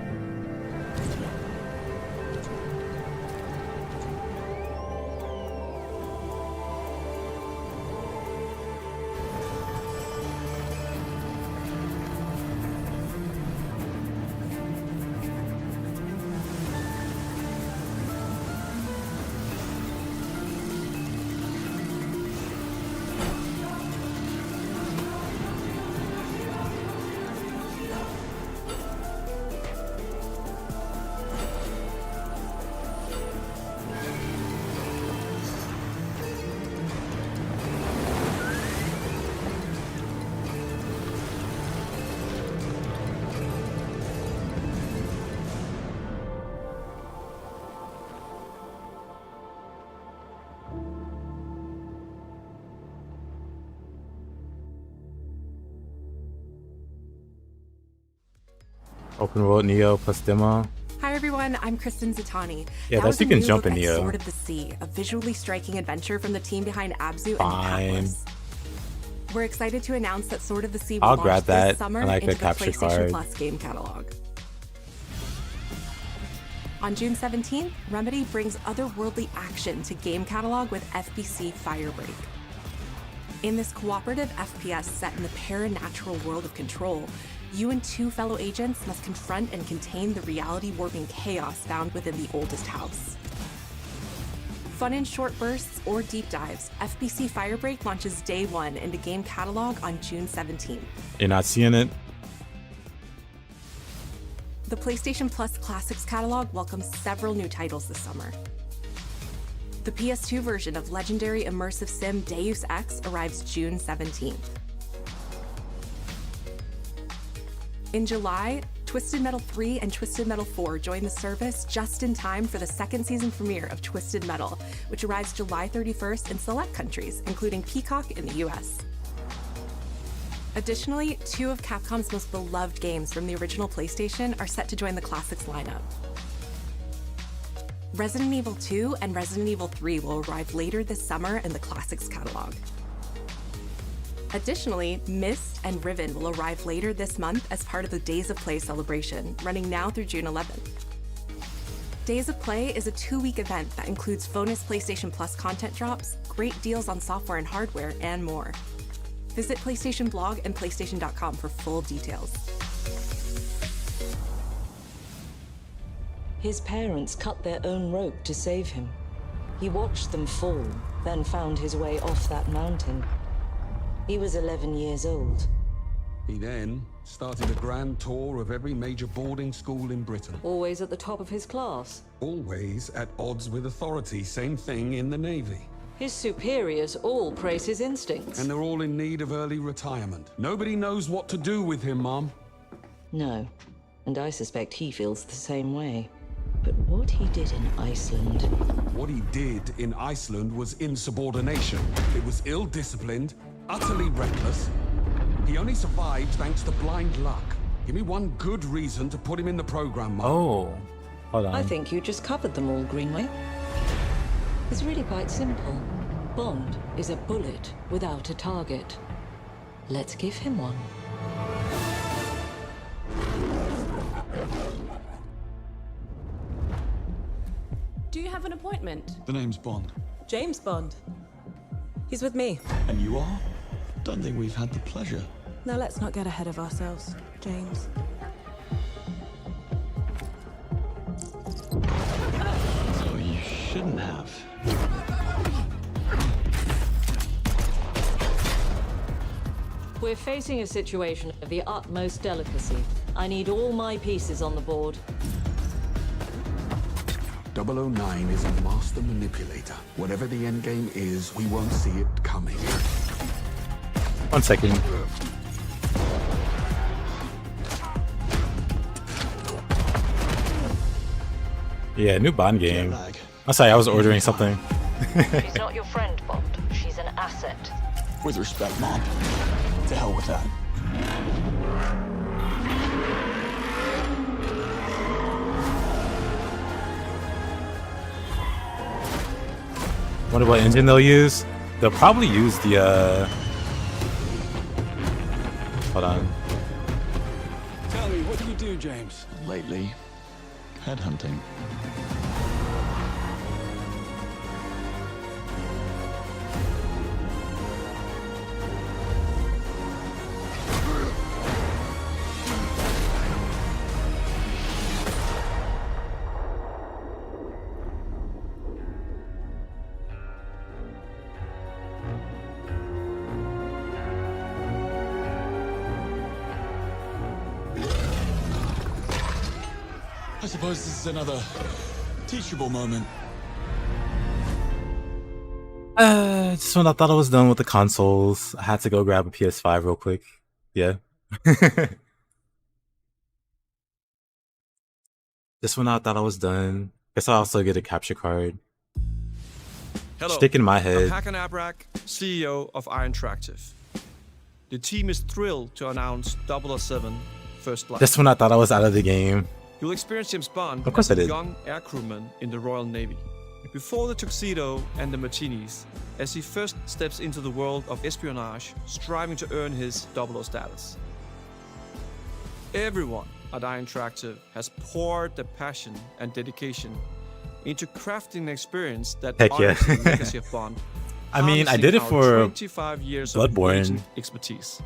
Speaker 1: Open world Nioh plus demo.
Speaker 15: Hi everyone, I'm Kristen Zatani.
Speaker 1: Yeah, that's you can jump in Nioh.
Speaker 15: Sword of the Sea, a visually striking adventure from the team behind Abzu and Atlas. We're excited to announce that Sword of the Sea will
Speaker 1: I'll
Speaker 15: launch
Speaker 1: grab that
Speaker 15: this summer
Speaker 1: and like
Speaker 15: into
Speaker 1: the capture
Speaker 15: PlayStation
Speaker 1: card.
Speaker 15: Plus game catalog. On June 17th, Remedy brings otherworldly action to game catalog with FBC Firebreak. In this cooperative FPS set in the paranatural world of Control, you and two fellow agents must confront and contain the reality-warping chaos found within the oldest house. Fun in short bursts or deep dives, FBC Firebreak launches day one into game catalog on June 17th.
Speaker 1: You're not seeing it?
Speaker 15: The PlayStation Plus Classics catalog welcomes several new titles this summer. The PS2 version of legendary immersive sim Deus Ex arrives June 17th. In July, Twisted Metal 3 and Twisted Metal 4 join the service just in time for the second season premiere of Twisted Metal, which arrives July 31st in select countries, including Peacock in the US. Additionally, two of Capcom's most beloved games from the original PlayStation are set to join the Classics lineup. Resident Evil 2 and Resident Evil 3 will arrive later this summer in the Classics catalog. Additionally, Myst and Riven will arrive later this month as part of the Days of Play celebration, running now through June 11th. Days of Play is a 2-week event that includes bonus PlayStation Plus content drops, great deals on software and hardware, and more. Visit PlayStation Blog and PlayStation.com for full details.
Speaker 16: His parents cut their own rope to save him. He watched them fall, then found his way off that mountain. He was 11 years old.
Speaker 22: He then started a grand tour of every major boarding school in Britain.
Speaker 16: Always at the top of his class.
Speaker 22: Always at odds with authority. Same thing in the Navy.
Speaker 16: His superiors all praise his instincts.
Speaker 22: And they're all in need of early retirement. Nobody knows what to do with him, Mom.
Speaker 16: No, and I suspect he feels the same way. But what he did in Iceland...
Speaker 22: What he did in Iceland was insubordination. It was ill-disciplined, utterly reckless. He only survived thanks to blind luck. Give me one good reason to put him in the program, Mom.
Speaker 1: Oh, hold on.
Speaker 16: I think you just covered them all, Greenway. It's really quite simple. Bond is a bullet without a target. Let's give him one.
Speaker 23: Do you have an appointment?
Speaker 12: The name's Bond.
Speaker 23: James Bond. He's with me.
Speaker 12: And you are? Don't think we've had the pleasure.
Speaker 23: Now let's not get ahead of ourselves, James.
Speaker 12: So you shouldn't have.
Speaker 16: We're facing a situation of the utmost delicacy. I need all my pieces on the board.
Speaker 22: 009 is a master manipulator. Whatever the end game is, we won't see it coming.
Speaker 1: 1 second. Yeah, new Bond game. I'm sorry, I was ordering something.
Speaker 16: She's not your friend, Bond. She's an asset.
Speaker 12: With respect, Mom. To hell with that.
Speaker 1: Wonder what engine they'll use. They'll probably use the hold on.
Speaker 12: Tell me, what do you do, James? Lately, headhunting. I suppose this is another teachable moment.
Speaker 1: Just when I thought I was done with the consoles, I had to go grab a PS5 real quick. Yeah. Just when I thought I was done. Guess I'll also get a capture card.
Speaker 24: Hello,
Speaker 1: Stick in my head.
Speaker 24: I'm Hakan Abrak, CEO of Iron Interactive. The team is thrilled to announce 007 First Light.
Speaker 1: Just when I thought I was out of the game.
Speaker 24: You'll experience James Bond
Speaker 1: Of course
Speaker 24: as
Speaker 1: I
Speaker 24: a
Speaker 1: did.
Speaker 24: young air crewman in the Royal Navy. Before the tuxedo and the martinis, as he first steps into the world of espionage, striving to earn his 00 status. Everyone at Iron Interactive has poured their passion and dedication into crafting an experience that
Speaker 1: Heck yeah.
Speaker 24: honors the legacy of Bond.
Speaker 1: I mean, I
Speaker 24: harnessing
Speaker 1: did it
Speaker 24: our
Speaker 1: for
Speaker 24: 25 years of
Speaker 1: Bloodborne.
Speaker 24: agent expertise.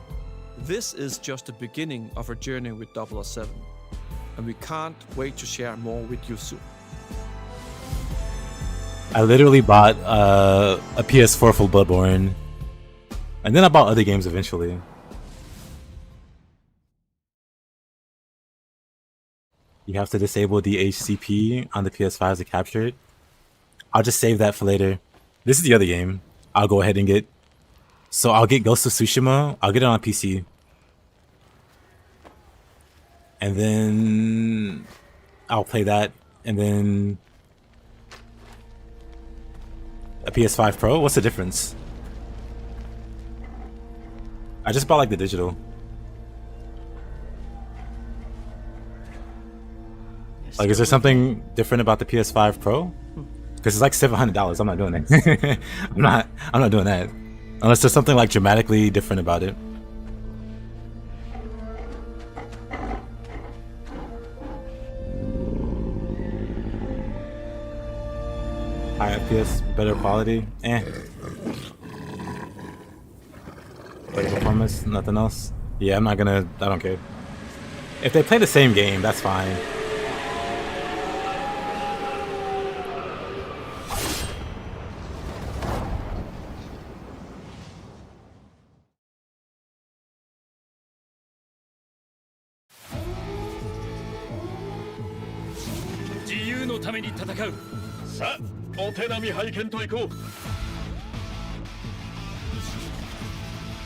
Speaker 24: This is just the beginning of our journey with 007, and we can't wait to share more with you soon.
Speaker 1: I literally bought a PS4 for Bloodborne. And then I bought other games eventually. You have to disable the HCP on the PS5 to capture it. I'll just save that for later. This is the other game I'll go ahead and get. So I'll get Ghost of Tsushima. I'll get it on PC. And then I'll play that. And then a PS5 Pro? What's the difference? I just bought like the digital. Like, is there something different about the PS5 Pro? Because it's like $700. I'm not doing it. I'm not doing that. Unless there's something like dramatically different about it. High FPS, better quality. Better performance, nothing else. Yeah, I don't care. If they play the same game, that's fine.
Speaker 9: のために戦う。さあ、お手並み拝見といこう。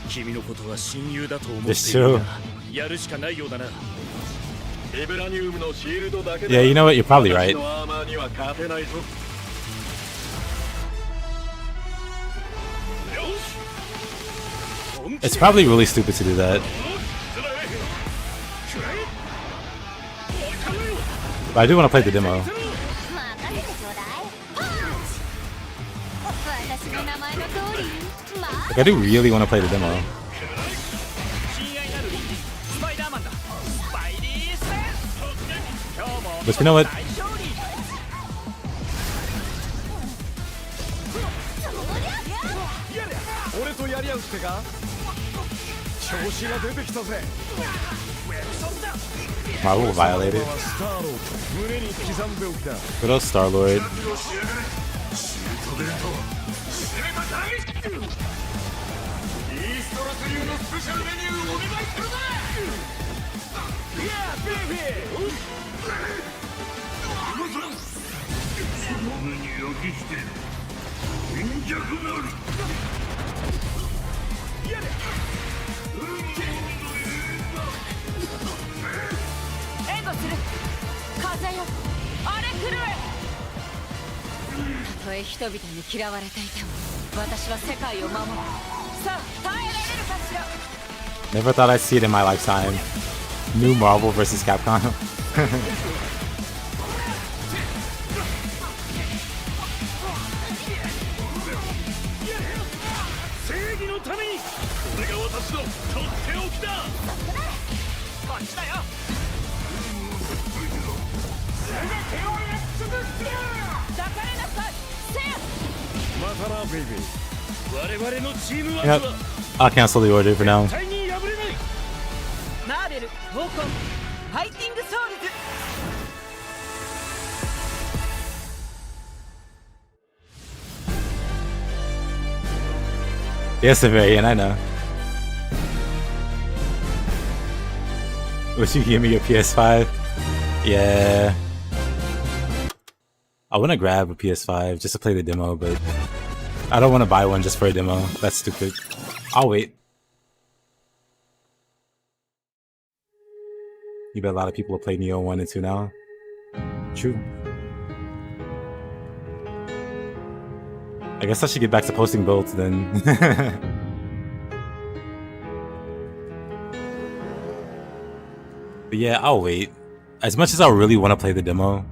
Speaker 9: 君のことは親友だと思っているが、やるしかないようだな。ビブラニウムのシールドだけで
Speaker 1: Yeah, you know what? You're probably right.
Speaker 9: 私のアーマーには勝てないぞ。
Speaker 1: It's probably really stupid to do that. But I do want to play the demo. Like, I do really want to play the demo. But you know what? Marvel violated. What else, Star-Lord? Never thought I'd see it in my lifetime. New Marvel vs. Capcom. Yep. I'll cancel the order for now. Yes, Severian, I know. Would you give me a PS5? Yeah. I want to grab a PS5 just to play the demo, but I don't want to buy one just for a demo. That's stupid. I'll wait. You bet a lot of people will play Nioh 1 and 2 now. True. I guess I should get back to posting builds then. But yeah, I'll wait. As much as I really want to play the demo,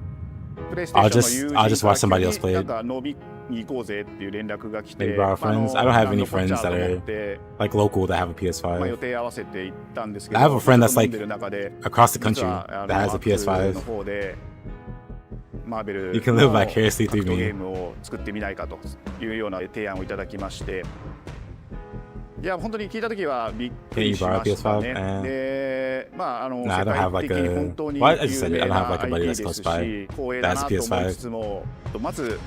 Speaker 1: I'll just watch somebody else play it. Maybe borrow friends. I don't have any friends that are like local that have a PS5. I have a friend that's like across the country that has a PS5. You can live vicariously through me. Can you borrow a PS5? Nah, I don't have like a... Well, I just said it. I don't have like a buddy that's close by that has a PS5.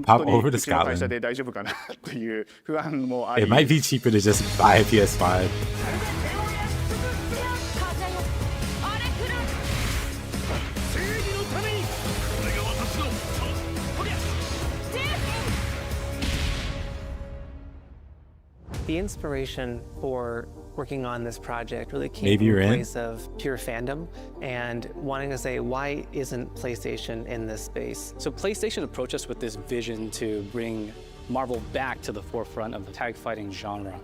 Speaker 1: Pop over to Scotland. It might be cheaper to just buy a PS5.
Speaker 2: The inspiration for working on this project really came from a place of pure fandom and wanting to say, why isn't PlayStation in this space?
Speaker 13: So PlayStation approached us with this vision to bring Marvel back to the forefront of the tag fighting genre.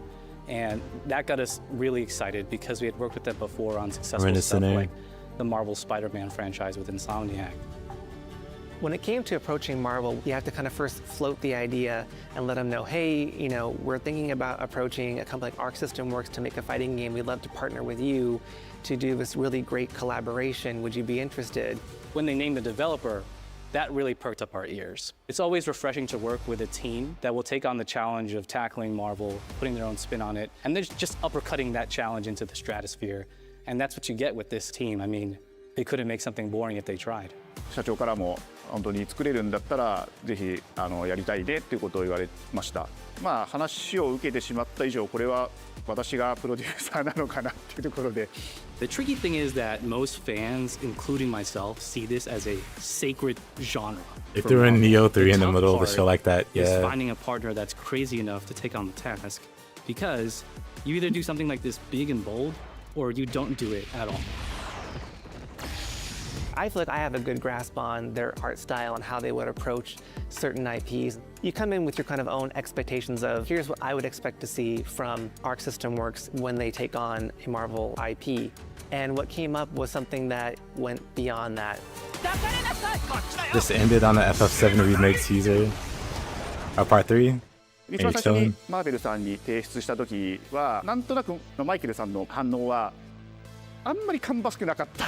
Speaker 13: And that got us really excited because we had worked with them before on successful stuff like the Marvel Spider-Man franchise with Insomniac.
Speaker 2: When it came to approaching Marvel, you have to kind of first float the idea and let them know, hey, you know, we're thinking about approaching a company like Arc System Works to make a fighting game. We'd love to partner with you to do this really great collaboration. Would you be interested?
Speaker 13: When they named the developer, that really perked up our ears. It's always refreshing to work with a team that will take on the challenge of tackling Marvel, putting their own spin on it, and they're just uppercutting that challenge into the stratosphere. And that's what you get with this team. I mean, they couldn't make something boring if they tried.
Speaker 6: 社長からも本当に作れるんだったらぜひやりたいねっていうことを言われました。まあ話を受けてしまった以上これは私がプロデューサーなのかなっていうところで。
Speaker 13: The tricky thing is that most fans, including myself, see this as a sacred genre.
Speaker 1: If they were in Nioh 3 in the middle of a show like that,
Speaker 13: is
Speaker 1: yeah.
Speaker 13: finding a partner that's crazy enough to take on the task, because you either do something like this big and bold, or you don't do it at all.
Speaker 2: I feel like I have a good grasp on their art style and how they would approach certain IPs. You come in with your kind of own expectations of, here's what I would expect to see from Arc System Works when they take on a Marvel IP. And what came up was something that went beyond that.
Speaker 1: This ended on the FF7 remake teaser. Part 3.
Speaker 6: 一番最初にマーベルさんに提出した時はなんとなくマイケルさんの反応はあんまり芳しくなかった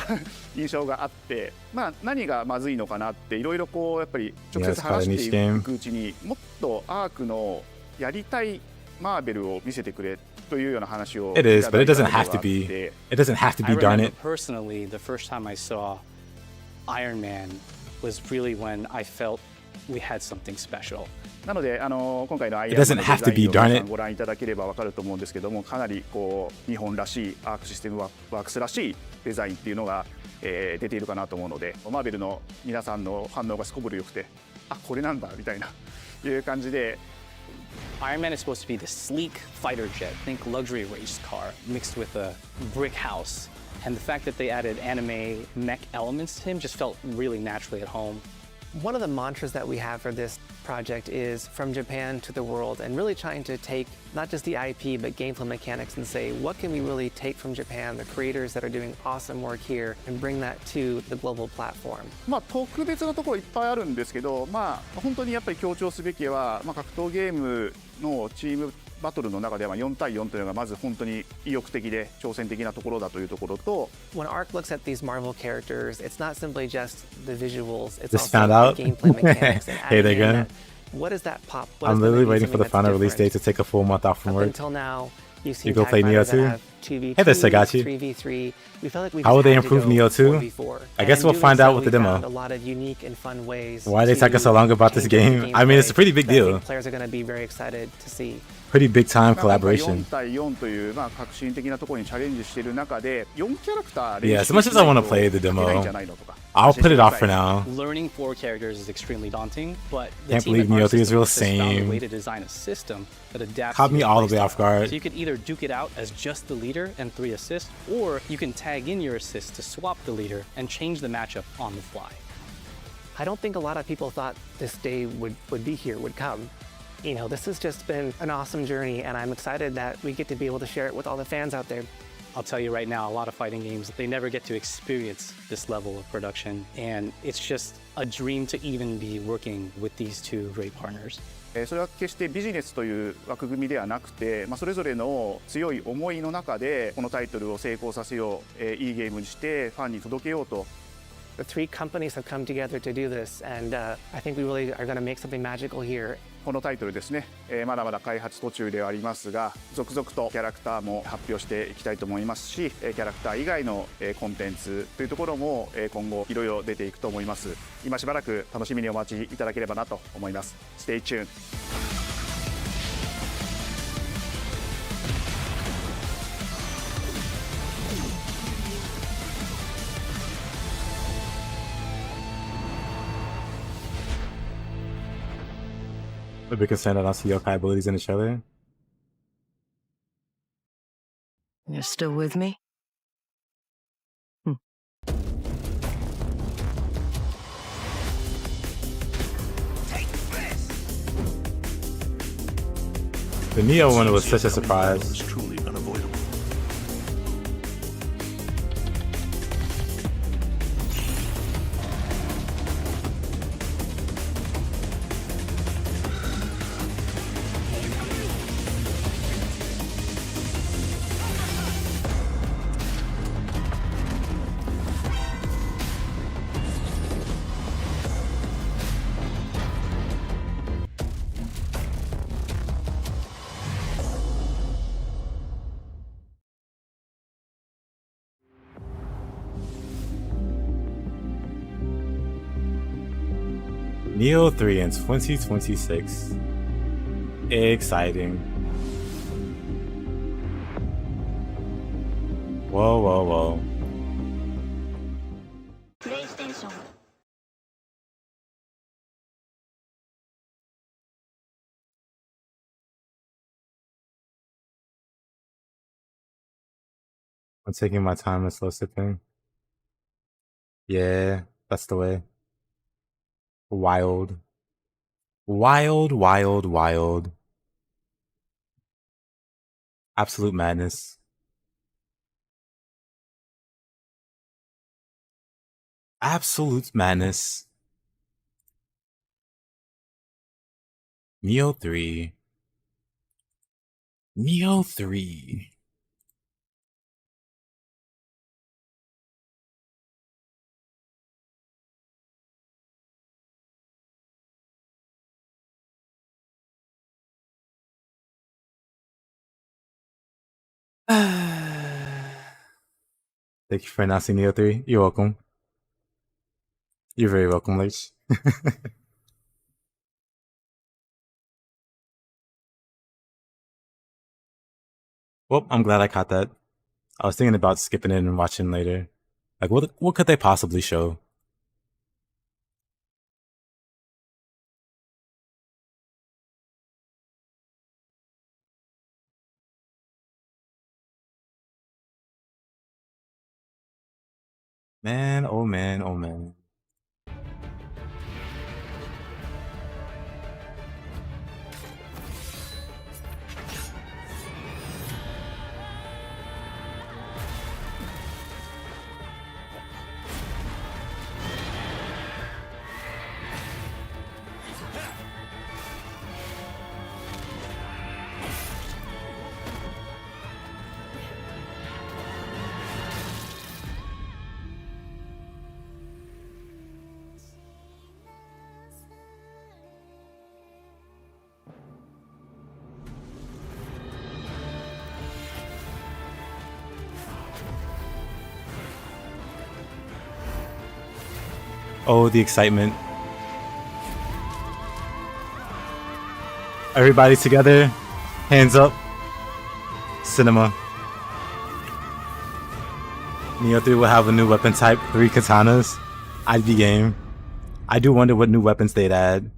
Speaker 6: 印象があって、まあ何がまずいのかなっていろいろこうやっぱり直接話していくうちにもっとアークのやりたいマーベルを見せてくれというような話を。
Speaker 1: It is, but it doesn't have to be. It doesn't have to be, darn it.
Speaker 13: Personally, the first time I saw Iron Man was really when I felt we had something special.
Speaker 6: なので今回のアイアンマンのデザインをご覧いただければ分かると思うんですけども、かなりこう日本らしいアークシステムワークスらしいデザインっていうのが、出ているかなと思うので、マーベルの皆さんの反応がすこぶる良くて、あ、これなんだみたいないう感じで。
Speaker 13: Iron Man is supposed to be the sleek fighter jet, think luxury race car mixed with a brick house. And the fact that they added anime mech elements to him just felt really naturally at home.
Speaker 2: One of the mantras that we have for this project is from Japan to the world, and really trying to take not just the IP but gameplay mechanics and say, what can we really take from Japan, the creators that are doing awesome work here, and bring that to the global platform.
Speaker 6: まあ特別なところいっぱいあるんですけど、まあ本当にやっぱり強調すべきは、まあ格闘ゲームのチームバトルの中では4対4というのがまず本当に意欲的で挑戦的なところだというところと。
Speaker 2: When Arc looks at these Marvel characters, it's not simply just the visuals, it's
Speaker 1: Just
Speaker 2: also
Speaker 1: found out.
Speaker 2: the gameplay mechanics. And
Speaker 1: Hey, they're good.
Speaker 2: What is that pop?
Speaker 1: I'm literally waiting for the final release date to take a full month off from work.
Speaker 2: Until now, you've seen
Speaker 1: you go play Nioh 2? Hey there, Sagachi.
Speaker 2: 3v3. We felt like we
Speaker 1: How will they
Speaker 2: had to
Speaker 1: improve
Speaker 2: go
Speaker 1: Nioh 2?
Speaker 2: before.
Speaker 1: I guess
Speaker 2: And
Speaker 1: we'll
Speaker 2: doing
Speaker 1: find
Speaker 2: so,
Speaker 1: out with the
Speaker 2: we
Speaker 1: demo.
Speaker 2: found a lot of unique and fun ways
Speaker 1: Why are they taking so long about this game? I mean, it's a pretty big deal.
Speaker 2: Players are going to be very excited to see.
Speaker 1: Pretty big time collaboration.
Speaker 6: 4対4というまあ革新的なところにチャレンジしている中で4キャラクター
Speaker 1: Yeah, as much as I want to play the demo, I'll put it off for now.
Speaker 13: Learning 4 characters is extremely daunting, but the
Speaker 1: Can't
Speaker 13: team
Speaker 1: believe
Speaker 13: at
Speaker 1: Nioh
Speaker 13: Arc
Speaker 1: 3 is real
Speaker 13: System has found a
Speaker 1: same.
Speaker 13: way to design a system that adapts
Speaker 1: Caught
Speaker 13: to
Speaker 1: me
Speaker 13: your
Speaker 1: all the way
Speaker 13: playstyle.
Speaker 1: off guard.
Speaker 13: So you can either duke it out as just the leader and 3 assists, or you can tag in your assists to swap the leader and change the matchup on the fly.
Speaker 2: I don't think a lot of people thought this day would be here, would come. You know, this has just been an awesome journey, and I'm excited that we get to be able to share it with all the fans out there.
Speaker 13: I'll tell you right now, a lot of fighting games, they never get to experience this level of production, and it's just a dream to even be working with these 2 great partners.
Speaker 6: それは決してビジネスという枠組みではなくて、まあ、それぞれの強い思いの中でこのタイトルを成功させよう、いいゲームにしてファンに届けようと。
Speaker 2: The 3 companies have come together to do this, and I think we really are going to make something magical here.
Speaker 6: このタイトルですね、まだまだ開発途中ではありますが、続々とキャラクターも発表していきたいと思いますし、キャラクター以外のコンテンツというところも今後いろいろ出ていくと思います。今しばらく楽しみにお待ちいただければなと思います。Stay tuned.
Speaker 1: Maybe we can send out on see yokai abilities in the trailer.
Speaker 16: You're still with me?
Speaker 1: The Nioh one was such a surprise.
Speaker 12: Truly unavoidable.
Speaker 1: Nioh 3 in 2026. Exciting. Whoa, whoa, whoa.
Speaker 4: PlayStation.
Speaker 1: I'm taking my time and slow sipping. Yeah, that's the way. Wild. Wild, wild, wild. Absolute madness. Absolute madness. Nioh 3. Nioh 3. Thank you for announcing Nioh 3. You're welcome. You're very welcome, Lich. Well, I'm glad I caught that. I was thinking about skipping it and watching later. Like, what could they possibly show? Man, oh man, oh man. Oh, the excitement. Everybody together. Hands up. Cinema. Nioh 3 will have a new weapon type, 3 katanas. I'd be game. I do wonder what new weapons they'd add.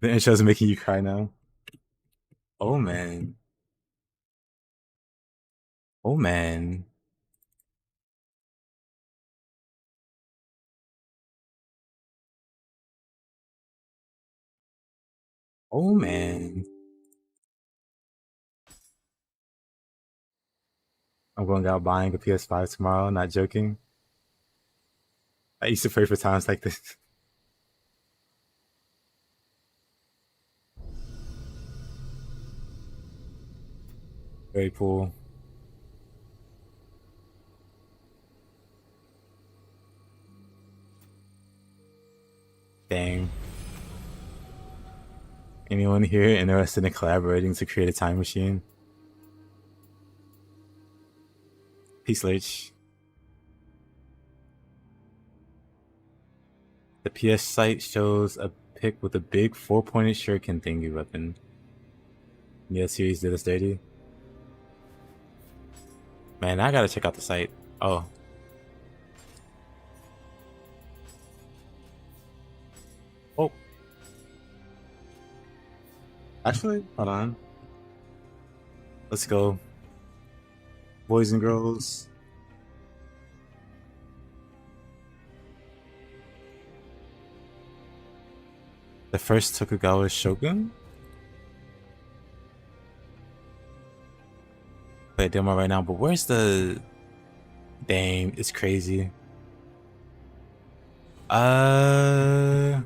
Speaker 1: The intro's making you cry now. Oh man. Oh man. Oh man. I'm going out buying a PS5 tomorrow, not joking. I used to pray for times like this. Very cool. Dang. Anyone here interested in collaborating to create a time machine? Peace, Lich. The PS site shows a pic with a big 4-pointed shuriken thingy weapon. Yeah, series did us dirty. Man, I gotta check out the site. Oh. Oh. Actually, hold on. Let's go. Boys and girls. The first Tokugawa shogun? Play a demo right now, but where's the... Dang, it's crazy. Well,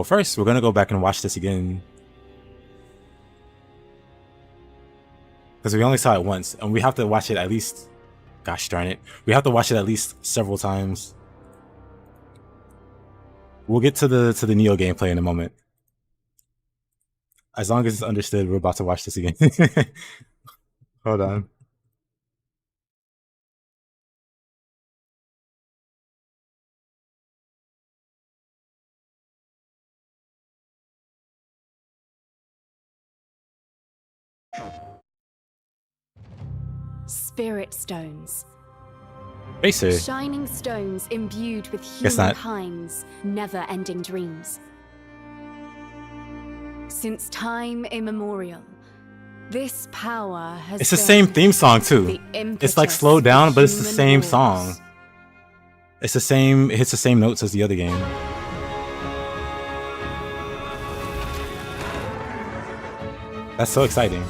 Speaker 1: first, we're gonna go back and watch this again. Because we only saw it once, and we have to watch it at least... Gosh darn it. We have to watch it at least several times. We'll get to the Nioh gameplay in a moment. As long as it's understood, we're about to watch this again. Hold on.
Speaker 19: Spirit stones.
Speaker 1: Racer.
Speaker 19: Shining stones imbued with
Speaker 1: Guess not.
Speaker 19: humankind's never-ending dreams. Since time immemorial, this power has
Speaker 1: It's the
Speaker 19: been
Speaker 1: same theme song too.
Speaker 19: the
Speaker 1: It's like
Speaker 19: impetus
Speaker 1: slowed down,
Speaker 19: of
Speaker 1: but it's the
Speaker 19: human
Speaker 1: same
Speaker 19: wars.
Speaker 1: song. It's the same. It hits the same notes as the other game. That's so exciting.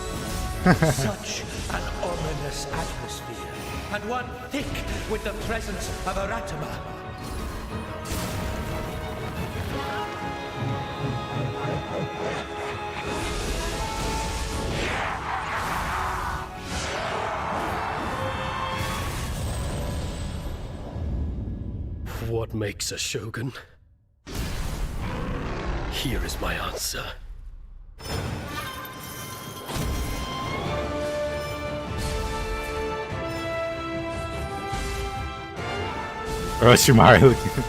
Speaker 4: Such an ominous atmosphere, and one thick with the presence of Aratama.
Speaker 9: What makes a shogun? Here is my answer.
Speaker 1: Orochimaru looking.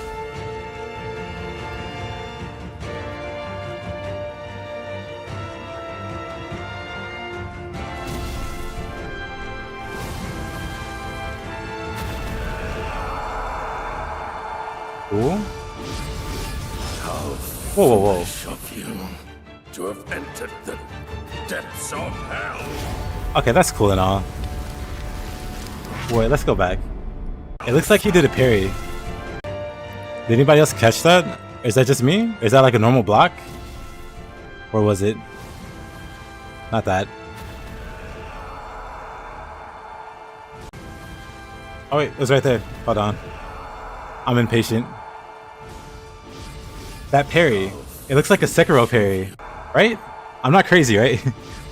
Speaker 1: Cool. Whoa, whoa, whoa.
Speaker 12: Of you to have entered the depths of hell.
Speaker 1: Okay, that's cool and all. Wait, let's go back. It looks like he did a parry. Did anybody else catch that? Or is that just me? Is that like a normal block? Or was it? Not that. Oh wait, it was right there. Hold on. I'm impatient. That parry. It looks like a Sekiro parry. Right? I'm not crazy, right?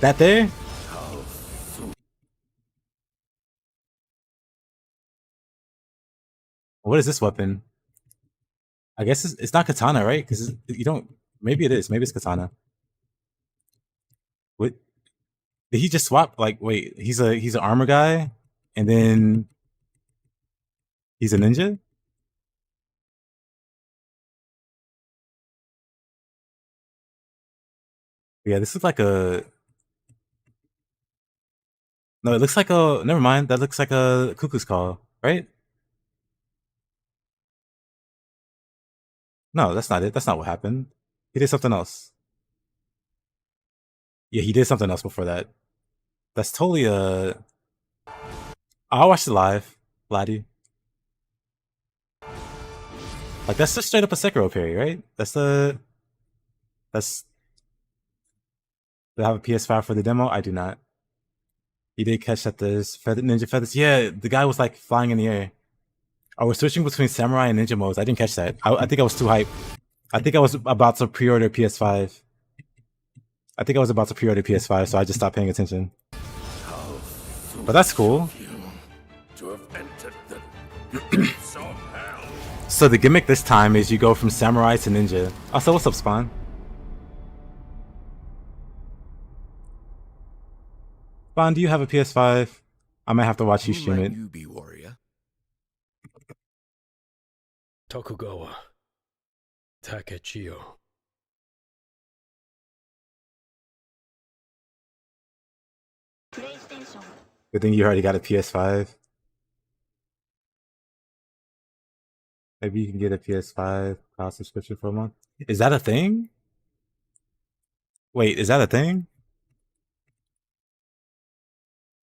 Speaker 1: That there? What is this weapon? I guess it's not katana, right? Because you don't. Maybe it is. Maybe it's katana. What? Did he just swap? Like, wait, he's an armor guy, and then he's a ninja. Yeah, this looks like a. No, it looks like a. Never mind. That looks like a cuckoo's call, right? No, that's not it. That's not what happened. He did something else. Yeah, he did something else before that. That's totally a. I'll watch it live, laddie. Like that's just straight up a Sekiro parry, right? That's the. That's. Do I have a PS5 for the demo? I do not. You did catch that there's ninja feathers. Yeah, the guy was like flying in the air. I was switching between samurai and ninja modes. I didn't catch that. I think I was too hyped. I think I was about to pre-order PS5. I think I was about to pre-order PS5, so I just stopped paying attention. But that's cool. So the gimmick this time is you go from samurai to ninja. Also, what's up, Spawn? Spawn, do you have a PS5? I might have to watch you stream it.
Speaker 17: Newbie warrior.
Speaker 9: Tokugawa Takechiyo.
Speaker 1: Good thing you already got a PS5. Maybe you can get a PS5 cloud subscription for a month. Is that a thing? Wait, is that a thing?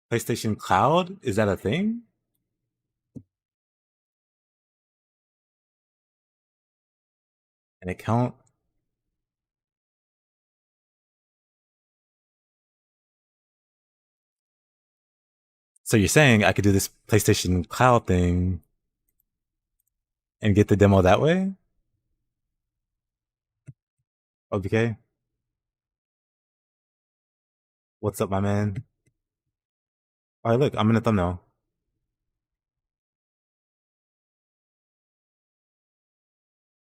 Speaker 1: PlayStation Cloud? Is that a thing? An account? So you're saying I could do this PlayStation Cloud thing and get the demo that way? Okay. What's up, my man? Alright, look, I'm in the thumbnail.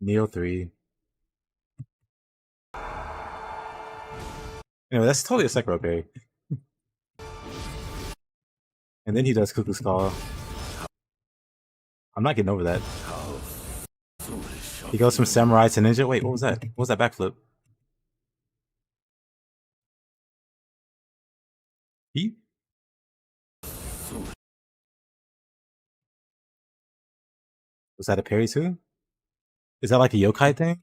Speaker 1: Nioh 3. Anyway, that's totally a Sekiro parry. And then he does Cuckoo's Call. I'm not getting over that. He goes from samurai to ninja. Wait, what was that? What was that backflip? feet? Was that a parry too? Is that like a yokai thing?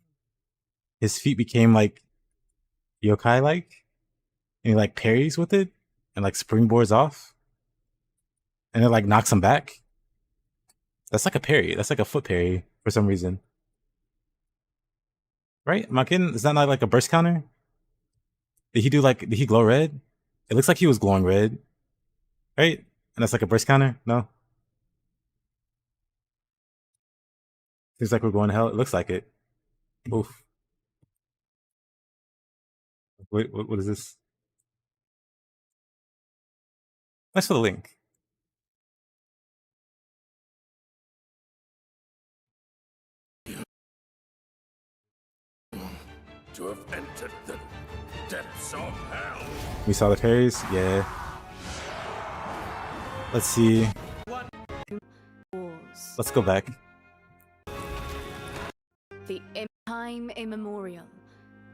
Speaker 1: His feet became like yokai-like? And he like parries with it? And like springboards off? And it like knocks him back? That's like a parry. That's like a foot parry for some reason. Right? Am I kidding? Is that not like a burst counter? Did he glow red? It looks like he was glowing red. Right? And that's like a burst counter? No? Seems like we're going to hell. It looks like it. Oof. Wait, what is this? Thanks for the link.
Speaker 12: To have entered the depths of hell.
Speaker 1: We saw the parries? Yeah. Let's see. Let's go back.
Speaker 19: The time immemorial.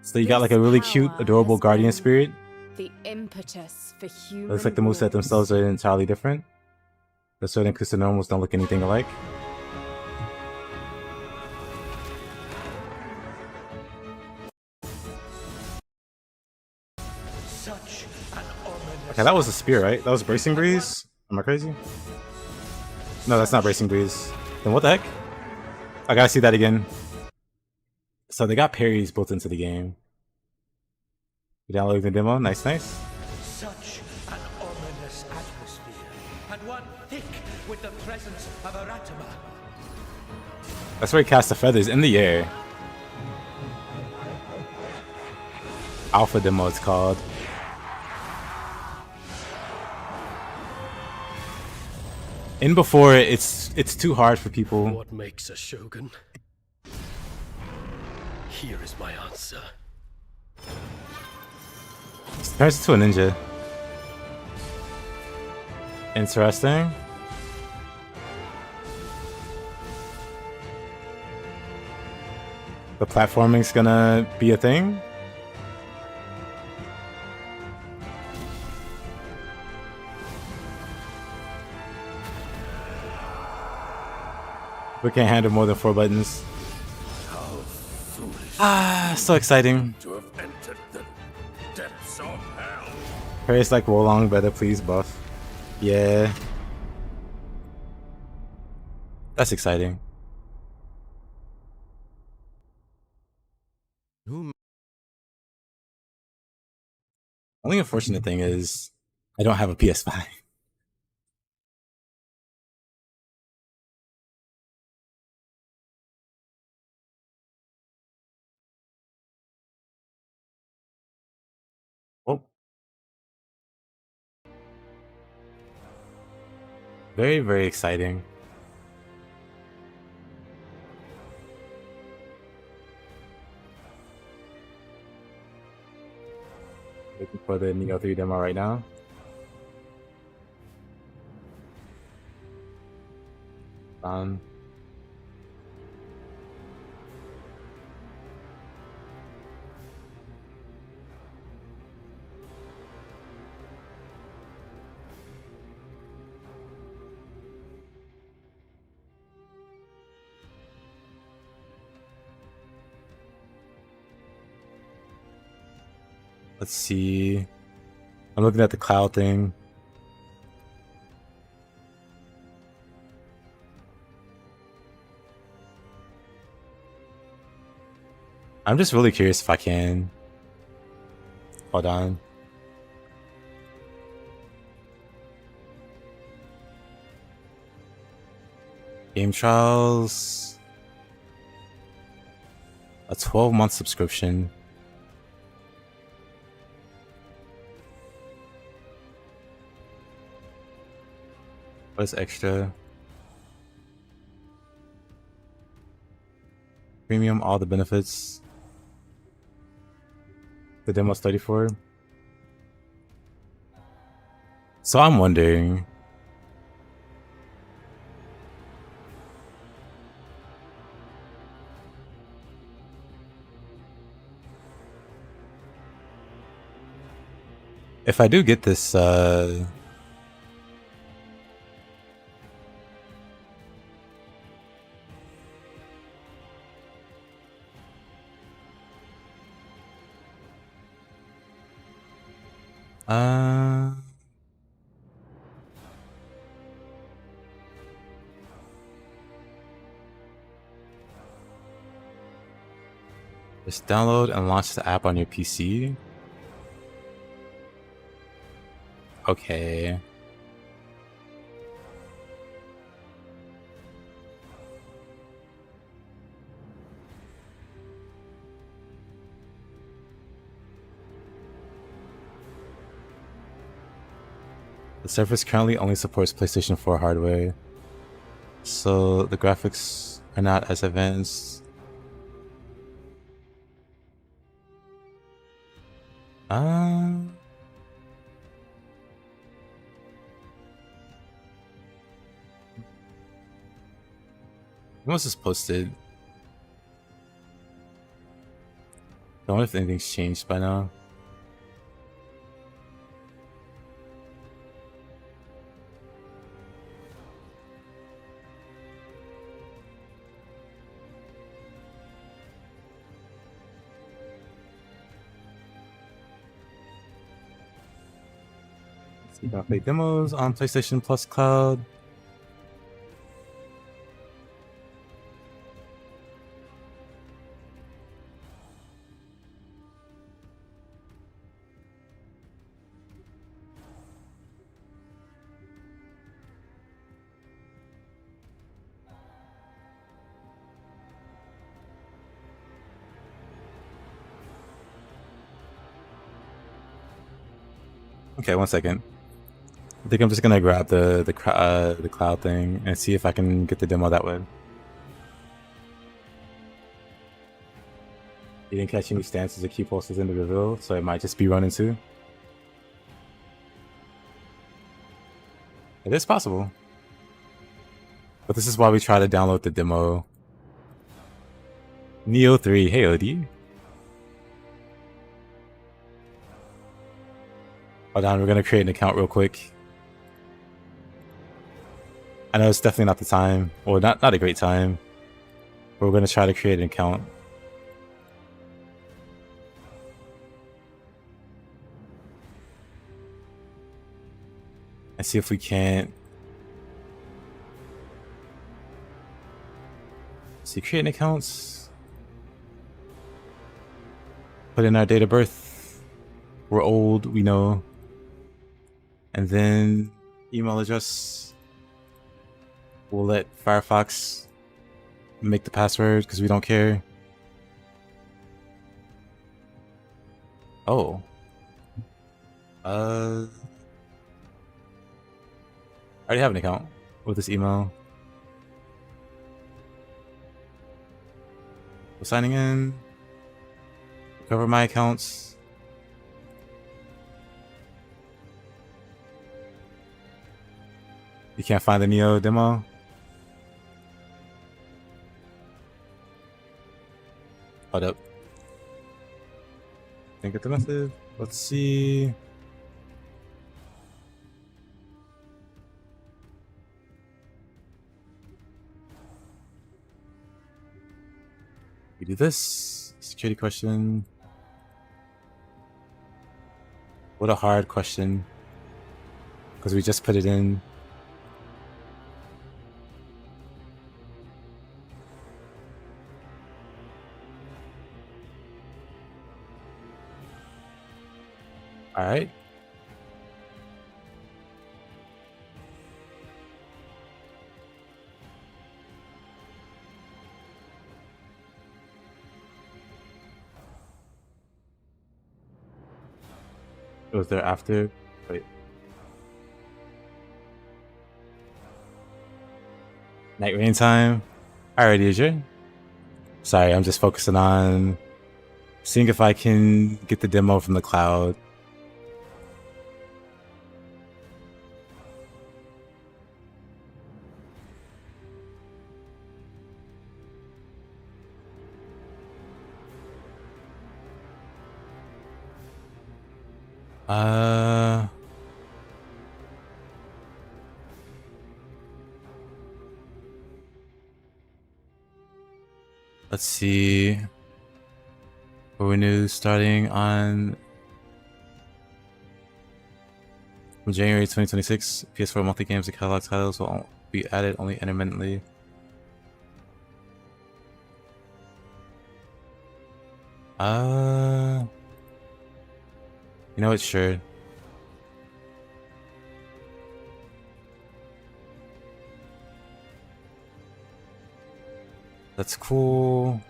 Speaker 1: So you got like a really cute, adorable guardian spirit.
Speaker 19: The impetus for human.
Speaker 1: Looks like the moveset themselves are entirely different. The sword and Kusanor almost don't look anything alike. Okay, that was a spear, right? That was Bracing Breeze? Am I crazy? No, that's not Bracing Breeze. Then what the heck? I gotta see that again. So they got parries built into the game. Downloading the demo. Nice, nice.
Speaker 4: Such an ominous atmosphere, and one thick with the presence of Aratama.
Speaker 1: That's where he cast the feathers in the air. Alpha demo, it's called. In before, it's too hard for people.
Speaker 9: What makes a shogun? Here is my answer.
Speaker 1: Turns into a ninja. Interesting. The platforming's gonna be a thing. We can't handle more than 4 buttons. Ah, so exciting.
Speaker 12: To have entered the depths of hell.
Speaker 1: Parries like Wolong better please buff. Yeah. That's exciting. Only unfortunate thing is I don't have a PS5. Oh. Very, very exciting. Looking for the Nioh 3 demo right now. Let's see. I'm looking at the cloud thing. I'm just really curious if I can. Hold on. Game trials. A 12-month subscription. What's extra? Premium, all the benefits. The demo's 34. So I'm wondering. If I do get this, just download and launch the app on your PC. Okay. The service currently only supports PlayStation 4 hardware, so the graphics are not as advanced. When was this posted? I wonder if anything's changed by now. You can play demos on PlayStation Plus Cloud. Okay, 1 second. I think I'm just gonna grab the cloud thing and see if I can get the demo that way. You didn't catch any stances or key pulses in the reveal, so it might just be running too. It is possible. But this is why we try to download the demo. Nioh 3, hey OD. Hold on, we're gonna create an account real quick. I know it's definitely not the time, or not a great time, but we're gonna try to create an account. And see if we can't. See, creating accounts. Put in our date of birth. We're old, we know. And then email address. We'll let Firefox make the password because we don't care. Oh. I already have an account with this email. We're signing in. Cover my accounts. You can't find the Nioh demo? Hold up. Didn't get the message. Let's see. We do this. Security question. What a hard question. Because we just put it in. All right. It was there after. Wait. Night rain time. Alrighty, Adrian. Sorry, I'm just focusing on seeing if I can get the demo from the cloud. Let's see. For new starting on from January 2026, PS4 monthly games and catalog titles will be added only intermittently. You know what? Sure. That's cool.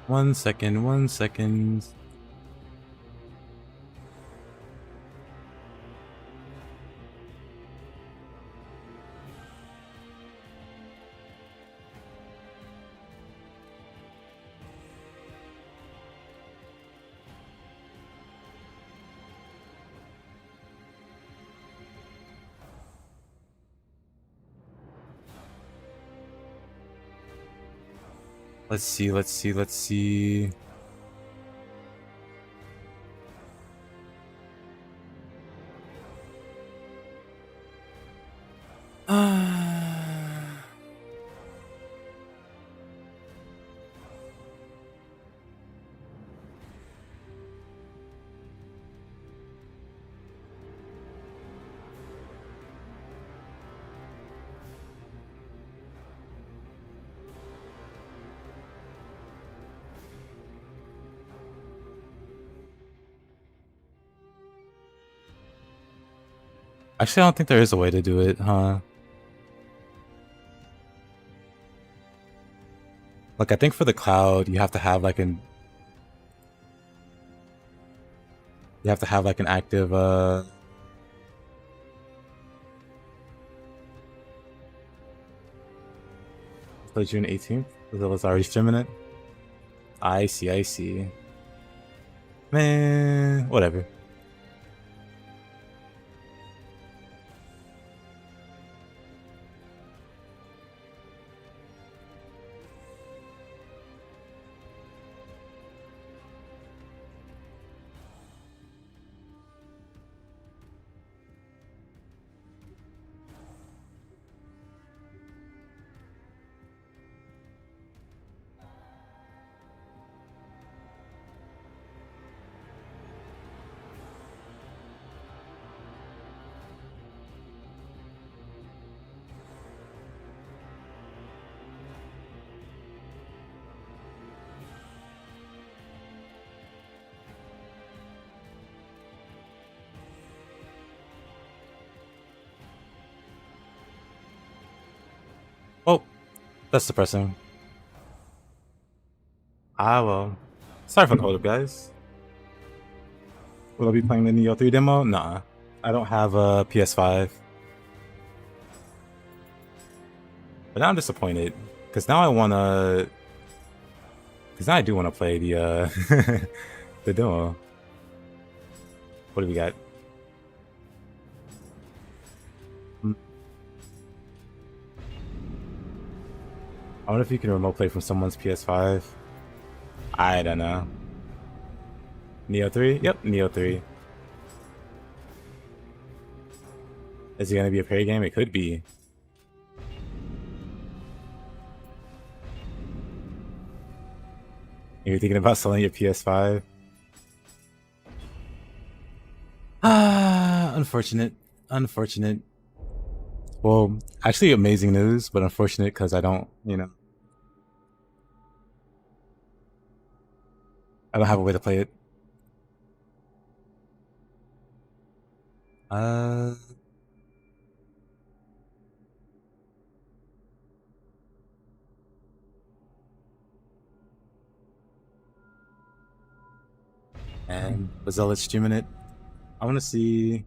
Speaker 1: One second. One second. Let's see. Actually, I don't think there is a way to do it, huh? Like, I think for the cloud, you have to have like an active play June 18th. Was already streaming it. I see. Man, whatever. Oh, that's depressing. Well. Sorry for the hold up, guys. Will I be playing the Nioh 3 demo? Nah. I don't have a PS5. But now I'm disappointed. Because now I wanna... Because now I do want to play the, the demo. What do we got? I wonder if you can remote play from someone's PS5. I don't know. Nioh 3? Yep, Nioh 3. Is it going to be a parry game? It could be. You're thinking about selling your PS5? Unfortunate. Well, actually amazing news, but unfortunate because I don't, I don't have a way to play it. And Bazella's streaming it. I want to see.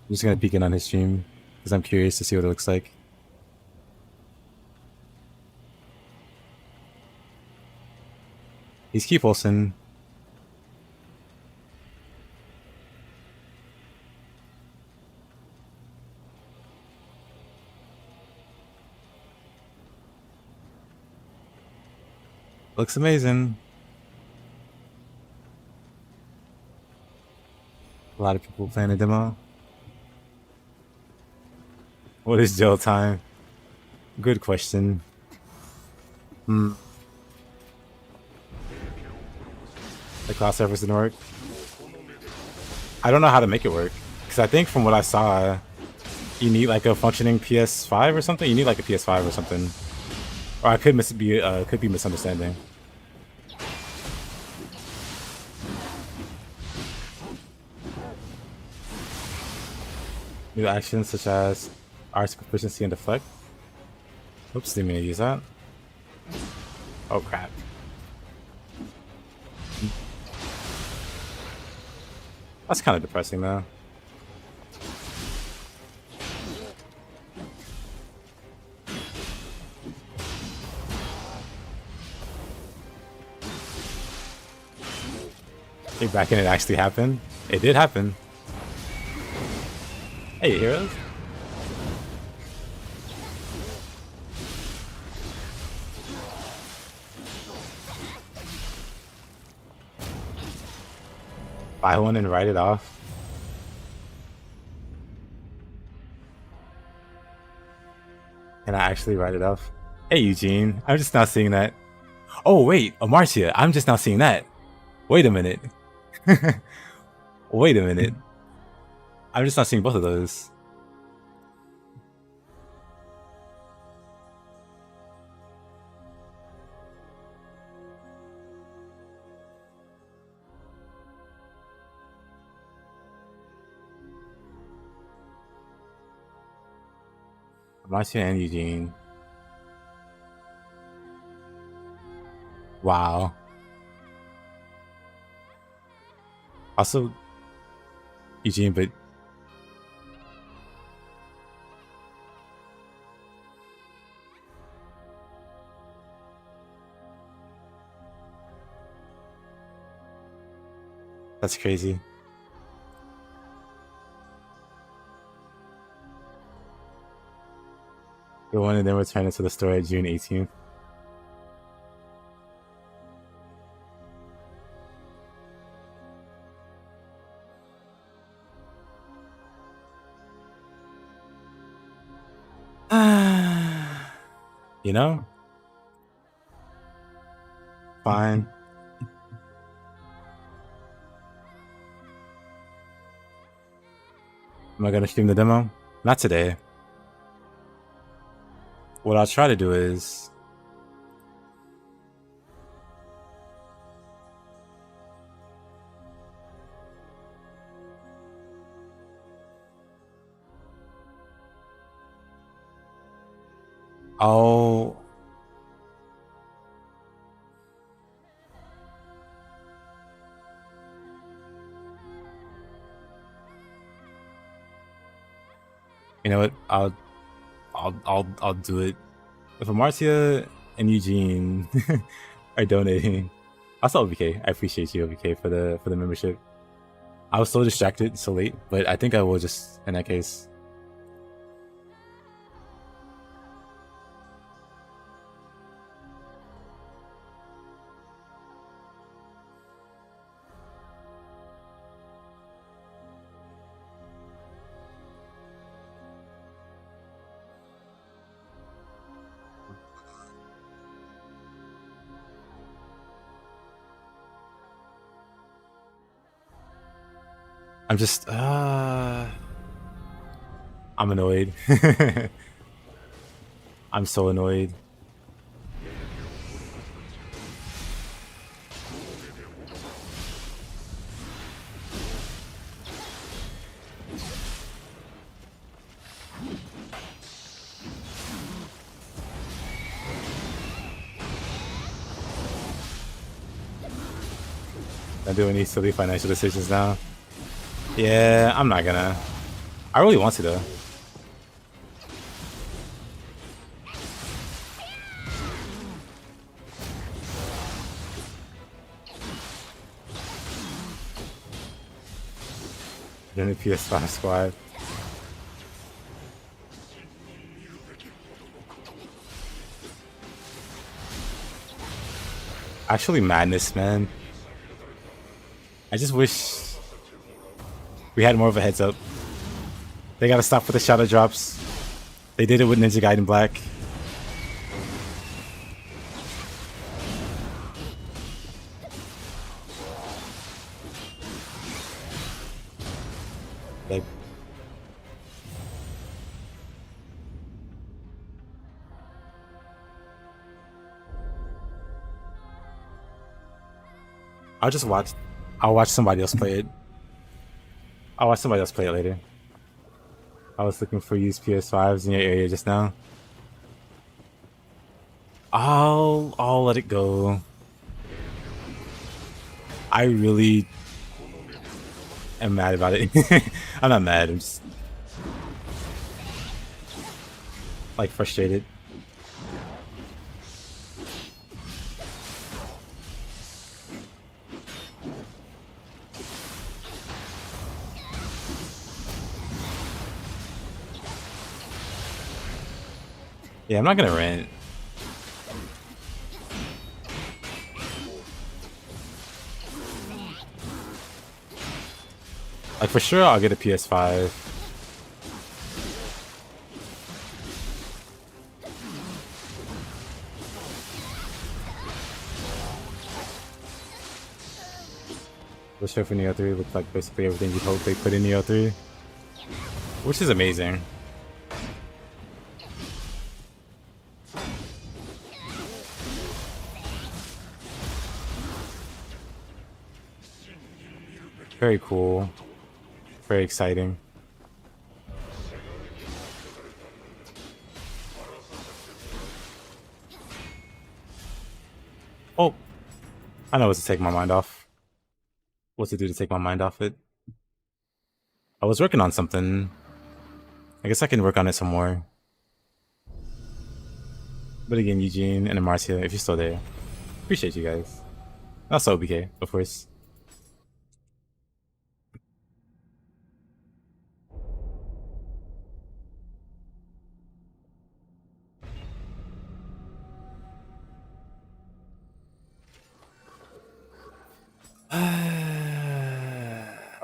Speaker 1: I'm just gonna peek in on his stream because I'm curious to see what it looks like. He's keep pulsing. Looks amazing. A lot of people playing the demo. What is jail time? Good question. The class surface didn't work. I don't know how to make it work. Because I think from what I saw, you need like a functioning PS5 or something. You need like a PS5 or something. Or I could be misunderstanding. New actions such as arts proficiency and deflect. Oops, didn't mean to use that. Oh crap. That's kind of depressing though. Hey, back in it actually happened. It did happen. Hey, heroes. Buy one and write it off. Can I actually write it off? Hey, Eugene. I'm just now seeing that. Oh, wait. Amartia. I'm just now seeing that. Wait a minute. Wait a minute. I'm just not seeing both of those. Marcia and Eugene. Wow. Also, Eugene, but that's crazy. Go on and then return it to the store at June 18th. You know? Fine. Am I gonna stream the demo? Not today. What I'll try to do is you know what? I'll do it. If Amartia and Eugene are donating, I'll still OBK. I appreciate you, OBK, for the membership. I was so distracted so late, but I think I will just in that case. I'm just, I'm annoyed. I'm so annoyed. Not doing any silly financial decisions now. Yeah, I'm not gonna. I really want to though. Then the PS5 squad. Actually, madness, man. I just wish we had more of a heads up. They gotta stop with the shadow drops. They did it with Ninja Gaiden Black. Like, I'll watch somebody else play it. I'll watch somebody else play it later. I was looking for used PS5s in your area just now. I'll let it go. I really am mad about it. I'm not mad, I'm just like frustrated. Yeah, I'm not gonna rent. Like, for sure I'll get a PS5. The show for Nioh 3 looks like basically everything you'd hope they put in Nioh 3. Which is amazing. Very cool. Very exciting. Oh, I know what to take my mind off. What to do to take my mind off it. I was working on something. I guess I can work on it some more. But again, Eugene and Marcia, if you're still there, appreciate you guys. Also, BK, of course.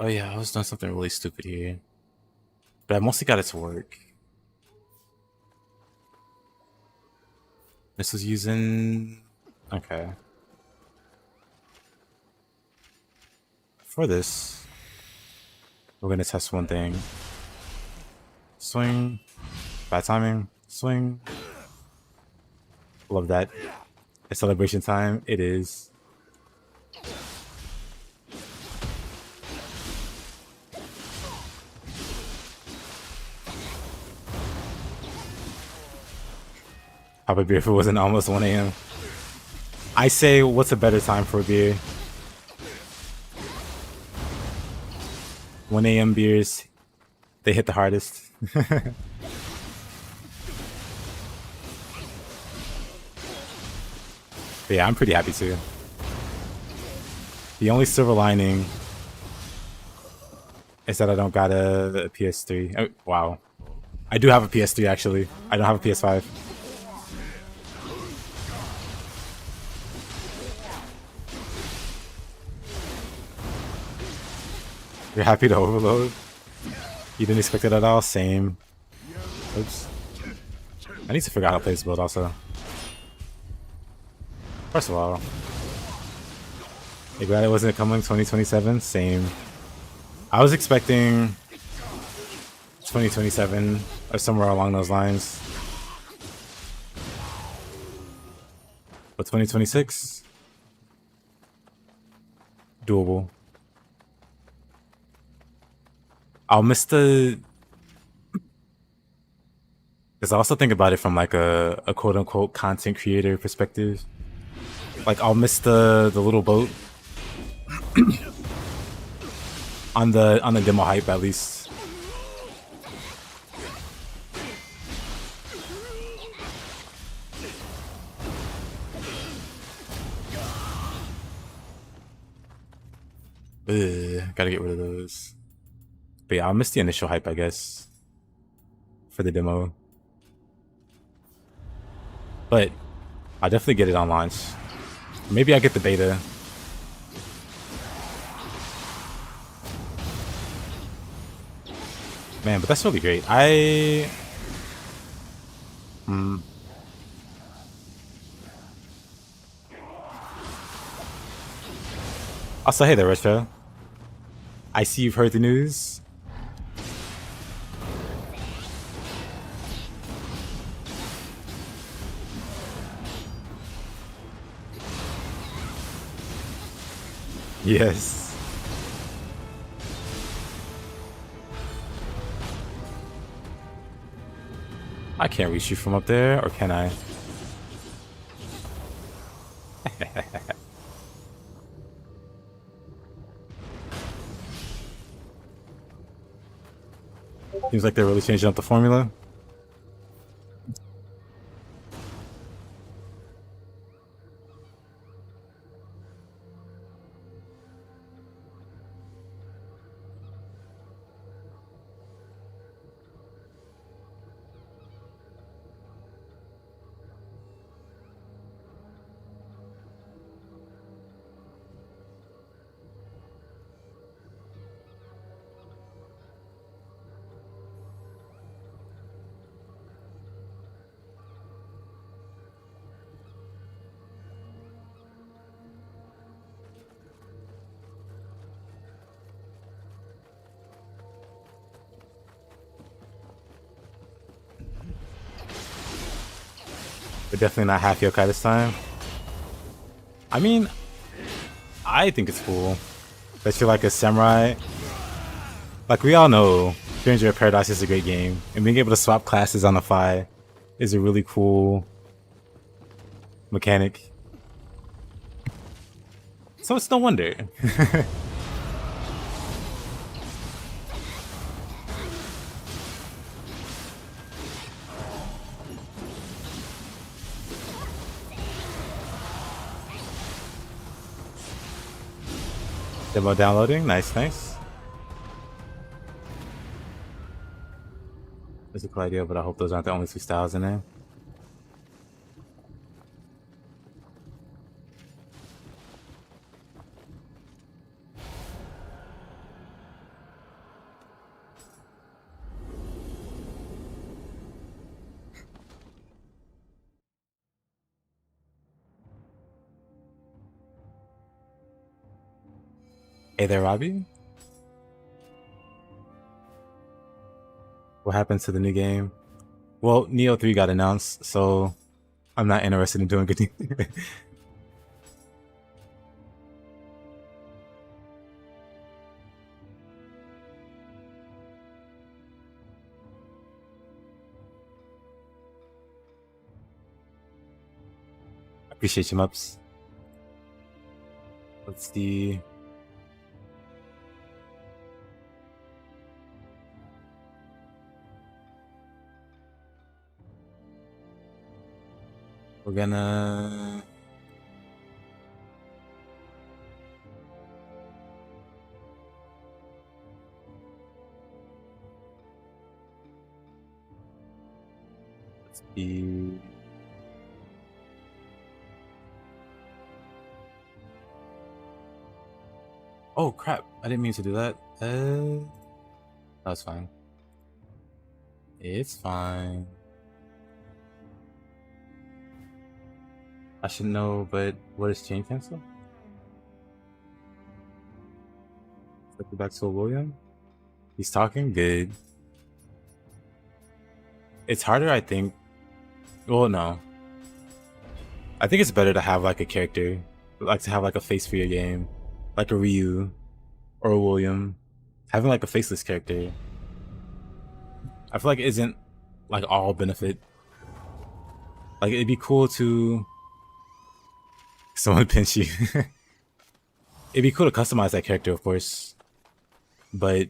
Speaker 1: Oh yeah, I was doing something really stupid here. But I mostly got it to work. This was using... Okay. For this, we're gonna test one thing. Swing. Bad timing. Swing. Love that. It's celebration time. It is. Have a beer if it wasn't almost 1 a.m. I say, what's a better time for a beer? 1 a.m. beers, they hit the hardest. But yeah, I'm pretty happy too. The only silver lining is that I don't got a PS3. Oh, wow. I do have a PS3 actually. I don't have a PS5. You're happy to overload? You didn't expect it at all? Same. Oops. I need to figure out how to play this build also. First of all, I'm glad it wasn't coming 2027. Same. I was expecting 2027 or somewhere along those lines. But 2026? Doable. I'll miss the... Because I also think about it from like a quote-unquote content creator perspective. Like, I'll miss the little boat. on the demo hype, at least. Ugh, gotta get rid of those. But yeah, I'll miss the initial hype, I guess, for the demo. But I'll definitely get it on launch. Maybe I'll get the beta. Man, but that's really great. Also, hey there, Retro. I see you've heard the news. Yes. I can't reach you from up there, or can I? Seems like they're really changing up the formula. We're definitely not half yokai this time. I mean, I think it's cool that you're like a samurai. Like, we all know Stranger of Paradise is a great game, and being able to swap classes on the fly is a really cool mechanic. So it's no wonder. Demo downloading, nice, nice. That's a cool idea, but I hope those aren't the only two styles in there. Hey there, Robbie. What happened to the new game? Well, Nioh 3 got announced, so I'm not interested in doing good. Appreciate you, Mups. Let's see. We're gonna... Let's see... Oh crap, I didn't mean to do that. That's fine. It's fine. I should know, but what is chain cancel? Flip it back to William. He's talking good. It's harder, I think. Well, no. I think it's better to have like a character, like to have like a face for your game, like a Ryu or a William. Having like a faceless character, I feel like it isn't like all benefit. Like it'd be cool to someone pinch you. It'd be cool to customize that character, of course, but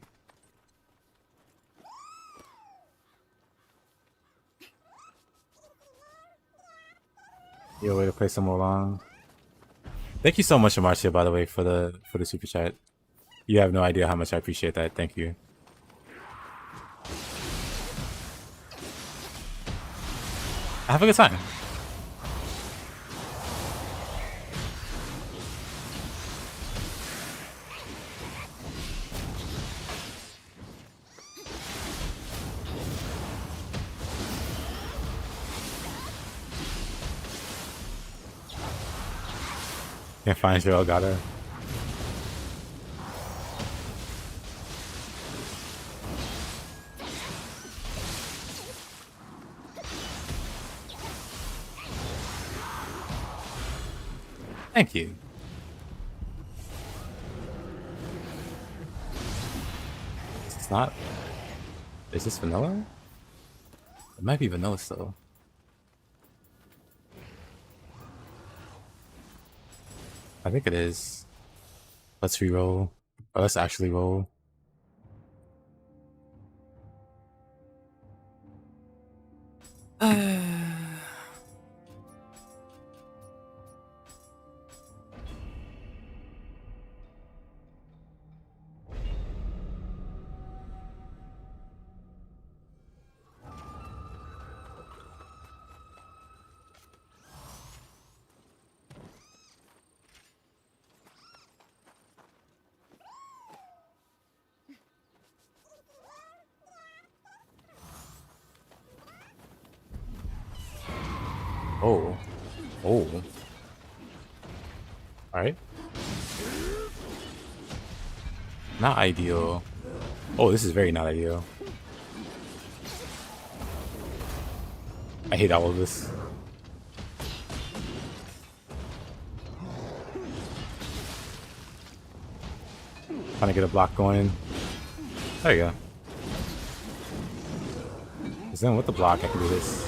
Speaker 1: your way to play some more long. Thank you so much, Amarcia, by the way, for the super chat. You have no idea how much I appreciate that. Thank you. have a good time. Can't find your Elgato. Thank you. It's not. Is this vanilla? It might be vanilla still. I think it is. Let's re-roll. Or let's actually roll. Oh. Oh. Alright. Not ideal. Oh, this is very not ideal. I hate all of this. Trying to get a block going. There you go. Because then with the block, I can do this.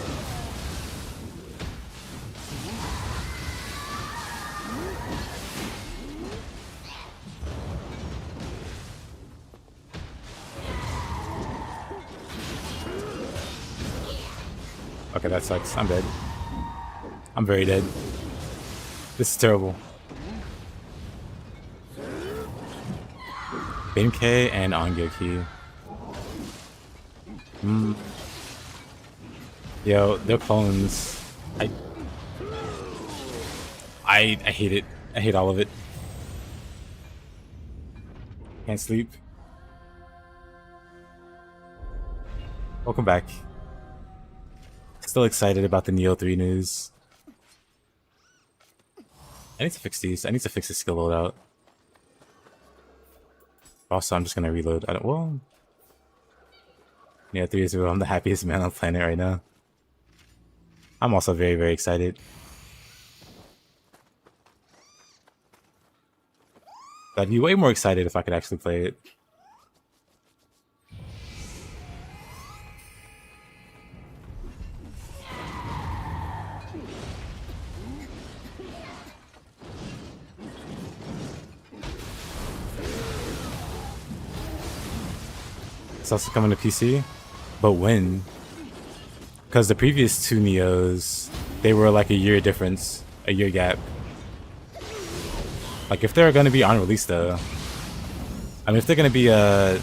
Speaker 1: Okay, that sucks. I'm dead. I'm very dead. This is terrible. Benkei and Ongyoki. Yo, they're clones. I hate it. I hate all of it. Can't sleep. Welcome back. Still excited about the Nioh 3 news. I need to fix these. I need to fix the skill loadout. Also, I'm just gonna reload. I don't. Well, Nioh 3 is real. I'm the happiest man on the planet right now. I'm also very, very excited. I'd be way more excited if I could actually play it. It's also coming to PC, but when? Because the previous two Niohs, they were like a year difference, a year gap. Like if they're gonna be on release though, I mean if they're gonna be let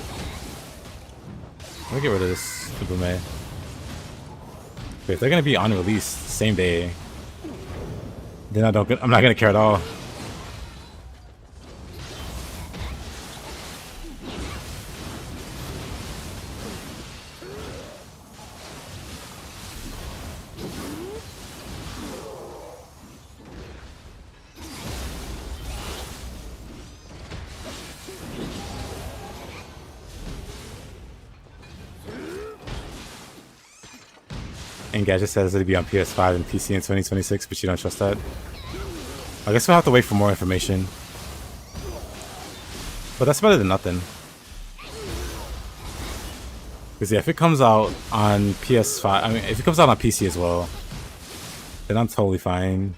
Speaker 1: me get rid of this Ubume. If they're gonna be on release same day, then I'm not gonna care at all. And Gadget says it'll be on PS5 and PC in 2026, but you don't trust that. I guess we'll have to wait for more information. But that's better than nothing. Because yeah, if it comes out on PS5, I mean, if it comes out on PC as well, then I'm totally fine.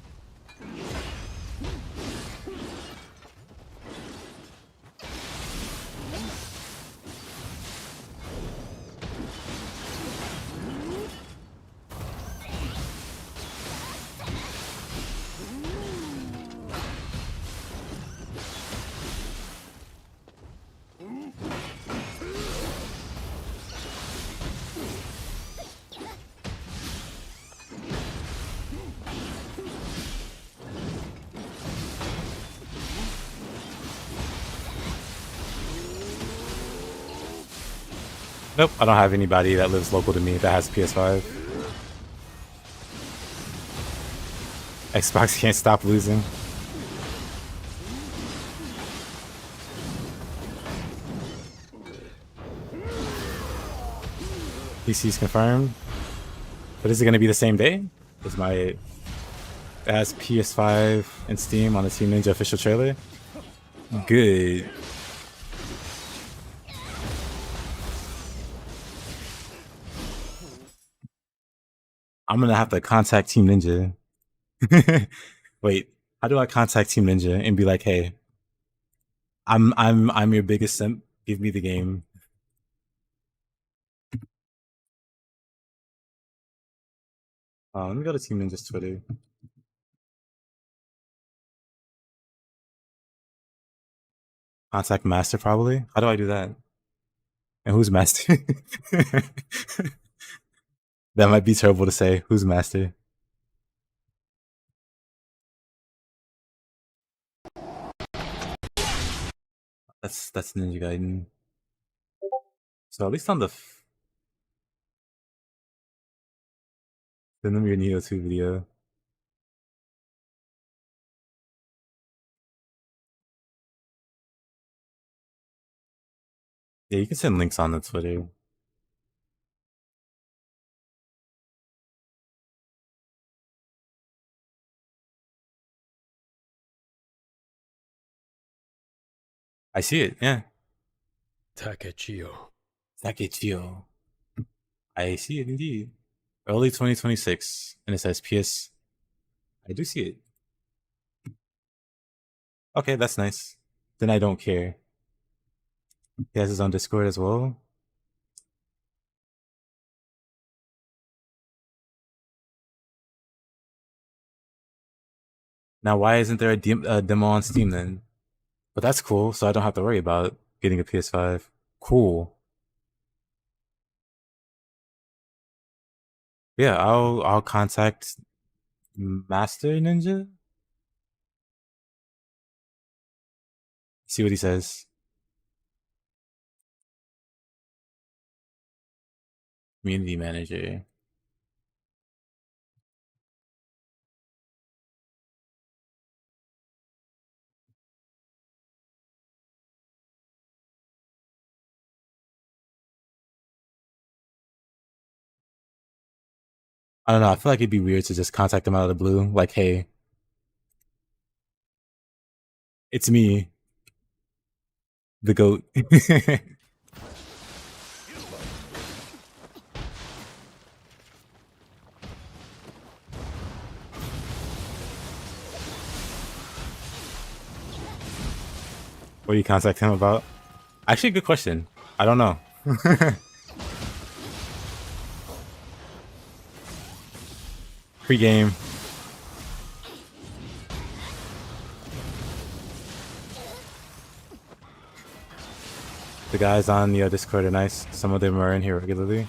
Speaker 1: Nope, I don't have anybody that lives local to me that has PS5. Xbox can't stop losing. PC's confirmed. But is it going to be the same day? Is my... It has PS5 and Steam on the Team Ninja official trailer? Good. I'm gonna have to contact Team Ninja. Wait, how do I contact Team Ninja and be like, hey, I'm your biggest simp. Give me the game. Let me go to Team Ninja's Twitter. Contact Master, probably. How do I do that? And who's Master? That might be terrible to say. Who's Master? That's Ninja Gaiden. So at least on the send them your Nioh 2 video. Yeah, you can send links on the Twitter. I see it, yeah.
Speaker 9: Takechio.
Speaker 1: Takechio. I see it indeed. Early 2026. And it says PS. I do see it. Okay, that's nice. Then I don't care. He has his own Discord as well. Now, why isn't there a demo on Steam then? But that's cool, so I don't have to worry about getting a PS5. Cool. Yeah, I'll contact Master Ninja. See what he says. Community manager. I don't know. I feel like it'd be weird to just contact them out of the blue. Like, hey, it's me, the GOAT. What do you contact him about? Actually, good question. I don't know. Pre-game. The guys on the Discord are nice. Some of them are in here regularly.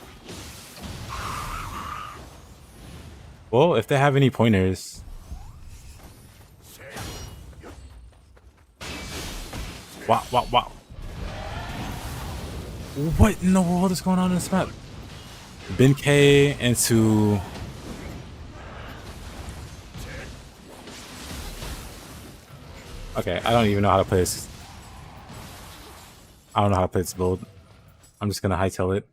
Speaker 1: Well, if they have any pointers. Wow, wow, wow. What in the world is going on in this map? Ben K into... Okay, I don't even know how to play this. I don't know how to play this build. I'm just gonna hightail it.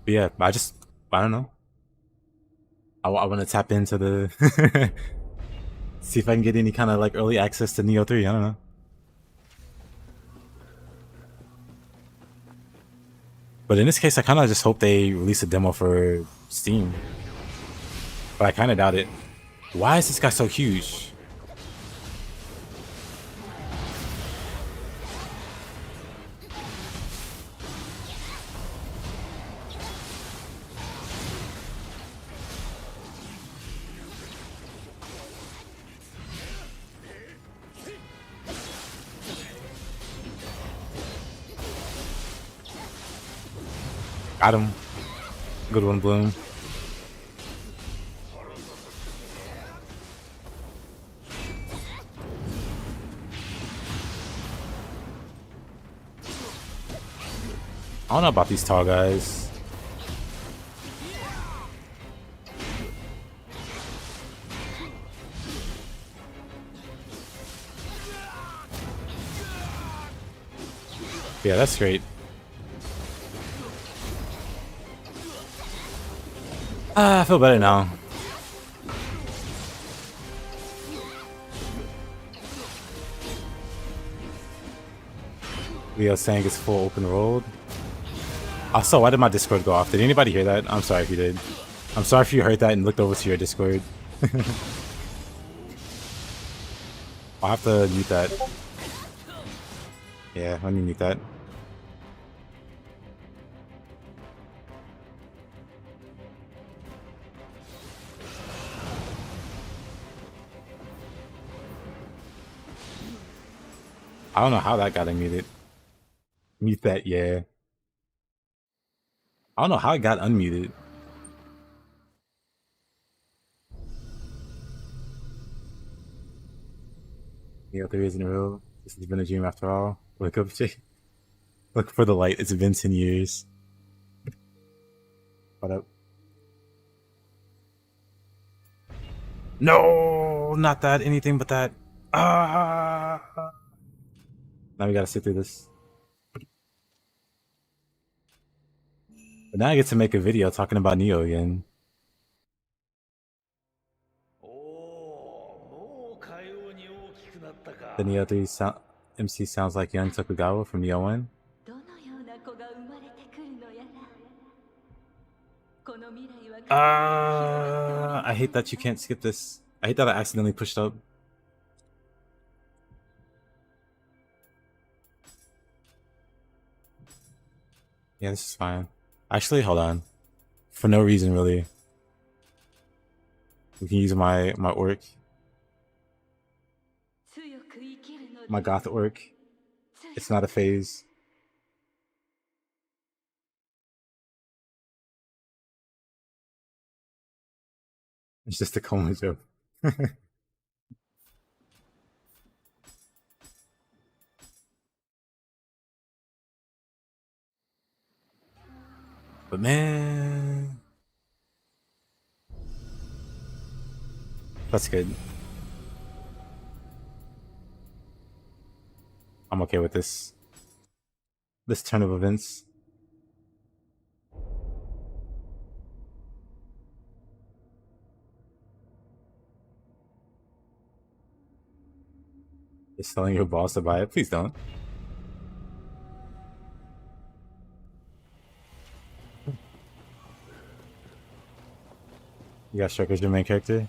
Speaker 1: But yeah, I don't know. I want to tap into the... See if I can get any kind of like early access to Nioh 3, I don't know. But in this case, I kind of just hope they release a demo for Steam. But I kind of doubt it. Why is this guy so huge? Got him. Good one, Bloom. I don't know about these tall guys. Yeah, that's great. I feel better now. Leo saying it's full open road. Also, why did my Discord go off? Did anybody hear that? I'm sorry if you did. I'm sorry if you heard that and looked over to your Discord. I'll have to mute that. Yeah, let me mute that. I don't know how that got unmuted. Mute that, yeah. I don't know how it got unmuted. Yeah, 3 years in a row. This has been a dream after all. Wake up, Jake. Look for the light. It's been 10 years. What up? No, not that. Anything but that. Ah. Now we gotta sit through this. But now I get to make a video talking about Nioh again. The Nioh 3 MC sounds like young Tokugawa from Nioh 1. I hate that you can't skip this. I hate that I accidentally pushed up. Yeah, this is fine. Actually, hold on. For no reason, really. We can use my orc. My goth orc. It's not a phase. It's just a coma joke. But man, that's good. I'm okay with this turn of events. Just telling your boss to buy it. Please don't. You got Shrek as your main character?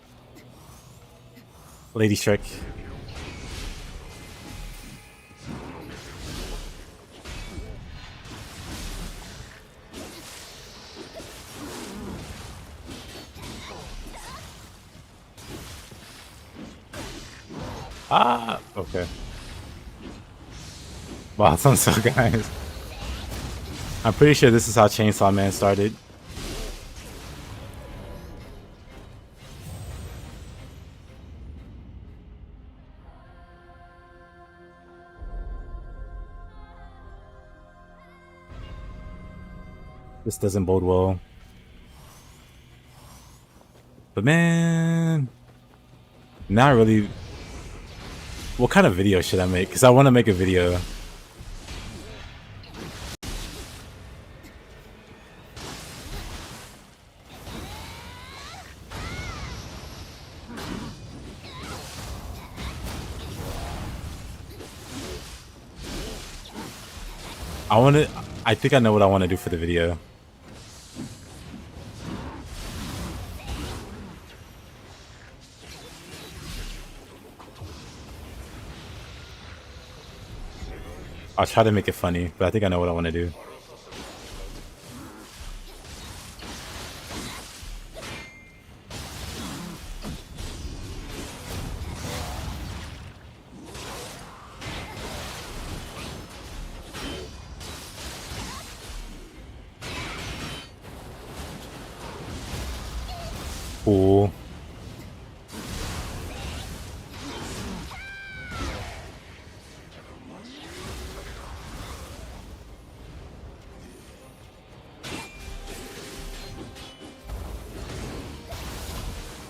Speaker 1: Lady Shrek. Ah, okay. Wow, that sounds so guys. I'm pretty sure this is how Chainsaw Man started. This doesn't bode well. But man, not really. What kind of video should I make? Because I want to make a video. I think I know what I want to do for the video. I'll try to make it funny, but I think I know what I want to do. Cool.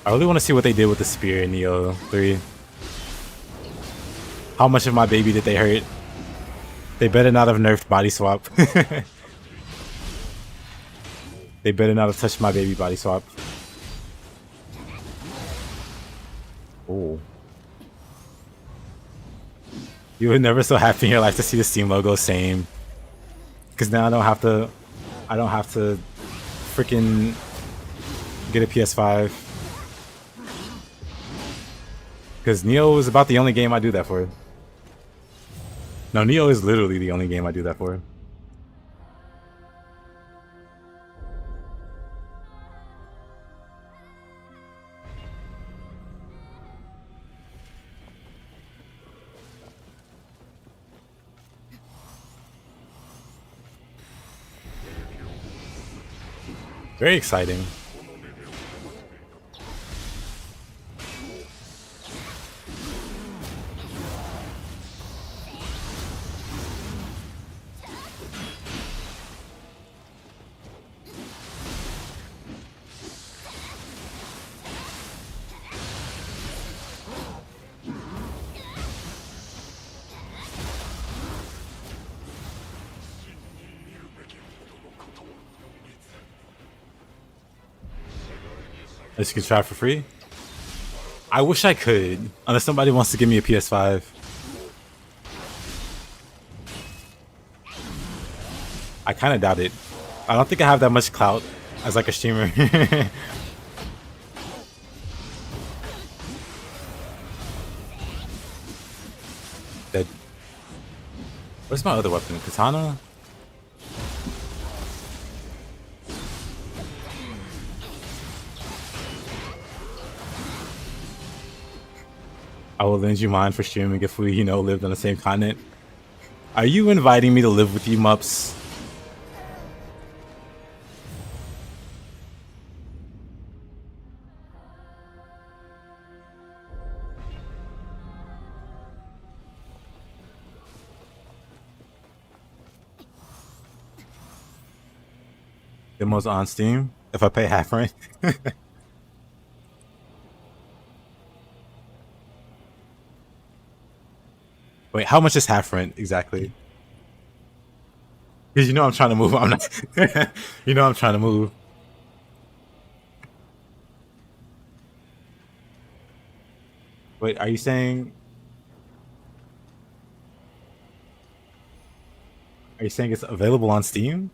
Speaker 1: I really want to see what they did with the spear in Nioh 3. How much of my baby did they hurt? They better not have nerfed body swap. They better not have touched my baby body swap. Oh. You were never so happy in your life to see the Steam logo, same. Because now I don't have to freaking get a PS5. Because Nioh is about the only game I do that for. No, Nioh is literally the only game I do that for. Very exciting. This you can try for free? I wish I could, unless somebody wants to give me a PS5. I kind of doubt it. I don't think I have that much clout as like a streamer. Dead. Where's my other weapon? Katana? I will lend you mine for streaming if we, lived on the same continent. Are you inviting me to live with you, Mups? Demos on Steam if I pay half rent. Wait, how much is half rent exactly? Because I'm trying to move. I'm not. I'm trying to move. Wait, are you saying? Are you saying it's available on Steam?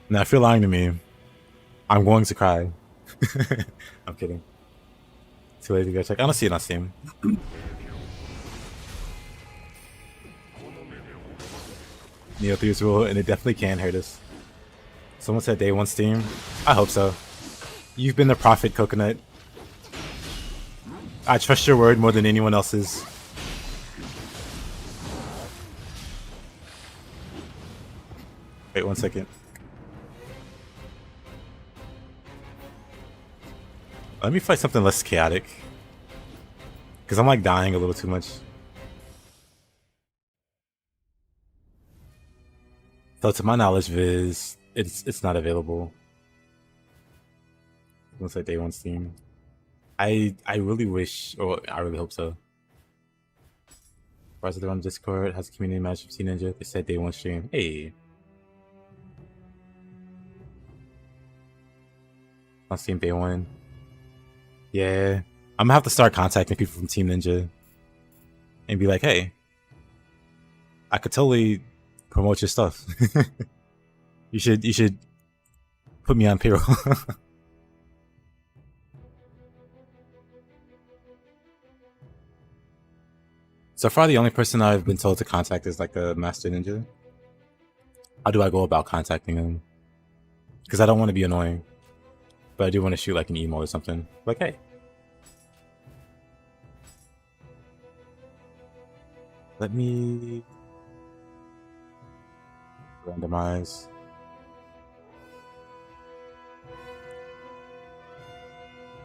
Speaker 1: Now, if you're lying to me, I'm going to cry. I'm kidding. Too late to go check. I don't see it on Steam. Nioh 3's rule, and it definitely can hurt us. Someone said day one Steam. I hope so. You've been the prophet, Coconut. I trust your word more than anyone else's. Wait 1 second. Let me fight something less chaotic. Because I'm like dying a little too much. So to my knowledge, Viz, it's not available. Looks like day one Steam. I really wish, or I really hope so. Rise of the Run Discord has a community match with Ninja. They said day one stream. Hey. On Steam day one. Yeah, I'm gonna have to start contacting people from Team Ninja and be like, hey, I could totally promote your stuff. You should put me on payroll. So far, the only person I've been told to contact is like a Master Ninja. How do I go about contacting him? Because I don't want to be annoying. But I do want to shoot like an email or something. Like, hey. Let me randomize.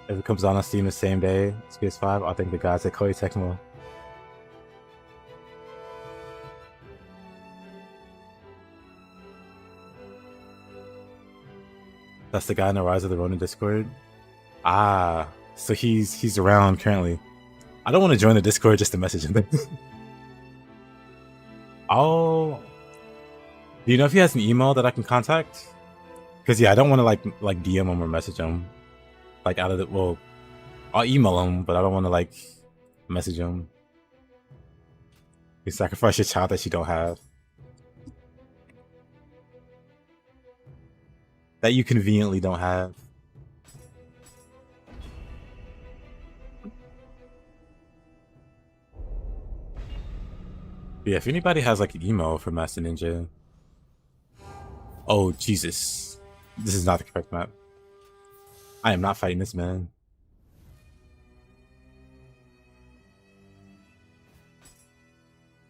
Speaker 1: If it comes on Steam the same day, it's PS5, I think the guys at Koei Tecmo. That's the guy in the Rise of the Ronin Discord. Ah, so he's around currently. I don't want to join the Discord just to message him. Do you know if he has an email that I can contact? Because yeah, I don't want to like DM him or message him. Like out of the well, I'll email him, but I don't want to like message him. You sacrifice your child that you don't have. That you conveniently don't have. Yeah, if anybody has like an email for Master Ninja. Oh, Jesus. This is not the correct map. I am not fighting this man.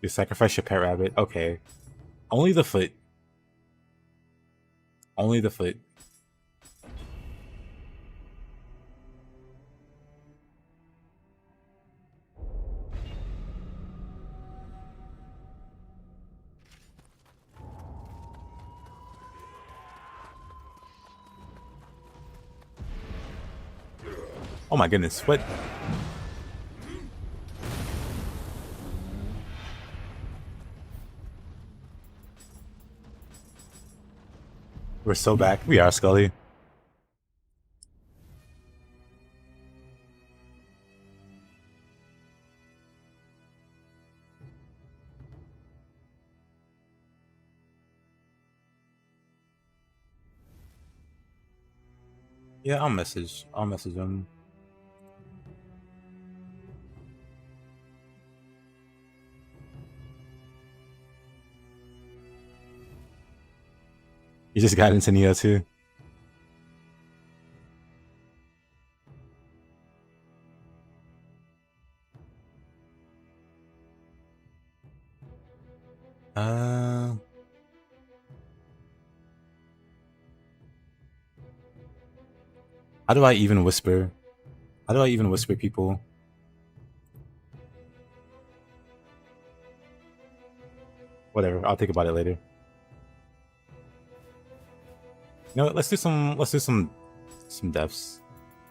Speaker 1: You sacrifice your pet rabbit. Okay. Only the foot. Only the foot. Oh my goodness, what? We're so back. We are, Scully. Yeah, I'll message him. You just got into Nioh too. How do I even whisper? How do I even whisper people? Whatever, I'll think about it later. You know what, let's do some deaths.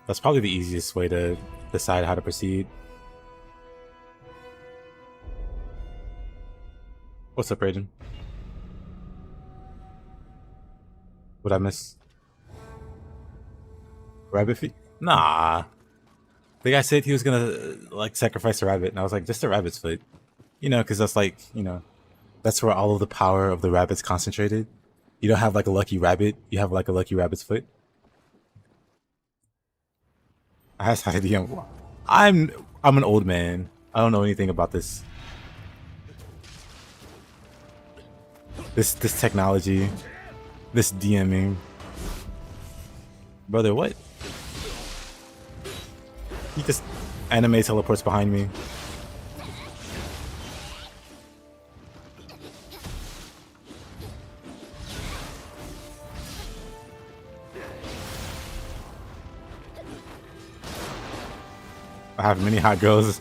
Speaker 1: That's probably the easiest way to decide how to proceed. What's up, Raiden? What'd I miss? Rabbit feet? Nah. The guy said he was gonna like sacrifice a rabbit, and I was like, just a rabbit's foot. You know, because that's like, you know, that's where all of the power of the rabbit's concentrated. You don't have like a lucky rabbit, you have like a lucky rabbit's foot. I have an idea. I'm an old man. I don't know anything about this. This technology. This DMing. Brother, what? He just anime teleports behind me. I have many hot girls.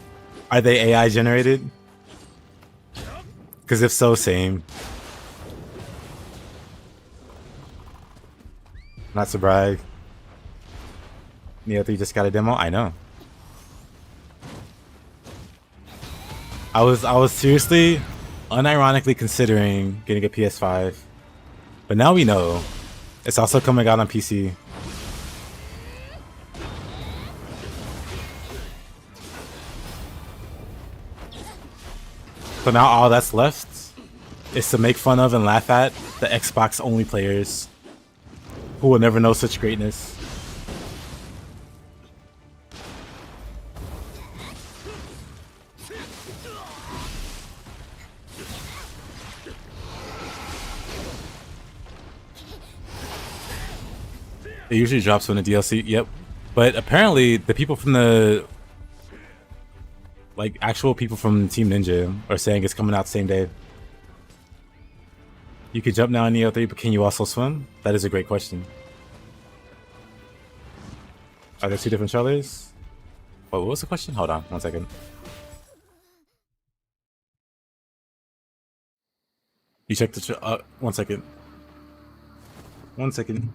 Speaker 1: Are they AI generated? Because if so, same. Not to brag. Nioh 3 just got a demo? I know. I was seriously, unironically considering getting a PS5. But now we know. It's also coming out on PC. So now all that's left is to make fun of and laugh at the Xbox only players who will never know such greatness. It usually drops when the DLC, yep. But apparently the people from the like actual people from Team Ninja are saying it's coming out the same day. You could jump now in Nioh 3, but can you also swim? That is a great question. Are there two different trailers? Wait, what was the question? Hold on, 1 second. You checked the 1 second. 1 second.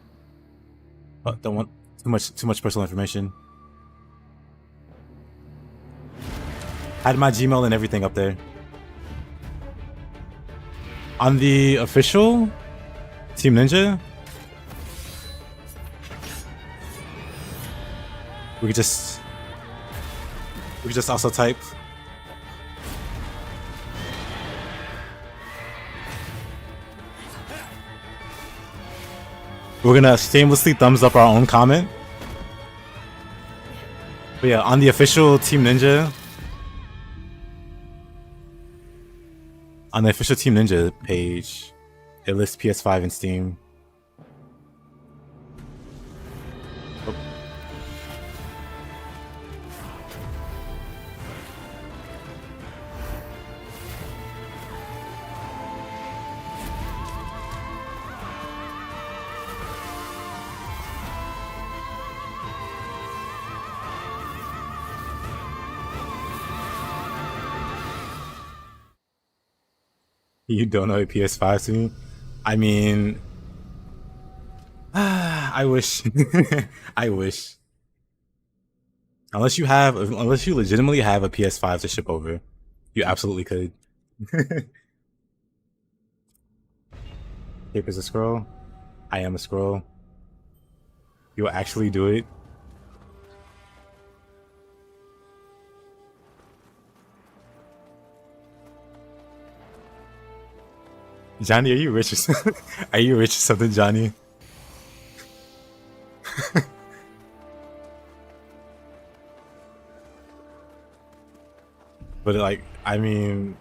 Speaker 1: Oh, don't want too much personal information. Had my Gmail and everything up there. On the official Team Ninja, we could just also type. We're gonna shamelessly thumbs up our own comment. But yeah, on the official Team Ninja, page, it lists PS5 and Steam. Oh. You don't know a PS5 to me? I mean, I wish. I wish. Unless you legitimately have a PS5 to ship over, you absolutely could. Cape is a scroll. I am a scroll. You'll actually do it. Johnny, are you rich or something? Are you rich or something, Johnny? But like, I mean,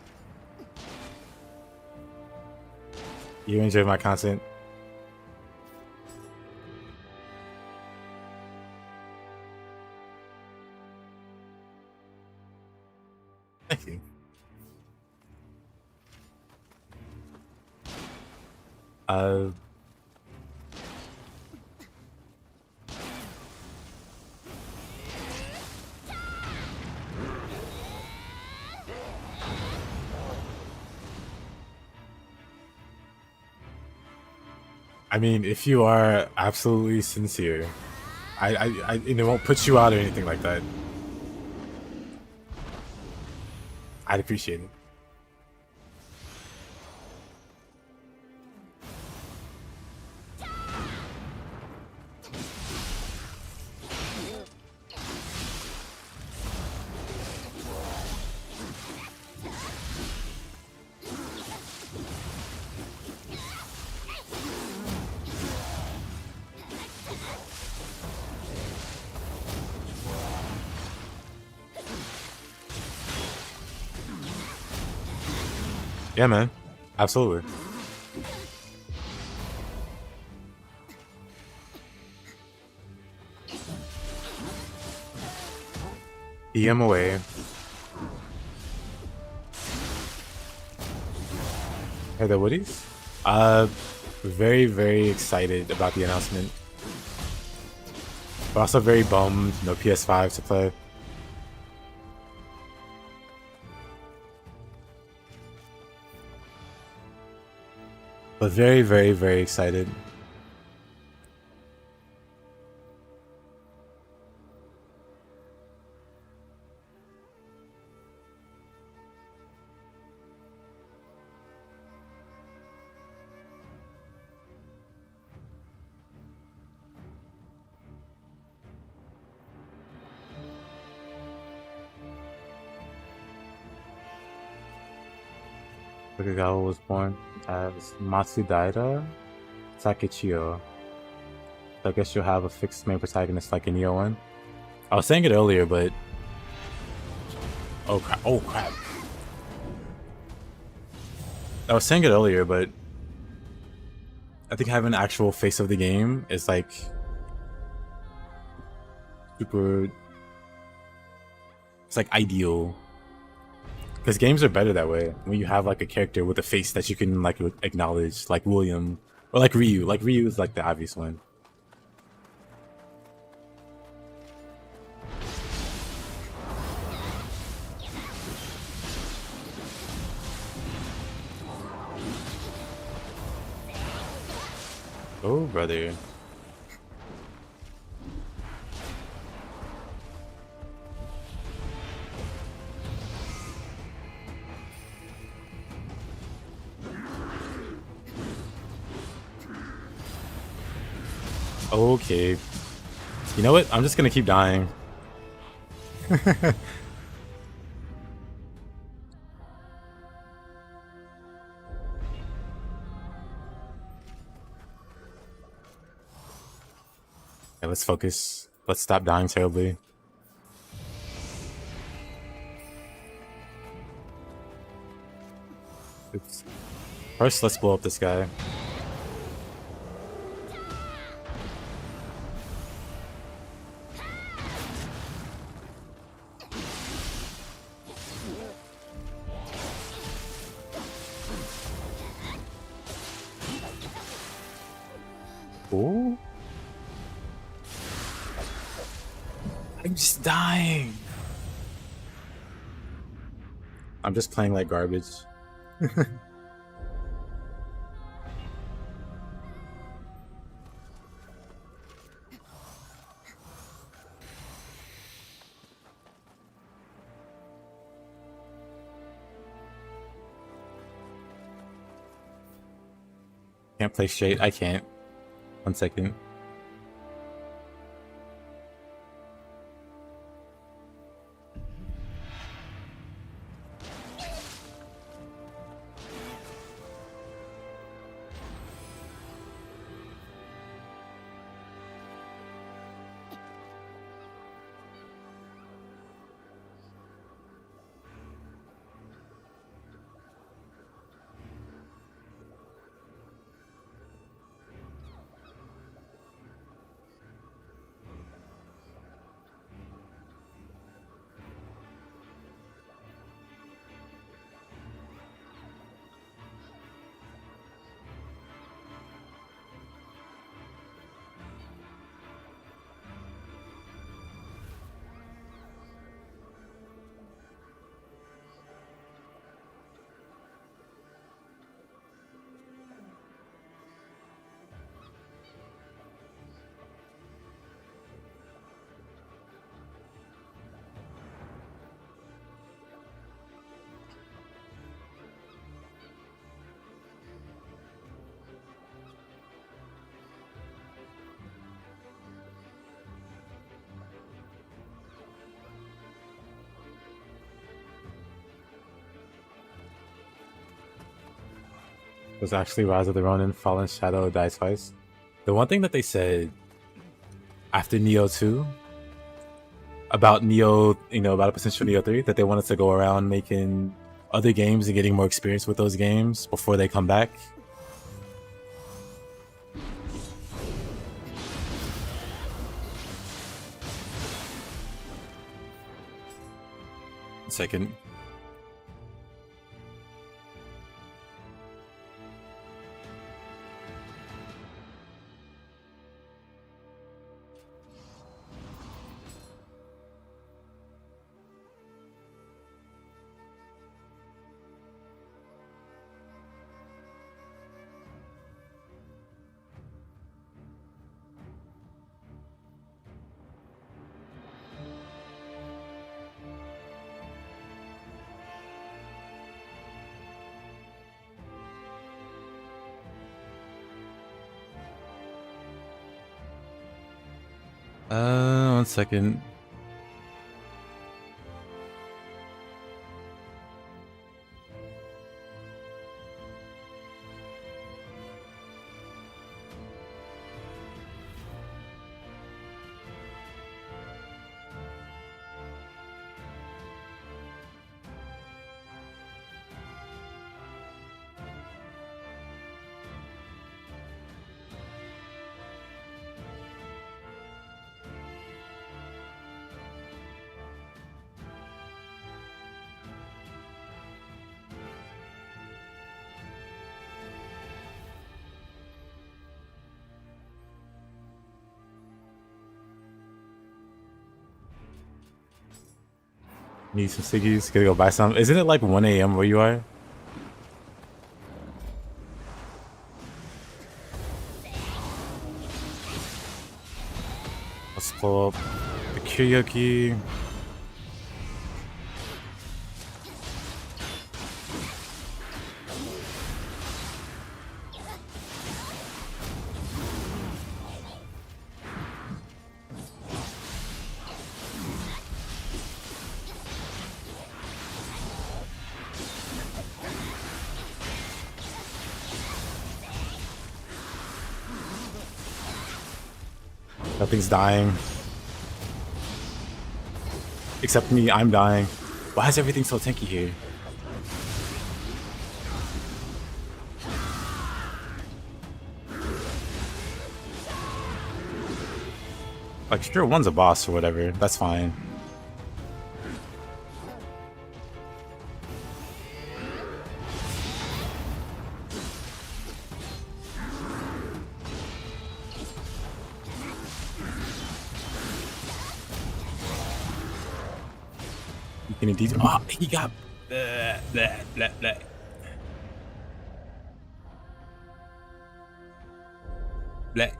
Speaker 1: you enjoy my content. Thank you. I mean, if you are absolutely sincere, and it won't put you out or anything like that, I'd appreciate it. Yeah, man. Absolutely. EM away. Hey there, Woodies. Very, very excited about the announcement. But also very bummed, no PS5 to play. But very, very, very excited. Tokugawa was born as Matsudaira Takechiyo. So I guess you'll have a fixed main protagonist like in Nioh 1. I was saying it earlier, but... Oh crap. Oh crap. I was saying it earlier, but... I think having an actual face of the game is like... super... It's like ideal. Because games are better that way, when you have like a character with a face that you can like acknowledge, like William, or like Ryu. Like Ryu is like the obvious one. Oh, brother. Okay. You know what? I'm just gonna keep dying. Okay, let's focus. Let's stop dying terribly. Oops. First, let's blow up this guy. Ooh. I'm just dying. I'm just playing like garbage. Can't play straight. I can't. 1 second. Was actually Rise of the Ronin, Fallen Shadow, Die Twice. The one thing that they said after Nioh 2 about Nioh, you know, about a potential Nioh 3, that they wanted to go around making other games and getting more experience with those games before they come back. Second. One second. Need some ciggies. Gotta go buy some. Isn't it like 1 a.m. where you are? Let's pull up the karaoke. Nothing's dying. Except me, I'm dying. Why is everything so tanky here? Like, sure, one's a boss or whatever. That's fine. You can indeed. Oh, he got. Bleh, bleh, bleh, bleh. Bleh.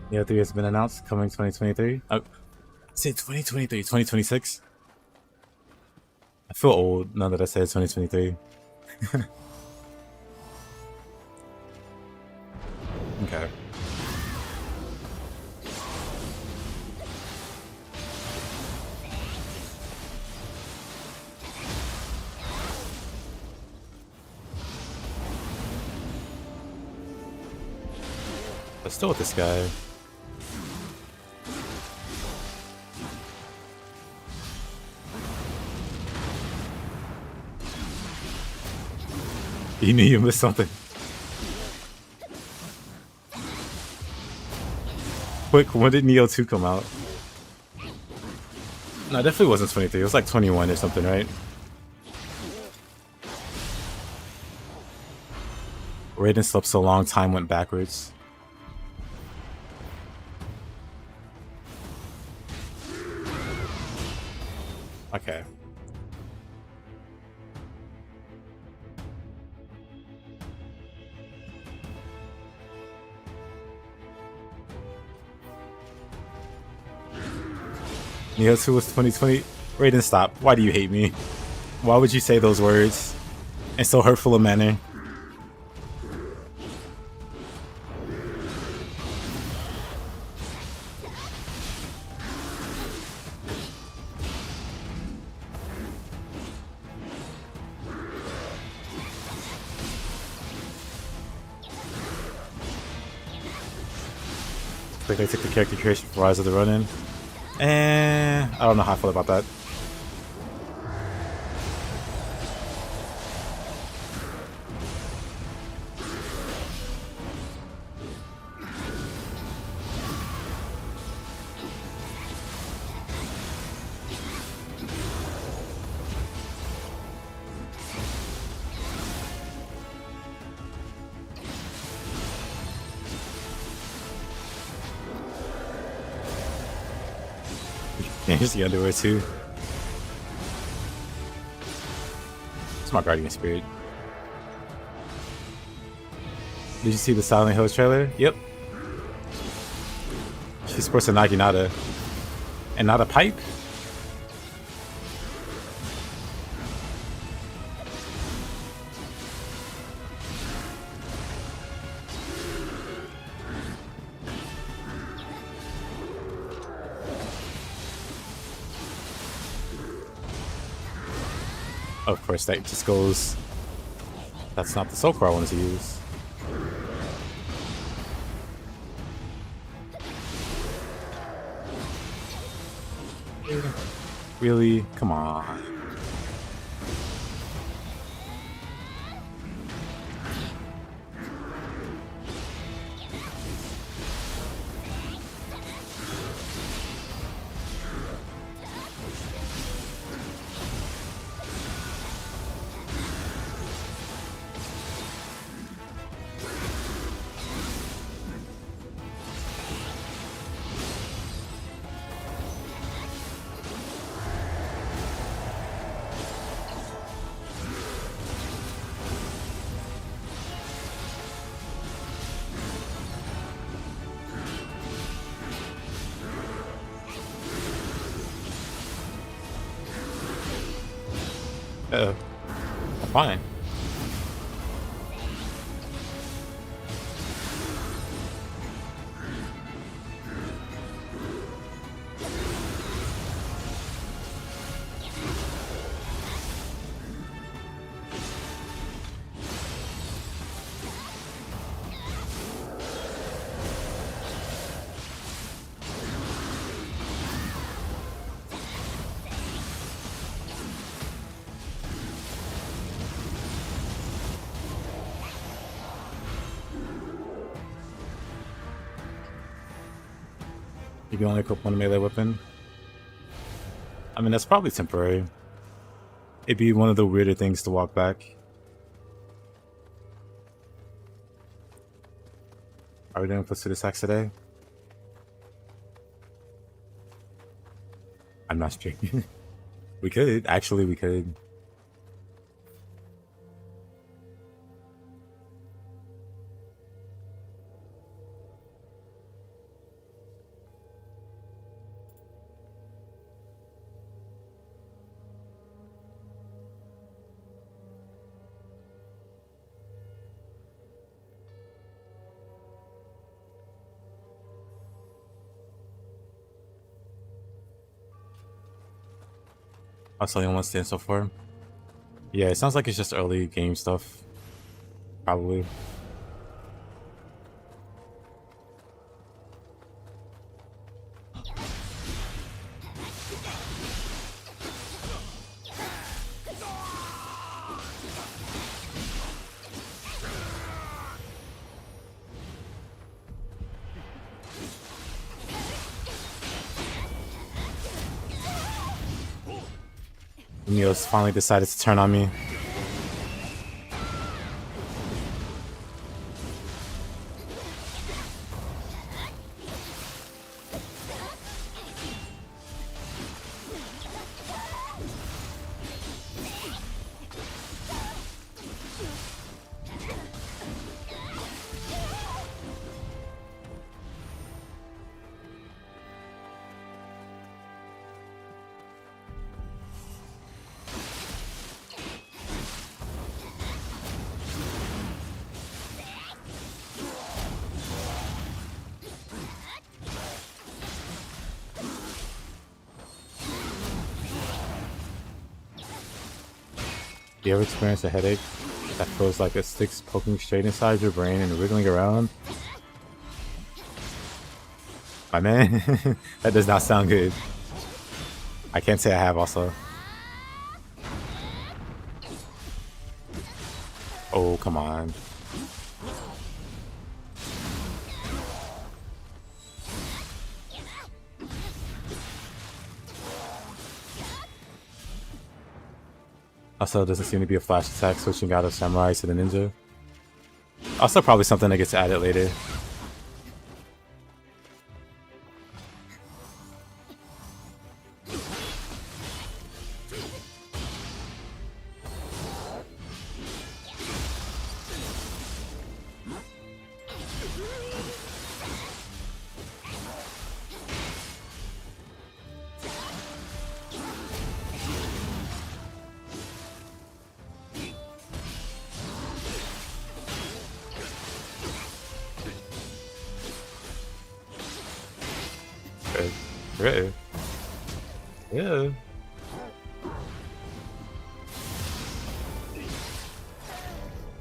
Speaker 1: Nioh 3 has been announced, coming 2023. Oh, say 2023, 2026. I feel old now that I said 2023. Okay. But still with this guy. You knew you missed something. Quick, when did Nioh 2 come out? No, it definitely wasn't 23. It was like 21 or something, right? Raiden slept so long, time went backwards. Okay. Nioh 2 was 2020. Raiden, stop. Why do you hate me? Why would you say those words in so hurtful a manner? Like they took the character creation for Rise of the Ronin. And I don't know how I feel about that. Yeah, here's the underwear too. It's my guardian spirit. Did you see the Silent Hills trailer? Yep. She sports a naginata. And not a pipe? Of course, that just goes. That's not the soul core I wanted to use. Really? Come on. Fine. You can only equip one melee weapon. I mean, that's probably temporary. It'd be one of the weirder things to walk back. Are we doing Placidus Axe today? I'm not sure. We could. Actually, we could. I'll tell you one stand so far. Yeah, it sounds like it's just early game stuff. Probably. Nioh's finally decided to turn on me. Do you ever experience a headache that feels like a stick's poking straight inside your brain and wriggling around? My man, that does not sound good. I can't say I have also. Oh, come on. Also, doesn't seem to be a flash attack switching out of samurai to the ninja. Also, probably something that gets added later. Right. Yeah.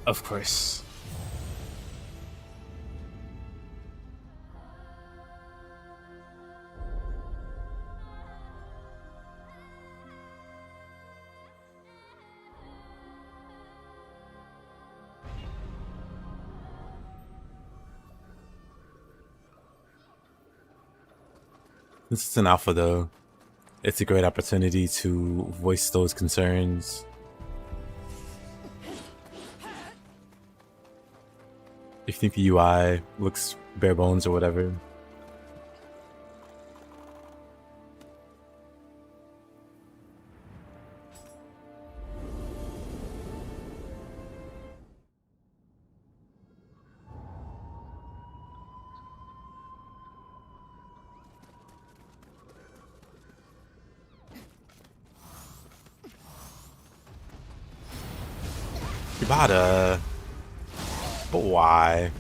Speaker 1: Of course. This is an alpha though. It's a great opportunity to voice those concerns. If you think the UI looks bare bones or whatever. Ibada. But why?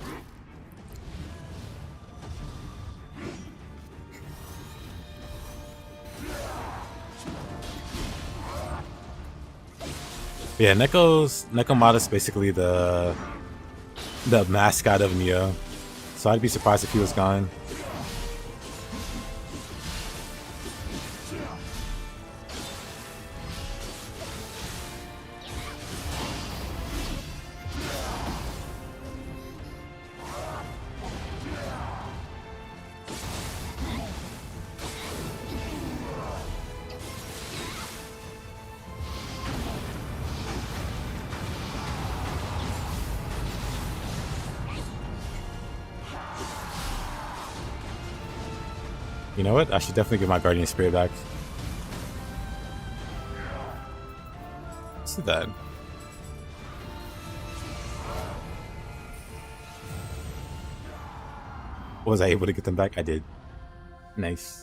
Speaker 1: Yeah, Nekomata's basically the mascot of Nioh. So I'd be surprised if he was gone. You know what? I should definitely get my guardian spirit back. Let's do that. Was I able to get them back? I did. Nice.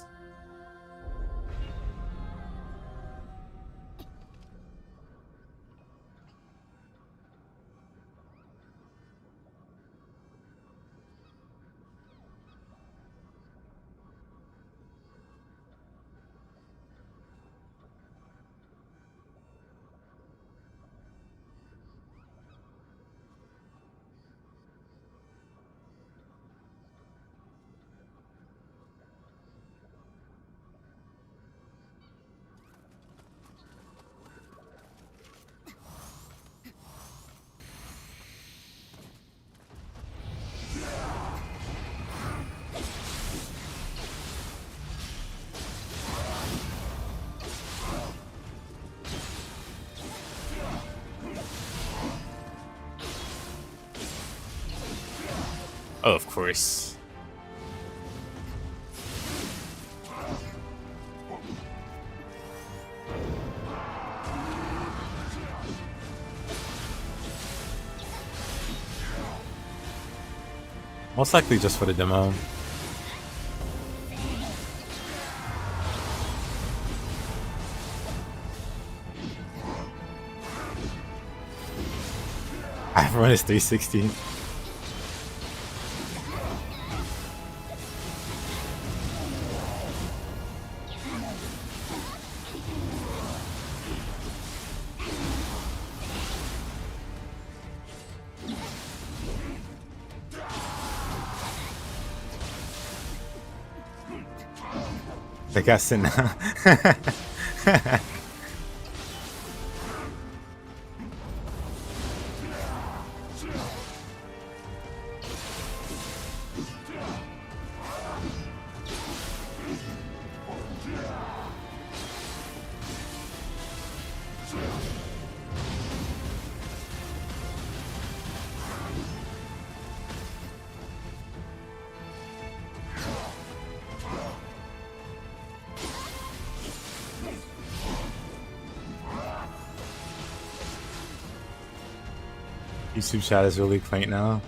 Speaker 1: Oh, of course. Most likely just for the demo. I've run his 360. The gas in. YouTube chat is really quaint now.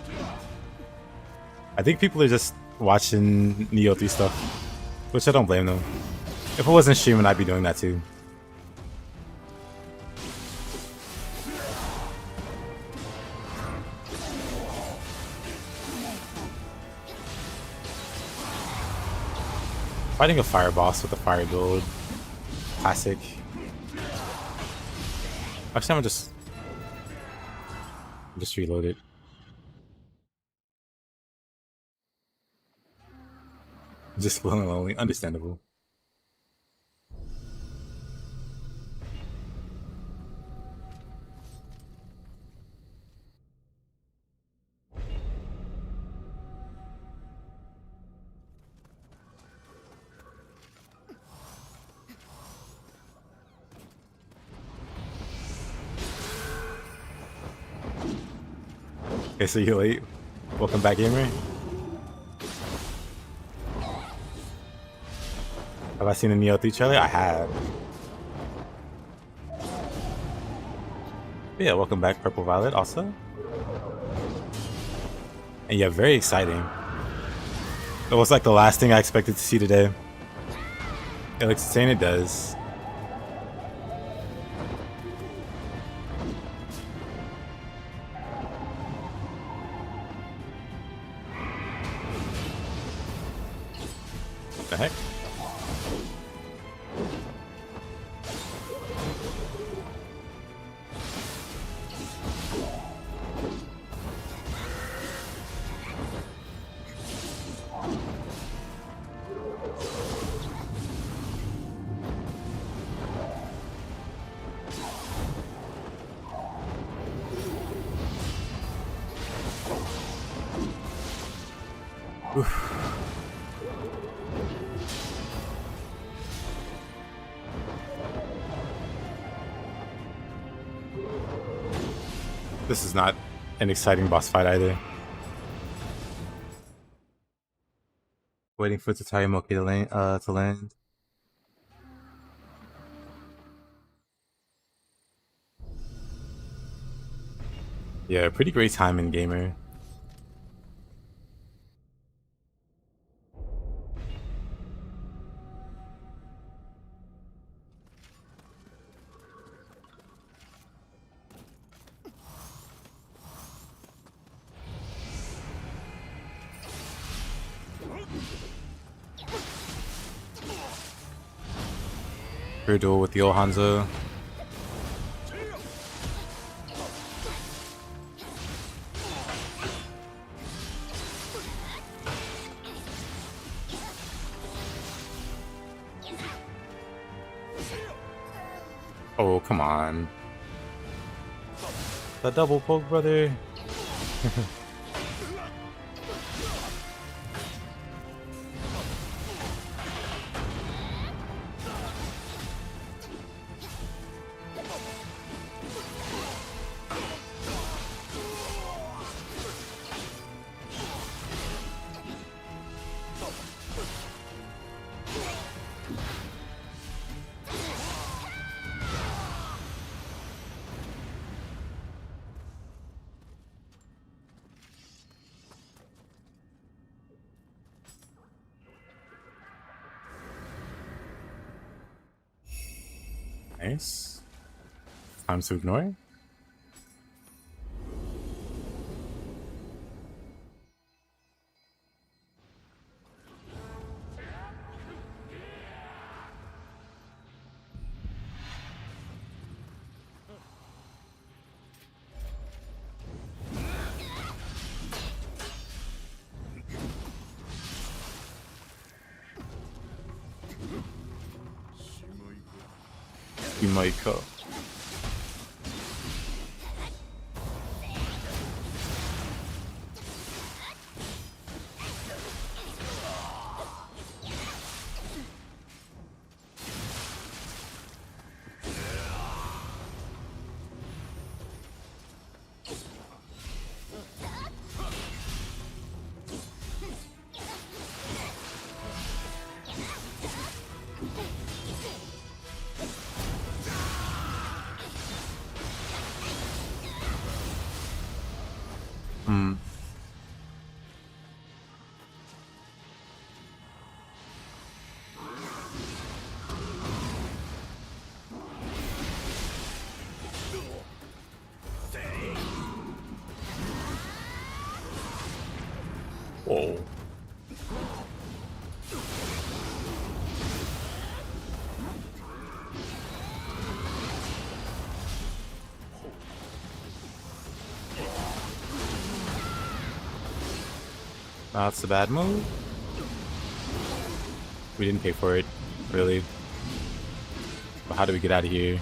Speaker 1: I think people are just watching Nioh 3 stuff, which I don't blame them. If I wasn't streaming, I'd be doing that too. Fighting a fire boss with a fire build. Classic. Actually, I'm just reload it. Just feeling lonely. Understandable. Okay, so you're late. Welcome back, gamer. Have I seen the Nioh 3 trailer? I have. Yeah, welcome back, Purple Violet, also. And yeah, very exciting. It was like the last thing I expected to see today. It looks insane, it does. What the heck? Oof. This is not an exciting boss fight either. Waiting for Tatayamoki to land. Yeah, pretty great timing, gamer. Her duel with the old Hanzo. Oh, come on. The double poke, brother. Nice. Time to ignore. Shimaika. Whoa. That's a bad move. We didn't pay for it, really. But how do we get out of here?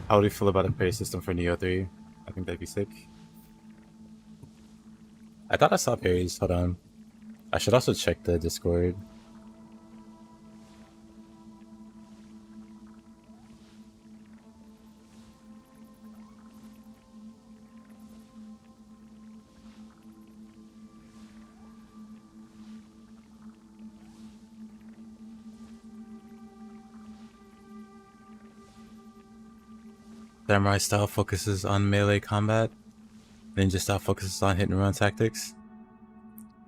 Speaker 1: How do you feel about the parry system for Nioh 3? I think that'd be sick. I thought I saw parries. Hold on. I should also check the Discord. Samurai style focuses on melee combat. Ninja style focuses on hit and run tactics.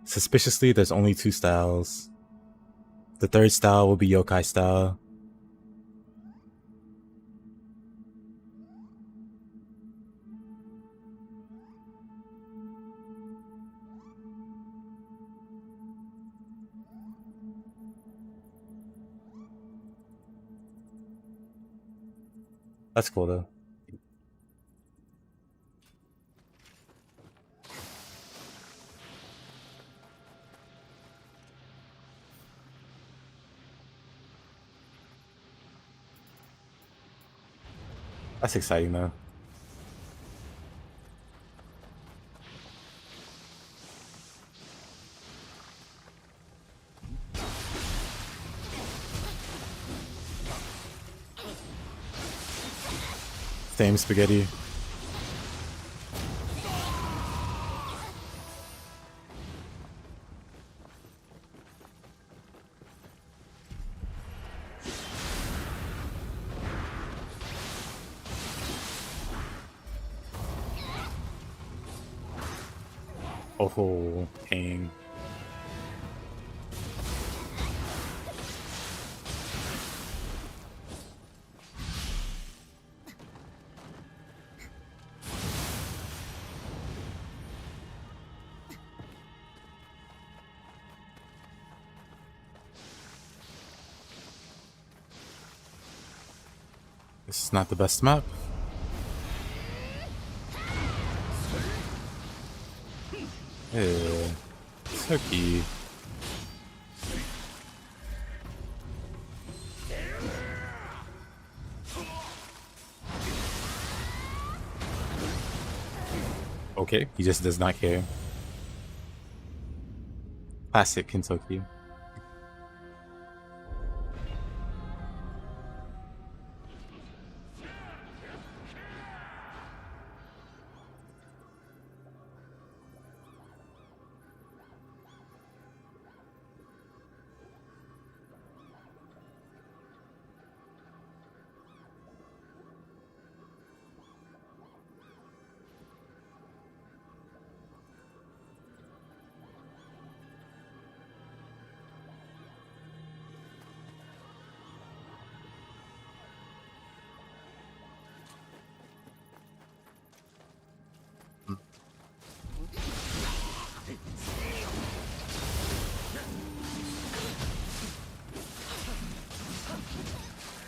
Speaker 1: Suspiciously, there's only 2 styles. The third style will be yokai style. That's cool though. That's exciting though. Fame spaghetti. Oh, hang. This is not the best map. Turkey. Okay, he just does not care. Classic Kentucky.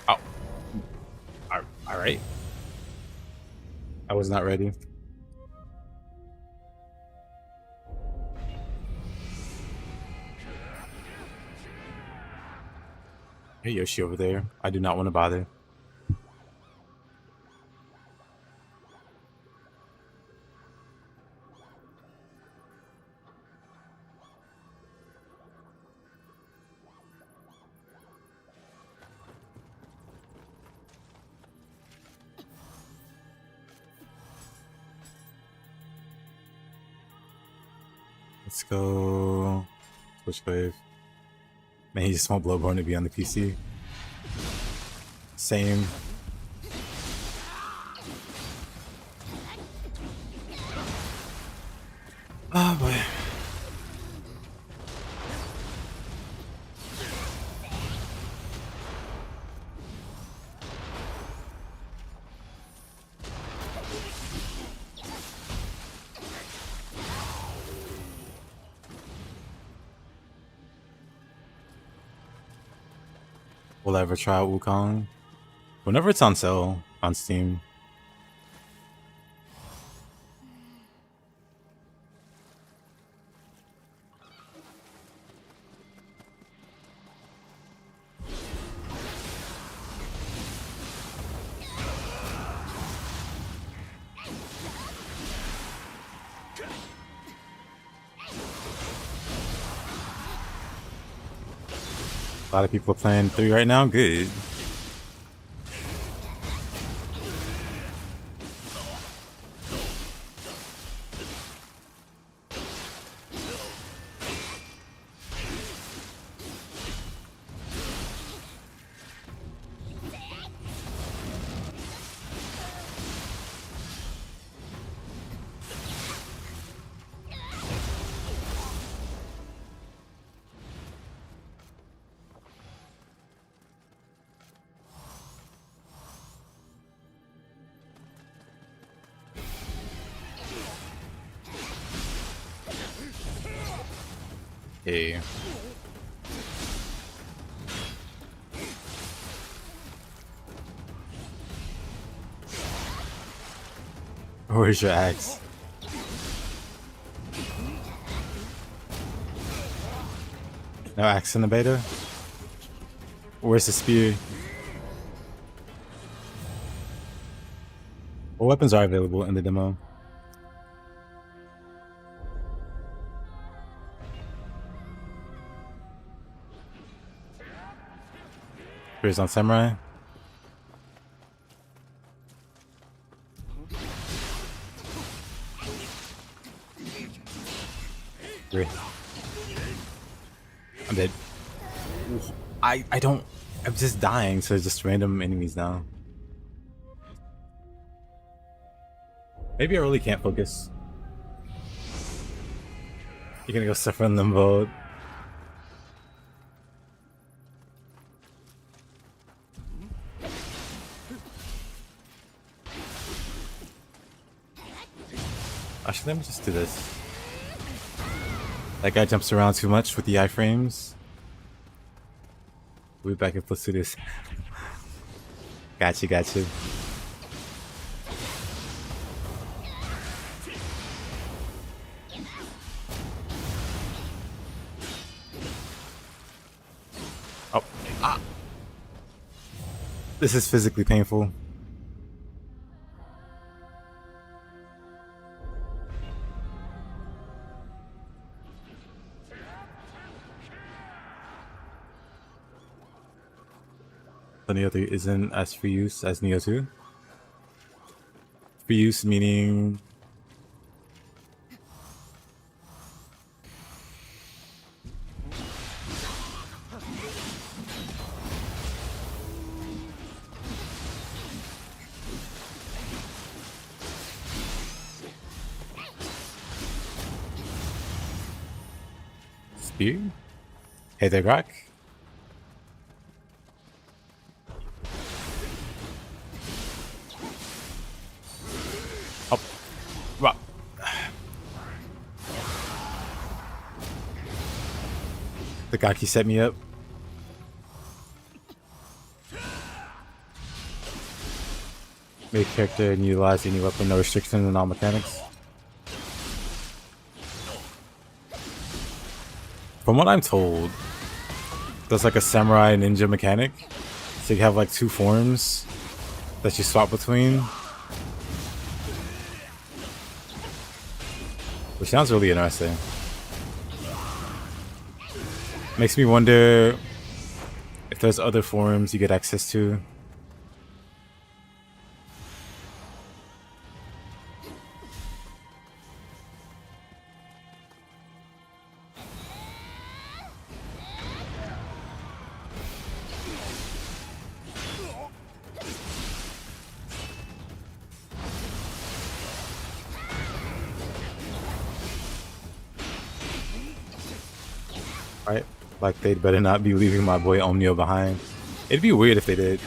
Speaker 1: Oh. Alright. I was not ready. Hey Yoshi over there. I do not want to bother. Let's go. Switch wave. Man, he just want Bloodborne to be on the PC. Same. Oh boy. Will I ever try out Wukong? Whenever it's on sale on Steam. A lot of people are playing 3 right now. Good. Hey. Where's your axe? No axe in the beta? Where's the spear? What weapons are available in the demo? Spears on Samurai? Great. I'm dead. I don't. I'm just dying, so it's just random enemies now. Maybe I really can't focus. You're gonna go suffer in limbo. Actually, let me just do this. That guy jumps around too much with the iframes. We'll be back if let's do this. Gotcha, gotcha. Oh, ah. This is physically painful. The Nioh 3 isn't as free use as Nioh 2. Free use meaning spear? Hey there, Grok. The Gaki set me up. Make character and utilize any weapon, no restriction and all mechanics. From what I'm told, there's like a samurai ninja mechanic. So you have like two forms that you swap between. Which sounds really interesting. Makes me wonder if there's other forums you get access to. Right? Like they'd better not be leaving my boy Omnio behind. It'd be weird if they did.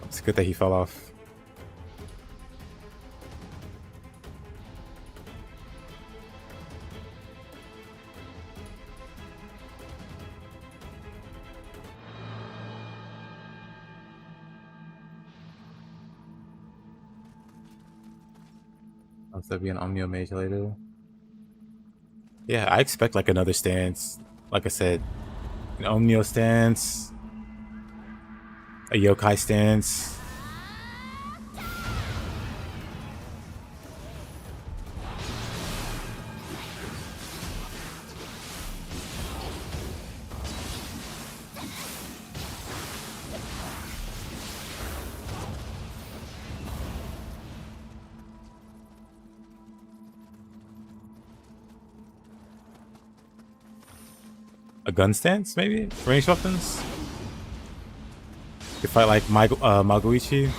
Speaker 1: It's good that he fell off. Must there be an Omnio mage later? Yeah, I expect like another stance. Like I said, an Omnio stance, a yokai stance. A gun stance, maybe? Ranged weapons? You could fight like Magoichi.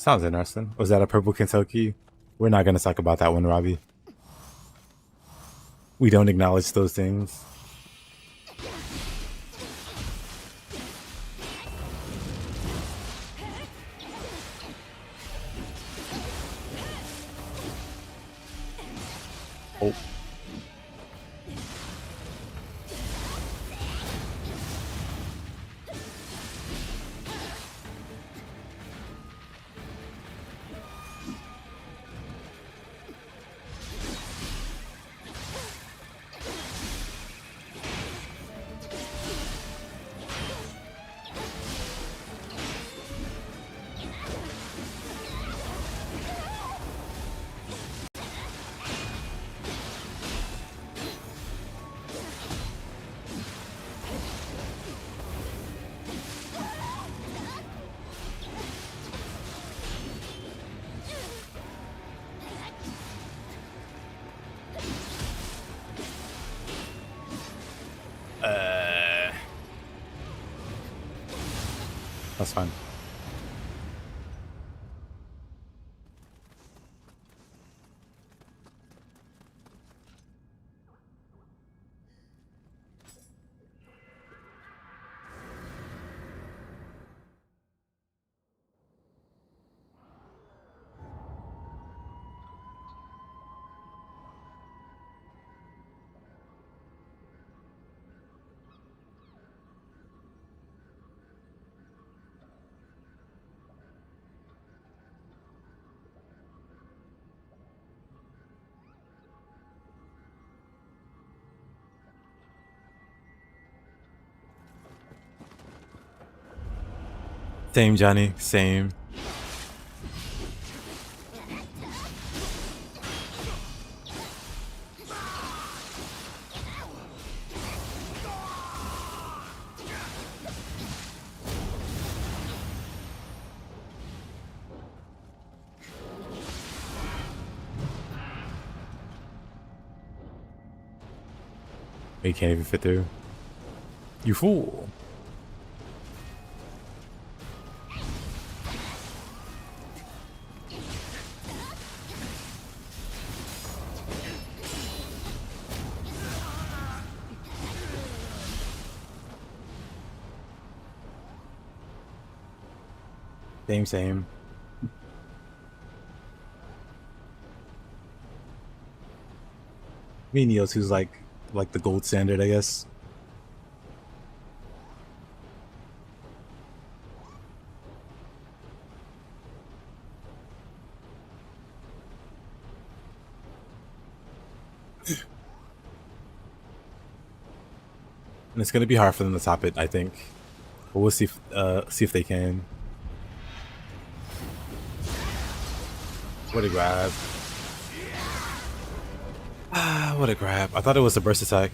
Speaker 1: Sounds interesting. Was that a purple Kentucky? We're not going to talk about that one, Robbie. We don't acknowledge those things. Oh. That's fine. Same, Johnny. Same. You can't even fit through. You fool. Same. Me and Nioh 2's like the gold standard, I guess. And it's gonna be hard for them to top it, I think. But we'll see if they can. What a grab. Ah, what a grab. I thought it was a burst attack.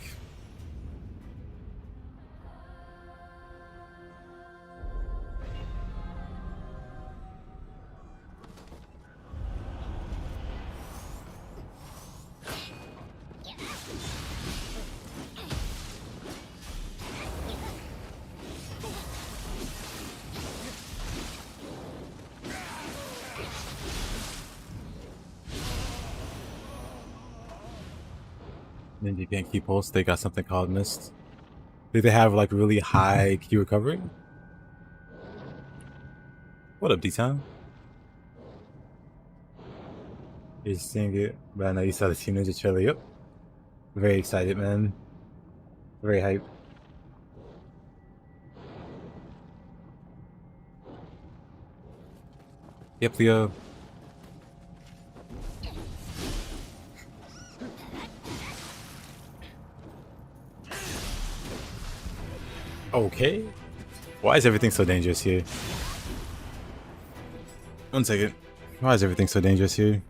Speaker 1: Ninja can't keep pulse. They got something called mist. Do they have like really high key recovery? What up, D-Town? You're seeing it, but I know you saw the Team Ninja trailer. Yep. Very excited, man. Very hyped. Yep, Leo. Okay. Why is everything so dangerous here? One second. Why is everything so dangerous here?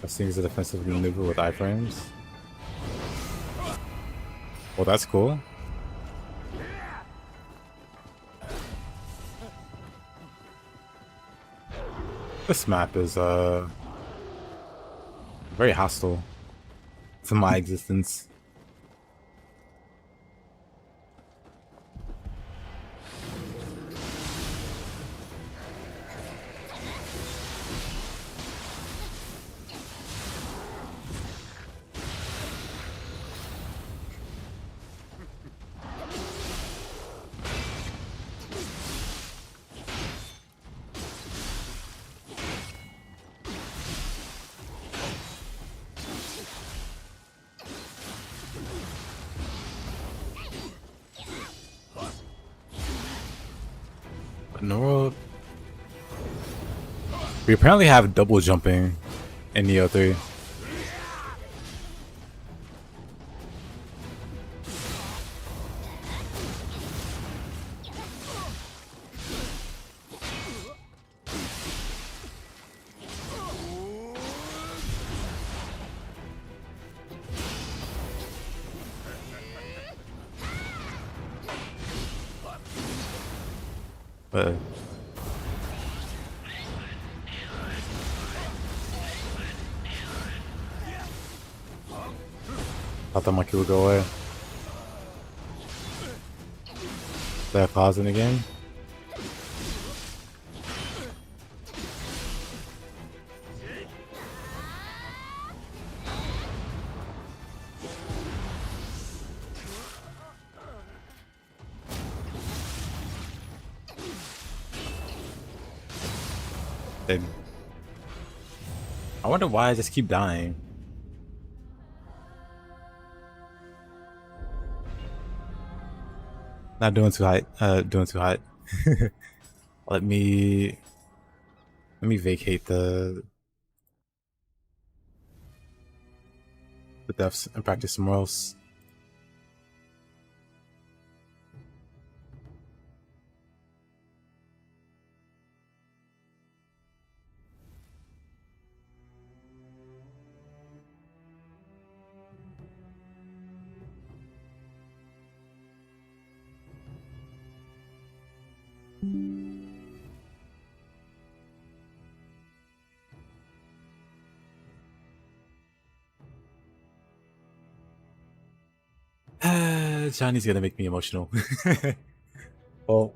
Speaker 1: This thing is a defensive maneuver with iframes. Well, that's cool. This map is very hostile. to my existence. In the world, we apparently have double jumping in Nioh 3. But thought the monkey would go away. Is there a pause in the game? I wonder why I just keep dying. Not doing too hot. Doing too hot. Let me vacate the deaths and practice somewhere else. Johnny's gonna make me emotional. Well,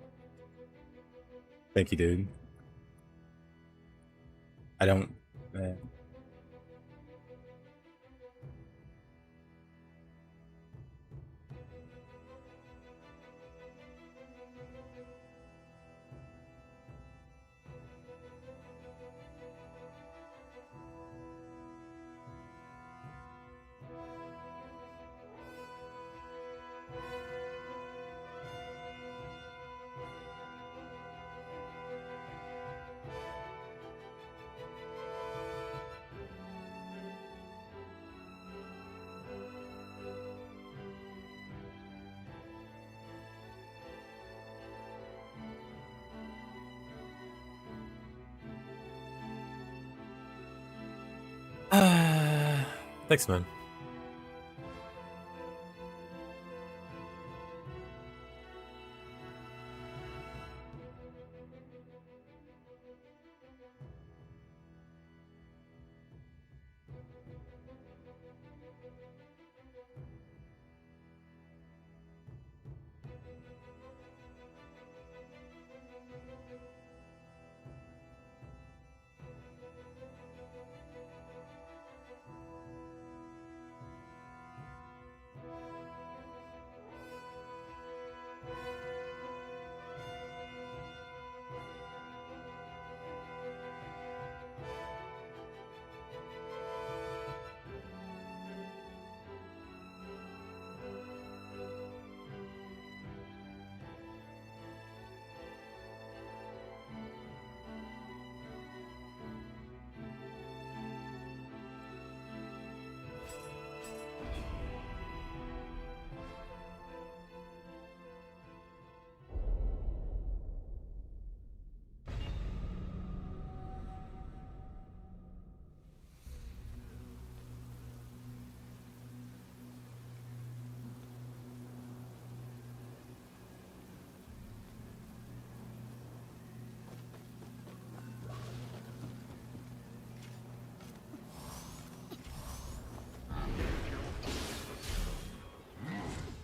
Speaker 1: thank you, dude. I don't. Thanks, man.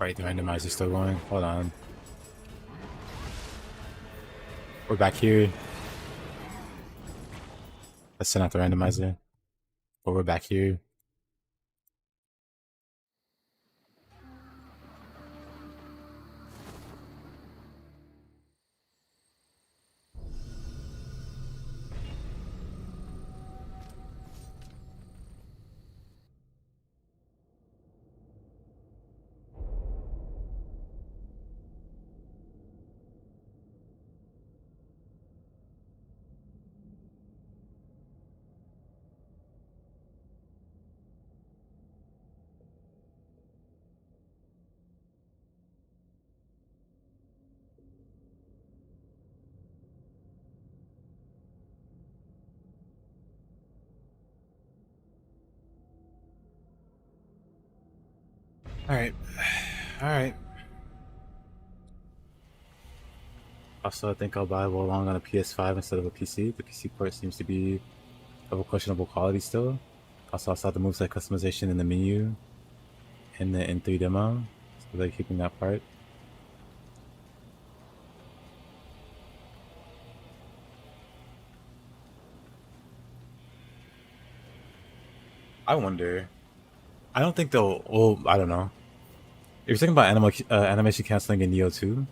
Speaker 1: Right, the randomizer's still going. Hold on. We're back here. Let's send out the randomizer. But we're back here. Alright. Alright. Also, I think I'll buy along on a PS5 instead of a PC. The PC port seems to be of a questionable quality still. Also, I saw the moveset customization in the menu in the N3 demo. So they're keeping that part. I wonder. I don't think they'll. Well, I don't know. If you're thinking about animation canceling in Nioh 2,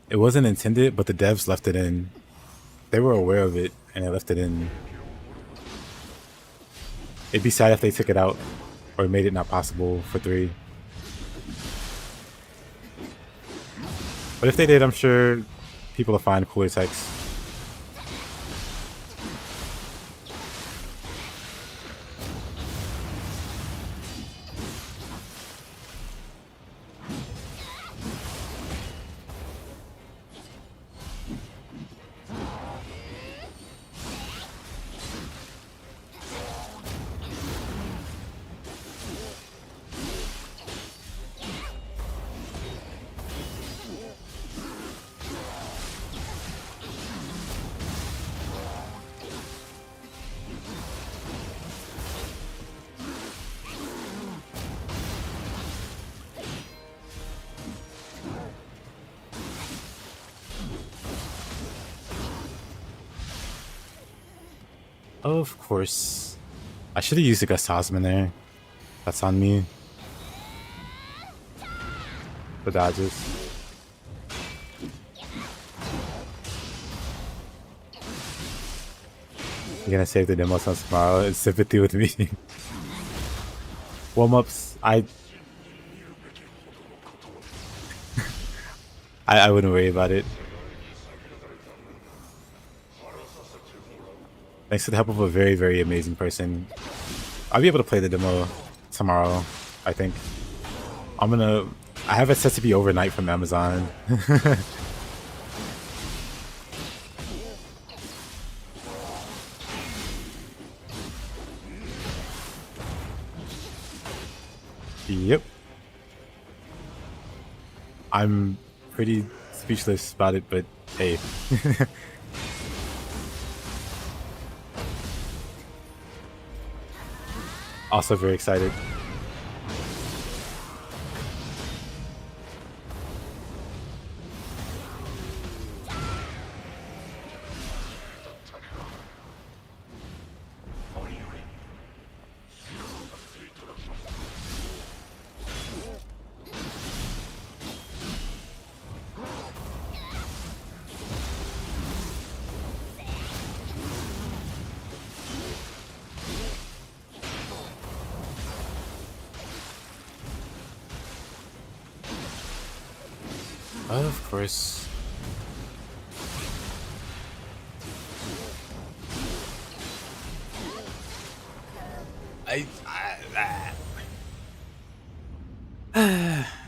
Speaker 1: it wasn't intended, but the devs left it in. They were aware of it, and they left it in. It'd be sad if they took it out, or made it not possible for 3. But if they did, I'm sure people will find cooler text. Of course. I should have used the Gus Tasman there. That's on me. The dodges. You're gonna save the demos on tomorrow. It's sympathy with me. Warm-ups. I wouldn't worry about it. Thanks to the help of a very, very amazing person. I'll be able to play the demo tomorrow, I think. I have it set to be overnight from Amazon. Yep. I'm pretty speechless about it, but hey. Also very excited. Of course.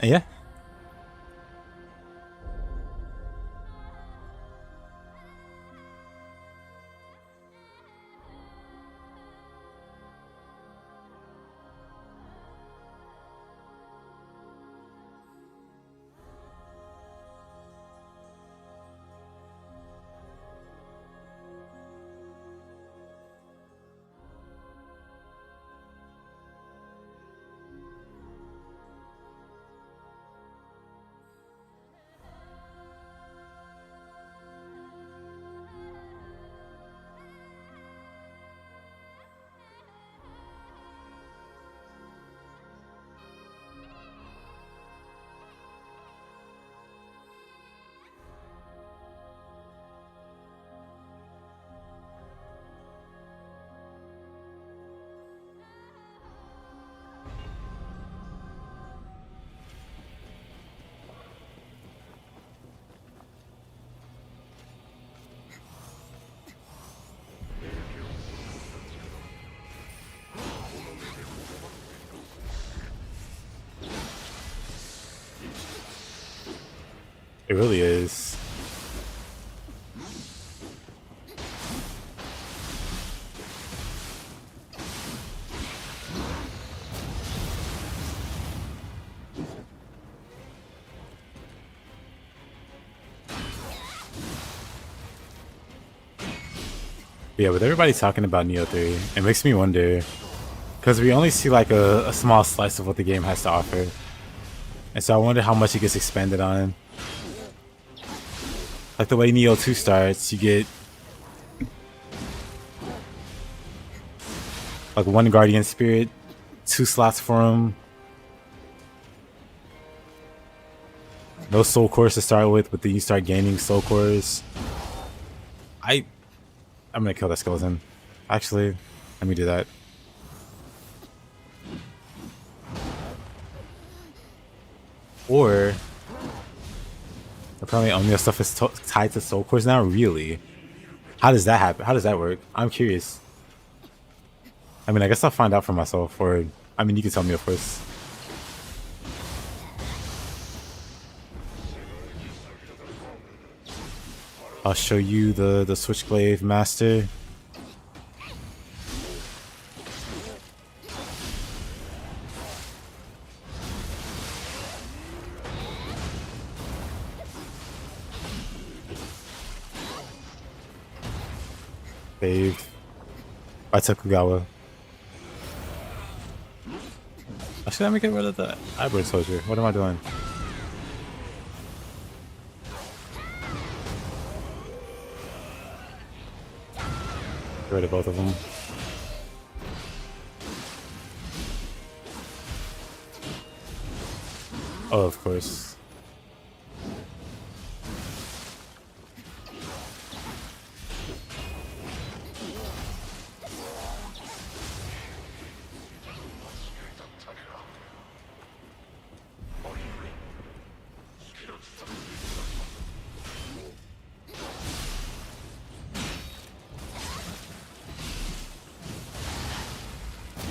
Speaker 1: Yeah. It really is. Yeah, with everybody talking about Nioh 3, it makes me wonder, because we only see like a small slice of what the game has to offer. And so I wonder how much it gets expanded on. Like the way Nioh 2 starts, you get like 1 Guardian Spirit, 2 slots for him. No soul cores to start with, but then you start gaining soul cores. I'm gonna kill that skeleton. Actually, let me do that. Or apparently Omnia stuff is tied to soul cores now. Really? How does that happen? How does that work? I'm curious. I mean, I guess I'll find out for myself. Or I mean, you can tell me, of course. I'll show you the Switchglaive Master. Saved by Tokugawa. Actually, let me get rid of the hybrid soldier. What am I doing? Get rid of both of them. Oh, of course.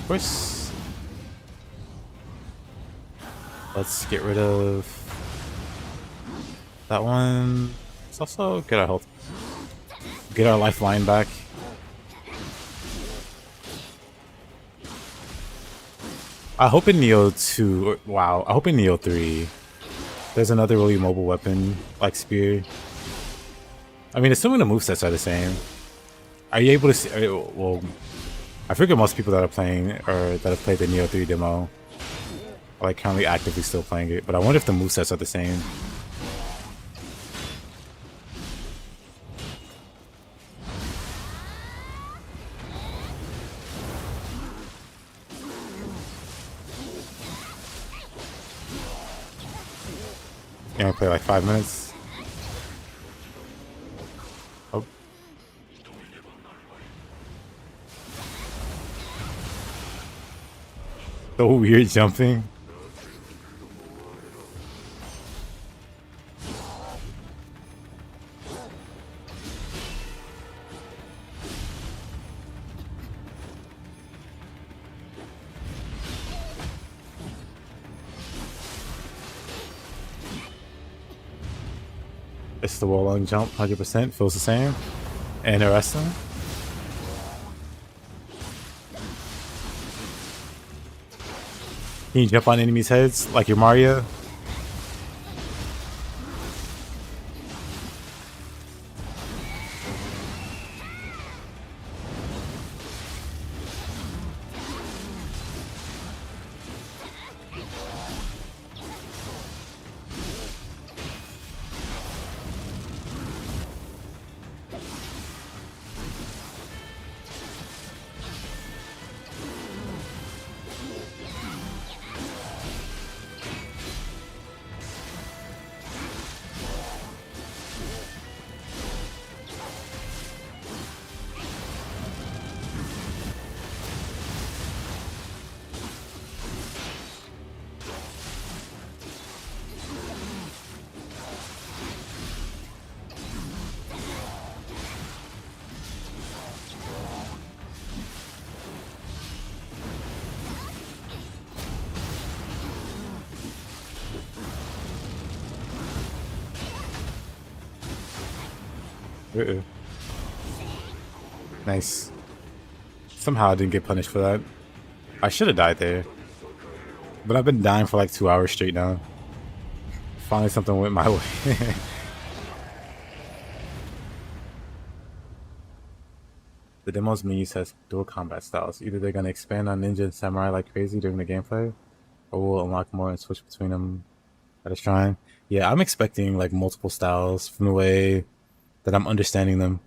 Speaker 1: Of course. Let's get rid of that one. Let's also get our health, get our lifeline back. I hope in Nioh 2, wow, I hope in Nioh 3 there's another really mobile weapon like Spear. I mean, assuming the movesets are the same. Are you able to see, well, I figure most people that are playing or that have played the Nioh 3 demo are like currently actively still playing it, but I wonder if the movesets are the same. You only play like 5 minutes. Oh. So weird jumping. It's the wall long jump, 100%, feels the same. Interesting. Can you jump on enemies' heads like your Mario? Uh-uh. Nice. Somehow I didn't get punished for that. I should have died there. But I've been dying for like 2 hours straight now. Finally something went my way. The demo's menus has dual combat styles. Either they're going to expand on ninja and samurai like crazy during the gameplay, or we'll unlock more and switch between them at a shrine. Yeah, I'm expecting like multiple styles from the way that I'm understanding them.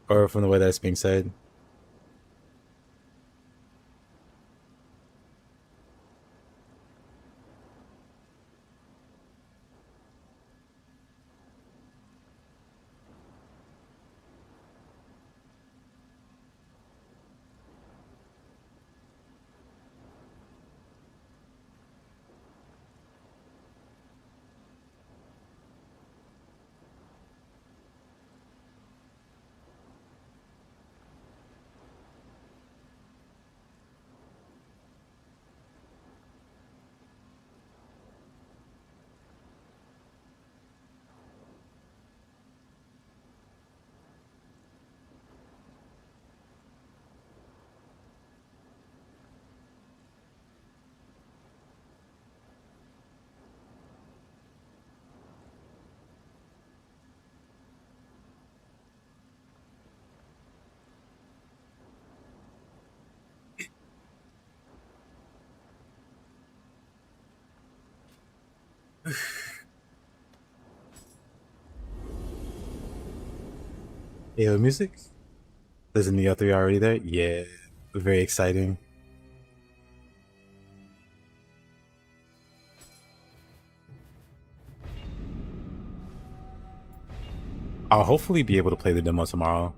Speaker 1: Or from the way that it's being said. Nioh music? There's a Nioh 3 already there? Yeah, very exciting. I'll hopefully be able to play the demo tomorrow.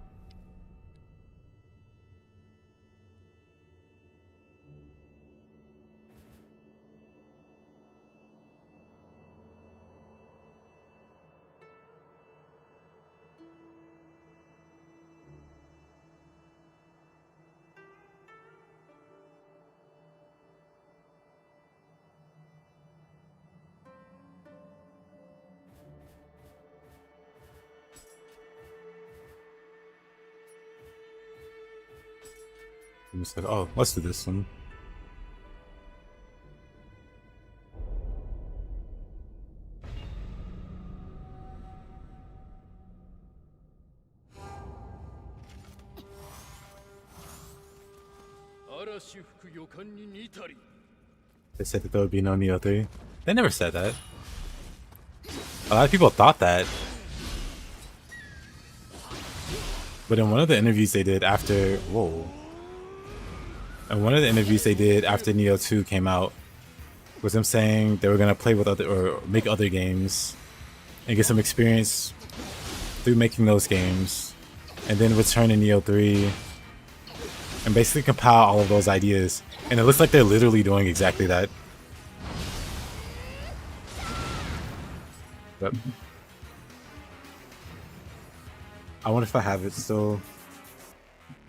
Speaker 1: I'm just like, oh, let's do this one. They said that there would be no Nioh 3. They never said that. A lot of people thought that. But in one of the interviews they did after... Whoa. In one of the interviews they did after Nioh 2 came out, was them saying they were going to play with other... or make other games and get some experience through making those games. And then return to Nioh 3 and basically compile all of those ideas. And it looks like they're literally doing exactly that. But I wonder if I have it still.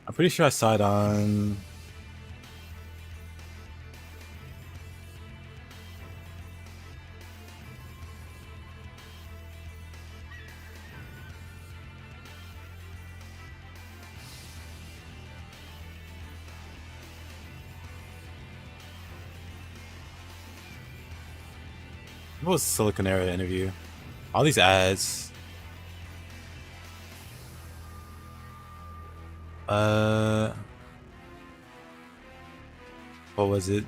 Speaker 1: I'm pretty sure I saw it on... What was the Silicon Era interview? All these ads. What was it?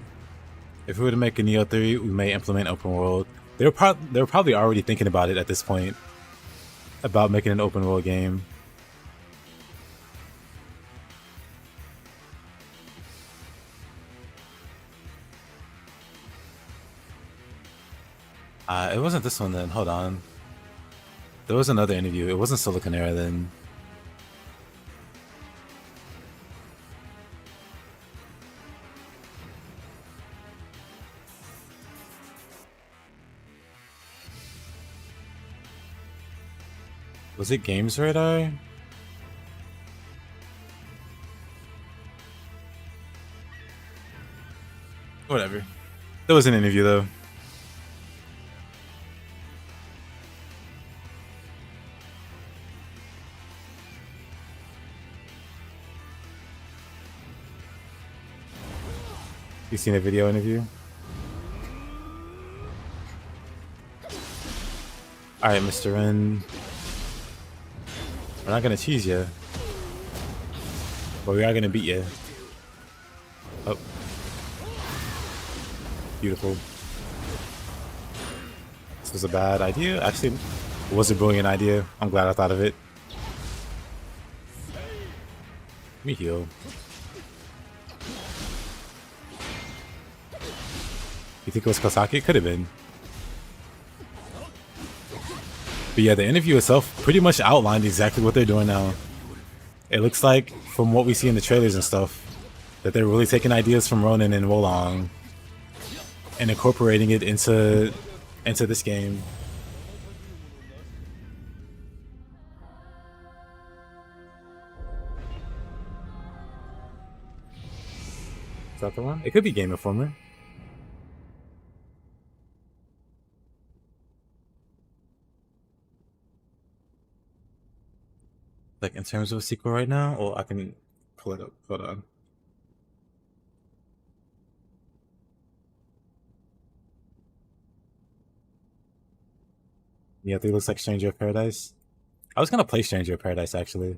Speaker 1: If we were to make a Nioh 3, we may implement open world. They were probably already thinking about it at this point. About making an open world game. It wasn't this one then. Hold on. There was another interview. It wasn't Silicon Era then. Was it Games Radar? Whatever. There was an interview though. You seen a video interview? Alright, Mr. Ren. We're not gonna cheese you. But we are gonna beat you. Oh. Beautiful. This was a bad idea. Actually, it was a brilliant idea. I'm glad I thought of it. Let me heal. You think it was Kosaki? It could have been. But yeah, the interview itself pretty much outlined exactly what they're doing now. It looks like, from what we see in the trailers and stuff, that they're really taking ideas from Ronin and Wolong and incorporating it into this game. Is that the one? It could be Game Informer. Like in terms of a sequel right now, or I can pull it up. Hold on. Yeah, it looks like Stranger of Paradise. I was gonna play Stranger of Paradise actually.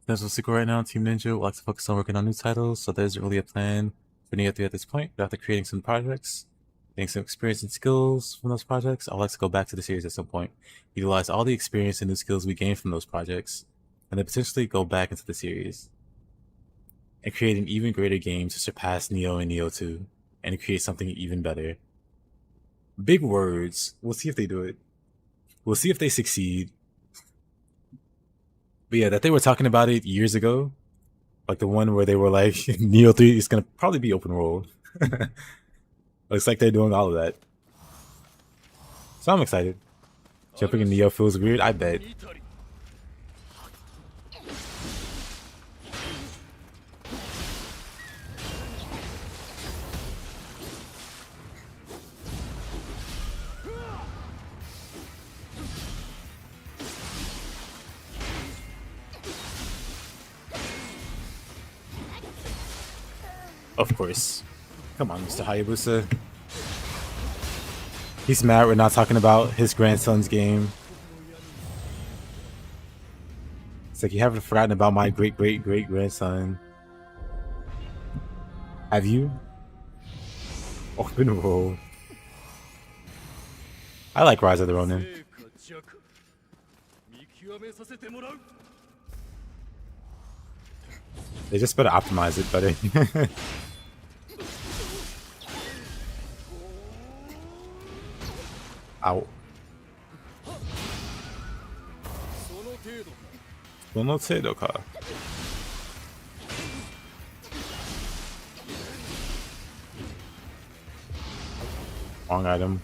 Speaker 1: There's a sequel right now. Team Ninja would like to focus on working on new titles, so there isn't really a plan for Nioh 3 at this point. But after creating some projects, getting some experience and skills from those projects, I'd like to go back to the series at some point, utilize all the experience and new skills we gained from those projects, and then potentially go back into the series and create an even greater game to surpass Nioh and Nioh 2, and create something even better. Big words. We'll see if they do it. We'll see if they succeed. But yeah, that they were talking about it years ago. Like the one where they were like, Nioh 3 is going to probably be open world. Looks like they're doing all of that. So I'm excited. Jumping in Nioh feels weird, I bet. Of course. Come on, Mr. Hayabusa. He's mad we're not talking about his grandson's game. It's like, you haven't forgotten about my great-great-great-grandson. Have you? Open world. I like Rise of the Ronin. They just better optimize it better. Ow. その程度か。Wrong item.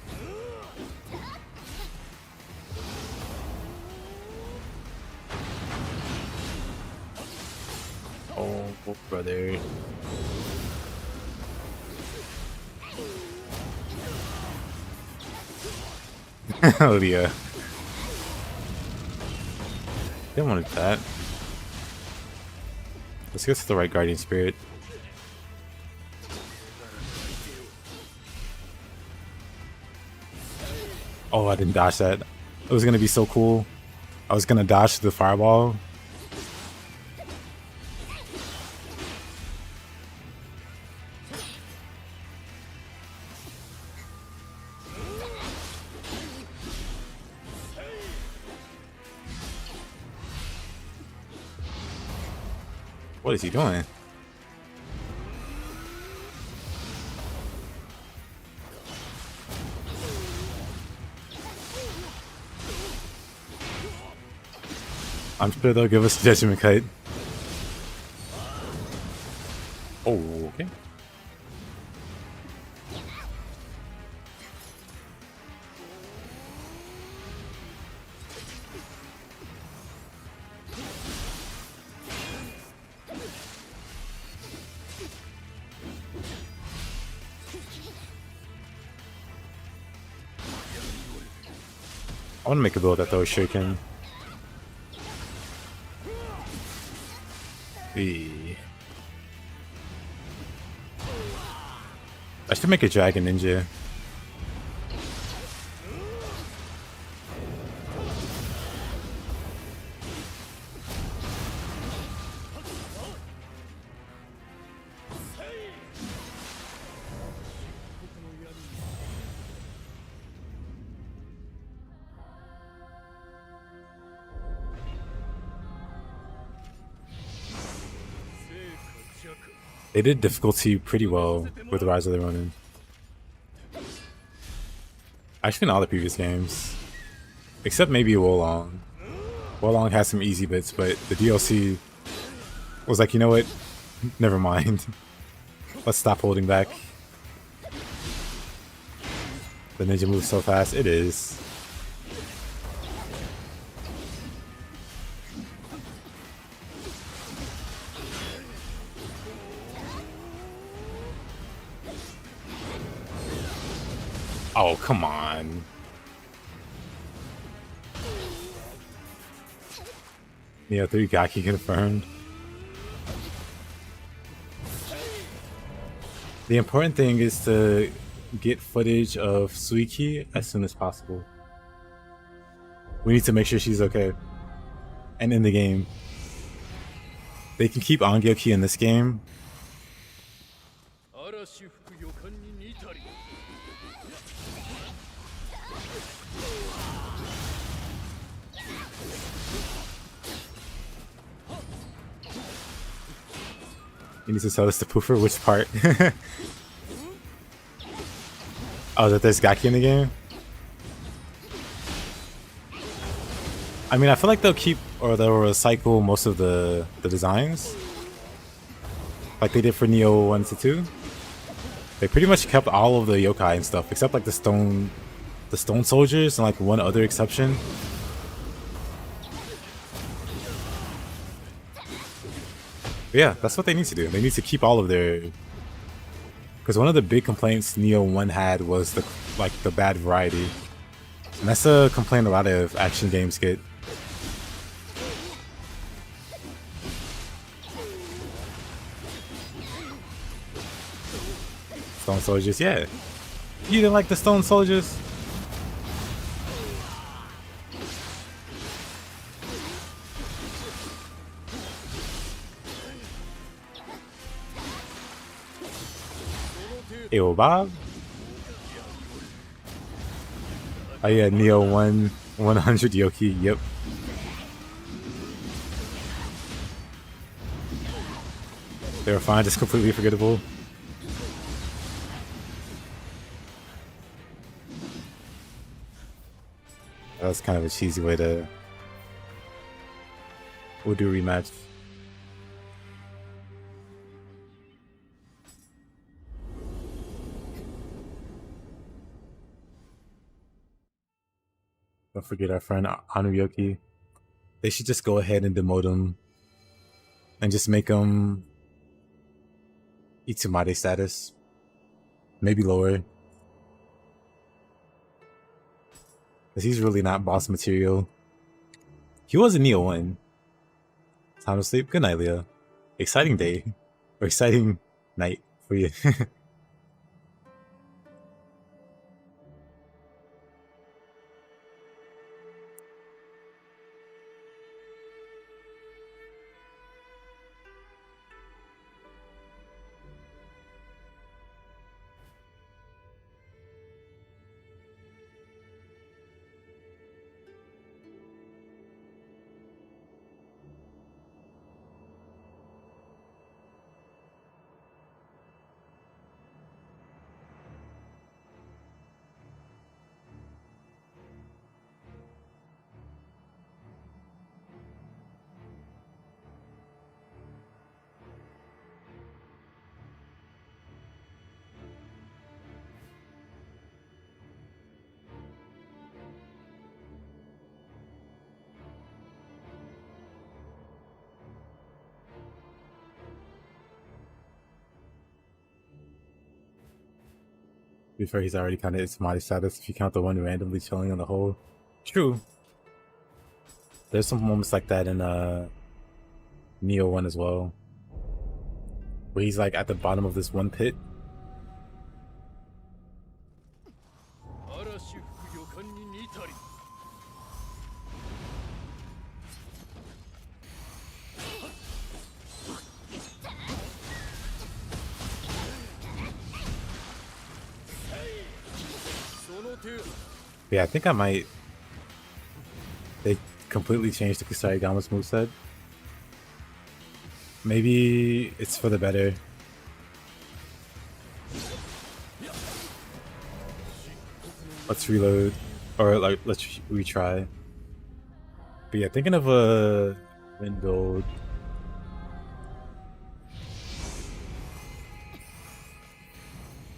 Speaker 1: Oh, brother. Oh yeah. Didn't want to do that. Let's get to the right guardian spirit. Oh, I didn't dodge that. It was gonna be so cool. I was gonna dodge the fireball. What is he doing? I'm sure they'll give us a judgment kite. Oh, okay. want to make a build that throws shuriken. I should make a dragon ninja. They did difficulty pretty well with Rise of the Ronin. Actually, in all the previous games. Except maybe Wolong. Wolong has some easy bits, but the DLC was like, you know what? Never mind. Let's stop holding back. The ninja moves so fast. It is. Oh, come on. Nioh 3 Gaki confirmed. The important thing is to get footage of Suiki as soon as possible. We need to make sure she's okay. And in the game. They can keep Angyoki in this game. You need to tell us to Poofer which part. Oh, that there's Gaki in the game? I mean, I feel like they'll keep, or they'll recycle most of the designs. Like they did for Nioh 1 to 2. They pretty much kept all of the yokai and stuff, except like the stone soldiers and like one other exception. But yeah, that's what they need to do. They need to keep all of their... Because one of the big complaints Nioh 1 had was the bad variety. And that's a complaint a lot of action games get. Stone soldiers, yeah. You didn't like the stone soldiers? Ew, Bob? Oh yeah, Nioh 100 Yoki, yep. They were fine, just completely forgettable. That was kind of a cheesy way to... We'll do a rematch. Don't forget our friend Anuyoki. They should just go ahead and demote him. And just make him... Itsumade status. Maybe lower. Because he's really not boss material. He was in Nioh 1. Time to sleep. Good night, Leah. Exciting day. Or exciting night for you. Before he's already kind of Itsumade status if you count the one randomly chilling on the hole. True. There's some moments like that in Nioh 1 as well, where he's like at the bottom of this one pit. Yeah, I think I might. They completely changed the Kusarigama's moveset. Maybe it's for the better. Let's reload, or like let's retry. But yeah, thinking of a wind build.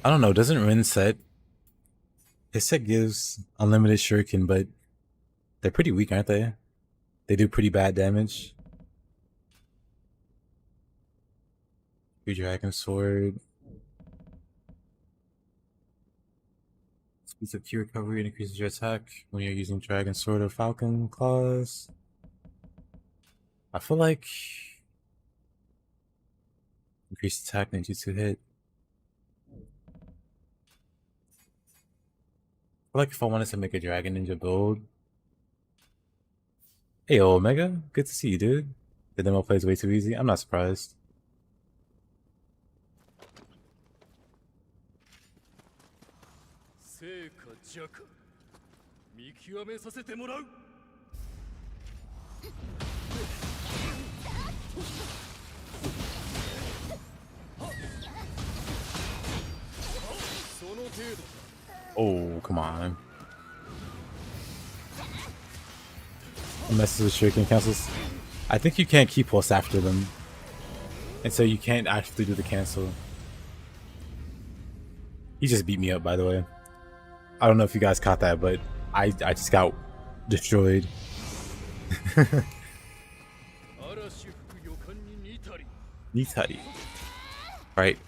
Speaker 1: I don't know. Doesn't Rin set? His set gives unlimited shuriken, but they're pretty weak, aren't they? They do pretty bad damage. Your dragon sword. Speeds up key recovery and increases your attack when you're using dragon sword or falcon claws. I feel like increased attack ninjutsu hit. I feel like if I wanted to make a dragon ninja build. Hey Omega, good to see you, dude. The demo plays way too easy. I'm not surprised. Oh, come on. Messes with shuriken cancels. I think you can't keep pulse after them, and so you can't actually do the cancel. He just beat me up, by the way. I don't know if you guys caught that, but I just got destroyed. Nitari. Right.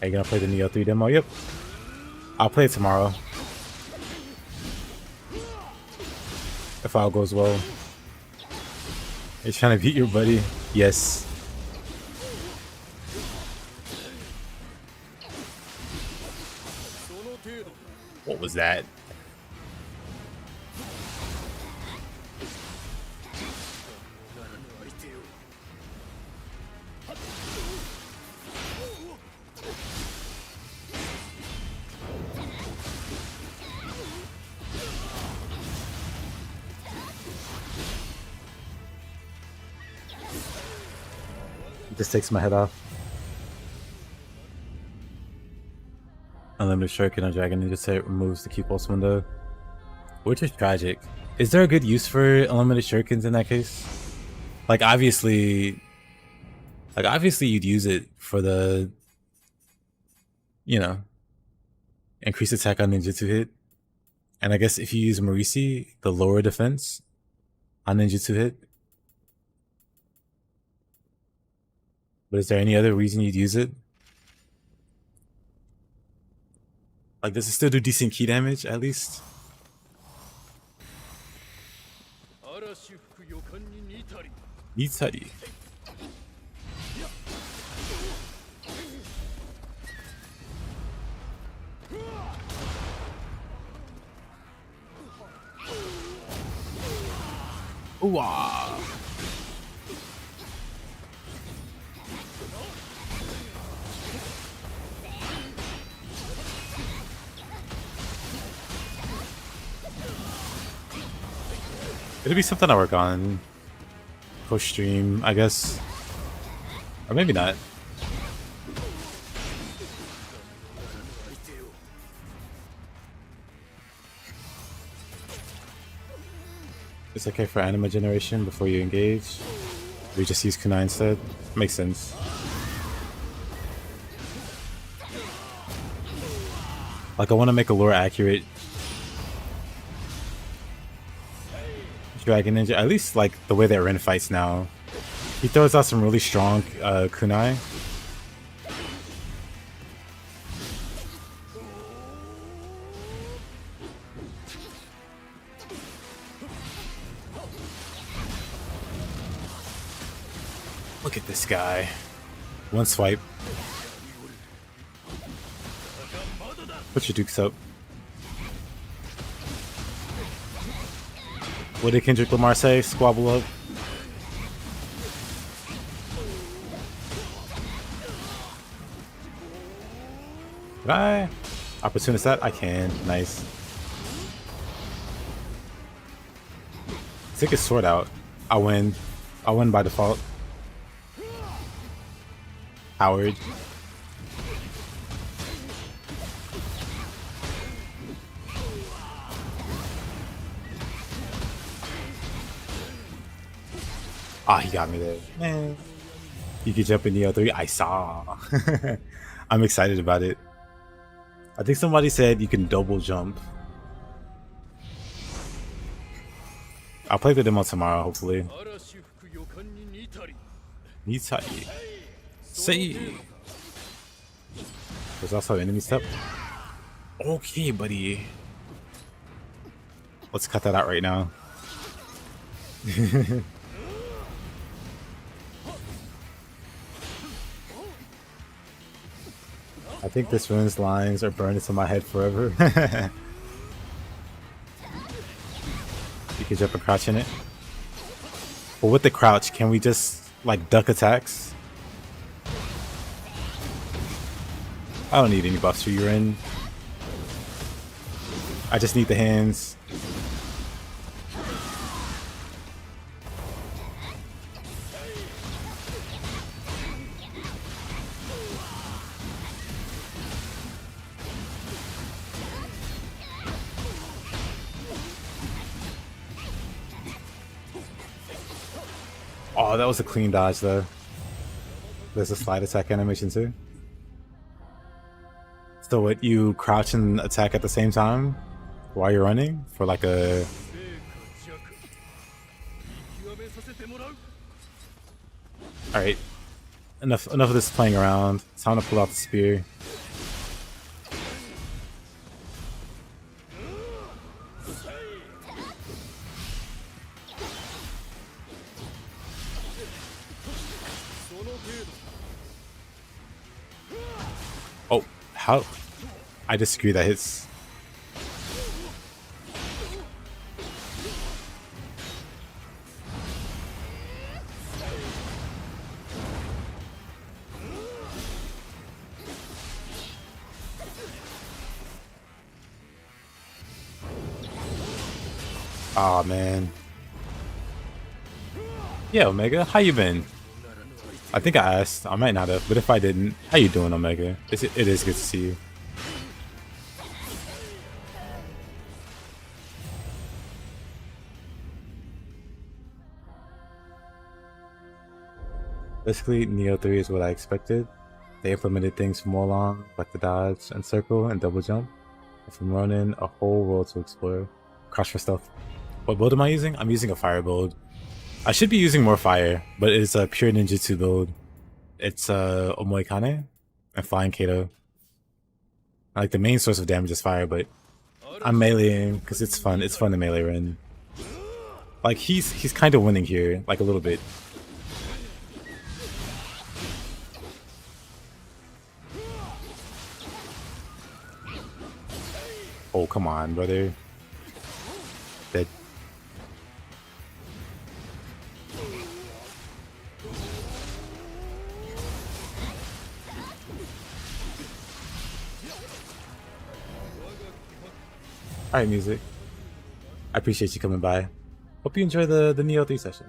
Speaker 1: Are you gonna play the Nioh 3 demo? Yep. I'll play it tomorrow. If all goes well. You're trying to beat your buddy? Yes. What was that? Just takes my head off. Unlimited shuriken on Dragon Ninja set removes the key pulse window, which is tragic. Is there a good use for unlimited shurikens in that case? Like obviously you'd use it for the, you know, increase attack on ninjutsu hit, and I guess if you use Marisi, the lower defense on ninjutsu hit. But is there any other reason you'd use it? Like, does it still do decent key damage, at least? Nitari. Ooh-ah. It'll be something I work on post stream, I guess, or maybe not. It's okay for anima generation before you engage. We just use kunai instead. Makes sense. Like I want to make a lore accurate Dragon Ninja, at least like the way that Ren fights now. He throws out some really strong kunai. Look at this guy. One swipe. Put your dukes up. What did Kendrick Lamar say? Squabble up. Can I opportunist that? I can. Nice. Take his sword out. I win. I win by default. Howard. Ah, he got me there. Man. You could jump in Nioh 3. I saw. I'm excited about it. I think somebody said you can double jump. I'll play the demo tomorrow, hopefully. Nitai. Say. There's also enemy step. Okay, buddy. Let's cut that out right now. I think this rune's lines are burned into my head forever. You can jump and crouch in it. But with the crouch, can we just like duck attacks? I don't need any buffs for you in. I just need the hands. Oh, that was a clean dodge though. There's a slide attack animation too. So what, you crouch and attack at the same time while you're running for like a... Alright. Enough of this playing around. It's time to pull out the spear. Oh, how? I disagree, that hits. Aw, man. Yeah, Omega, how you been? I think I asked. I might not have, but if I didn't, how you doing, Omega? It is good to see you. Basically, Nioh 3 is what I expected. They implemented things from all along, like the dodge and circle and double jump. And from running, a whole world to explore. Crouch for stealth. What build am I using? I'm using a fire build. I should be using more fire, but it's a pure ninjutsu build. It's Omoikane and Flying Kato. Like the main source of damage is fire, but I'm meleeing because it's fun. It's fun to melee Ren. Like he's kind of winning here, like a little bit. Oh, come on, brother. Dead. Alright, music. I appreciate you coming by. Hope you enjoy the Nioh 3 session.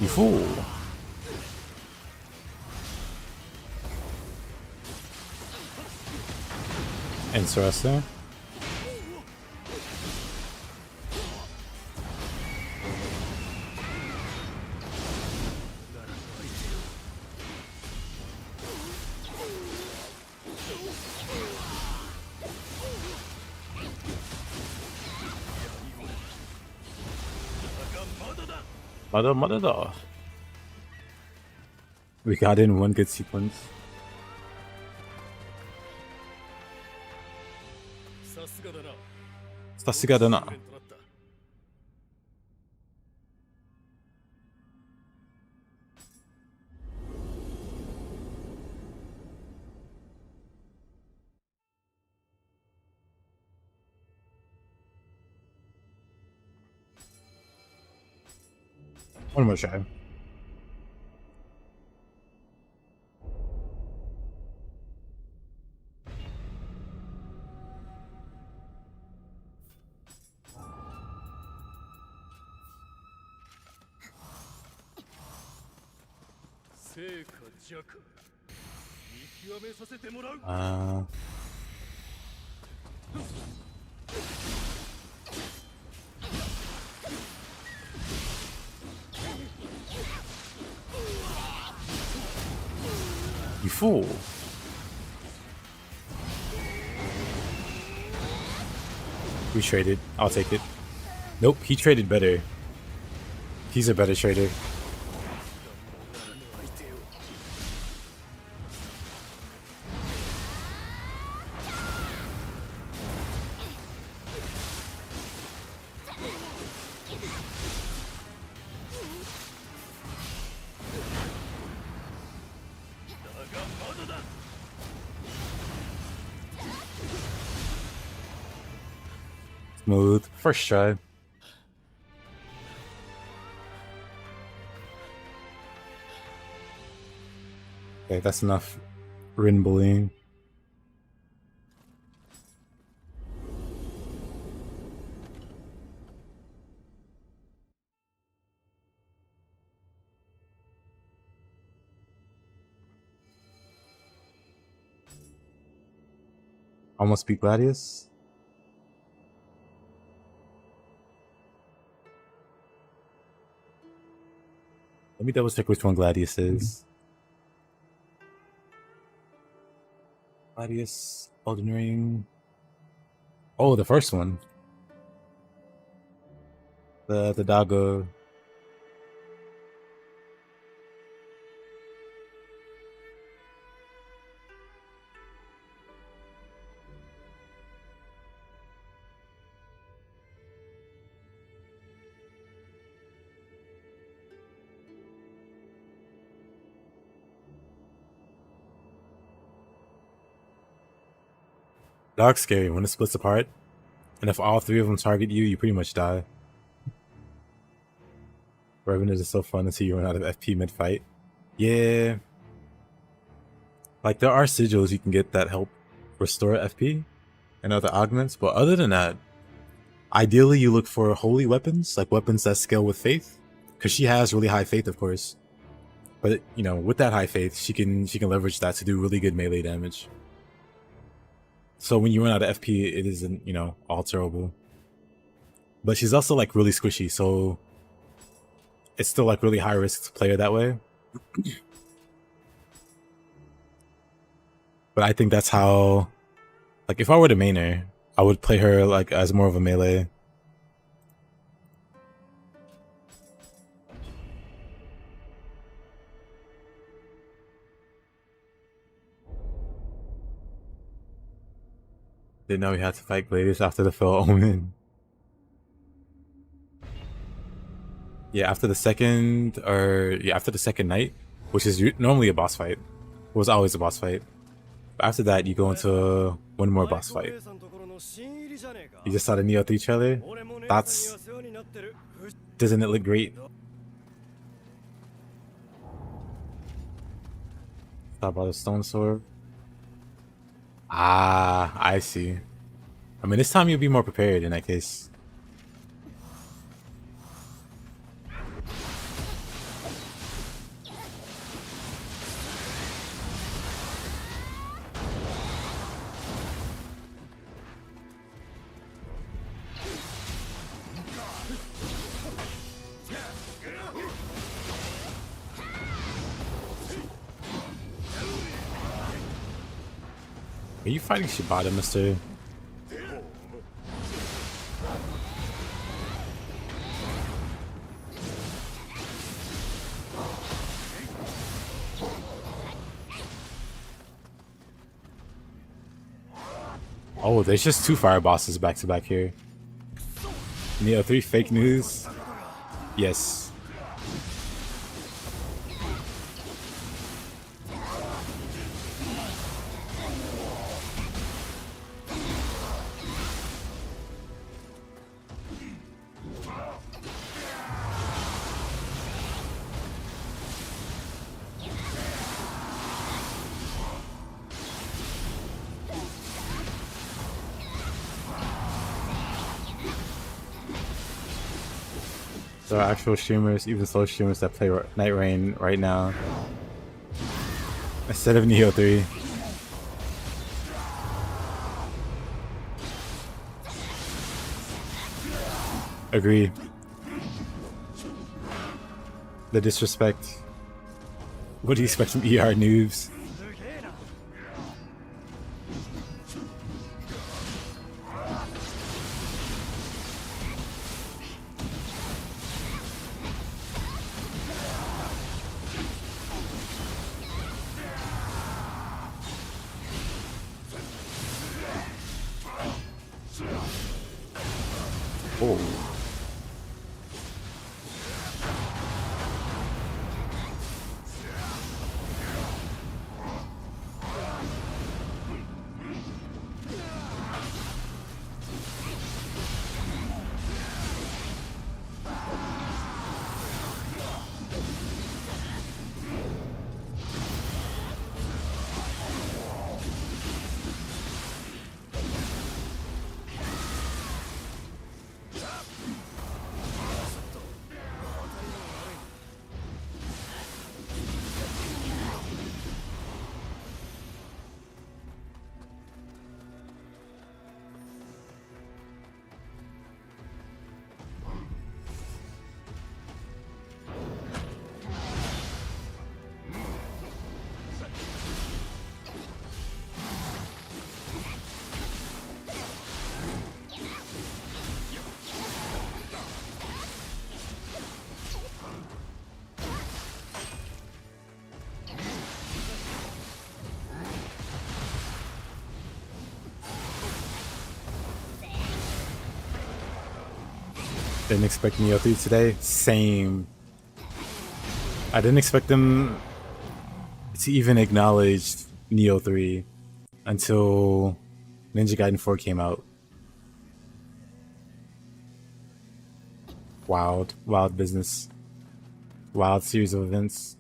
Speaker 1: You fool. Interesting. Mother. We got in one good sequence. Sasigada. One more try. You fool. We traded. I'll take it. Nope, he traded better. He's a better trader. Smooth. First try. Okay, that's enough Rin bullying. Almost beat Gladius. Let me double check which one Gladius is. Gladius, Elden Ring. Oh, the first one. The Dago. Dog's scary when it splits apart, and if all three of them target you, you pretty much die. Revenant is so fun until you run out of FP mid-fight. Yeah. Like, there are sigils you can get that help restore FP and other augments, but other than that, ideally you look for holy weapons, like weapons that scale with faith, because she has really high faith, of course. But, you know, with that high faith, she can leverage that to do really good melee damage. So when you run out of FP, it isn't, you know, all terrible. But she's also, like, really squishy, so it's still, like, really high risk to play her that way. But I think that's how, like, if I were to main her, I would play her, like, as more of a melee. Didn't know we had to fight Gladius after the Fell Omen. Yeah, after the second night, which is normally a boss fight. It was always a boss fight. But after that, you go into one more boss fight. You just saw the Nioh 3 trailer. Doesn't it look great? Thought about the stone sword. Ah, I see. I mean, this time you'll be more prepared in that case. Are you fighting Shibata, mister? Oh, there's just 2 fire bosses back to back here. Nioh 3 fake news. Yes. There are actual streamers, even slow streamers, that play Night Rain right now instead of Nioh 3. Agreed. The disrespect. What do you expect from ER noobs? Oh. Didn't expect Nioh 3 today. Same. I didn't expect them to even acknowledge Nioh 3 until Ninja Gaiden 4 came out. Wild business. Wild series of events.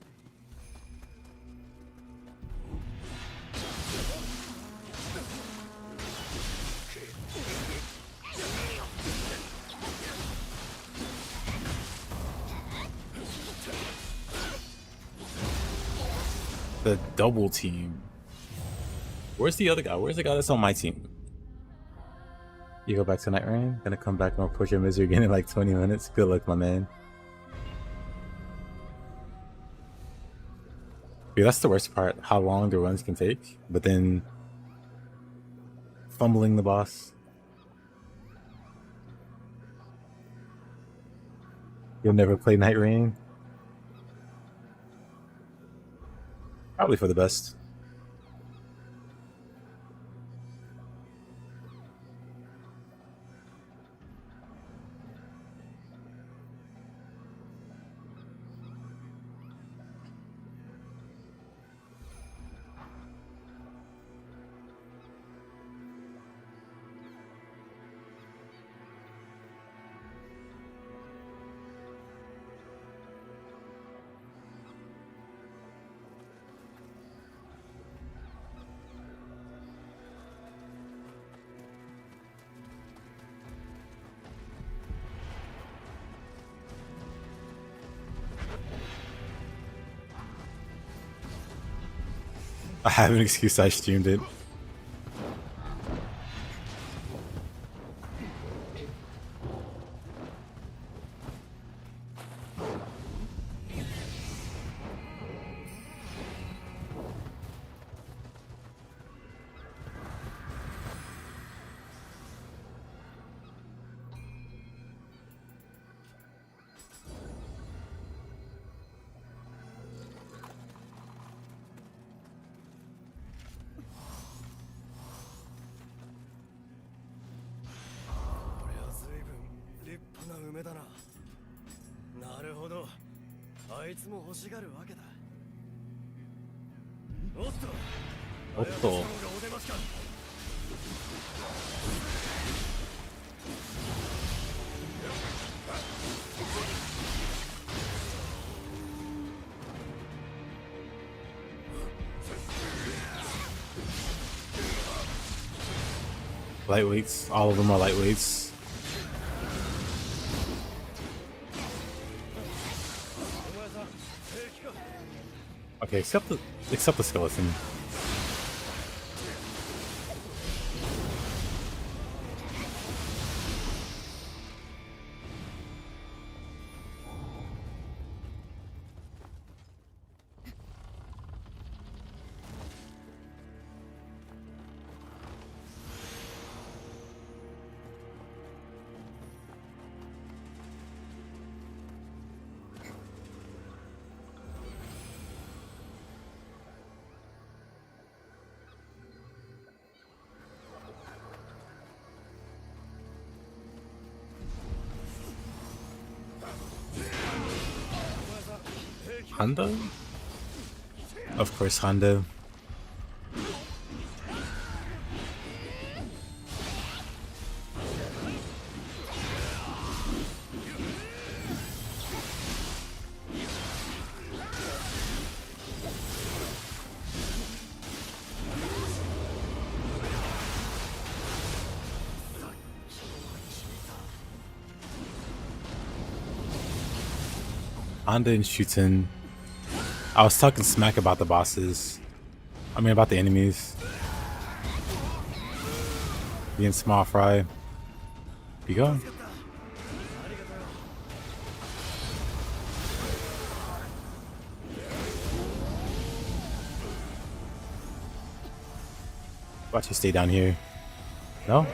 Speaker 1: The double team. Where's the other guy? Where's the guy that's on my team? You go back to Night Rain? Gonna come back and approach your misery again in like 20 minutes? Good luck, my man. Dude, that's the worst part. How long the runs can take. But then fumbling the boss. You'll never play Night Rain? Probably for the best. I have an excuse, I streamed it. Lightweights. All of them are lightweights. Okay, except the skeleton. Hondo? Of course, Hondo. Hondo and Shuten. I was talking smack about the bosses. I mean, about the enemies. Being small fry. Be gone. Watch you stay down here. No?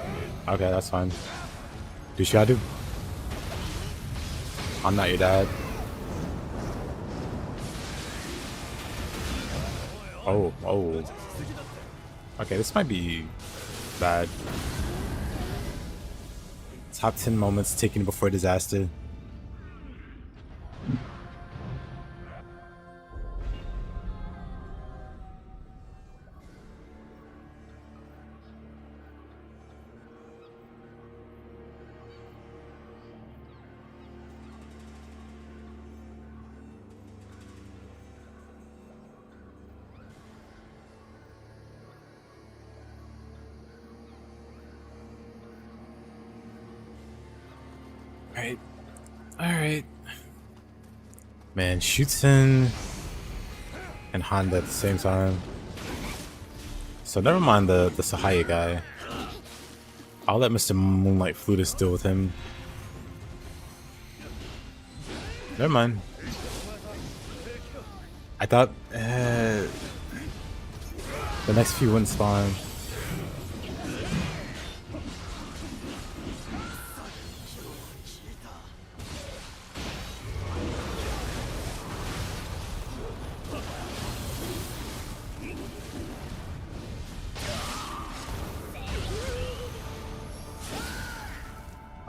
Speaker 1: Okay, that's fine. Do what you gotta do. I'm not your dad. Oh. Okay, this might be bad. Top 10 moments taken before disaster. Alright. Man, Shuten and Honda at the same time. So never mind the Sahaya guy. I'll let Mr. Moonlight Flutist deal with him. Never mind. I thought the next few wouldn't spawn.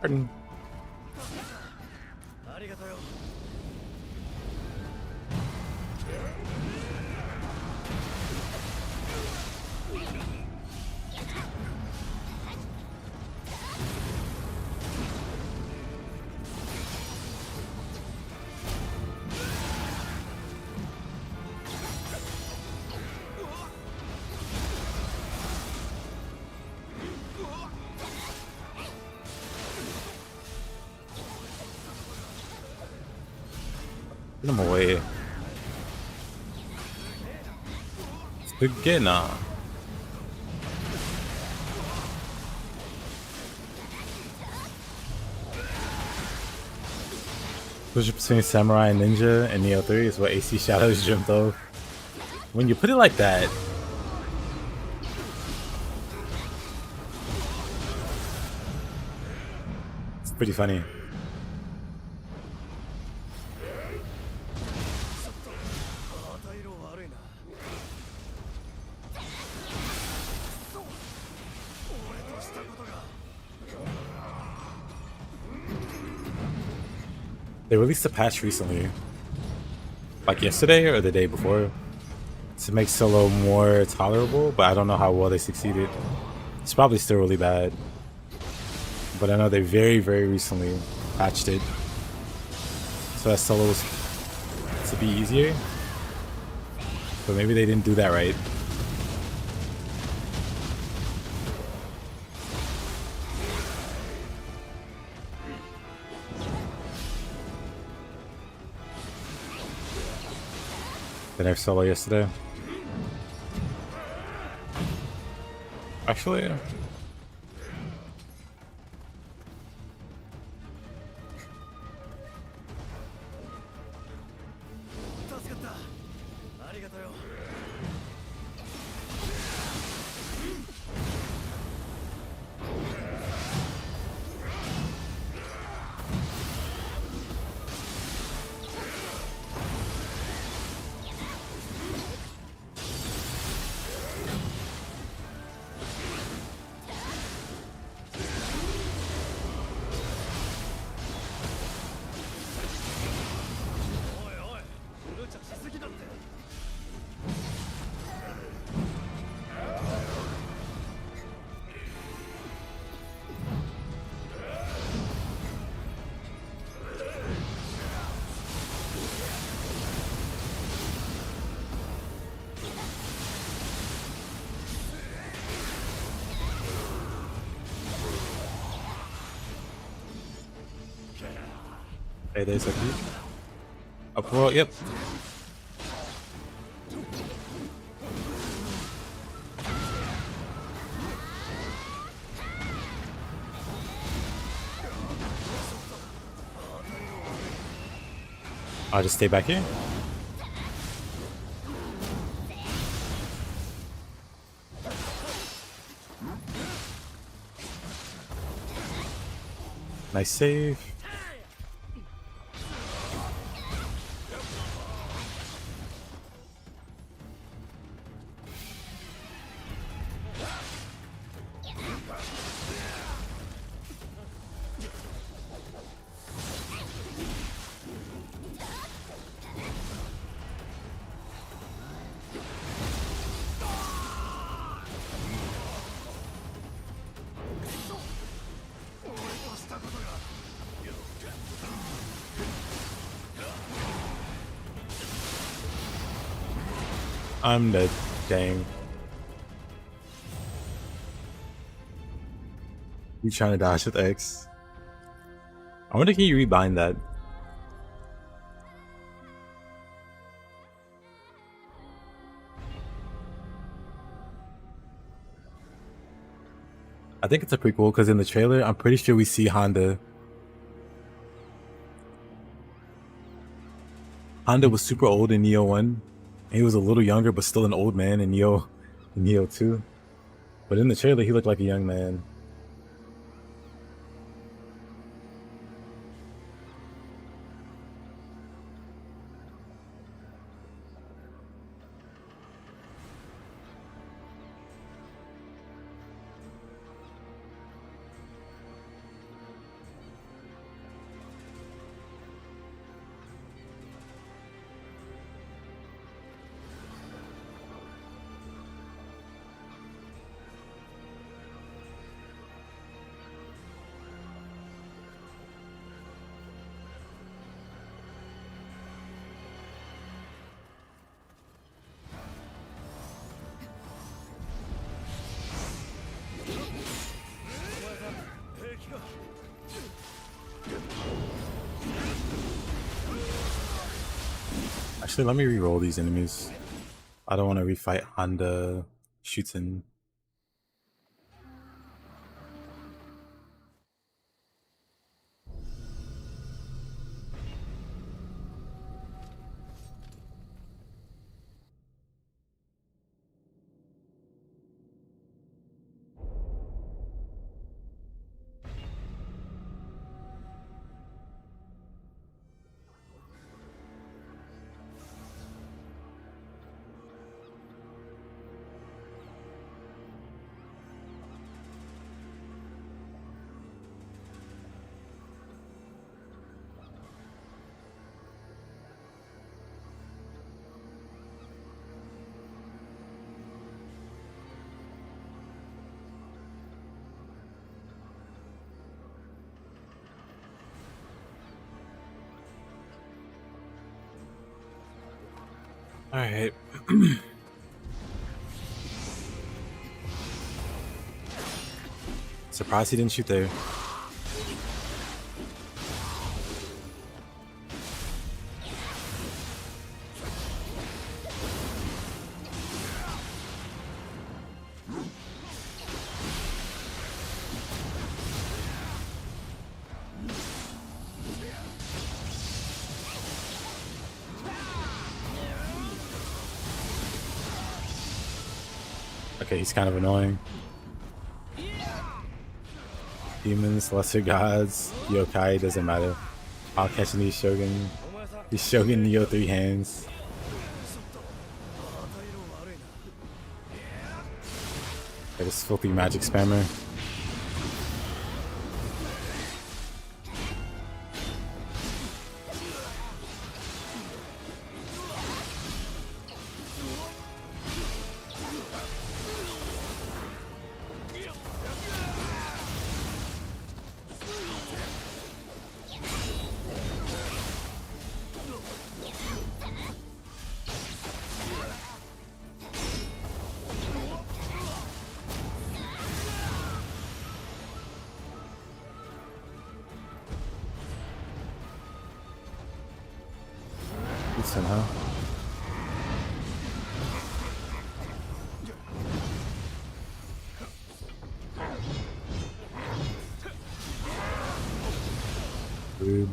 Speaker 1: Pardon. Put him away. Beginner. Switch between Samurai and Ninja and Nioh 3 is what AC Shadows dreamt of. When you put it like that, it's pretty funny. They released a patch recently, like yesterday or the day before, to make solo more tolerable, but I don't know how well they succeeded. It's probably still really bad, but I know they very, very recently patched it so that solo was to be easier, but maybe they didn't do that right. The nerf solo yesterday. Actually, hey, there's a key. Up roll, yep. I'll just stay back here. Nice save. I'm dead. Dang. You trying to dash with X? I wonder, can you rebind that? I think it's a prequel because in the trailer, I'm pretty sure we see Honda. Honda was super old in Nioh 1. He was a little younger, but still an old man in Nioh 2. But in the trailer, he looked like a young man. Actually, let me re-roll these enemies. I don't want to refight Honda Shooten. Alright. Surprised he didn't shoot there. Okay, he's kind of annoying. Demons, lesser gods, yokai, doesn't matter. I'll catch these Shogun. These Shogun Nioh 3 hands. Okay, this filthy magic spammer. Decent, huh? Rude.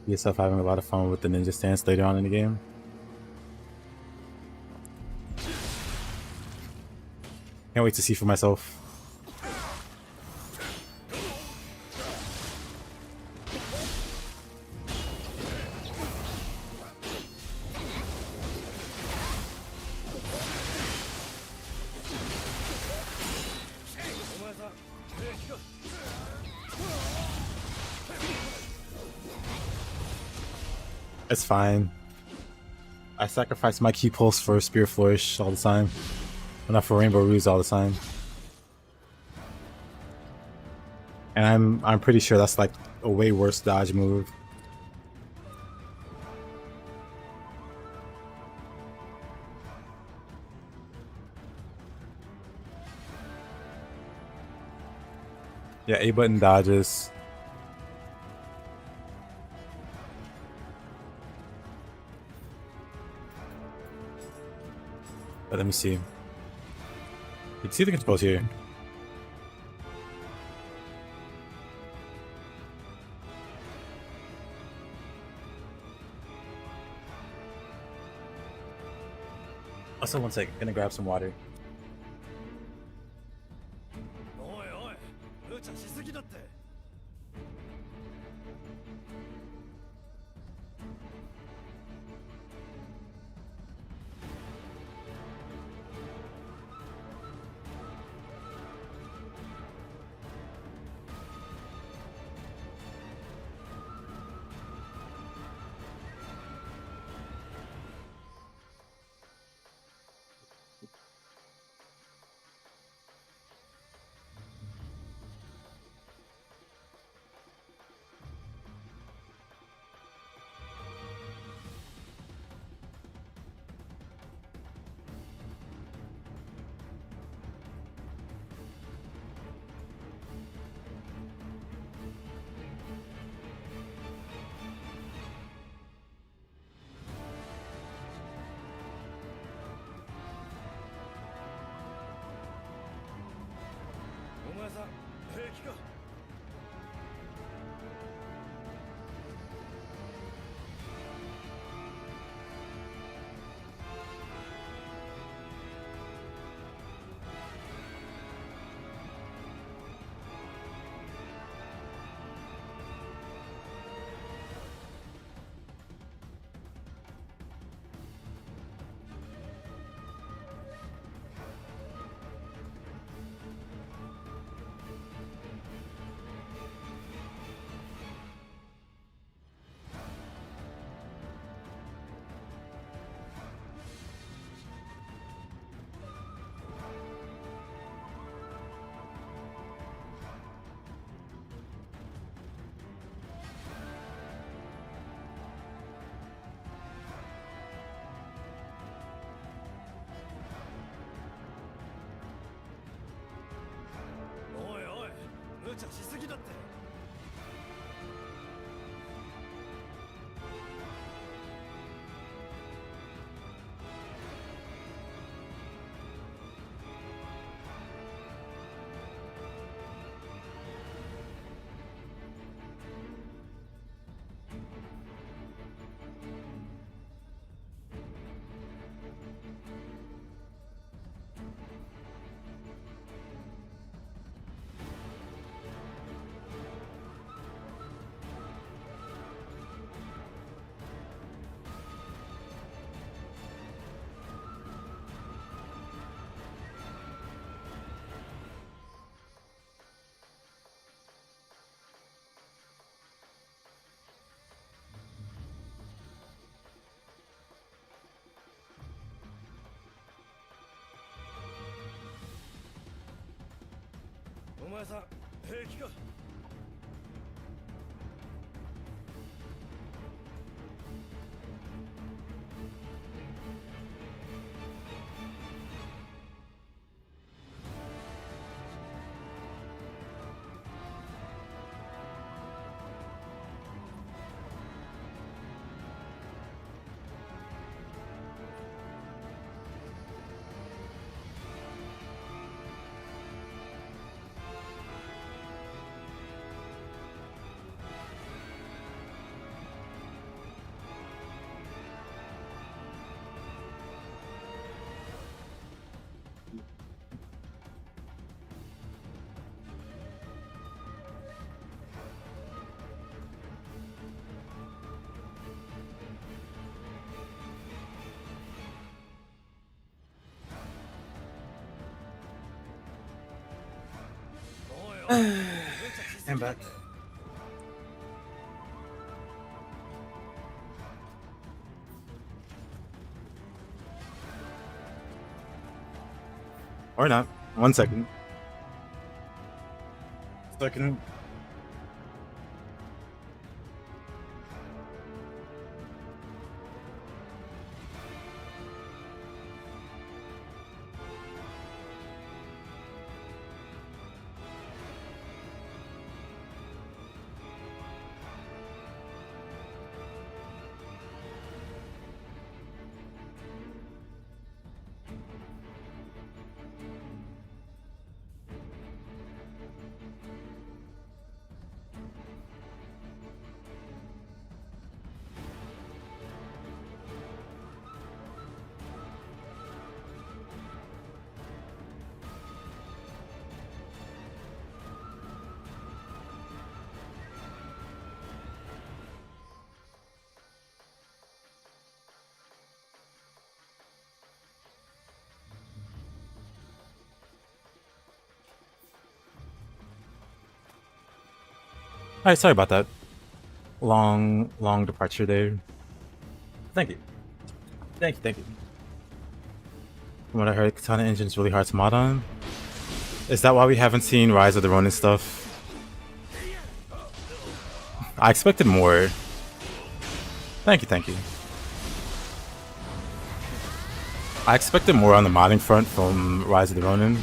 Speaker 1: Yourself having a lot of fun with the ninja stance later on in the game. Can't wait to see for myself. It's fine. I sacrifice my key pulse for Spear Flourish all the time. Well, not for Rainbow Ruse all the time. And I'm pretty sure that's like a way worse dodge move. Yeah, A button dodges. But let me see. You can see the controls here. Also, one sec. Gonna grab some water.
Speaker 9: お前さん平気か。
Speaker 1: I'm back. Or not. 1 second. Second. Alright, sorry about that. Long departure there. Thank you. Thank you. From what I heard, Katana Engine's really hard to mod on. Is that why we haven't seen Rise of the Ronin stuff? I expected more. Thank you. I expected more on the modding front from Rise of the Ronin.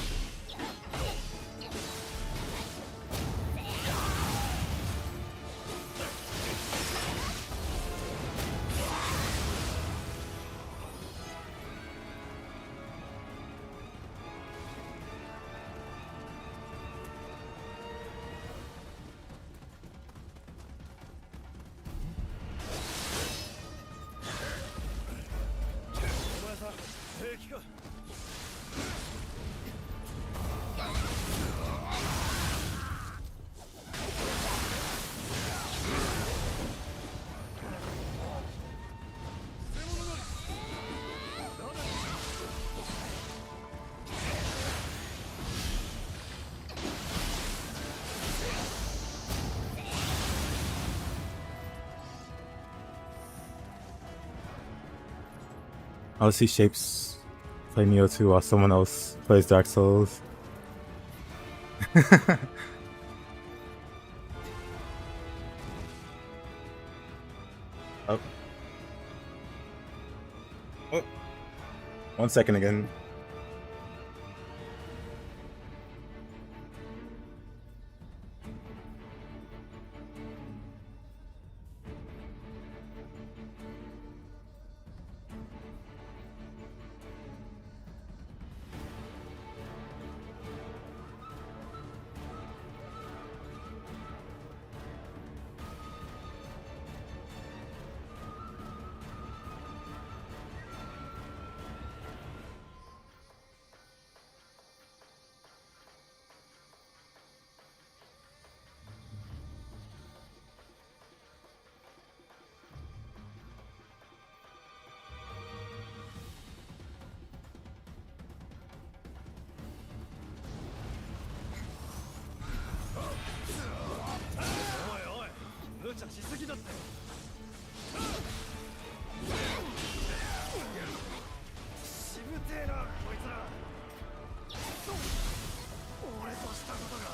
Speaker 1: I'll see Shapes play Nioh 2 while someone else plays Dark Souls. Oh. 1 second again.
Speaker 9: 無茶しすぎだって。しぶてえなこいつら。俺としたことが。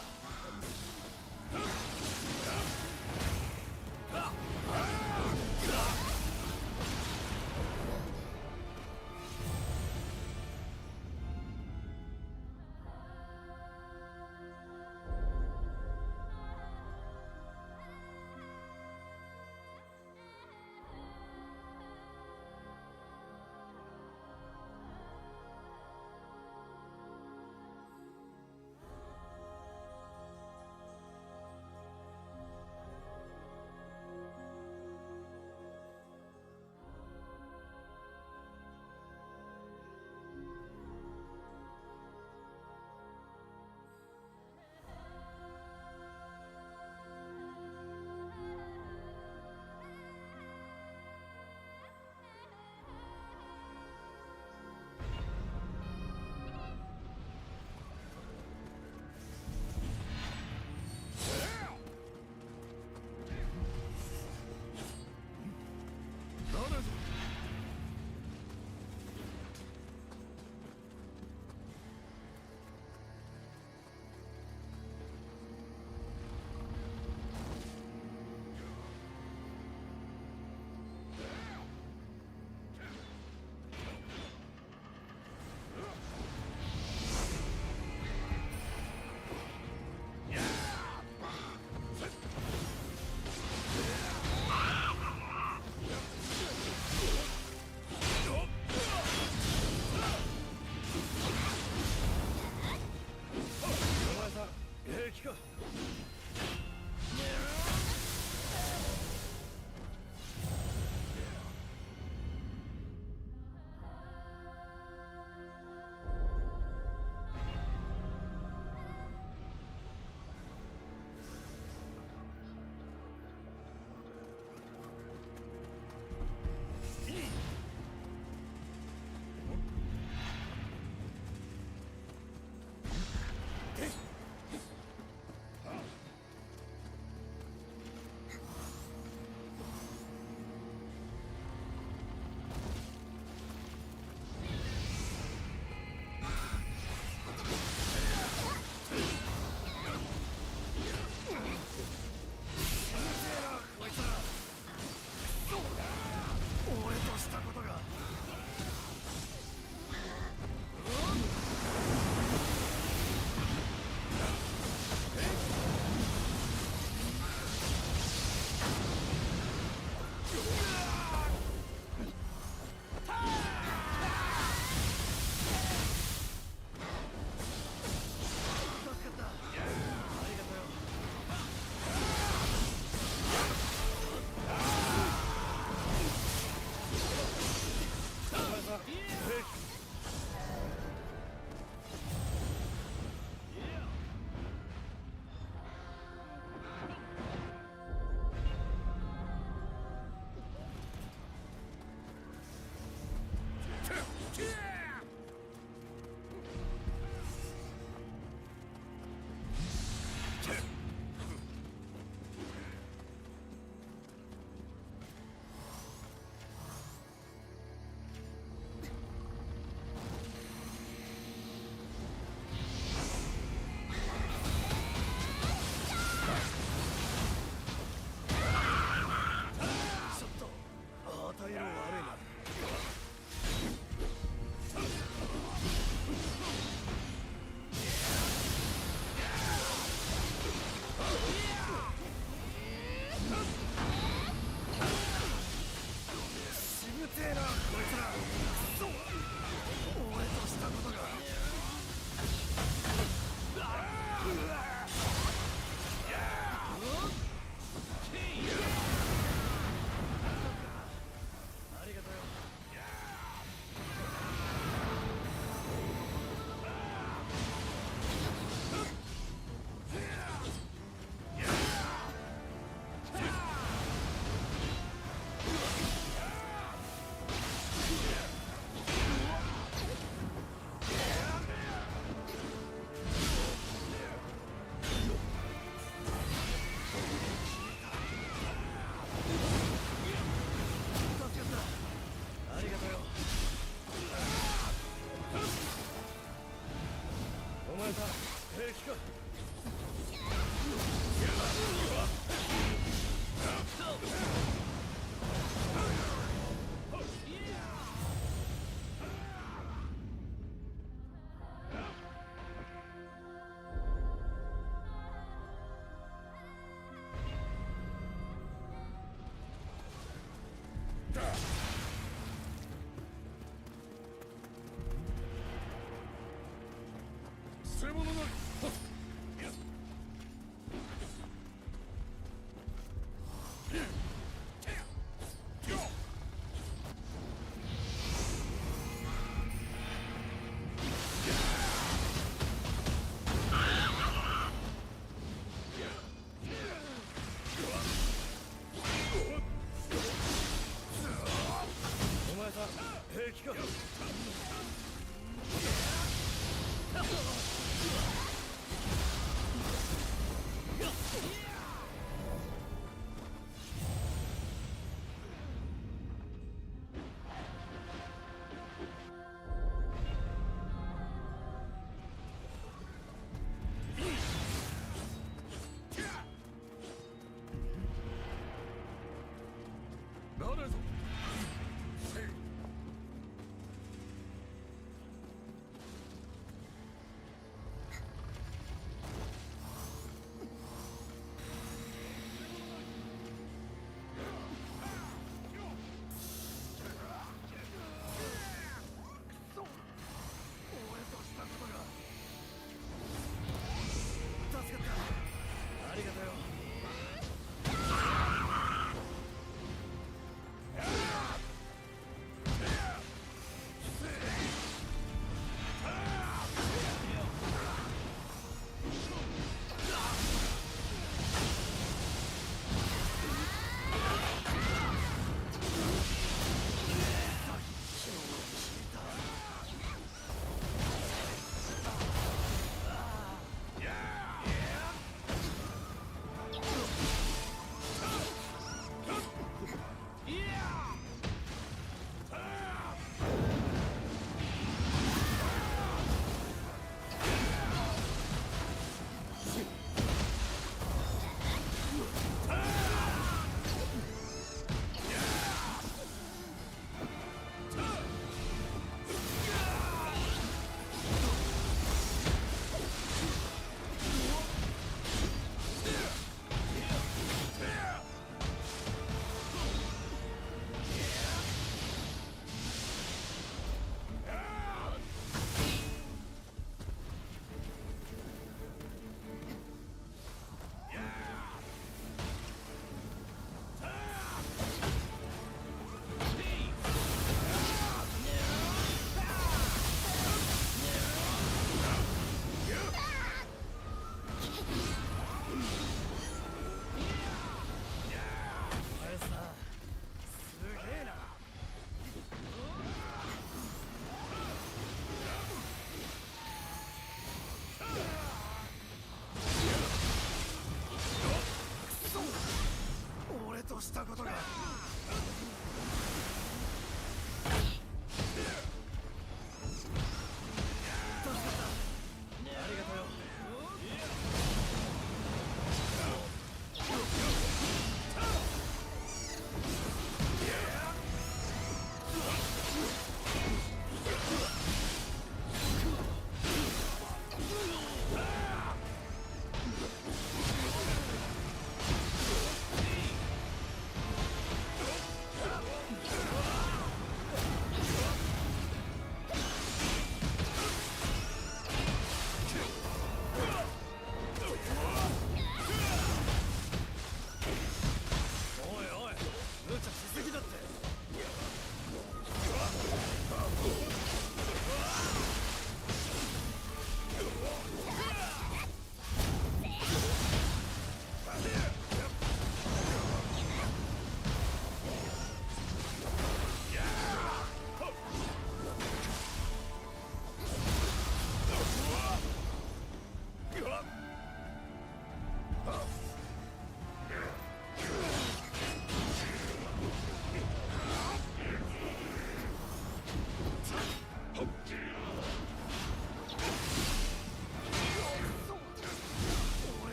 Speaker 12: したことが。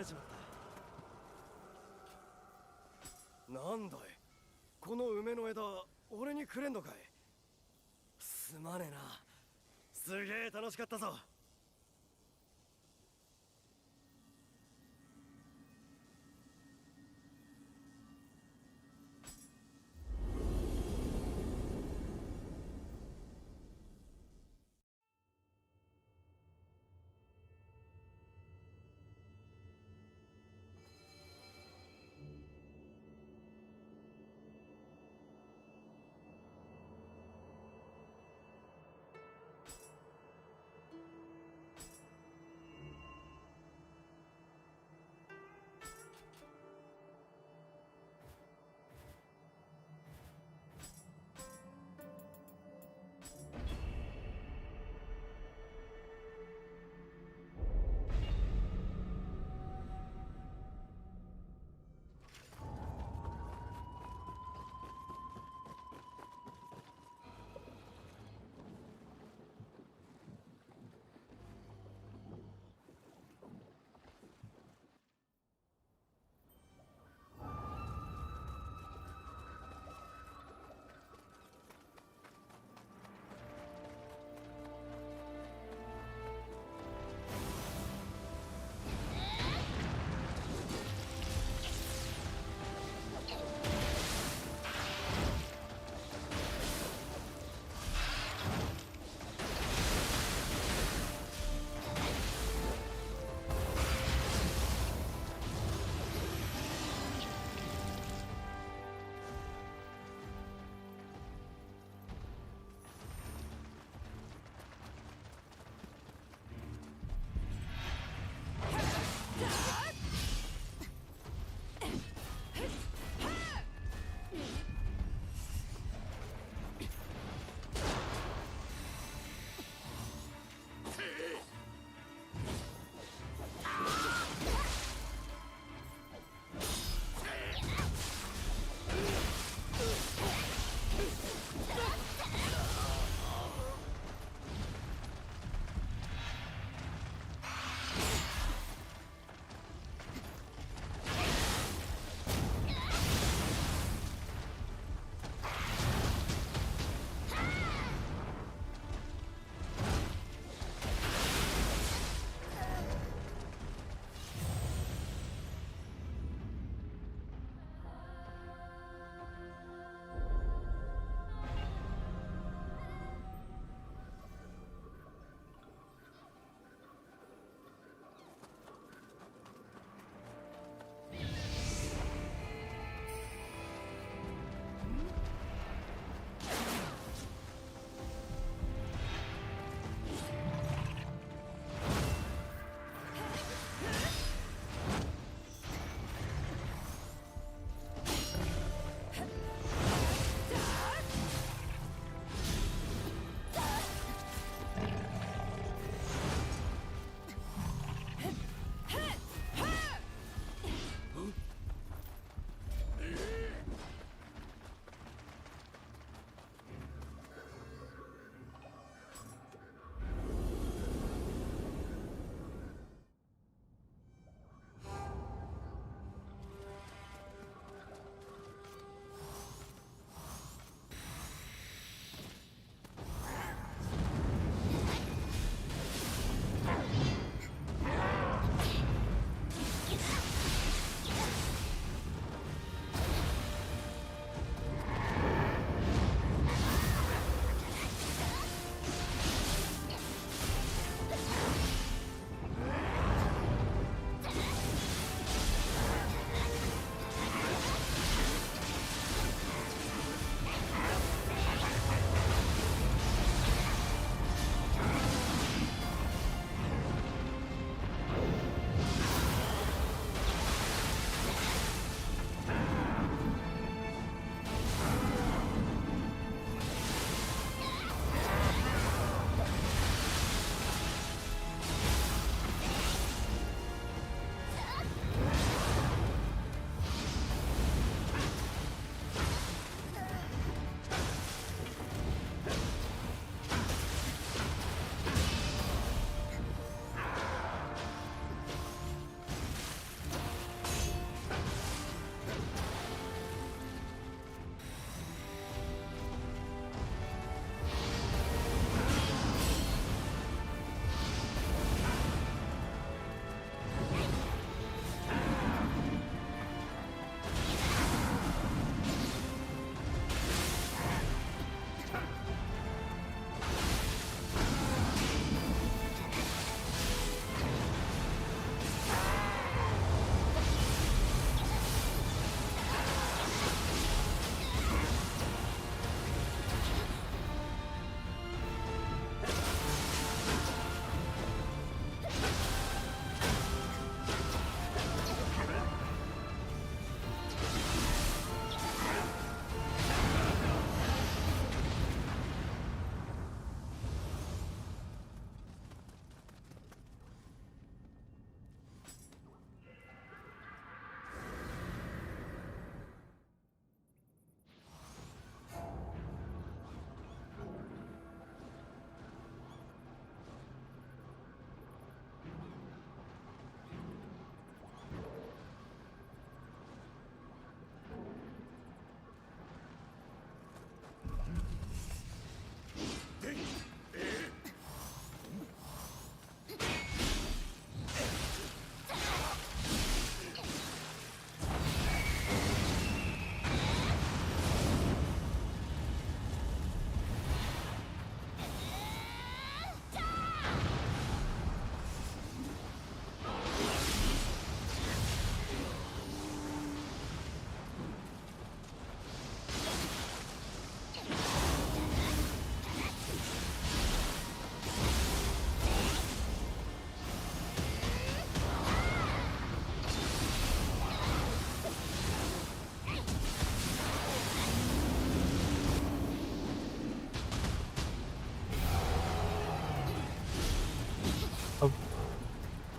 Speaker 9: れちまった。なんだい、この梅の枝俺にくれんのかい。すまねえな、すげえ楽しかったぞ。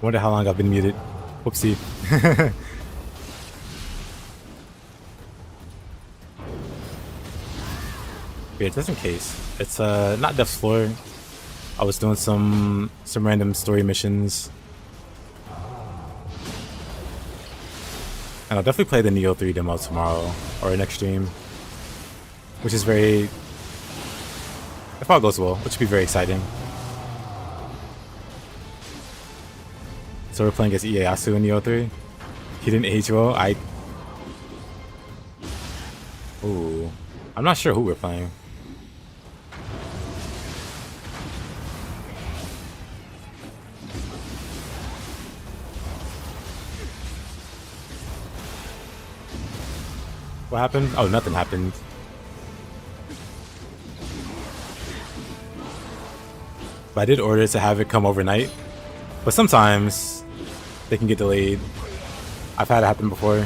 Speaker 1: Wonder how long I've been muted. Whoopsie. Yeah, just in case. It's not Death's Floor. I was doing some random story missions. And I'll definitely play the Nioh 3 demo tomorrow or next stream. Which is very, if all goes well, which would be very exciting. So we're playing as Ieyasu in Nioh 3. He didn't age well. Ooh. I'm not sure who we're playing. What happened? Oh, nothing happened. But I did order to have it come overnight. But sometimes they can get delayed. I've had it happen before.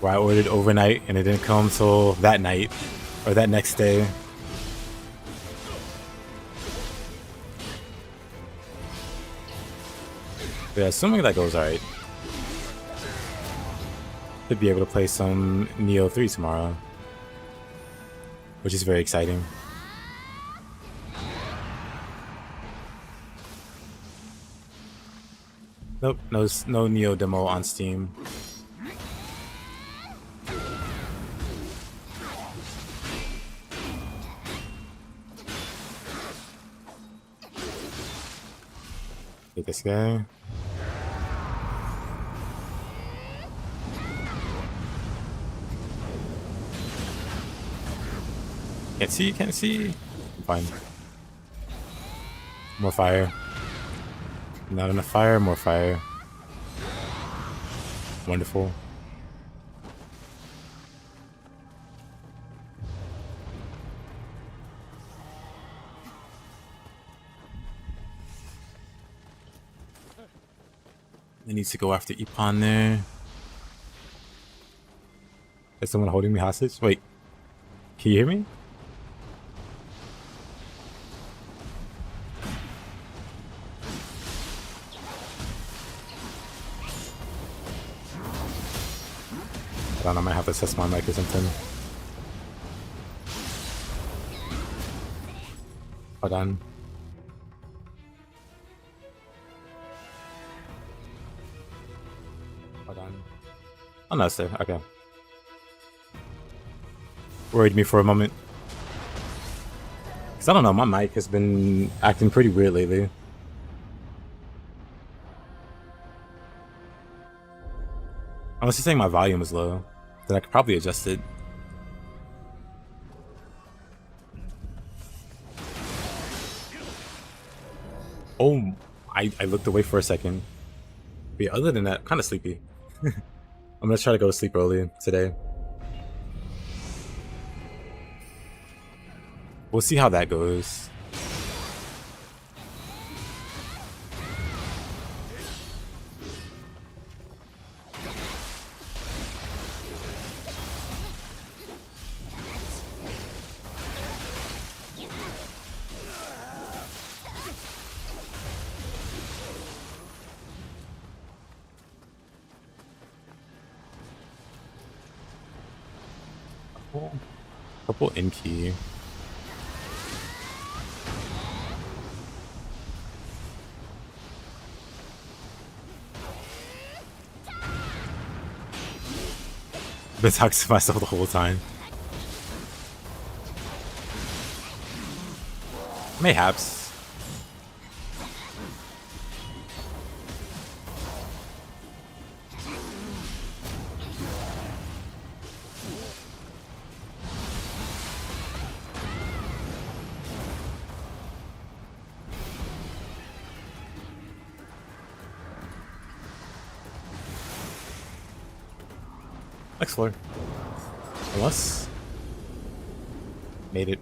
Speaker 1: Where I ordered overnight and it didn't come till that night or that next day. But yeah, assuming that goes alright. Should be able to play some Nioh 3 tomorrow. Which is very exciting. Nope, no Nioh demo on Steam. Get this guy. Can't see. I'm fine. More fire. Not enough fire, more fire. Wonderful. I need to go after Ippon there. Is someone holding me hostage? Wait. Can you hear me? I don't know, I might have to test my mic or something. Hold on. Hold on. Oh no, it's there. Okay. Worried me for a moment. Cause I don't know, my mic has been acting pretty weird lately. Unless you're saying my volume is low, then I could probably adjust it. Oh, I looked away for a second. But yeah, other than that, kind of sleepy. I'm gonna try to go to sleep early today. We'll see how that goes. Couple in key. I've been talking to myself the whole time. Mayhaps. Next floor. Unless. Made it.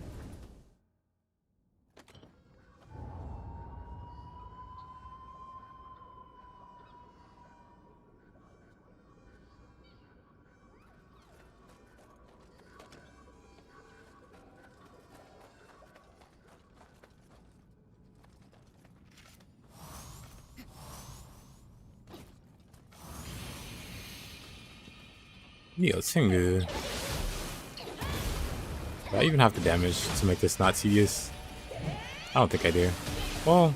Speaker 1: Nioh Tengu. Do I even have the damage to make this not tedious? I don't think I do. Well,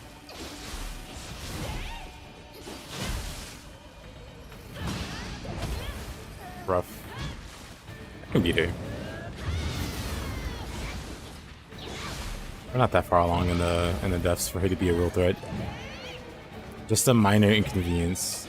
Speaker 1: rough. I can beat her. We're not that far along in the deaths for her to be a real threat. Just a minor inconvenience.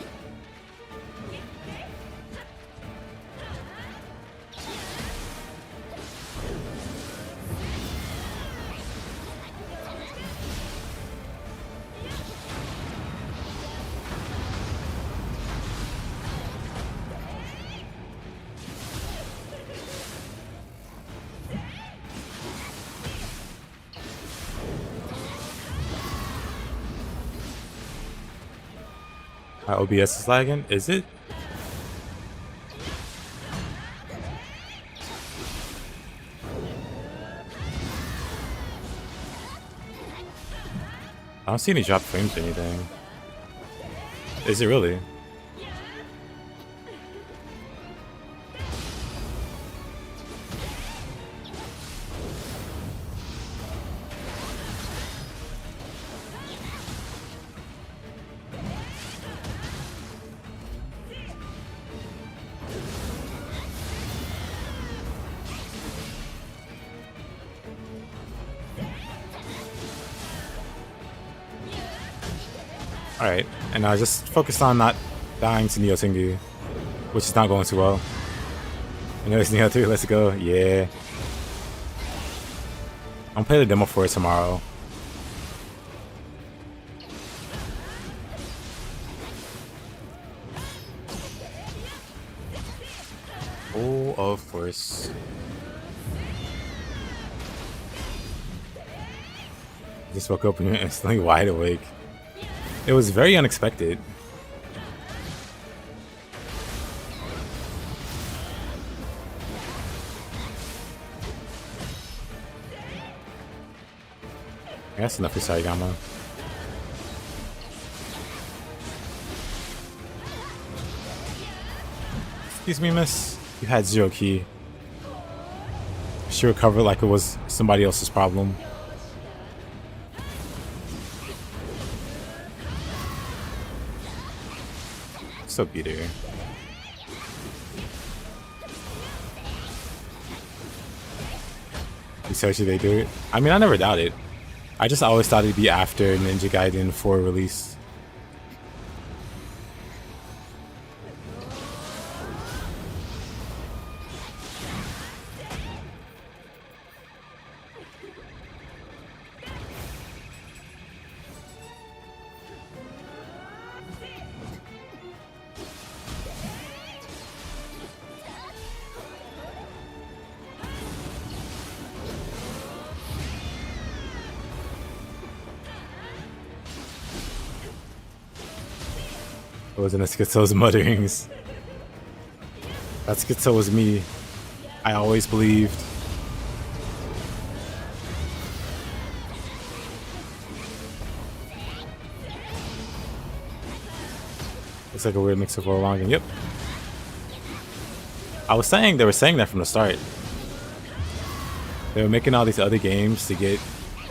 Speaker 1: My OBS is lagging. Is it? I don't see any drop frames or anything. Is it really? Alright, and I just focused on not dying to Nioh Tengu, which is not going too well. I know it's Nioh 3, let's go. Yeah. I'm gonna play the demo for it tomorrow. Oh, of course. Just woke up and you're instantly wide awake. It was very unexpected. That's enough for Saigama. Excuse me, miss. You had 0 key. She recovered like it was somebody else's problem. So beat her. Seriously, they do it? I mean, I never doubt it. I just always thought it'd be after Ninja Gaiden 4 release. It wasn't a Schizo's mutterings. That Schizo was me. I always believed. Looks like a weird mix of long and yep. I was saying they were saying that from the start. They were making all these other games to get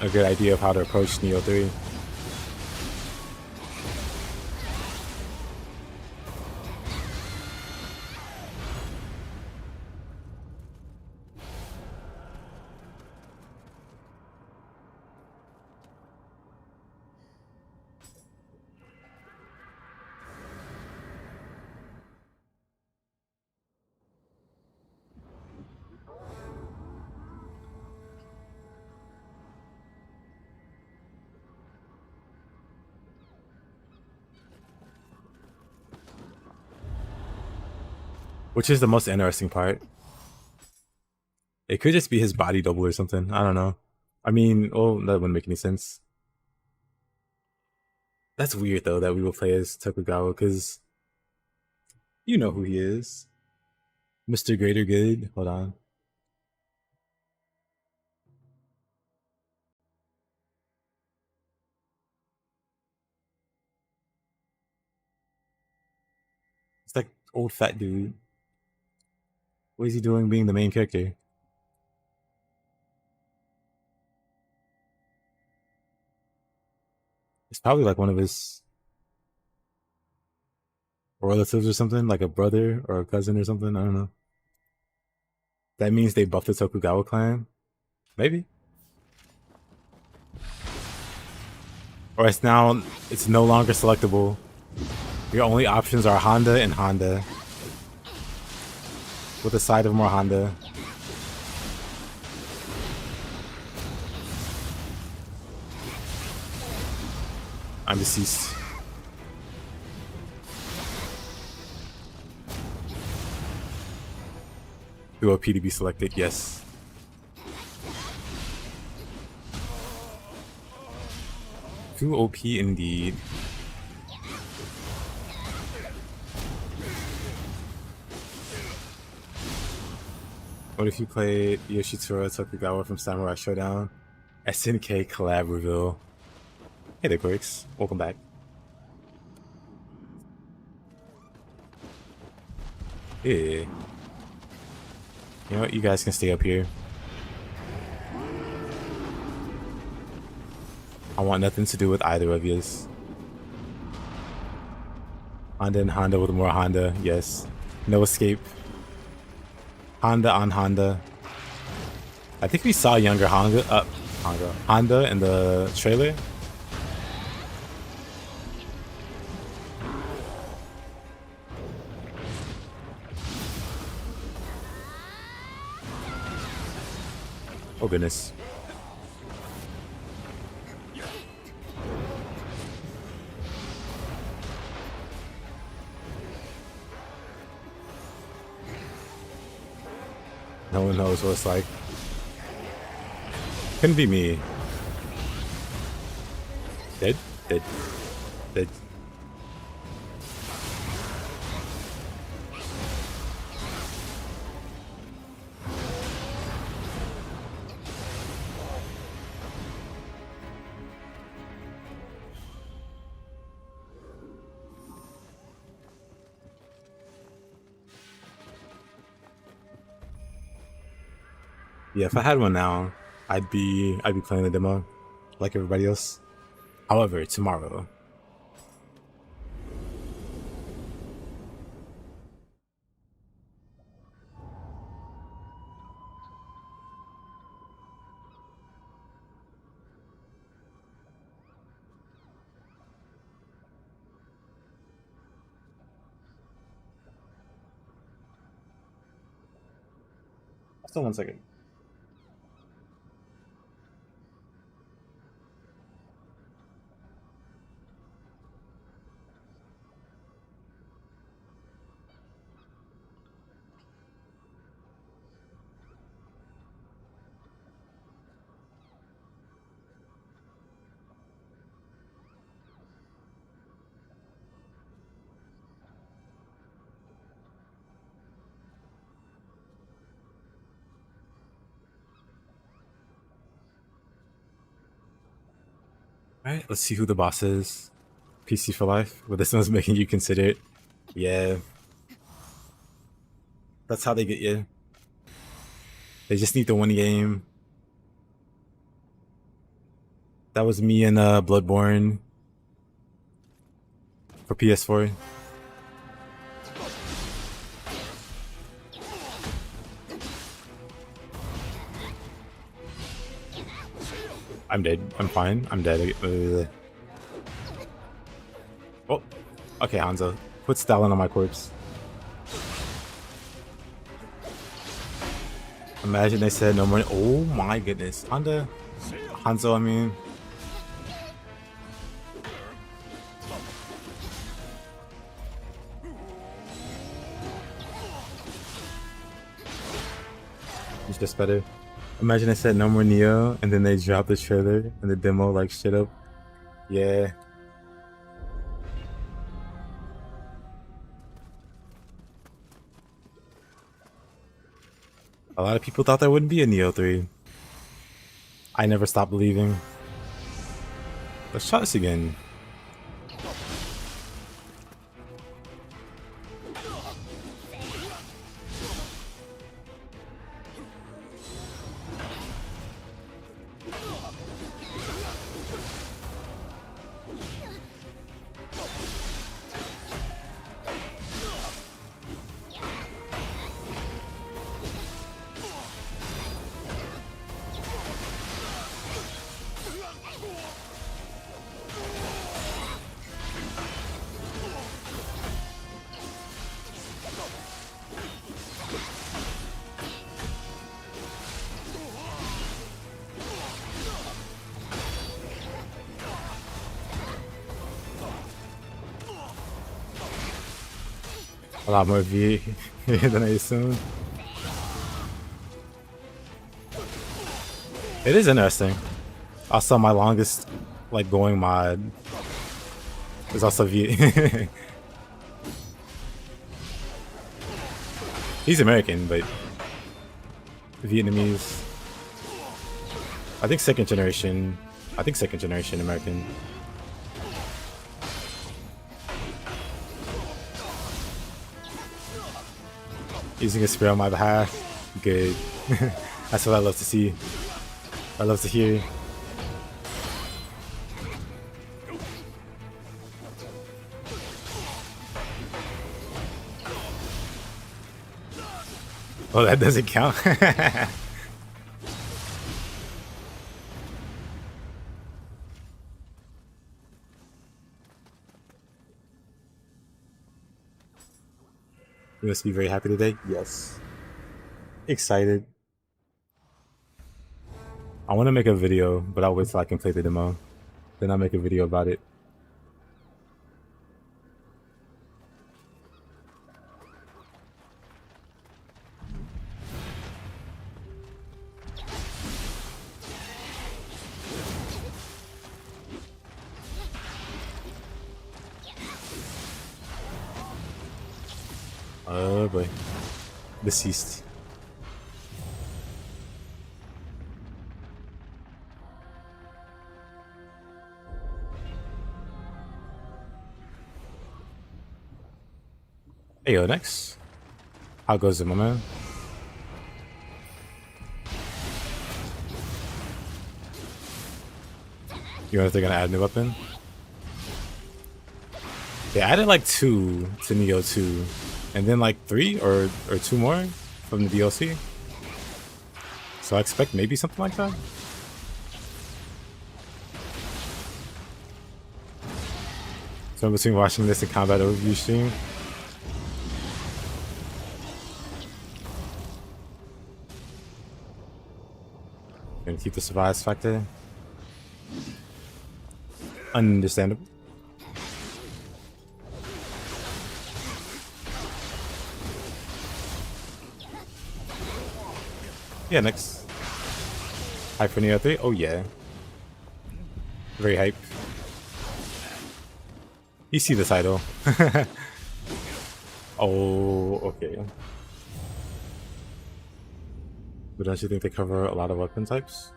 Speaker 1: a good idea of how to approach Nioh 3. Which is the most interesting part. It could just be his body double or something. I don't know. I mean, oh, that wouldn't make any sense. That's weird though that we will play as Tokugawa because you know who he is. Mr. Greater Good. Hold on. It's like old fat dude. What is he doing being the main character? It's probably like one of his relatives or something, like a brother or a cousin or something. I don't know. That means they buffed the Tokugawa clan? Maybe. Or it's no longer selectable. Your only options are Honda and Honda. With a side of more Honda. I'm deceased. Too OP to be selected, yes. Too OP indeed. What if you played Yoshitsuru Tokugawa from Samurai Showdown? SNK collab reveal. Hey there, Quirks. Welcome back. Yeah. You know what? You guys can stay up here. I want nothing to do with either of yous. Honda and Honda with more Honda. Yes. No escape. Honda on Honda. I think we saw younger Honda in the trailer. Oh goodness. No one knows what it's like. Couldn't be me. Dead? Dead. Dead. Yeah, if I had one now, I'd be playing the demo like everybody else. However, tomorrow. Still 1 second. Alright, let's see who the boss is. PC for life. But this one's making you consider it. Yeah. That's how they get you. They just need to win the game. That was me in Bloodborne for PS4. I'm dead. I'm fine. I'm dead. Oh, okay, Hanzo. Put Stalin on my corpse. Imagine they said no more. Oh my goodness. Hanzo, I mean. It's just better. Imagine I said no more Nioh, and then they dropped the trailer and the demo like shit up. Yeah. A lot of people thought there wouldn't be a Nioh 3. I never stopped believing. Let's try this again. A lot more V than I assumed. It is interesting. Also, my longest like going mod is also V. He's American, but Vietnamese. I think second generation American. Using a spear on my behalf. Good. That's what I love to see. I love to hear. Oh, that doesn't count. You must be very happy today. Yes. Excited. I want to make a video, but I'll wait till I can play the demo. Then I'll make a video about it. Oh boy. Deceased. Hey yo, next. How goes it, my man? You know if they're gonna add a new weapon? They added like 2 to Nioh 2, and then like 3 or 2 more from the DLC. So I expect maybe something like that. So in between watching this and combat overview stream, gonna keep the surprise factor. Understandable. Yeah, next. Hype for Nioh 3? Oh yeah. Very hype. You see the title. Oh, okay. But don't you think they cover a lot of weapon types?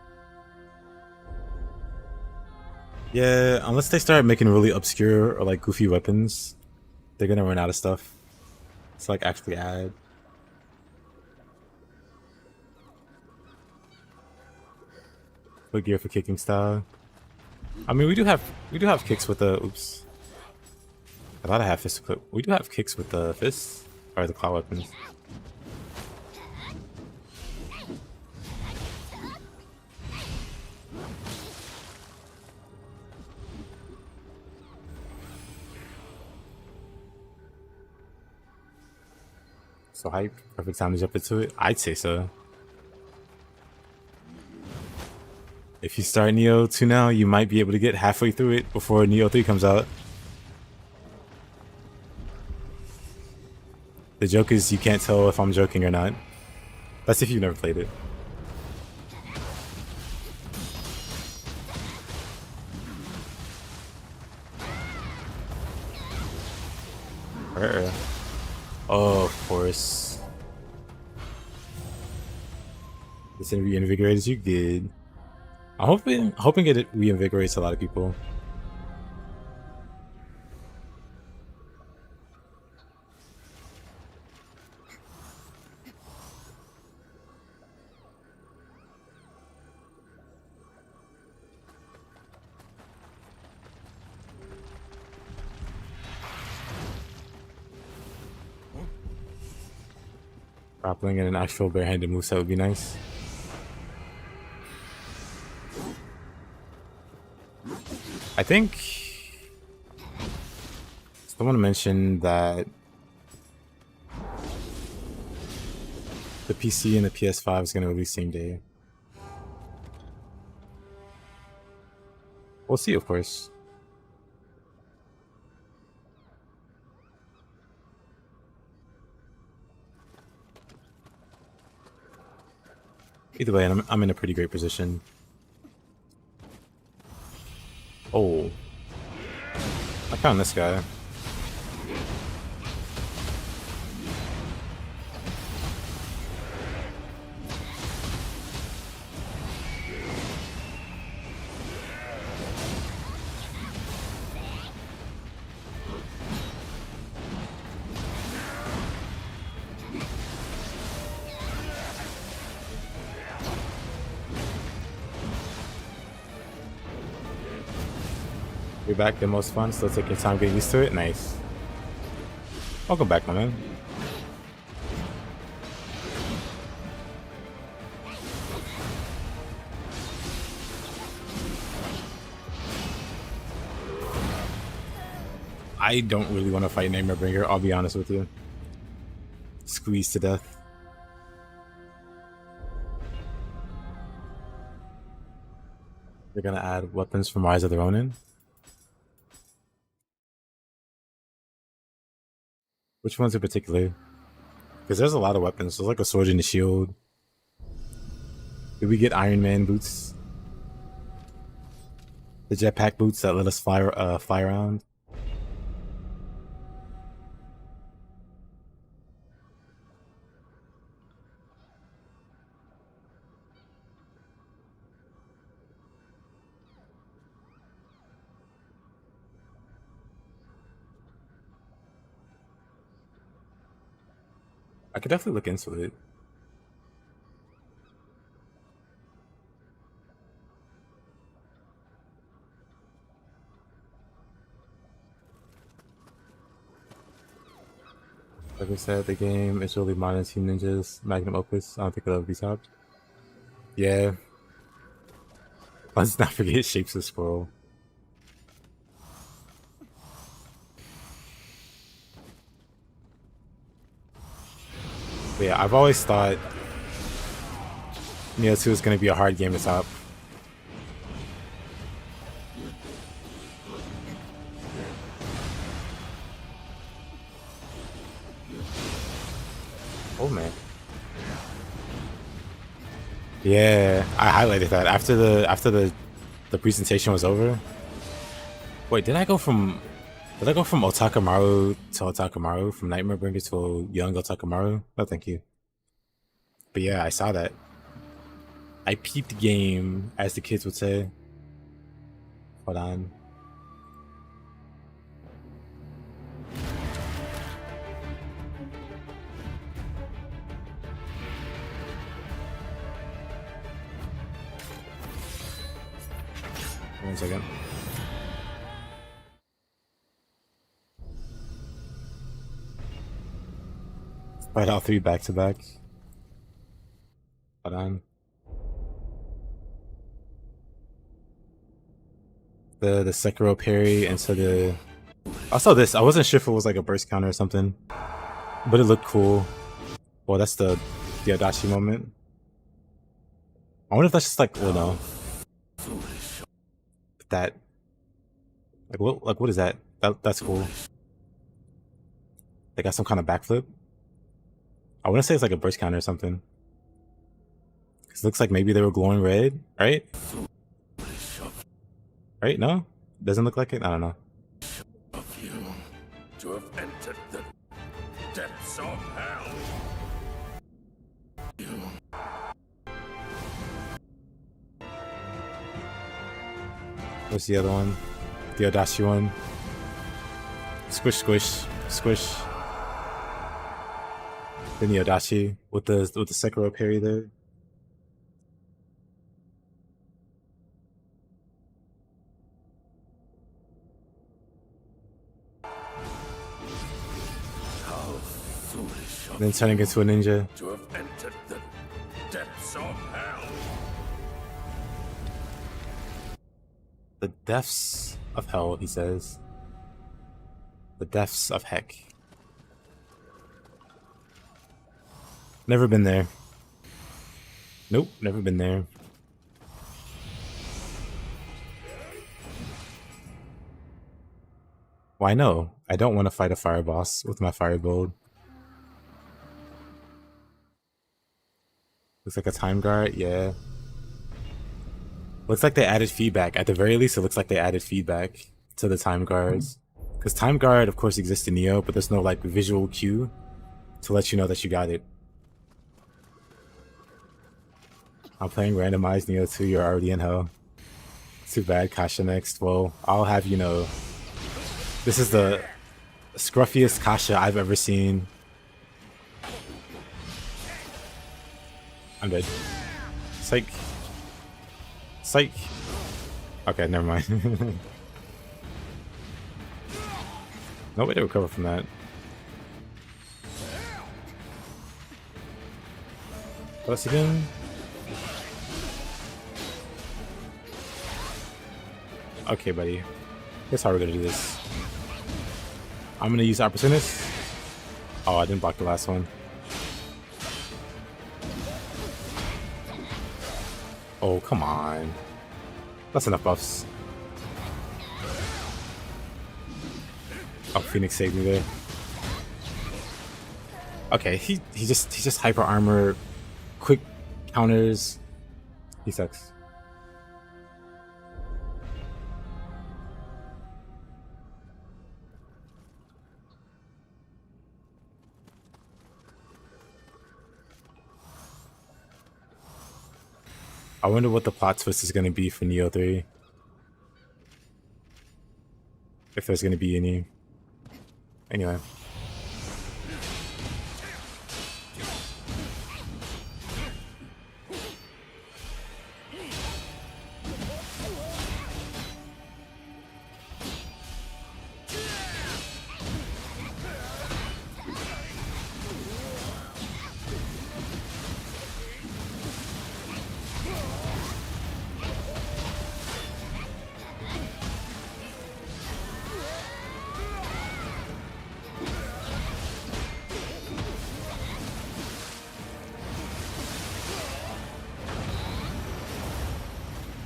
Speaker 1: Yeah, unless they start making really obscure or like goofy weapons, they're gonna run out of stuff to like actually add. What gear for kicking style? I mean, we do have kicks with the oops. I thought I have fist equipped. We do have kicks with the fists or the claw weapons. So hype, perfect time to jump into it. I'd say so. If you start Nioh 2 now, you might be able to get halfway through it before Nioh 3 comes out. The joke is you can't tell if I'm joking or not. That's if you've never played it. Oh, of course. This reinvigorated you? Good. I'm hoping it reinvigorates a lot of people. Grappling and an actual barehanded moveset would be nice. I think someone mentioned that the PC and the PS5 is going to release same day. We'll see, of course. Either way, I'm in a pretty great position. Oh. I found this guy. You're back, the most fun, still take your time getting used to it. Nice. Welcome back, my man. I don't really want to fight Nightmare Bringer, I'll be honest with you. Squeezed to death. They're gonna add weapons from Rise of the Ronin. Which ones in particular? Because there's a lot of weapons. There's like a sword and a shield. Did we get Iron Man boots? The jetpack boots that let us fly around. I could definitely look into it. Like I said, the game is really modern Team Ninja's magnum opus. I don't think it'll be topped. Yeah. Let's not forget Shapes of Squirrel. But yeah, I've always thought Nioh 2 is going to be a hard game to top. Oh man. Yeah, I highlighted that after the presentation was over. Wait, did I go from Otakamaru to Otakamaru, from Nightmare Bringer to young Otakamaru? No, thank you. But yeah, I saw that. I peeped the game, as the kids would say. Hold on. One second. Fight all three back to back. Hold on. The Sekiro parry into the. I saw this. I wasn't sure if it was like a burst counter or something, but it looked cool. Well, that's the Adachi moment. I wonder if that's just like, well, no. That. What is that? That's cool. They got some kind of backflip. I want to say it's like a burst counter or something. Cause it looks like maybe they were glowing red, right? Right? No? Doesn't look like it? I don't know.
Speaker 12: Of you to have entered the depths of hell.
Speaker 1: What's the other one? The Adachi one. Squish, squish, squish. Then the Adachi with the Sekiro parry there. Then turning into a ninja.
Speaker 12: To have entered the depths of hell.
Speaker 1: The depths of hell, he says. The depths of heck. Never been there. Nope, never been there. Why no? I don't want to fight a fire boss with my fire build. Looks like a time guard, yeah. Looks like they added feedback. At the very least, it looks like they added feedback to the time guards. Because time guard, of course, exists in Nioh, but there's no like visual cue to let you know that you got it. I'm playing randomized Nioh 2, you're already in hell. Too bad, Kasha next. Well, I'll have you know, this is the scruffiest Kasha I've ever seen. I'm dead. Psych. Psych. Okay, never mind. No way to recover from that. Plus again. Okay, buddy. Here's how we're gonna do this. I'm gonna use Opportunist. Oh, I didn't block the last one. Oh, come on. That's enough buffs. Oh, Phoenix saved me there. Okay, he just hyper armor, quick counters. He sucks. I wonder what the plot twist is going to be for Nioh 3. If there's going to be any. Anyway.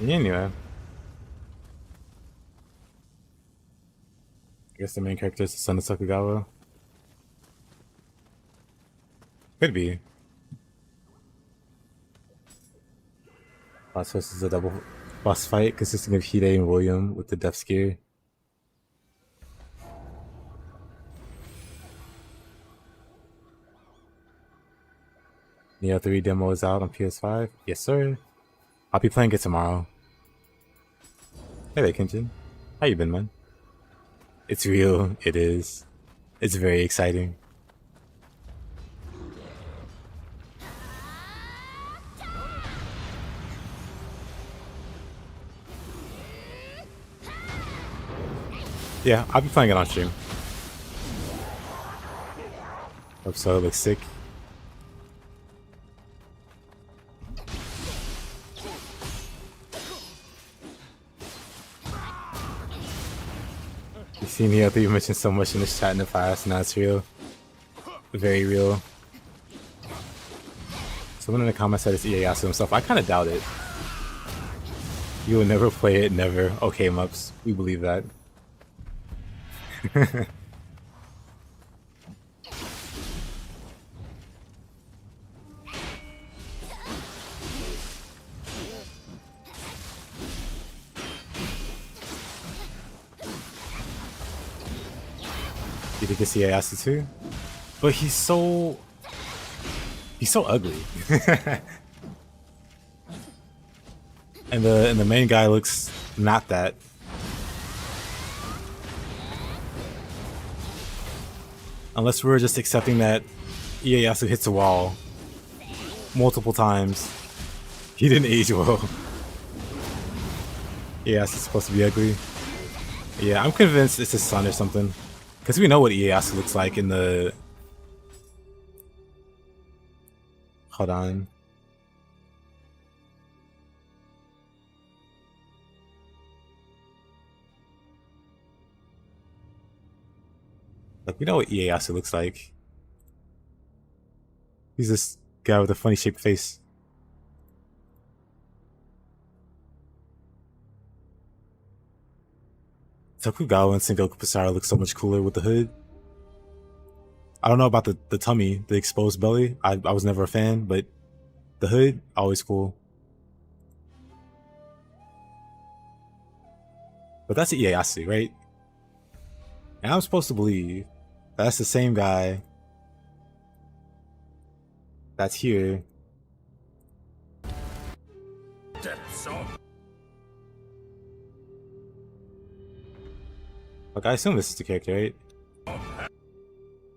Speaker 1: Anyway. I guess the main character is the son of Tokugawa. Could be. Boss twist is a double boss fight consisting of Hide and William with the Death's Gear. Nioh 3 demo is out on PS5. Yes, sir. I'll be playing it tomorrow. Hey there, Kenshin. How you been, man? It's real. It is. It's very exciting. Yeah, I'll be playing it on stream. Hope so. It looks sick. You've seen Nioh 3 mentioned so much in this chat in the past, now it's real. Very real. Someone in the comments said it's Ieyasu himself. I kind of doubt it. You will never play it, never. Okay, Mups, we believe that. You think it's Ieyasu too? But he's so ugly. and the main guy looks not that. Unless we're just accepting that Ieyasu hits a wall multiple times. He didn't age well. Ieyasu's supposed to be ugly. Yeah, I'm convinced it's his son or something. Because we know what Ieyasu looks like in the... Hold on. Like, we know what Ieyasu looks like. He's this guy with a funny shaped face. Tokugawa and Sengoku Pissarra look so much cooler with the hood. I don't know about the tummy, the exposed belly. I was never a fan, but The hood, always cool. But that's Ieyasu, right? And I'm supposed to believe that's the same guy that's here. Like, I assume this is the character, right?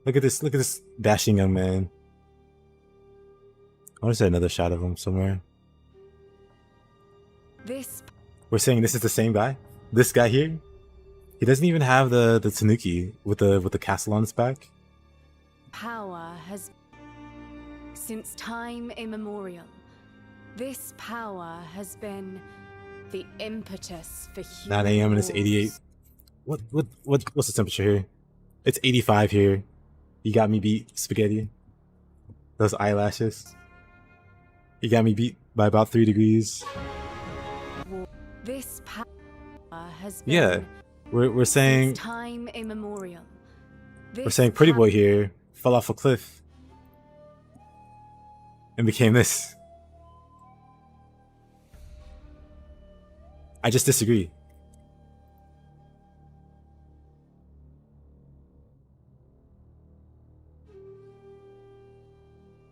Speaker 1: Look at this dashing young man. I want to see another shot of him somewhere. We're saying this is the same guy? This guy here? He doesn't even have the tanuki with the castle on his back.
Speaker 19: Power has, since time immemorial, this power has been the impetus for human
Speaker 1: 9 a.m. and it's 88. What's the temperature here? It's 85 here. You got me beat, spaghetti. Those eyelashes. You got me beat by about 3 degrees.
Speaker 19: This power has been,
Speaker 1: Yeah, we're saying
Speaker 19: time immemorial.
Speaker 1: We're saying Pretty Boy here fell off a cliff and became this. I just disagree.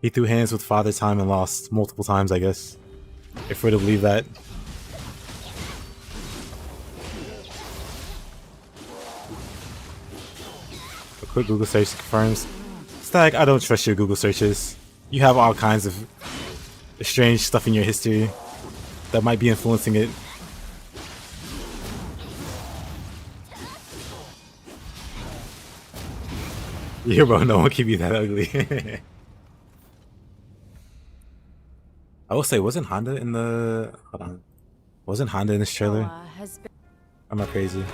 Speaker 1: He threw hands with Father Time and lost multiple times, I guess. If we're to believe that. A quick Google search confirms. Stag, I don't trust your Google searches. You have all kinds of strange stuff in your history that might be influencing it. Yeah, bro, no one can be that ugly. I will say, wasn't Honda in the... Hold on. Wasn't Honda in this trailer? Am I crazy?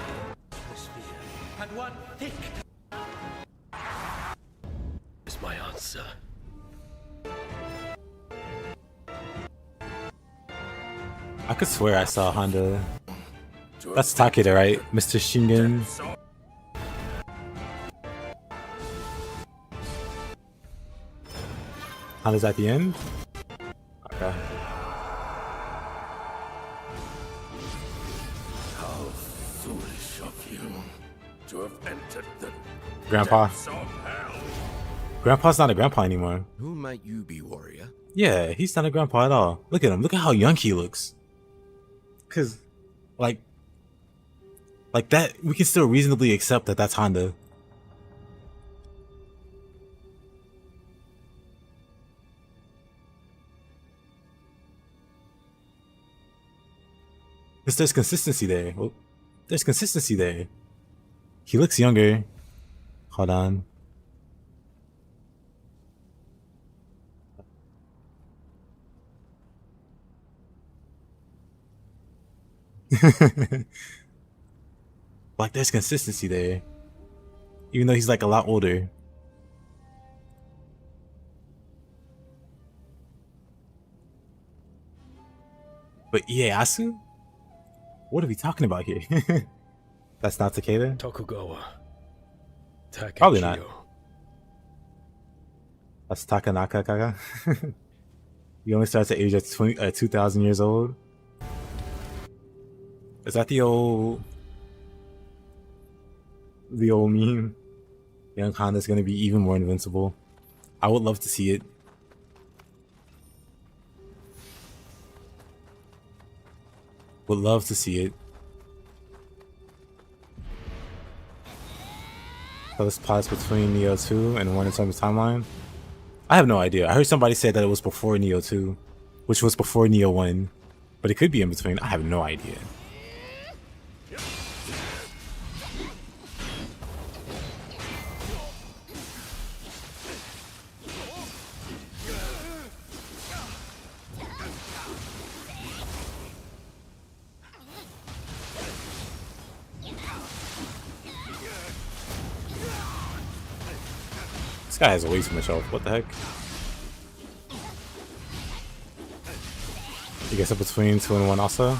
Speaker 4: And one thick is my answer.
Speaker 1: I could swear I saw Honda. That's Takeda, right? Mr. Shingen. Honda's at the end? Okay.
Speaker 12: How foolish of you to have entered the
Speaker 1: Grandpa.
Speaker 12: depths of hell.
Speaker 1: Grandpa's not a grandpa anymore.
Speaker 17: Who might you be, warrior?
Speaker 1: Yeah, he's not a grandpa at all. Look at him. Look at how young he looks. Cause, like that, we can still reasonably accept that that's Honda. Because there's consistency there. Well, there's consistency there. He looks younger. Hold on. Like, there's consistency there. Even though he's like a lot older. But Ieyasu? What are we talking about here? That's not Takeda?
Speaker 4: Tokugawa.
Speaker 1: Probably not. That's Takanaka Kaga. He only starts at age of 2,000 years old. Is that the old meme? Young Honda's gonna be even more invincible. I would love to see it. Would love to see it. So this plots between Nioh 2 and 1 in terms of timeline. I have no idea. I heard somebody say that it was before Nioh 2, which was before Nioh 1, but it could be in between. I have no idea. This guy has way too much health. What the heck? He gets up between 2 and 1 also.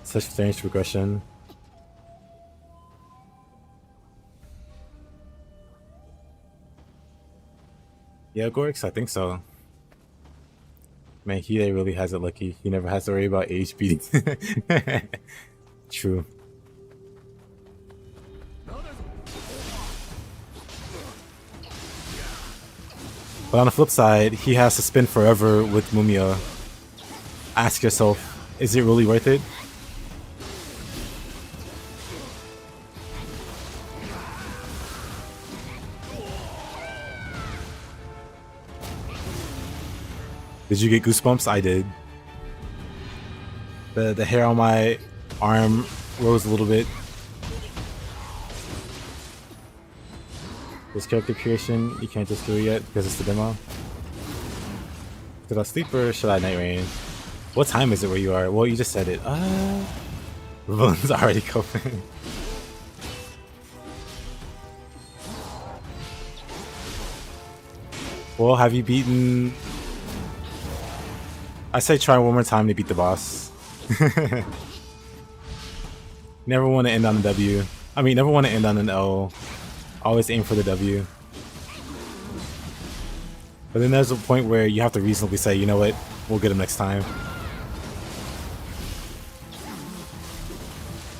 Speaker 1: Such strange progression. Yeah, Gorks, I think so. Man, Hide really has it lucky. He never has to worry about age beating. True. But on the flip side, he has to spin forever with Mumia. Ask yourself, is it really worth it? Did you get goosebumps? I did. The hair on my arm rose a little bit. This character creation, you can't just do it yet because it's the demo. Should I sleep or should I night rain? What time is it where you are? Well, you just said it. Villain's already coping. Well, have you beaten... I say try one more time to beat the boss. Never want to end on a W. I mean, never want to end on an L. Always aim for the W. But then there's a point where you have to reasonably say, you know what, we'll get him next time.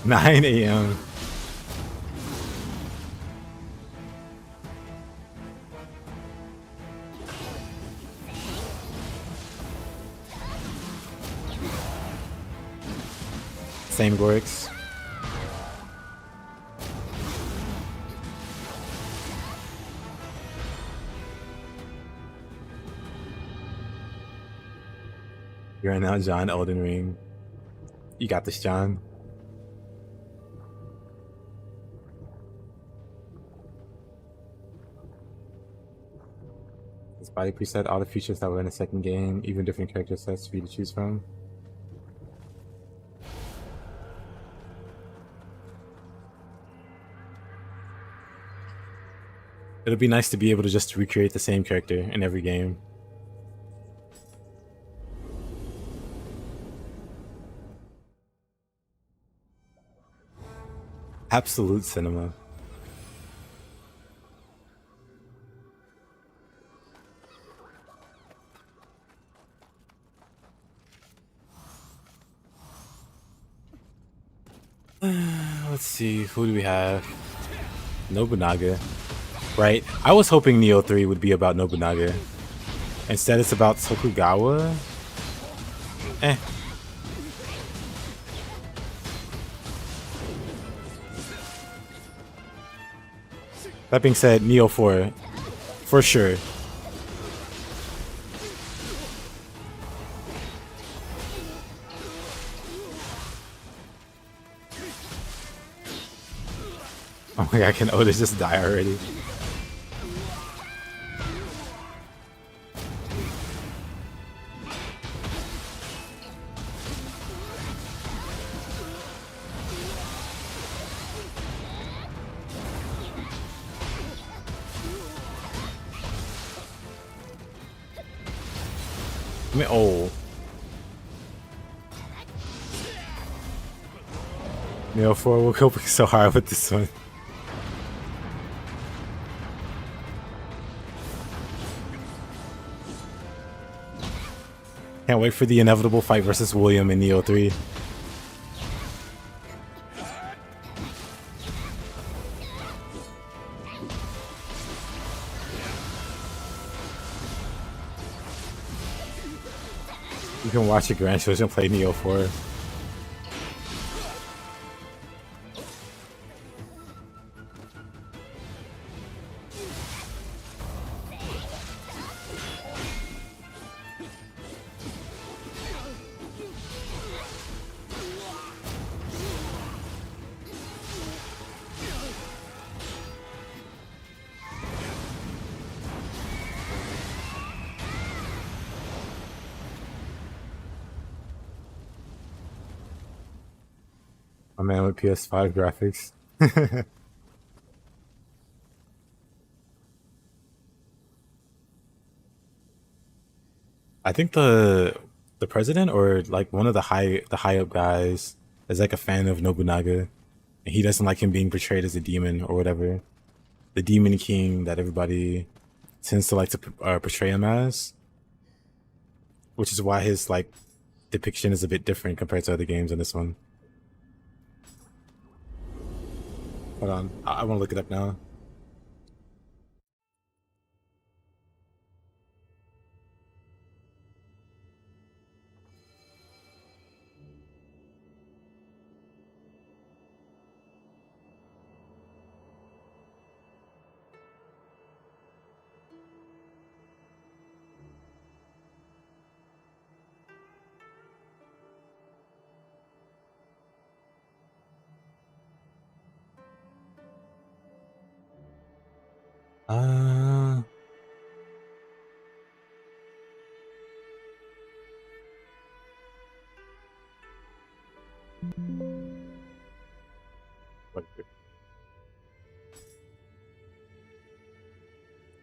Speaker 1: 9 a.m. Same Gorks. You're now John Elden Ring. You got this, John. This body preset, all the features that were in the second game, even different character sets for you to choose from. It'll be nice to be able to just recreate the same character in every game. Absolute cinema. Let's see, who do we have? Nobunaga. Right, I was hoping Nioh 3 would be about Nobunaga. Instead it's about Tokugawa? Eh. That being said, Nioh 4, for sure. Oh my god, can Otis just die already? Oh. Nioh 4 will coping so hard with this one. Can't wait for the inevitable fight versus William in Nioh 3. You can watch your grandchildren play Nioh 4. My man with PS5 graphics. I think the president or like one of the high up guys is like a fan of Nobunaga, and he doesn't like him being portrayed as a demon or whatever. The Demon King that everybody tends to like to portray him as, which is why his like depiction is a bit different compared to other games in this one. Hold on, I want to look it up now.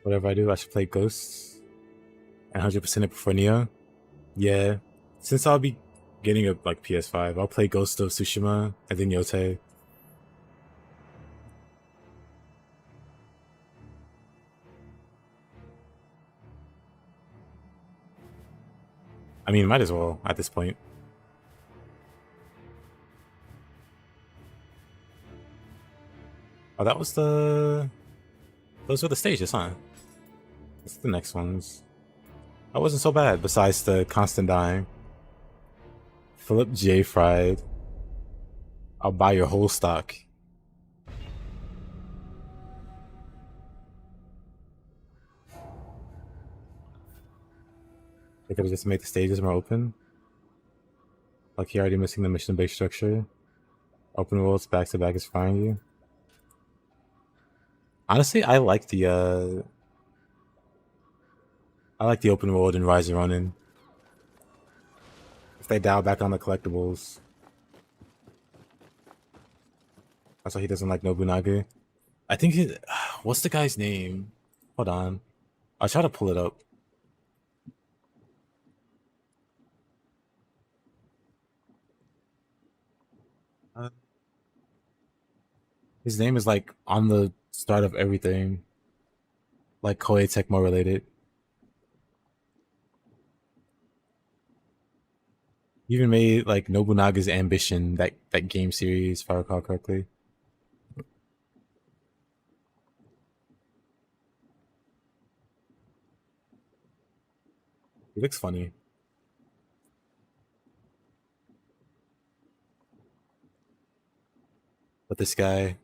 Speaker 1: Whatever I do, I should play Ghosts and 100% it before Nioh. Yeah, since I'll be getting a like PS5, I'll play Ghost of Tsushima and then Yote. I mean, might as well at this point. Oh, that was the... Those were the stages, huh? What's the next ones? That wasn't so bad, besides the constant dying. Philip J. Fried. I'll buy your whole stock. They could have just made the stages more open. Like you're already missing the mission-based structure. Open worlds back to back is firing you. Honestly, I like the open world in Rise of Ronin. If they dial back on the collectibles. That's why he doesn't like Nobunaga. I think what's the guy's name? Hold on. I'll try to pull it up. His name is like on the start of everything. Like Koei Tecmo related. He even made like Nobunaga's Ambition, that game series, if I recall correctly. He looks funny. But this guy,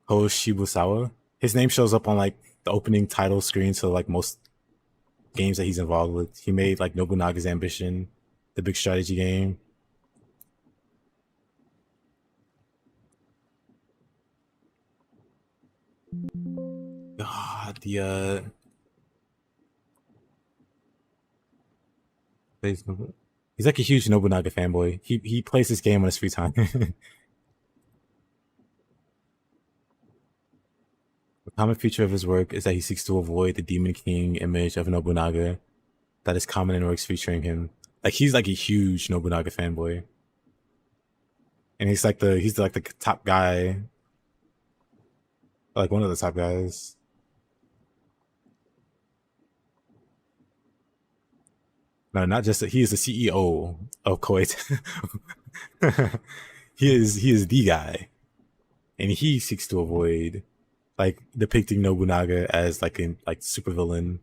Speaker 1: Ho Shibusawa, his name shows up on like the opening title screen to like most games that he's involved with. He made like Nobunaga's Ambition, the big strategy game. God, he's like a huge Nobunaga fanboy. He plays this game on his free time. The common feature of his work is that he seeks to avoid the Demon King image of Nobunaga that is common in works featuring him. Like he's like a huge Nobunaga fanboy, and he's like the top guy, like one of the top guys. No, not just he is the CEO of Koei. he is the guy, and he seeks to avoid like depicting Nobunaga as like a supervillain.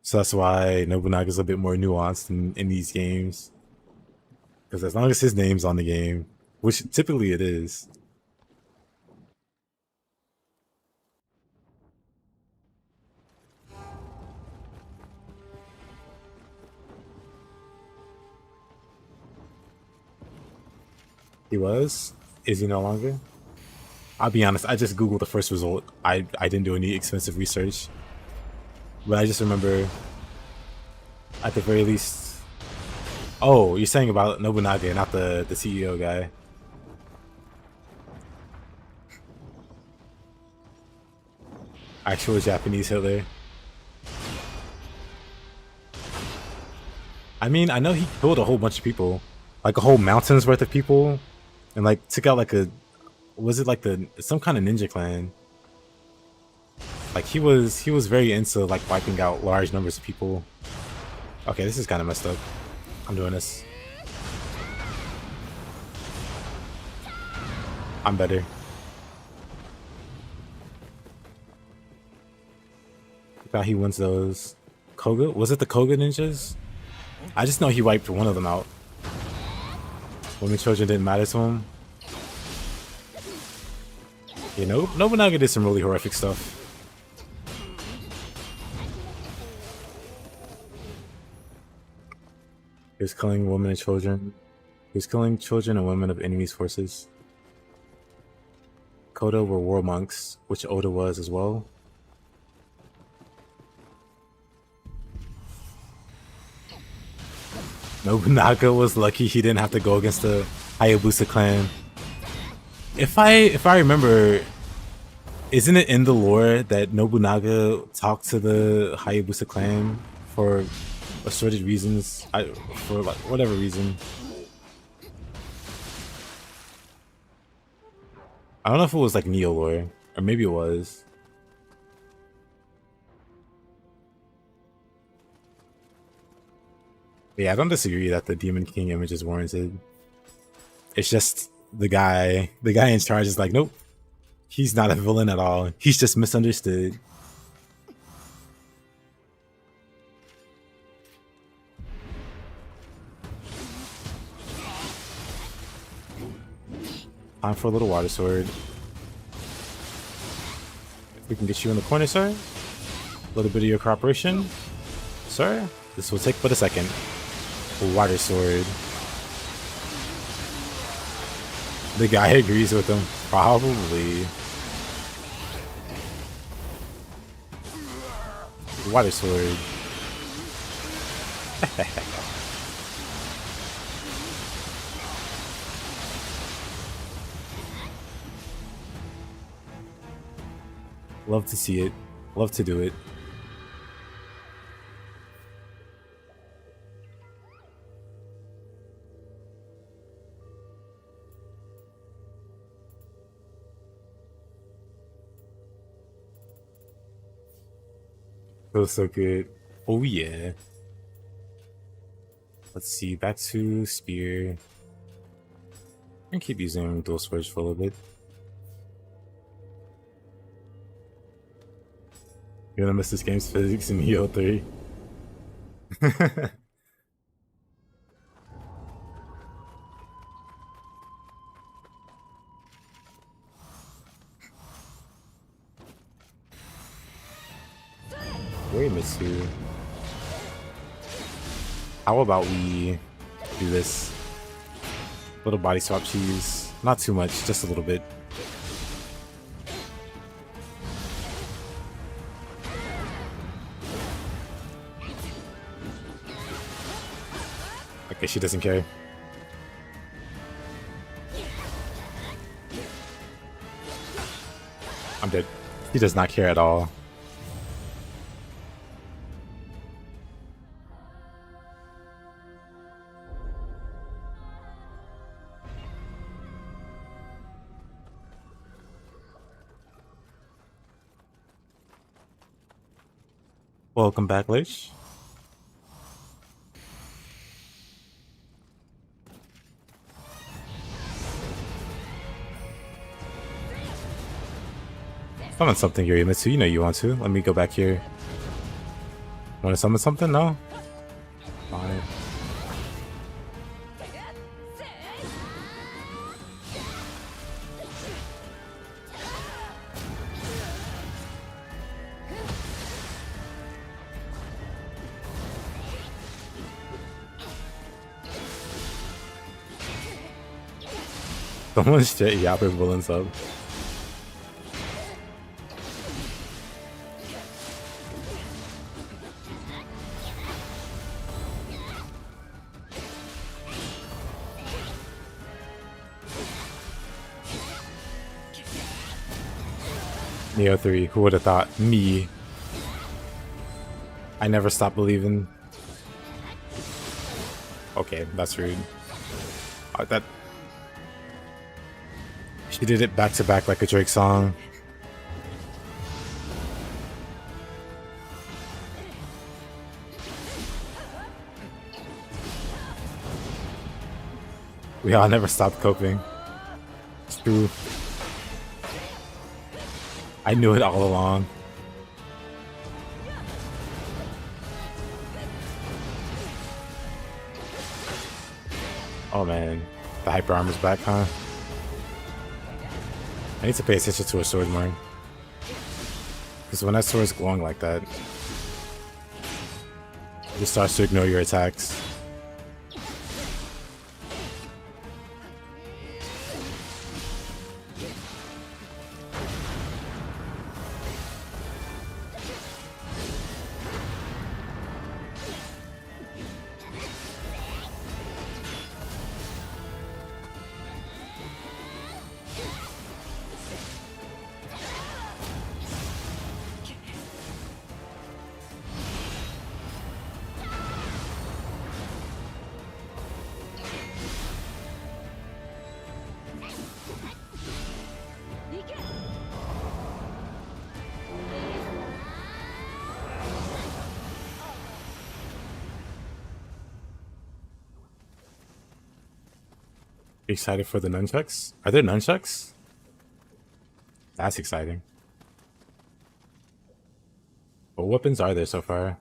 Speaker 1: So that's why Nobunaga is a bit more nuanced in these games. Because as long as his name's on the game, which typically it is. He was? Is he no longer? I'll be honest, I just Googled the first result. I didn't do any expensive research. But I just remember, at the very least... Oh, you're saying about Nobunaga, not the CEO guy. Actual Japanese Hitler. I mean, I know he killed a whole bunch of people. Like a whole mountain's worth of people. And like took out like a... Was it like some kind of ninja clan? Like he was very into like wiping out large numbers of people. Okay, this is kind of messed up. I'm doing this. I'm better. Thought he wins those. Koga? Was it the Koga ninjas? I just know he wiped one of them out. Women, children didn't matter to him. You know, Nobunaga did some really horrific stuff. He was killing women and children. He was killing children and women of enemies' forces. Koda were war monks, which Oda was as well. Nobunaga was lucky he didn't have to go against the Hayabusa clan. If I remember, isn't it in the lore that Nobunaga talked to the Hayabusa clan for assorted reasons? For like whatever reason. I don't know if it was like Nioh lore, or maybe it was. But yeah, I don't disagree that the Demon King image is warranted. It's just the guy in charge is like, nope, he's not a villain at all. He's just misunderstood. Time for a little water sword. If we can get you in the corner, sir. A little bit of your cooperation, sir. This will take but a second. Water sword. The guy agrees with him. Probably. Water sword. Love to see it. Love to do it. Feels so good. Oh yeah. Let's see. Back to spear. I can keep using dual swords for a little bit. You're gonna miss this game's physics in Nioh 3. Very Mitsu. How about we do this? Little body swap cheese. Not too much, just a little bit. Okay, she doesn't care. I'm dead. He does not care at all. Welcome back, Lich. Summon something, Yorimitsu. You know you want to. Let me go back here. Want to summon something? No? Fine. Someone's shit yapper villains up. Nioh 3, who would have thought? Me. I never stopped believing. Okay, that's rude. That she did it back to back like a Drake song. We all never stopped coping. It's true. I knew it all along. Oh man, the hyper armor's back, huh? I need to pay attention to a sword more. Because when that sword's glowing like that, it just starts to ignore your attacks. Excited for the nunchucks? Are there nunchucks? That's exciting. What weapons are there so far?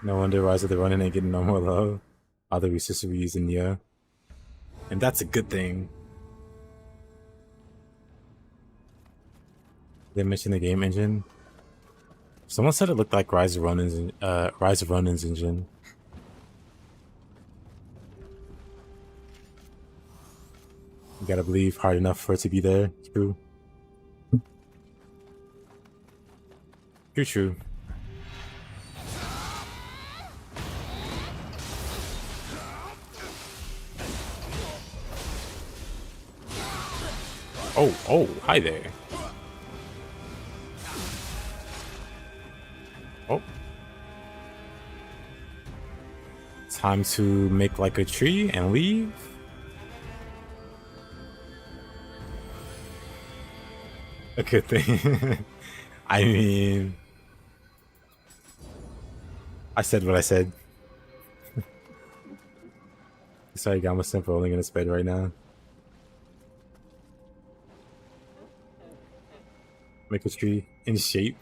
Speaker 1: No wonder Rise of the Ronin ain't getting no more love. All the resources we use in Nioh. And that's a good thing. They mentioned the game engine. Someone said it looked like Rise of Ronin's engine. You gotta believe hard enough for it to be there. True. True. Oh, hi there. Oh. Time to make like a tree and leave. A good thing. I mean, I said what I said. Sorry, Gamma Simp rolling in his bed right now. Make a tree in shape.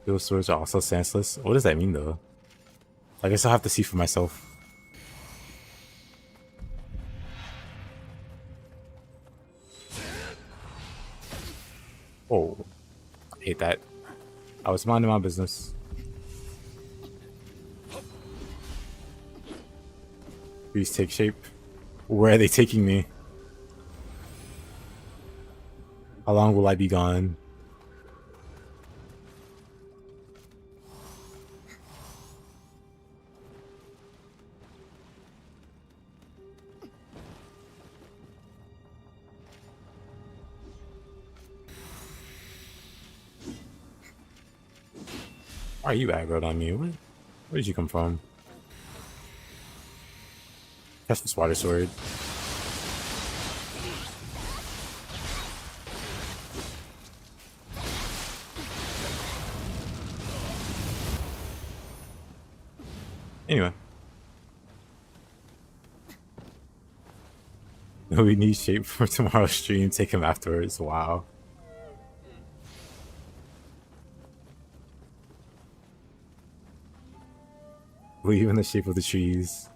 Speaker 1: Those swords are also senseless. What does that mean though? I guess I'll have to see for myself. Oh, I hate that. I was minding my business. Please take shape. Where are they taking me? How long will I be gone? Why are you aggroed on me? Where did you come from? Catch this water sword. Anyway. We need shape for tomorrow's stream. Take him afterwards. Wow. Leave in the shape of the trees.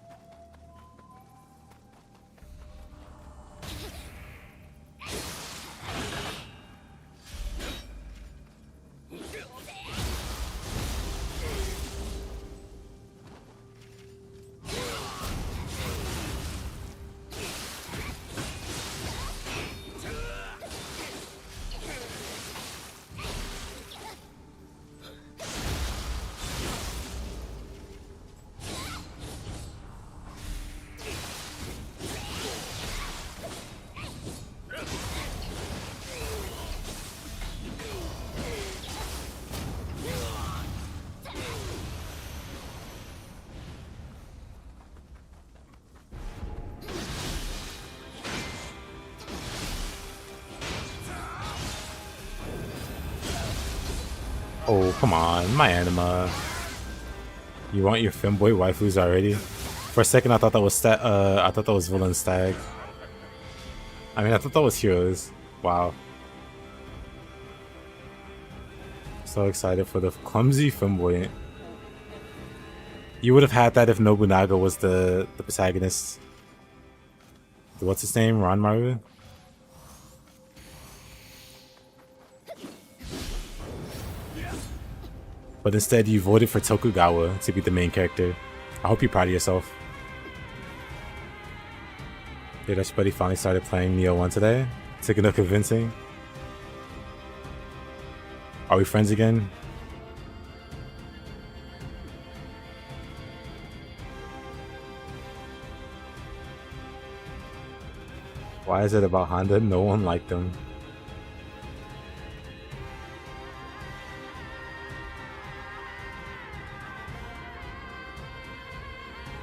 Speaker 1: Oh, come on, my anima. You want your femboy waifus already? For a second, I thought that was villain stag. I mean, I thought that was heroes. Wow. So excited for the clumsy flamboyant. You would have had that if Nobunaga was the protagonist. What's his name? Ranmaru? But instead, you voted for Tokugawa to be the main character. I hope you're proud of yourself. Dude, Dutch Buddy finally started playing Nioh 1 today. Took enough convincing. Are we friends again? Why is it about Honda? No one liked them.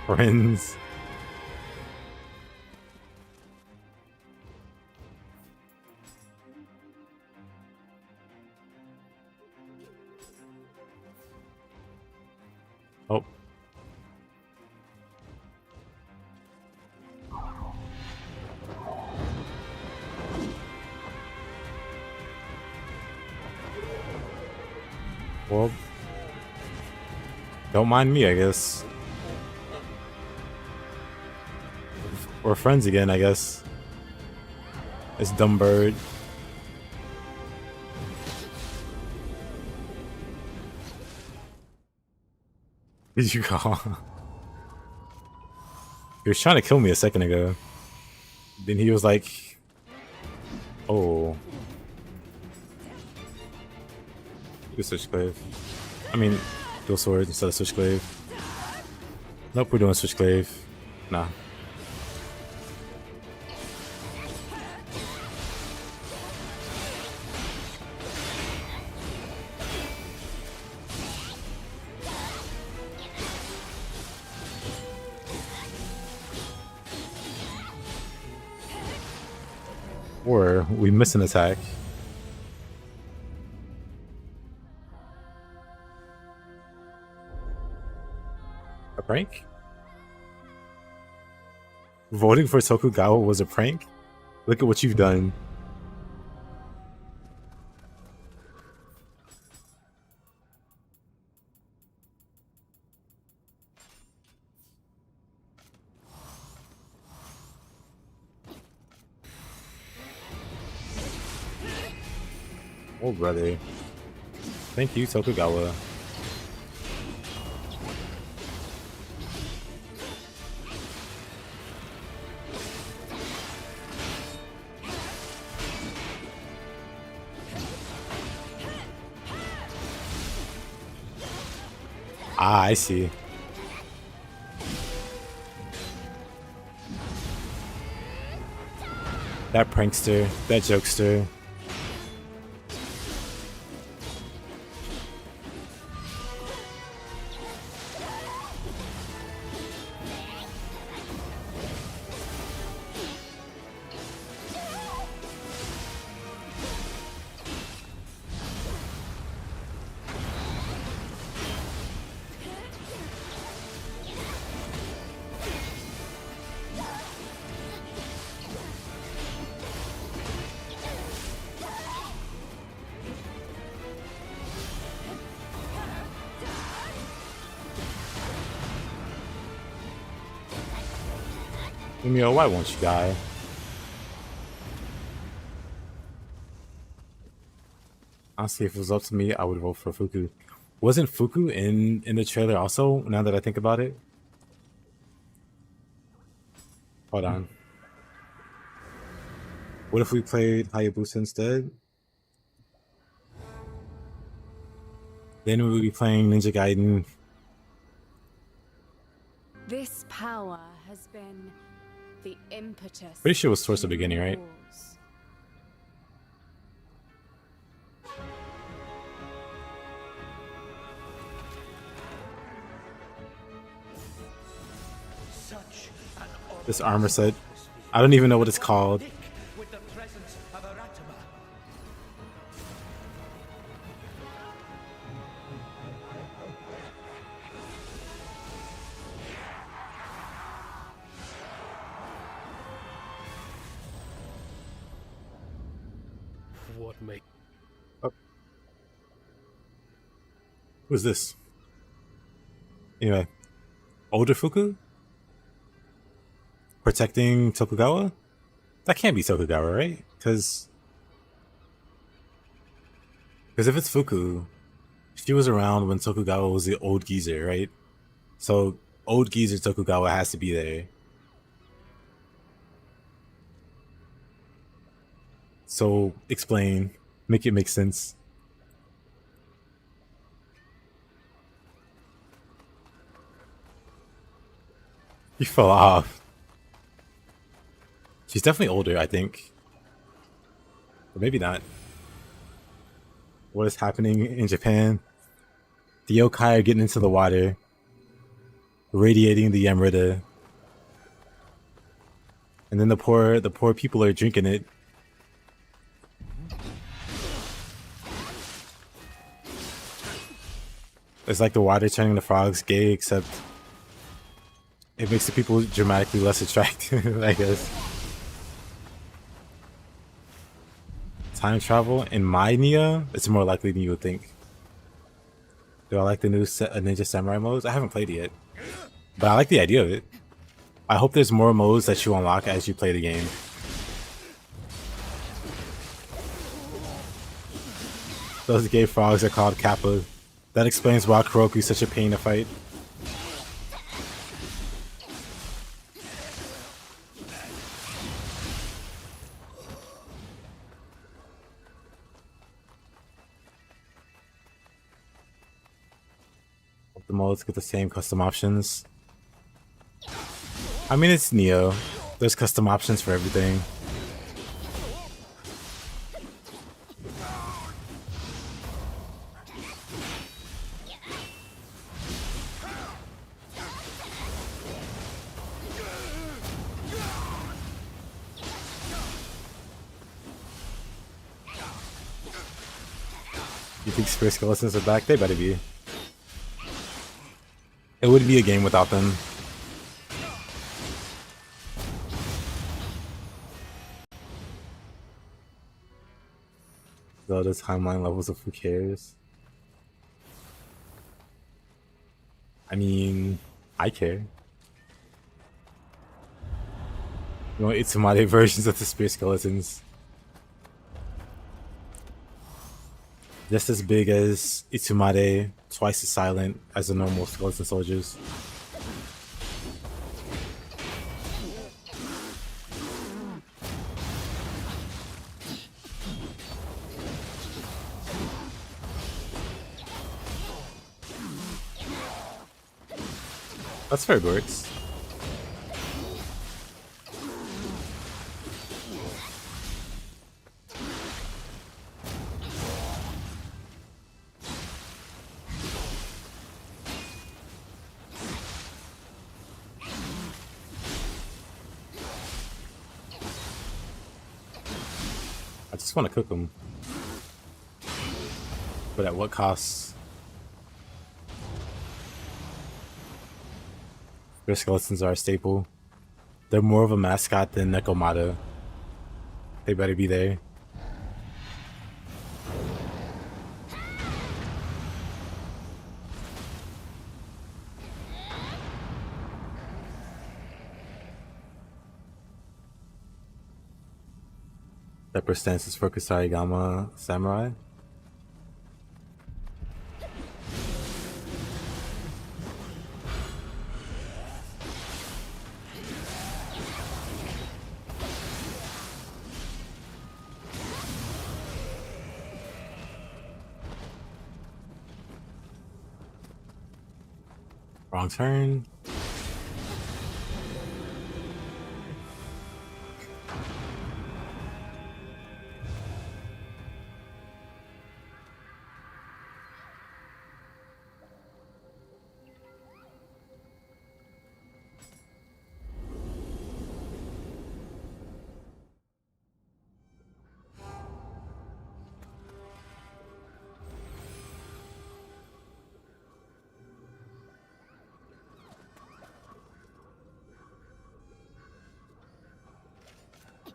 Speaker 1: Friends. Oh. Well, don't mind me, I guess. We're friends again, I guess. This dumb bird. Did you call? He was trying to kill me a second ago. Then he was like, oh. Do Switchclave. I mean, dual sword instead of Switchclave. Nope, we're doing Switchclave. Nah. Or we miss an attack. A prank? Voting for Tokugawa was a prank? Look at what you've done. Oh, brother. Thank you, Tokugawa. Ah, I see. That prankster, that jokester. Nioh, why won't you die? Honestly, if it was up to me, I would vote for Fuku. Wasn't Fuku in the trailer also, now that I think about it? Hold on. What if we played Hayabusa instead? Then we would be playing Ninja Gaiden.
Speaker 19: This power has been the impetus.
Speaker 1: Pretty sure it was towards the beginning, right? This armor set. I don't even know what it's called.
Speaker 4: With the presence of Aratama.
Speaker 9: What make?
Speaker 1: Who's this? Anyway, older Fuku? Protecting Tokugawa? That can't be Tokugawa, right? Because if it's Fuku, she was around when Tokugawa was the old geezer, right? So old geezer Tokugawa has to be there. So explain, make it make sense. You fell off. She's definitely older, I think. But maybe not. What is happening in Japan? The yokai are getting into the water, radiating the Yamrita. And then the poor people are drinking it. It's like the water turning the frogs gay, except it makes the people dramatically less attractive, I guess. Time travel in my Nioh, it's more likely than you would think. Do I like the new Ninja Samurai modes? I haven't played it yet, but I like the idea of it. I hope there's more modes that you unlock as you play the game. Those gay frogs are called Kappa. That explains why Kuroku's such a pain to fight. Hope the modes get the same custom options. I mean, it's Nioh. There's custom options for everything. You think Spear Skeletons are back? They better be. It wouldn't be a game without them. Though the timeline levels of who cares? I mean, I care. You want Itsumade versions of the Spear Skeletons. Just as big as Itsumade, twice as silent as the normal skeleton soldiers. That's fair, Gorks. I just want to cook them. But at what cost? Spear Skeletons are a staple. They're more of a mascot than Nekomata. They better be there. Separate stances for Kusarigama Samurai. Wrong turn.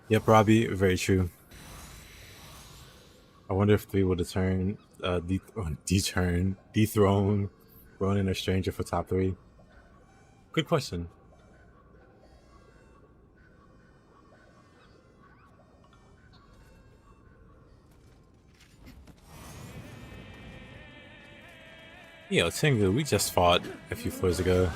Speaker 1: Yep, Robbie, very true. wonder if 3 would dethrone Ronin or Stranger for top 3. Good question. Yo, Tengu, we just fought a few floors ago.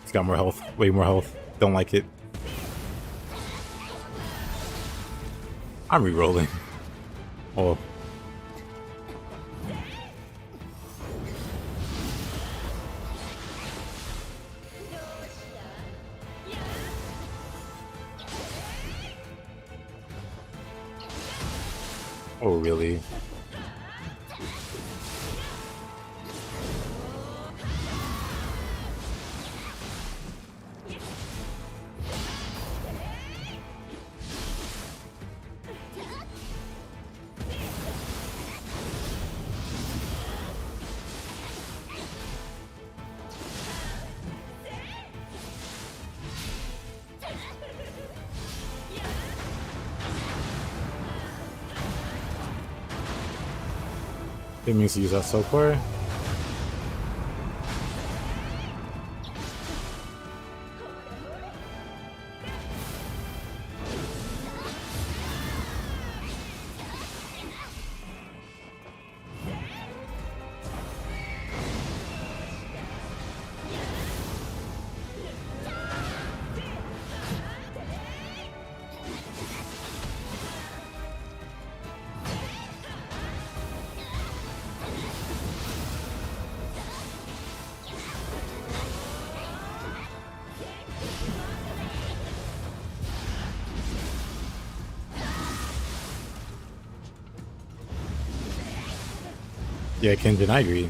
Speaker 1: He's got more health, way more health. Don't like it. I'm re-rolling. Oh. Oh, really? It means to use that so far. Yeah, Kenjin, I agree.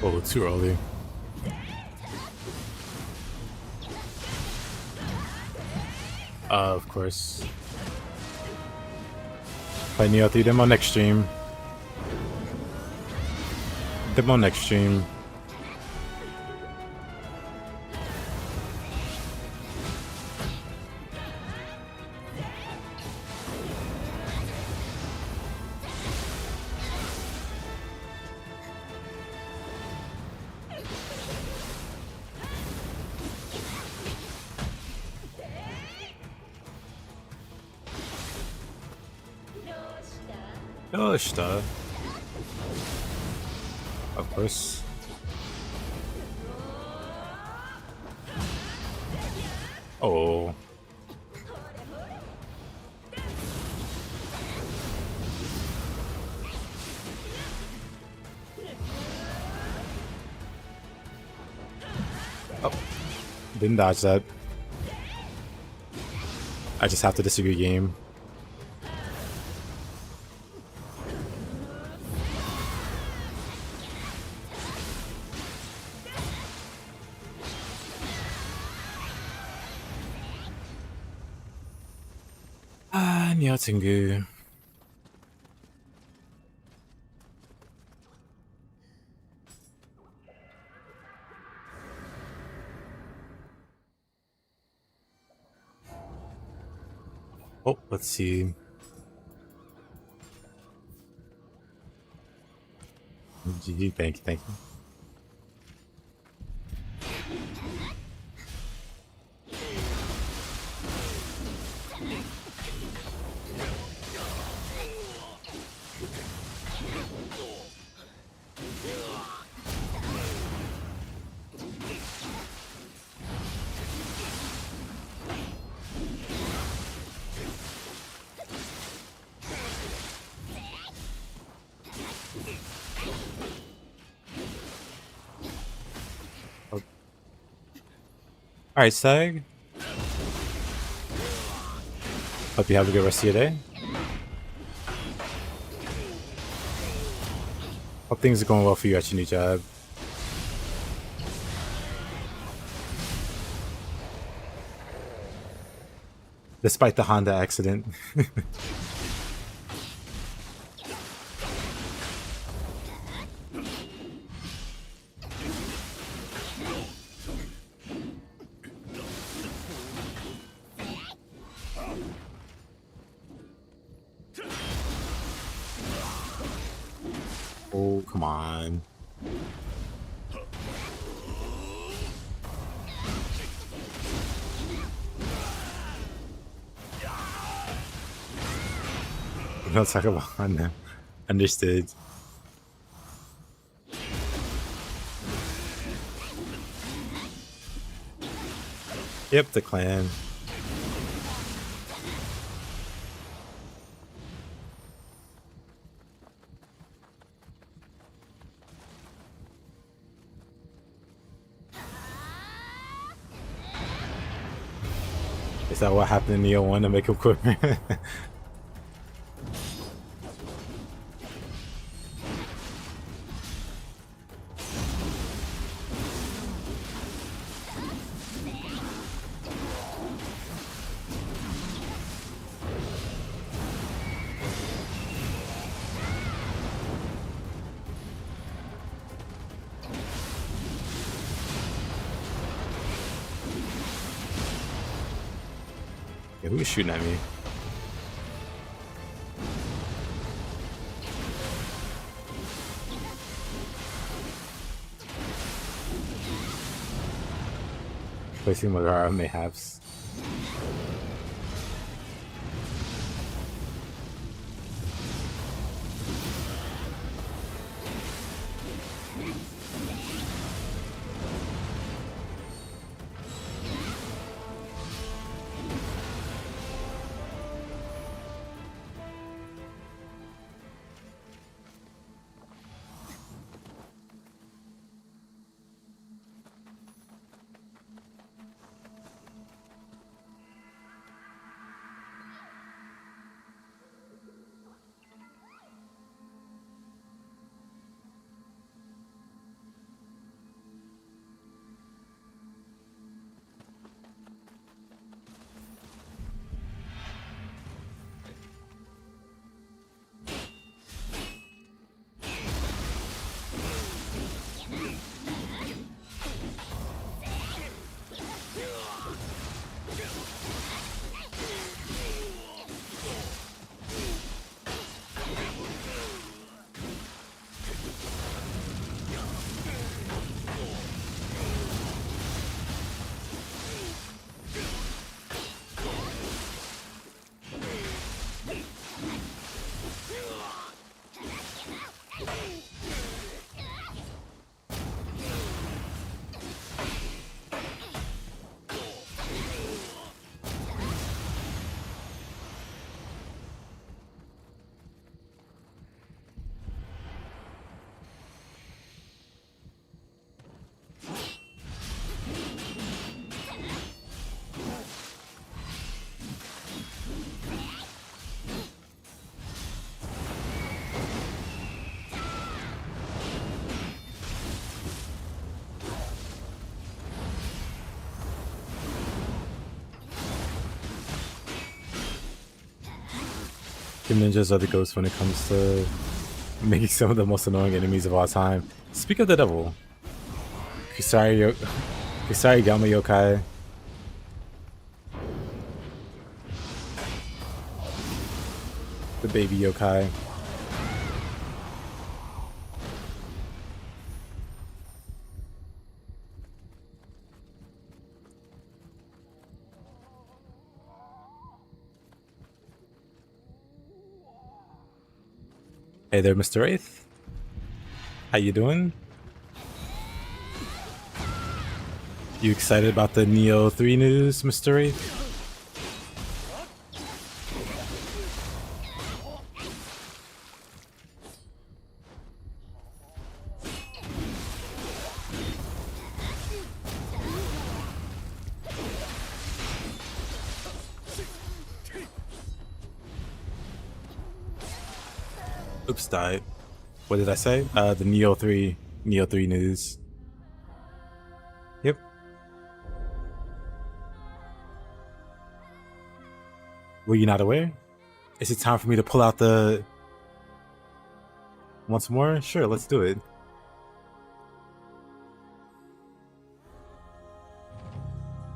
Speaker 1: Oh, too early. Of course. Play Nioh 3 demo next stream. Demo next stream. Yoshita. Of course. Oh. Oh. Didn't dodge that. I just have to disagree game. Nioh Tengu. Oh, let's see. GG, thank you, thank you. Alright, Sag. Hope you have a good rest of your day. Hope things are going well for you at your new job. Despite the Honda accident. Oh, come on. We'll talk about Honda. Understood. Yep, the clan. Is that what happened in Nioh 1 to make him quit? Yeah, who was shooting at me? Placing Magara mayhaps. Ninjas are the ghosts when it comes to making some of the most annoying enemies of all time. Speak of the devil. Kusari Gama Yokai. The baby yokai. Hey there, Mr. Wraith. How you doing? You excited about the Nioh 3 news, Mr. Wraith? Oops, died. What did I say? The Nioh 3 news. Yep. Were you not aware? Is it time for me to pull out the... Once more? Sure, let's do it.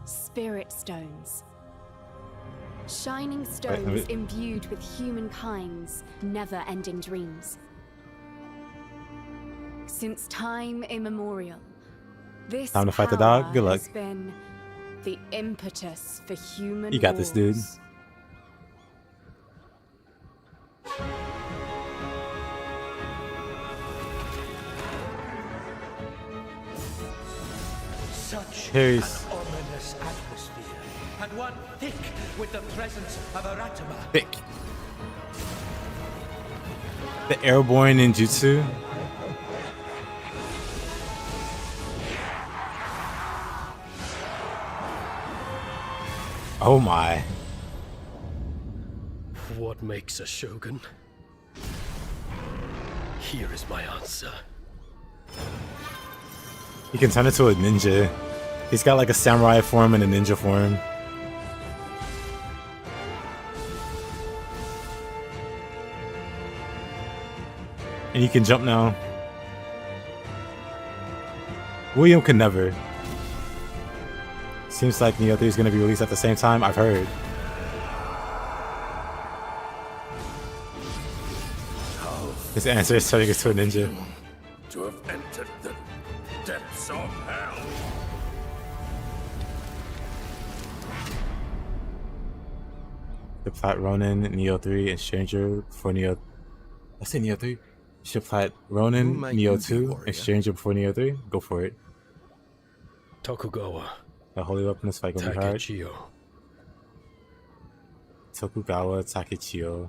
Speaker 19: Spirit stones. Shining stones imbued with humankind's never-ending dreams. Since time immemorial, this
Speaker 1: time to fight the dog. Good luck.
Speaker 19: Has been the impetus for human.
Speaker 1: You got this, dude.
Speaker 4: Such
Speaker 1: Harry's.
Speaker 4: an ominous atmosphere, and one thick with the presence of Aratama.
Speaker 1: Thick. The airborne ninjutsu. Oh my.
Speaker 9: What makes a shogun? Here is my answer.
Speaker 1: He can turn into a ninja. He's got like a samurai form and a ninja form. And he can jump now. William could never. Seems like Nioh 3 is going to be released at the same time, I've heard. His answer is turning into a ninja.
Speaker 12: To have entered the depths of hell.
Speaker 1: The Plat Ronin, Nioh 3, and Stranger before Nioh. I say Nioh 3. Shiplat Ronin, Nioh 2, and Stranger before Nioh 3. Go for it.
Speaker 9: Tokugawa.
Speaker 1: The holy weapon is fight gonna be hard.
Speaker 9: Takechiyo.
Speaker 1: Tokugawa Takechiyo.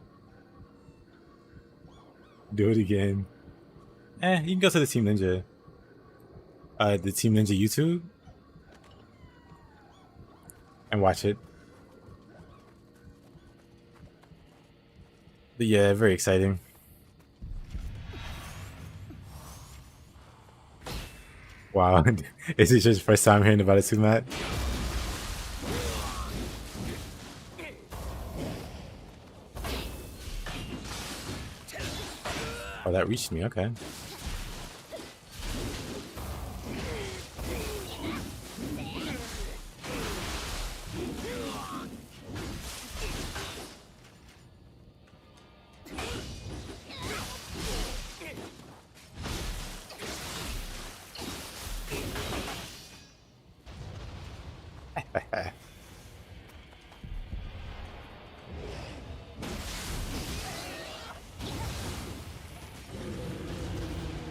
Speaker 1: Do it again. You can go to the Team Ninja. The Team Ninja YouTube. And watch it. But yeah, very exciting. Wow. Is it just first time hearing about it too, Matt? Oh, that reached me, okay.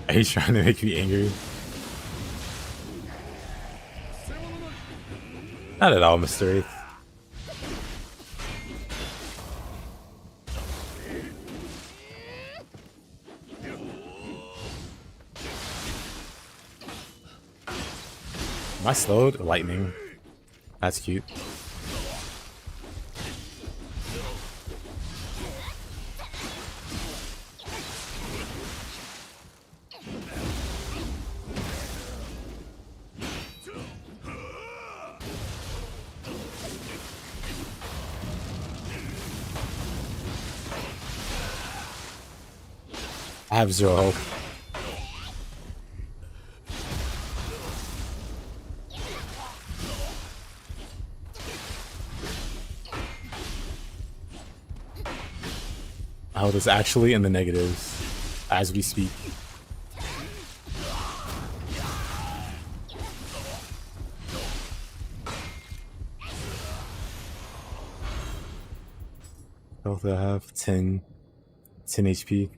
Speaker 1: Are you trying to make me angry? Not at all, Mr. Wraith. Am I slowed? Lightning. That's cute. I have zero hope. Health is actually in the negatives as we speak. Health I have 10 HP.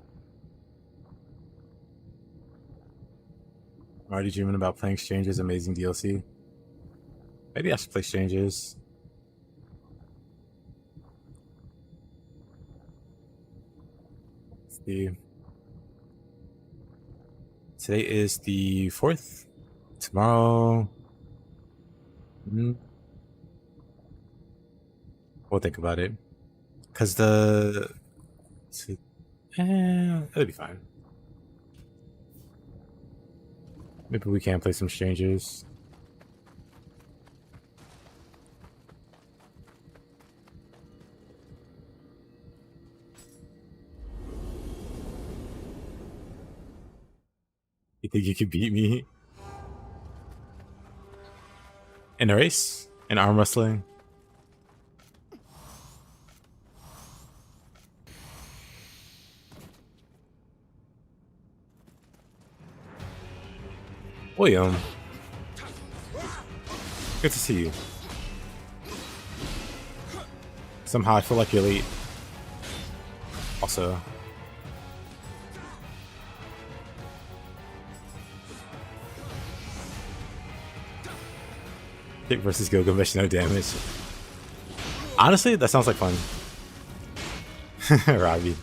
Speaker 1: I'm already dreaming about playing Stranger's amazing DLC. Maybe I should play Strangers. Let's see. Today is the 4th. Tomorrow... We'll think about it. Because the... That'll be fine. Maybe we can play some strangers. You think you could beat me? In a race? In arm wrestling? William. Good to see you. Somehow I feel like you're late. Also. Kick versus Gilgamesh, no damage. Honestly, that sounds like fun. Robbie.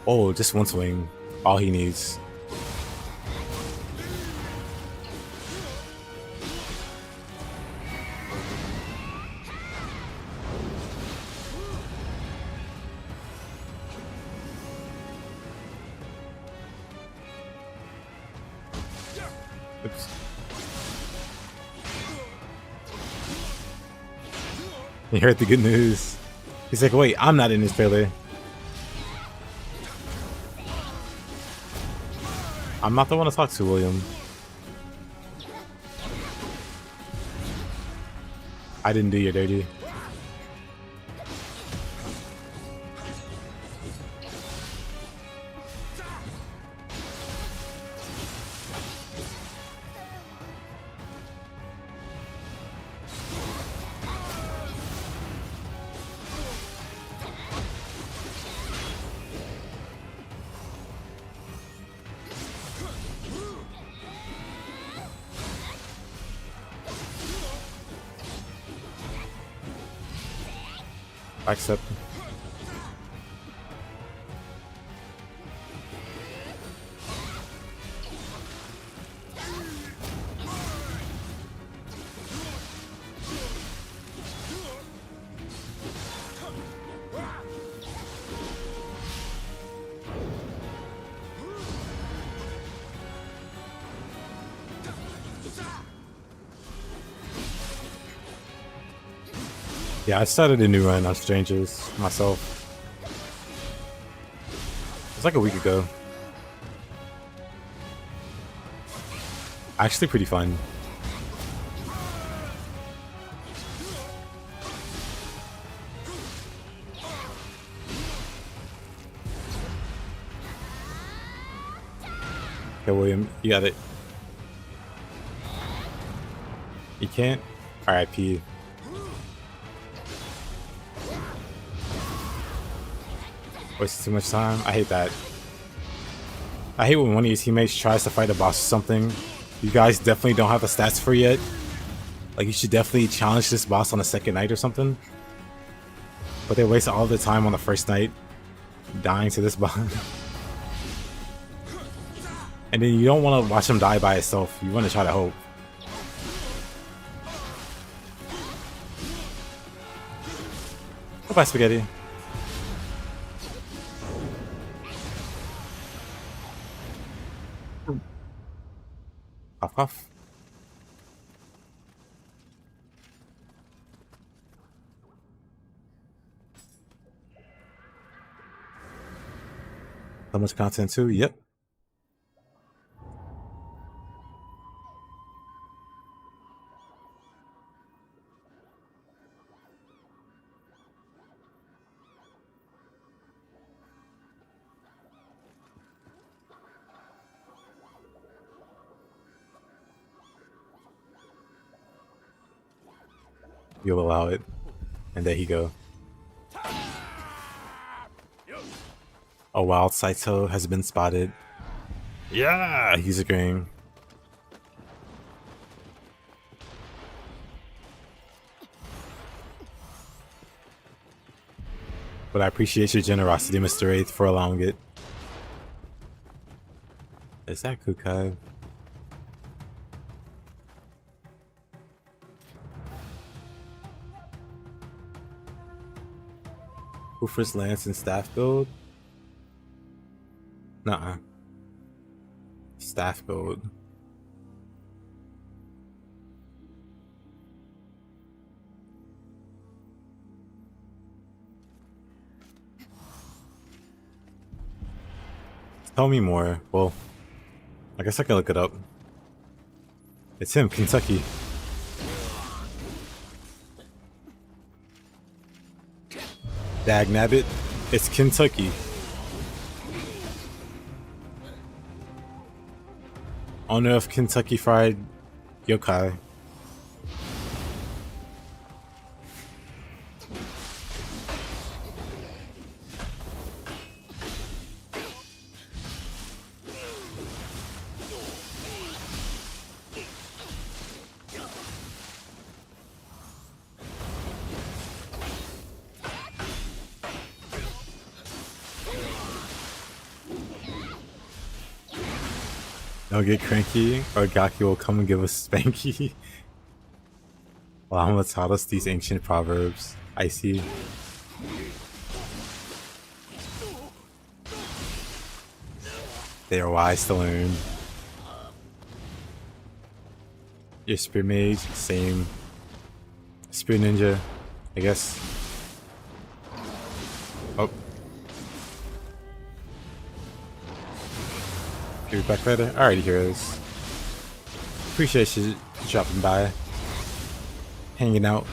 Speaker 1: Oh, just one swing. All he needs. Oops. You heard the good news. He's like, wait, I'm not in this trailer. I'm not the one to talk to, William. I didn't do your dirty. Accept. Yeah, I started a new run on Strangers myself. It's like a week ago. Actually pretty fun. Okay, William, you got it. You can't? RIP. Wasted too much time. I hate that. I hate when one of your teammates tries to fight a boss or something. You guys definitely don't have the stats for yet. Like, you should definitely challenge this boss on the second night or something. But they waste all their time on the first night dying to this boss. And then you don't want to watch him die by itself. You want to try to hope. Goodbye, Spaghetti. Cough, cough. So much content too? Yep. You'll allow it. And there you go. A wild Saito has been spotted. Yeah, he's agreeing. But I appreciate your generosity, Mr. Wraith, for allowing it. Is that Kukai? Hoofer's Lance and Staff build? Nuh-uh. Staff build. Tell me more. Well, I guess I can look it up. It's him, Kentucky. Dagnabbit, it's Kentucky. Owner of Kentucky Fried Yokai. Don't get cranky, or Gaki will come and give us spanky. Lama taught us these ancient proverbs. I see. They are wise to learn. Your Spear Mage, same. Spear Ninja, I guess. Oh. Be back later. Alrighty, heroes. Appreciate you dropping by, hanging out.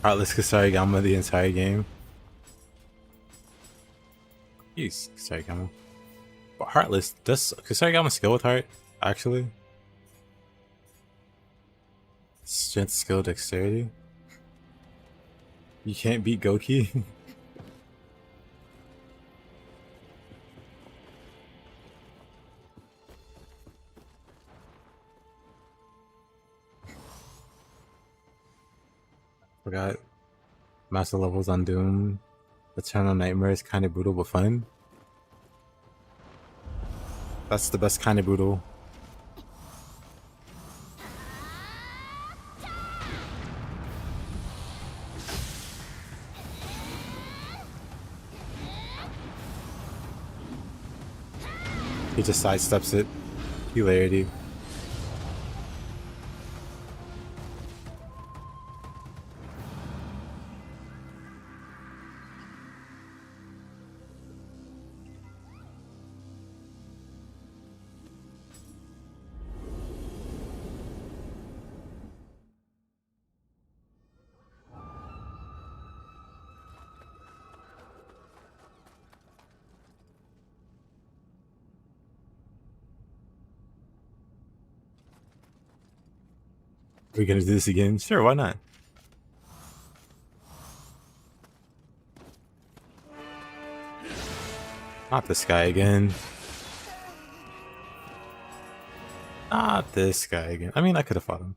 Speaker 1: Heartless Kusarigama the entire game. Use Kusarigama. But Heartless, does Kusarigama skill with Heart, actually? Strength, skill, dexterity? You can't beat Goki? Forgot. Master levels on Doom. Eternal Nightmare is kind of brutal but fun. That's the best kind of brutal. He just sidesteps it. Hilarity. Are we gonna do this again? Sure, why not? Not this guy again. Not this guy again. I mean, I could have fought him.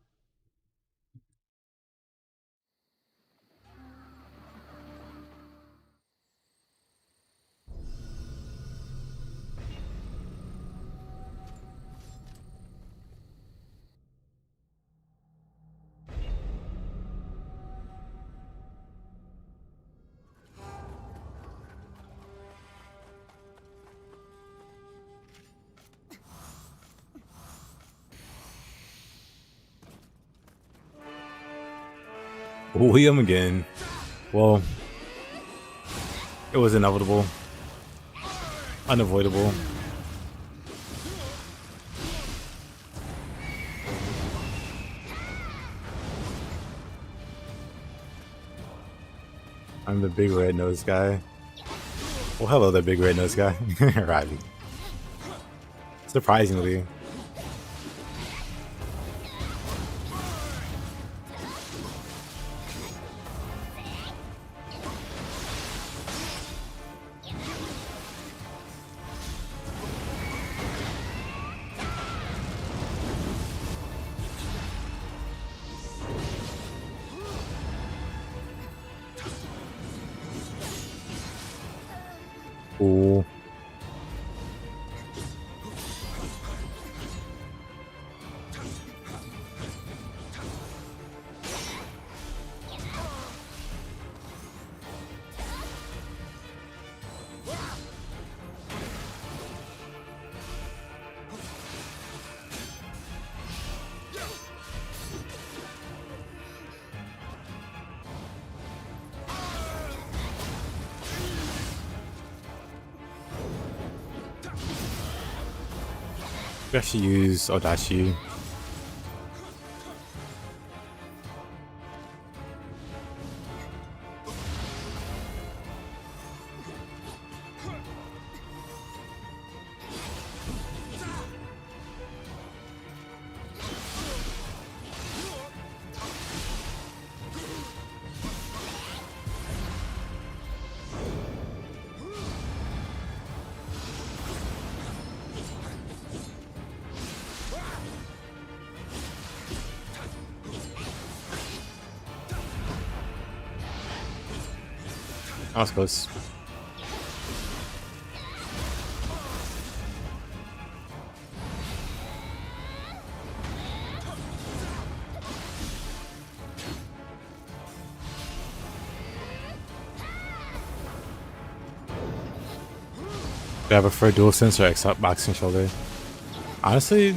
Speaker 1: William again. Well, it was inevitable. Unavoidable. I'm the big red nose guy. Well, hello there, big red nose guy. Riley. Surprisingly. Ooh. We actually use Odachi. I was close. Do I prefer DualSense or Xbox controller? Honestly,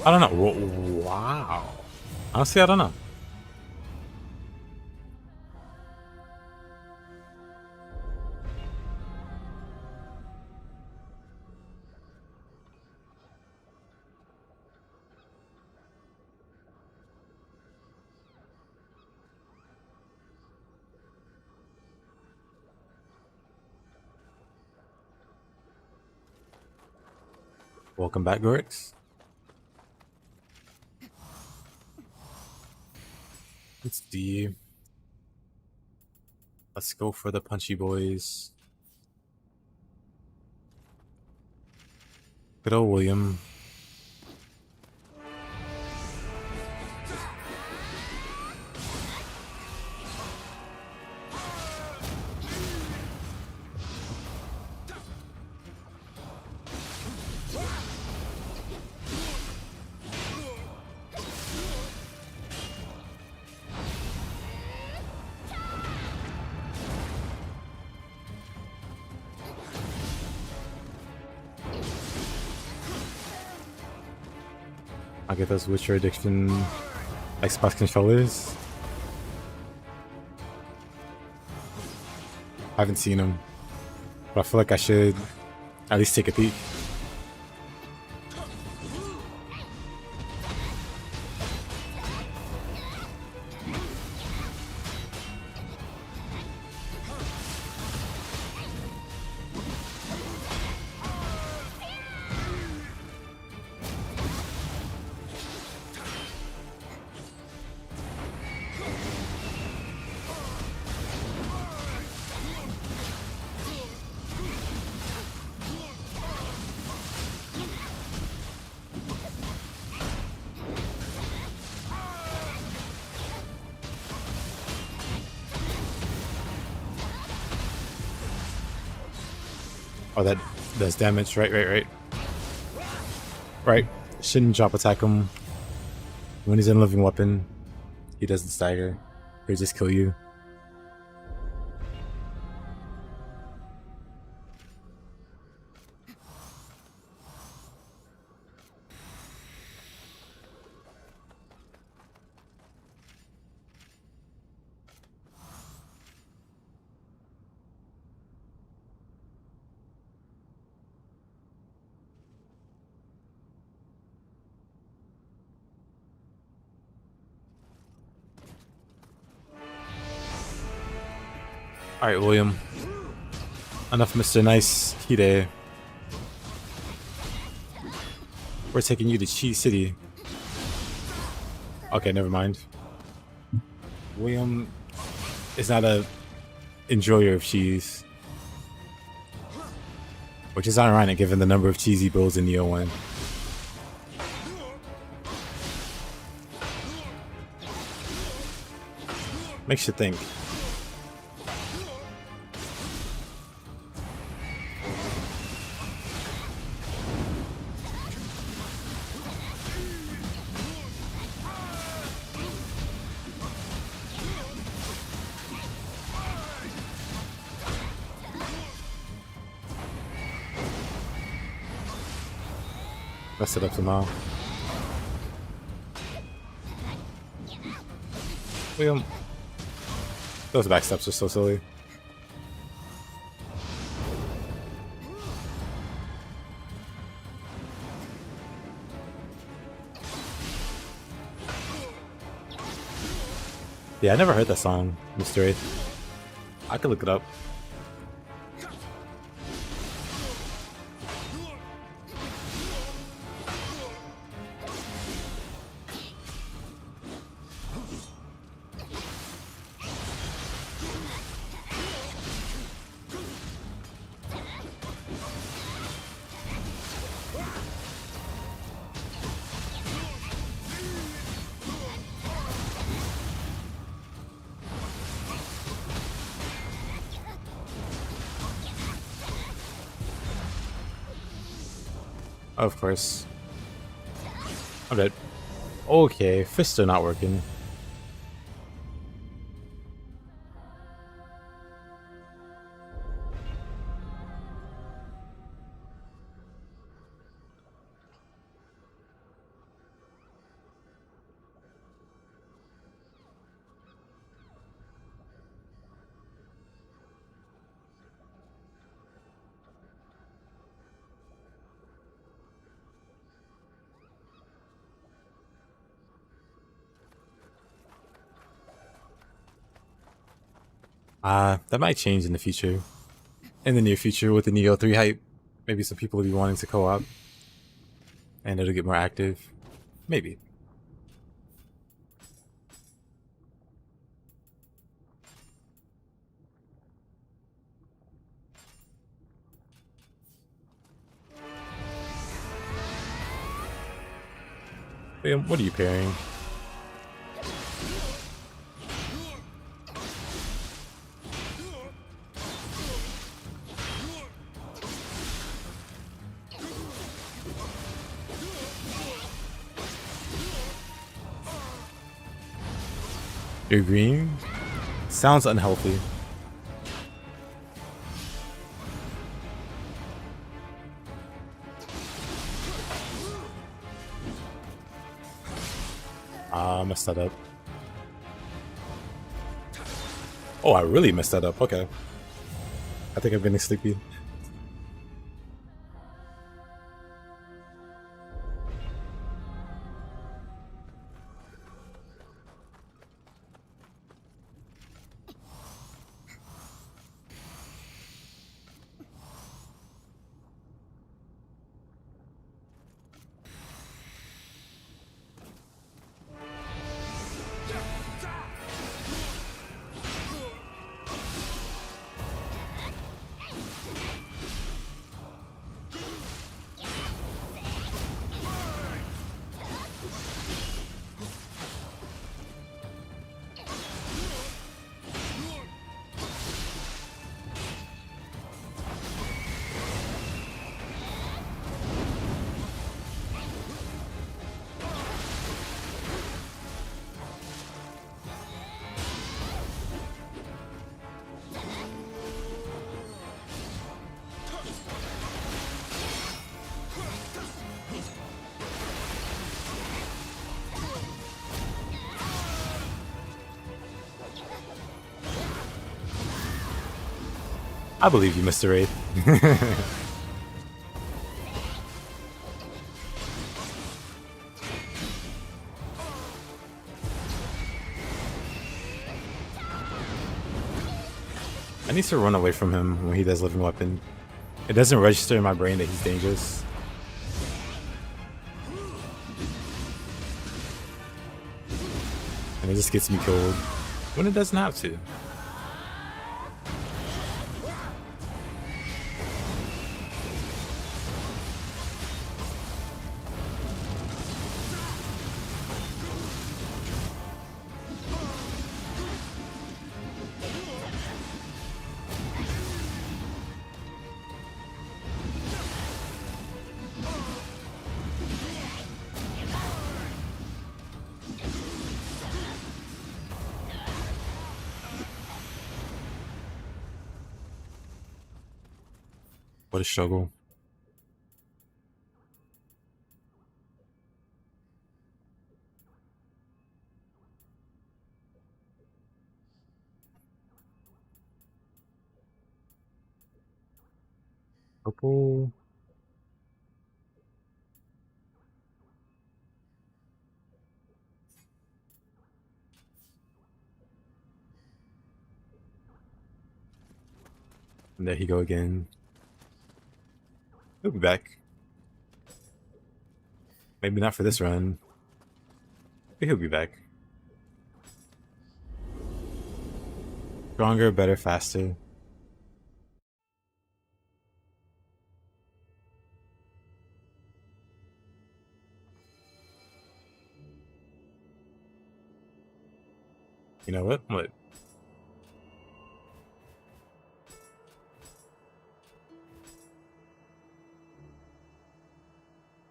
Speaker 1: I don't know. Wow. Honestly, I don't know. Welcome back, Gorix. Let's see. Let's go for the punchy boys. Good old William. I'll get those Witcher Addiction Xbox controllers. I haven't seen them, but I feel like I should at least take a peek. Oh, that does damage. Right. Right. Shouldn't drop attack him. When he's in a living weapon, he doesn't stagger. He'll just kill you. Alright, William. Enough Mr. Nice Hide. We're taking you to Cheese City. Okay, never mind. William is not a enjoyer of cheese. Which is ironic given the number of cheesy bowls in Nioh 1. Makes you think. Mess it up somehow. William. Those back steps are so silly. Yeah, I never heard that song, Mr. Wraith. I could look it up. Of course. I'm dead. Okay, fists are not working. That might change in the future. In the near future with the Nioh 3 hype. Maybe some people will be wanting to co-op. And it'll get more active. Maybe. What are you pairing? You're green? Sounds unhealthy. I messed that up. Oh, I really messed that up. Okay. I think I'm getting sleepy. I believe you, Mr. Wraith. I need to run away from him when he does living weapon. It doesn't register in my brain that he's dangerous. And it just gets me killed when it doesn't have to. What a struggle. Purple. And there he go again. He'll be back. Maybe not for this run, but he'll be back. Stronger, better, faster. You know what? What?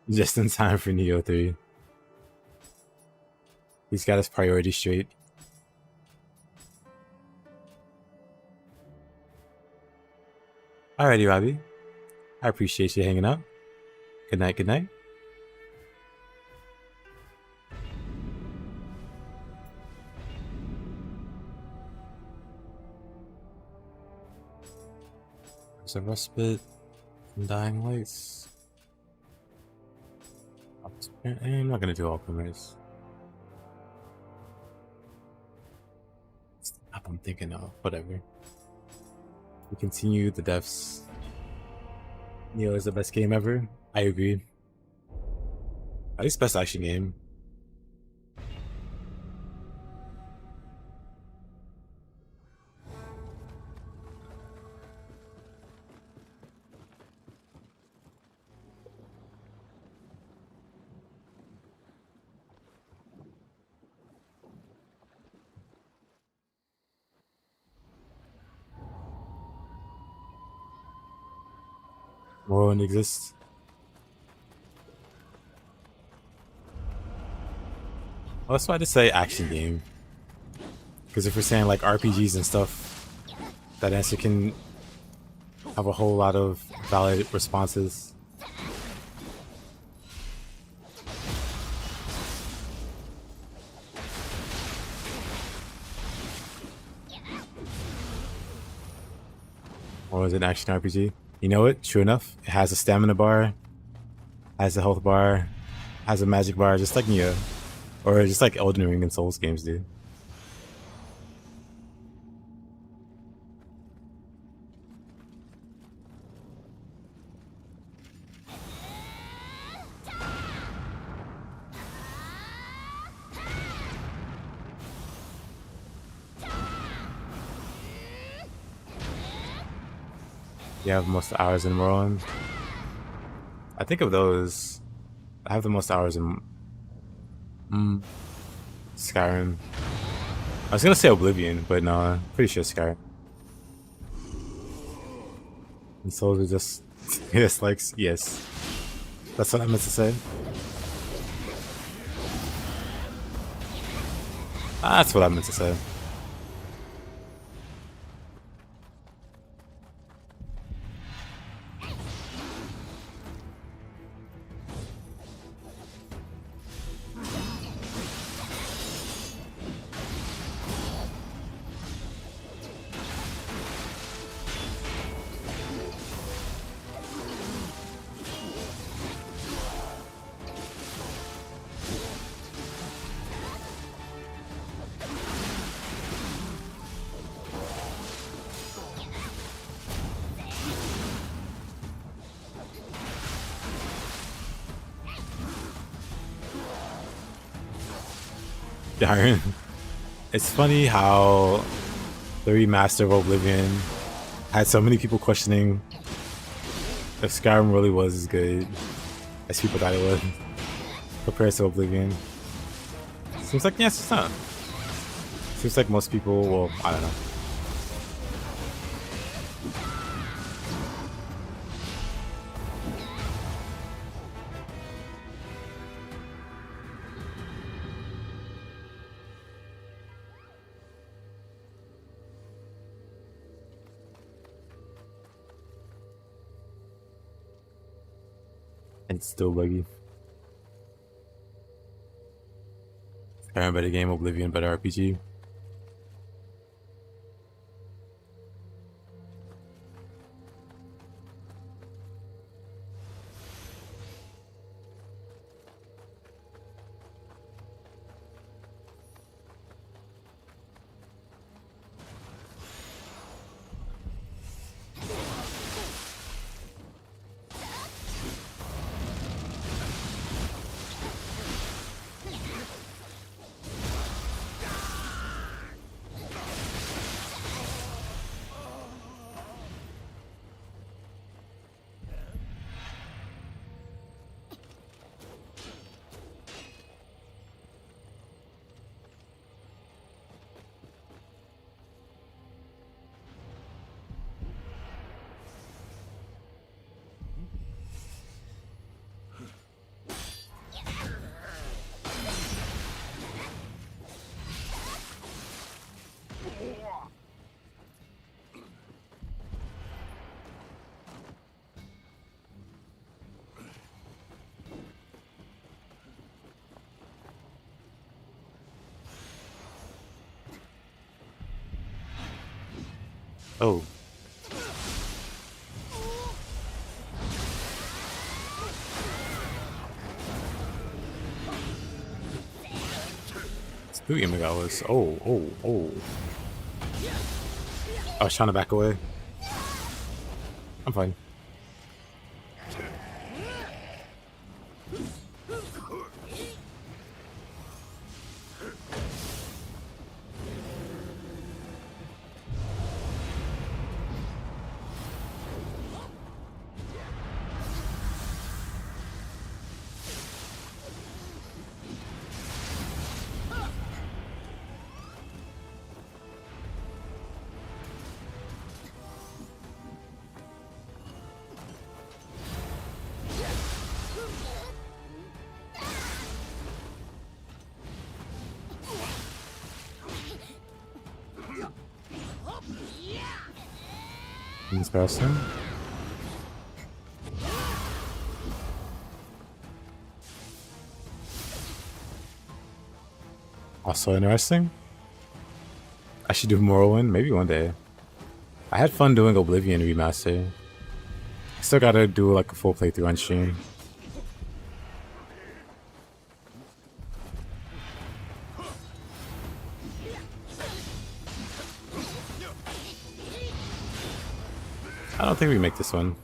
Speaker 1: Just in time for Nioh 3. He's got his priorities straight. Alrighty, Robbie. I appreciate you hanging out. Good night, good night. There's a respite from dying lights. I'm not gonna do all primers. Stop, I'm thinking of whatever. We continue the deaths. Nioh is the best game ever. I agree. At least best action game. World exists. Well, that's why I just say action game. Because if we're saying like RPGs and stuff, that answer can have a whole lot of valid responses. Or is it an action RPG? You know what? True enough. It has a stamina bar, has a health bar, has a magic bar, just like Nioh. Or just like Elden Ring and Souls games do. You have most hours in Morrowind. I think of those. I have the most hours in Skyrim. I was gonna say Oblivion, but no, I'm pretty sure Skyrim. And Souls are just yes, like yes. That's what I meant to say. That's what I meant to say. Darren. It's funny how the remaster of Oblivion had so many people questioning if Skyrim really was as good as people thought it was compared to Oblivion. Seems like yes, it's not. Seems like most people, well, I don't know. And it's still buggy. Skyrim better game, Oblivion better RPG. Oh. Spooky Megalis. Oh. I was trying to back away. I'm fine. He's past him. Also interesting. I should do Morrowind maybe one day. I had fun doing Oblivion remaster. I still gotta do like a full playthrough on stream. I don't think we make this one.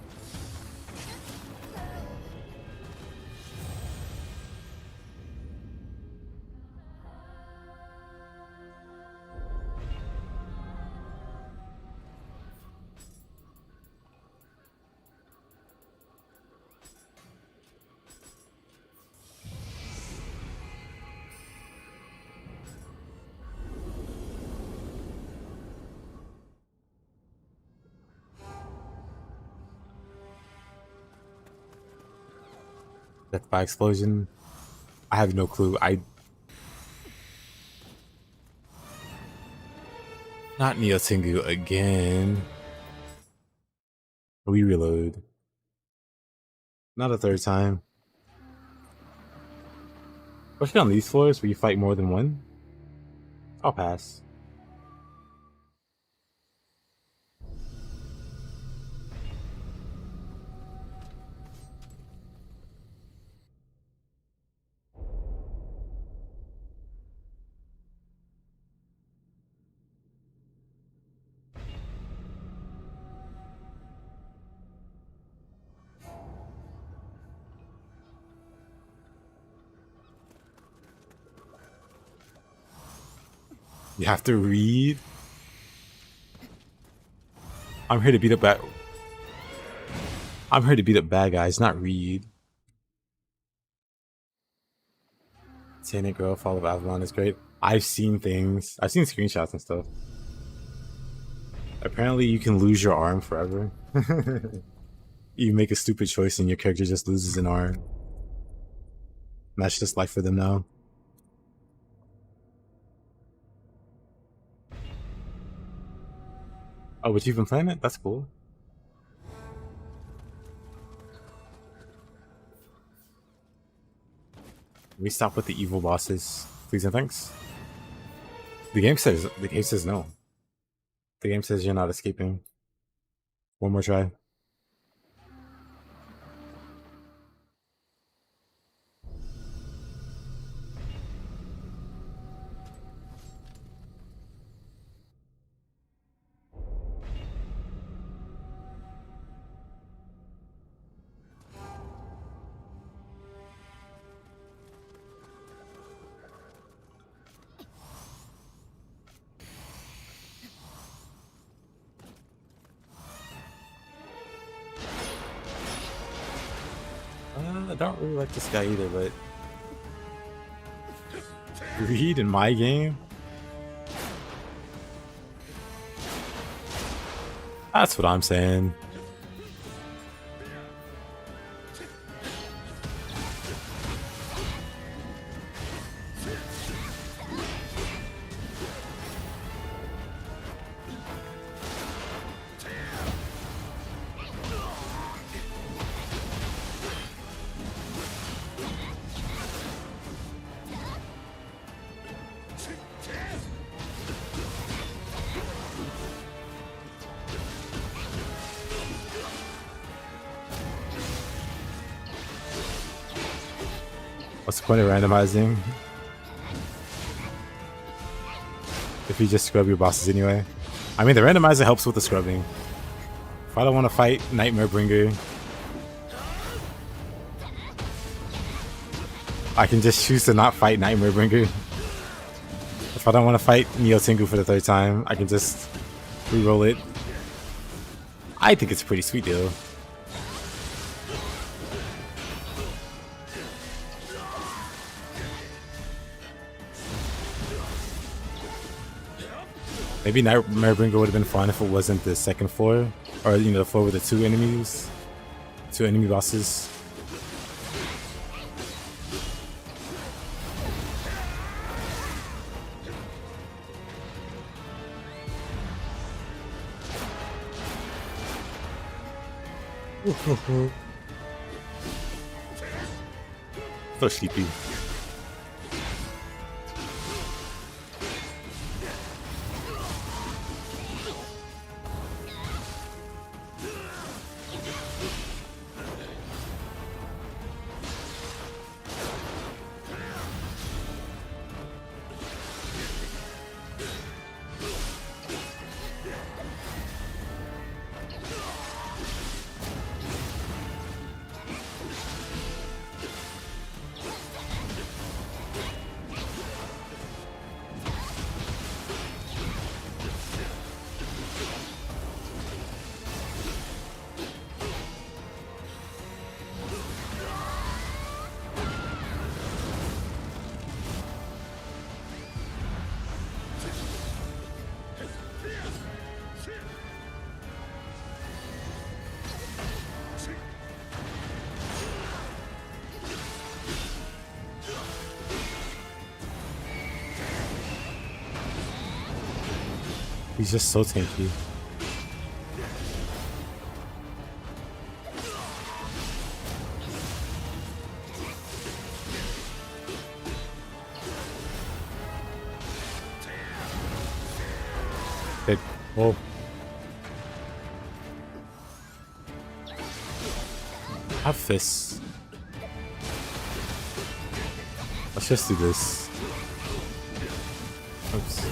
Speaker 1: Death by explosion. I have no clue. Not Nioh Tengu again. We reload. Not a third time. Especially on these floors where you fight more than one. I'll pass. You have to read. I'm here to beat up bad. I'm here to beat up bad guys, not read. Tannic Girl, Fall of Avalon is great. I've seen things. I've seen screenshots and stuff. Apparently, you can lose your arm forever. You make a stupid choice and your character just loses an arm. And that's just life for them now. Oh, but you've been playing it? That's cool. Can we stop with the evil bosses, please and thanks? The game says no. The game says you're not escaping. One more try. I don't really like this guy either, but Reed in my game? That's what I'm saying. What's the point of randomizing if you just scrub your bosses anyway? I mean, the randomizer helps with the scrubbing. If I don't want to fight Nightmare Bringer, I can just choose to not fight Nightmare Bringer. If I don't want to fight Nioh Tengu for the third time, I can just re-roll it. I think it's a pretty sweet deal. Maybe Nightmare Bringer would have been fun if it wasn't the second floor, or you know, the floor with the two enemy bosses. So sleepy. He's just so tanky. Good. Whoa. Have fists. Let's just do this. Oops.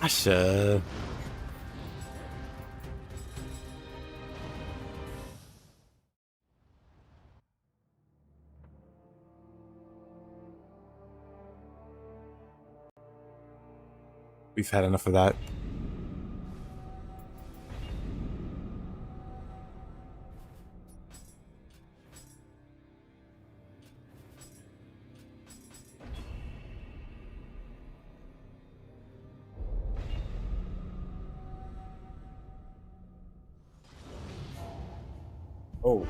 Speaker 1: Sasha. We've had enough of that. Oh.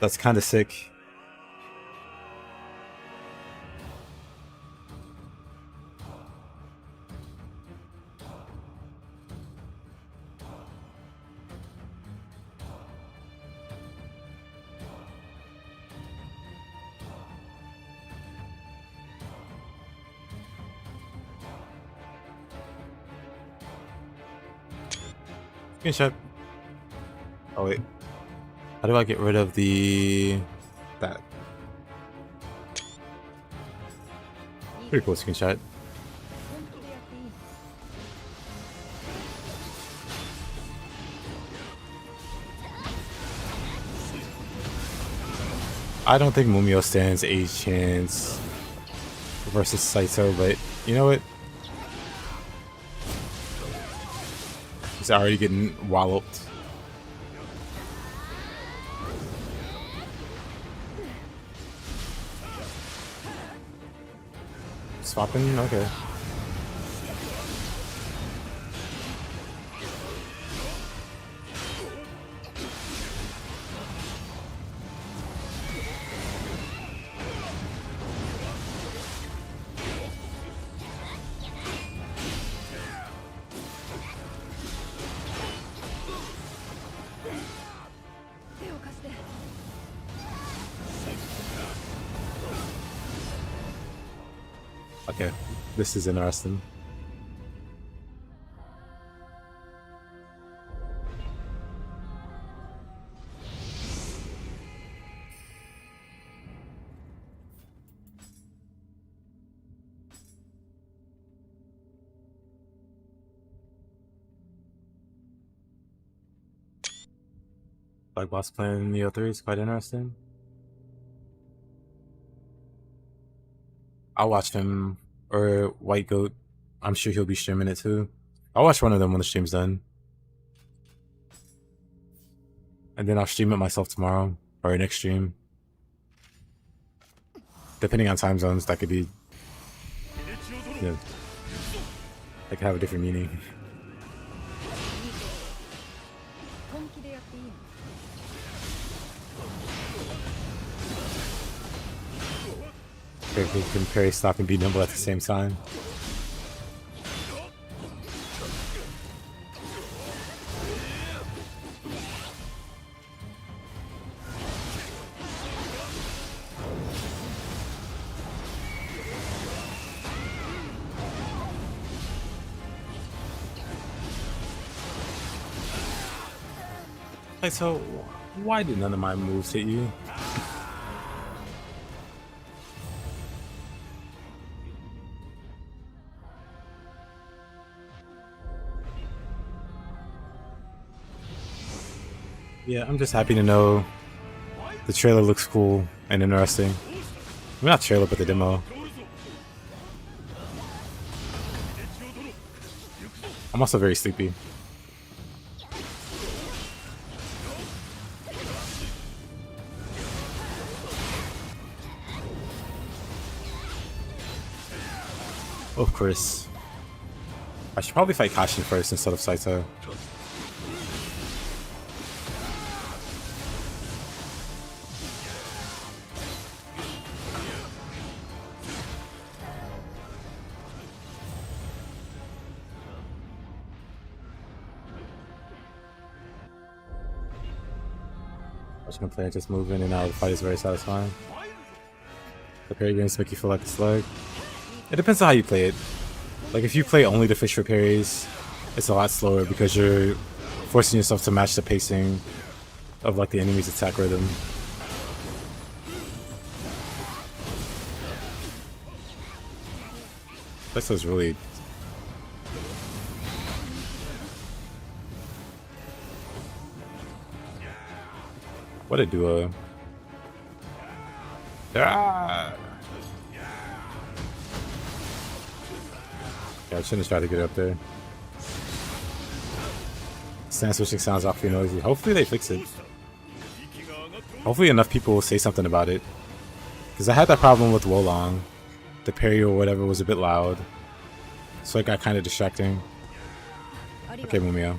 Speaker 1: That's kind of sick. Screenshot. Oh wait. How do I get rid of that? Pretty cool screenshot. I don't think Mumio stands a chance versus Saito, but you know what? He's already getting walloped. Swapping? Okay. Okay, this is interesting. Black Boss playing Nioh 3 is quite interesting. I'll watch him, or White Goat. I'm sure he'll be streaming it too. I'll watch one of them when the stream's done. And then I'll stream it myself tomorrow, or next stream. Depending on time zones, that could be... yeah, that could have a different meaning. Can parry, stop, and be nimble at the same time. Like, so why did none of my moves hit you? Yeah, I'm just happy to know the trailer looks cool and interesting. Well, not trailer, but the demo. I'm also very sleepy. Of course. I should probably fight Kashin first instead of Saito. Watching a player just move in and out of the fight is very satisfying. The parry games make you feel like a slug. It depends on how you play it. Like, if you play only the fish for parries, it's a lot slower because you're forcing yourself to match the pacing of like the enemy's attack rhythm. Saiso's really... What a duo. Ah! Yeah, I shouldn't have tried to get up there. Stand switching sounds awfully noisy. Hopefully they fix it. Hopefully enough people will say something about it. Because I had that problem with Wolong. The parry or whatever was a bit loud. So it got kind of distracting. Okay, Mumio.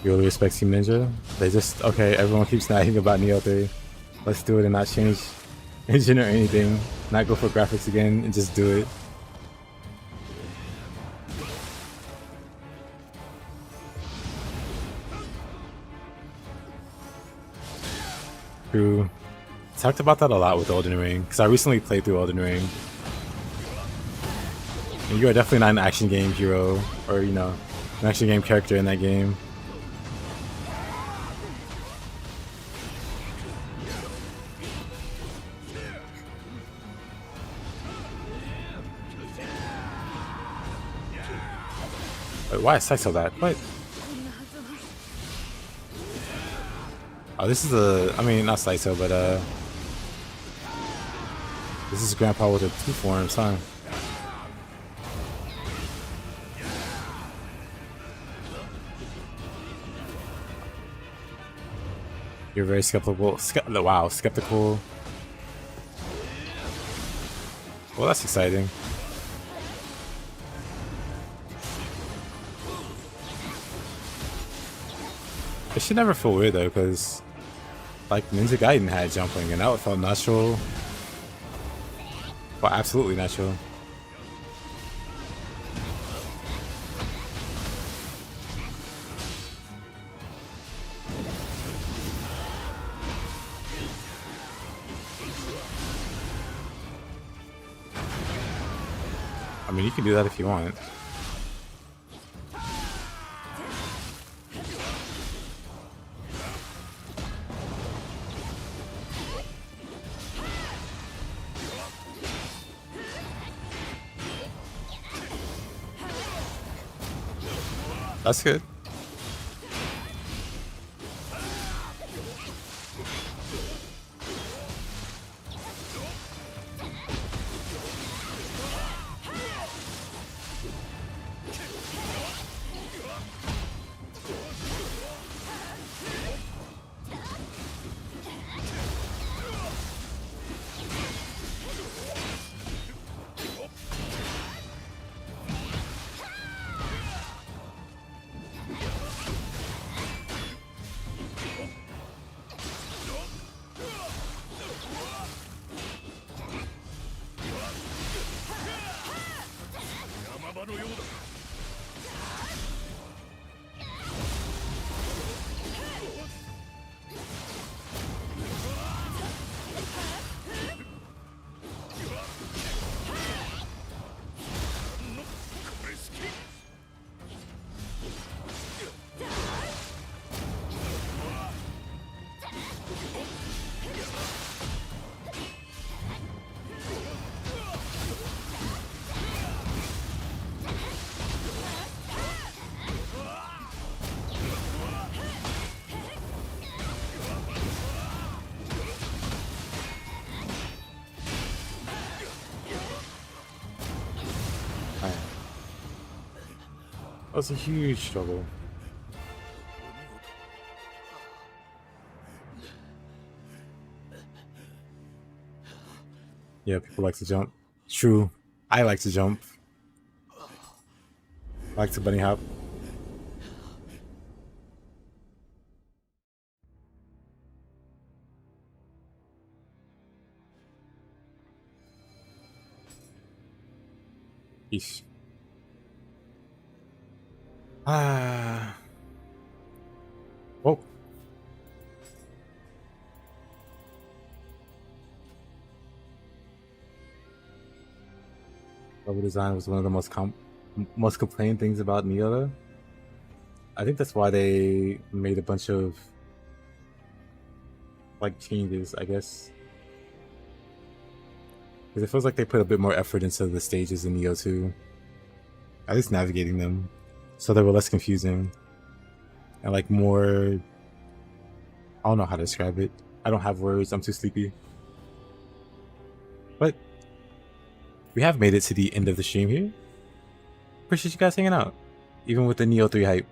Speaker 1: You really respect Team Ninja? They just, okay, everyone keeps nagging about Nioh 3. Let's do it and not change engine or anything. Not go for graphics again and just do it. True. Talked about that a lot with Elden Ring, because I recently played through Elden Ring. And you are definitely not an action game hero, or, you know, an action game character in that game. Wait, why is Saiso that? What? Oh, this is a... I mean, not Saiso, but, this is Grandpa with the two forms, huh? You're very skeptical. Wow, skeptical. Well, that's exciting. It should never feel weird though, because like Ninja Gaiden had jumping and that felt natural. Well, absolutely natural. I mean, you can do that if you want. That's good. That was a huge struggle. Yeah, people like to jump. True. I like to jump. I like to bunny hop. Eesh. Ah. Oh. Level design was one of the most complained things about Nioh. I think that's why they made a bunch of like changes, I guess. Because it feels like they put a bit more effort into the stages in Nioh 2. At least navigating them. So they were less confusing. And like more... I don't know how to describe it. I don't have words, I'm too sleepy. But we have made it to the end of the stream here. Appreciate you guys hanging out. Even with the Nioh 3 hype.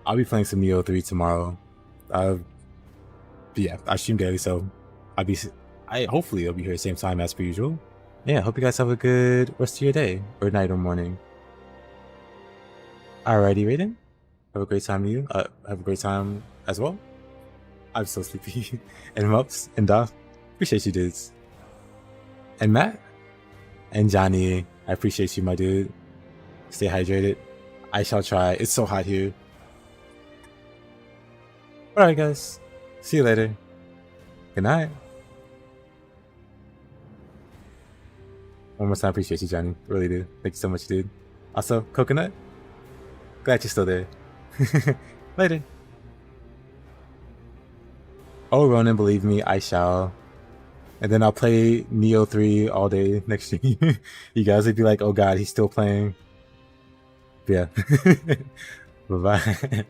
Speaker 1: I'll be playing some Nioh 3 tomorrow. Yeah, I stream daily, so hopefully I'll be here at the same time as per usual. Yeah, hope you guys have a good rest of your day, or night, or morning. Alrighty, Raiden. Have a great time to you. Have a great time as well. I'm so sleepy. And Mups and Doth, appreciate you dudes. And Matt and Johnny, I appreciate you, my dude. Stay hydrated. I shall try. It's so hot here. Alright guys, see you later. Good night. One more time, appreciate you, Johnny. Really do. Thank you so much, dude. Also, Coconut, glad you're still there. Later. Oh, Ronan, believe me, I shall. And then I'll play Nioh 3 all day next year. You guys would be like, oh god, he's still playing. Yeah. Bye-bye.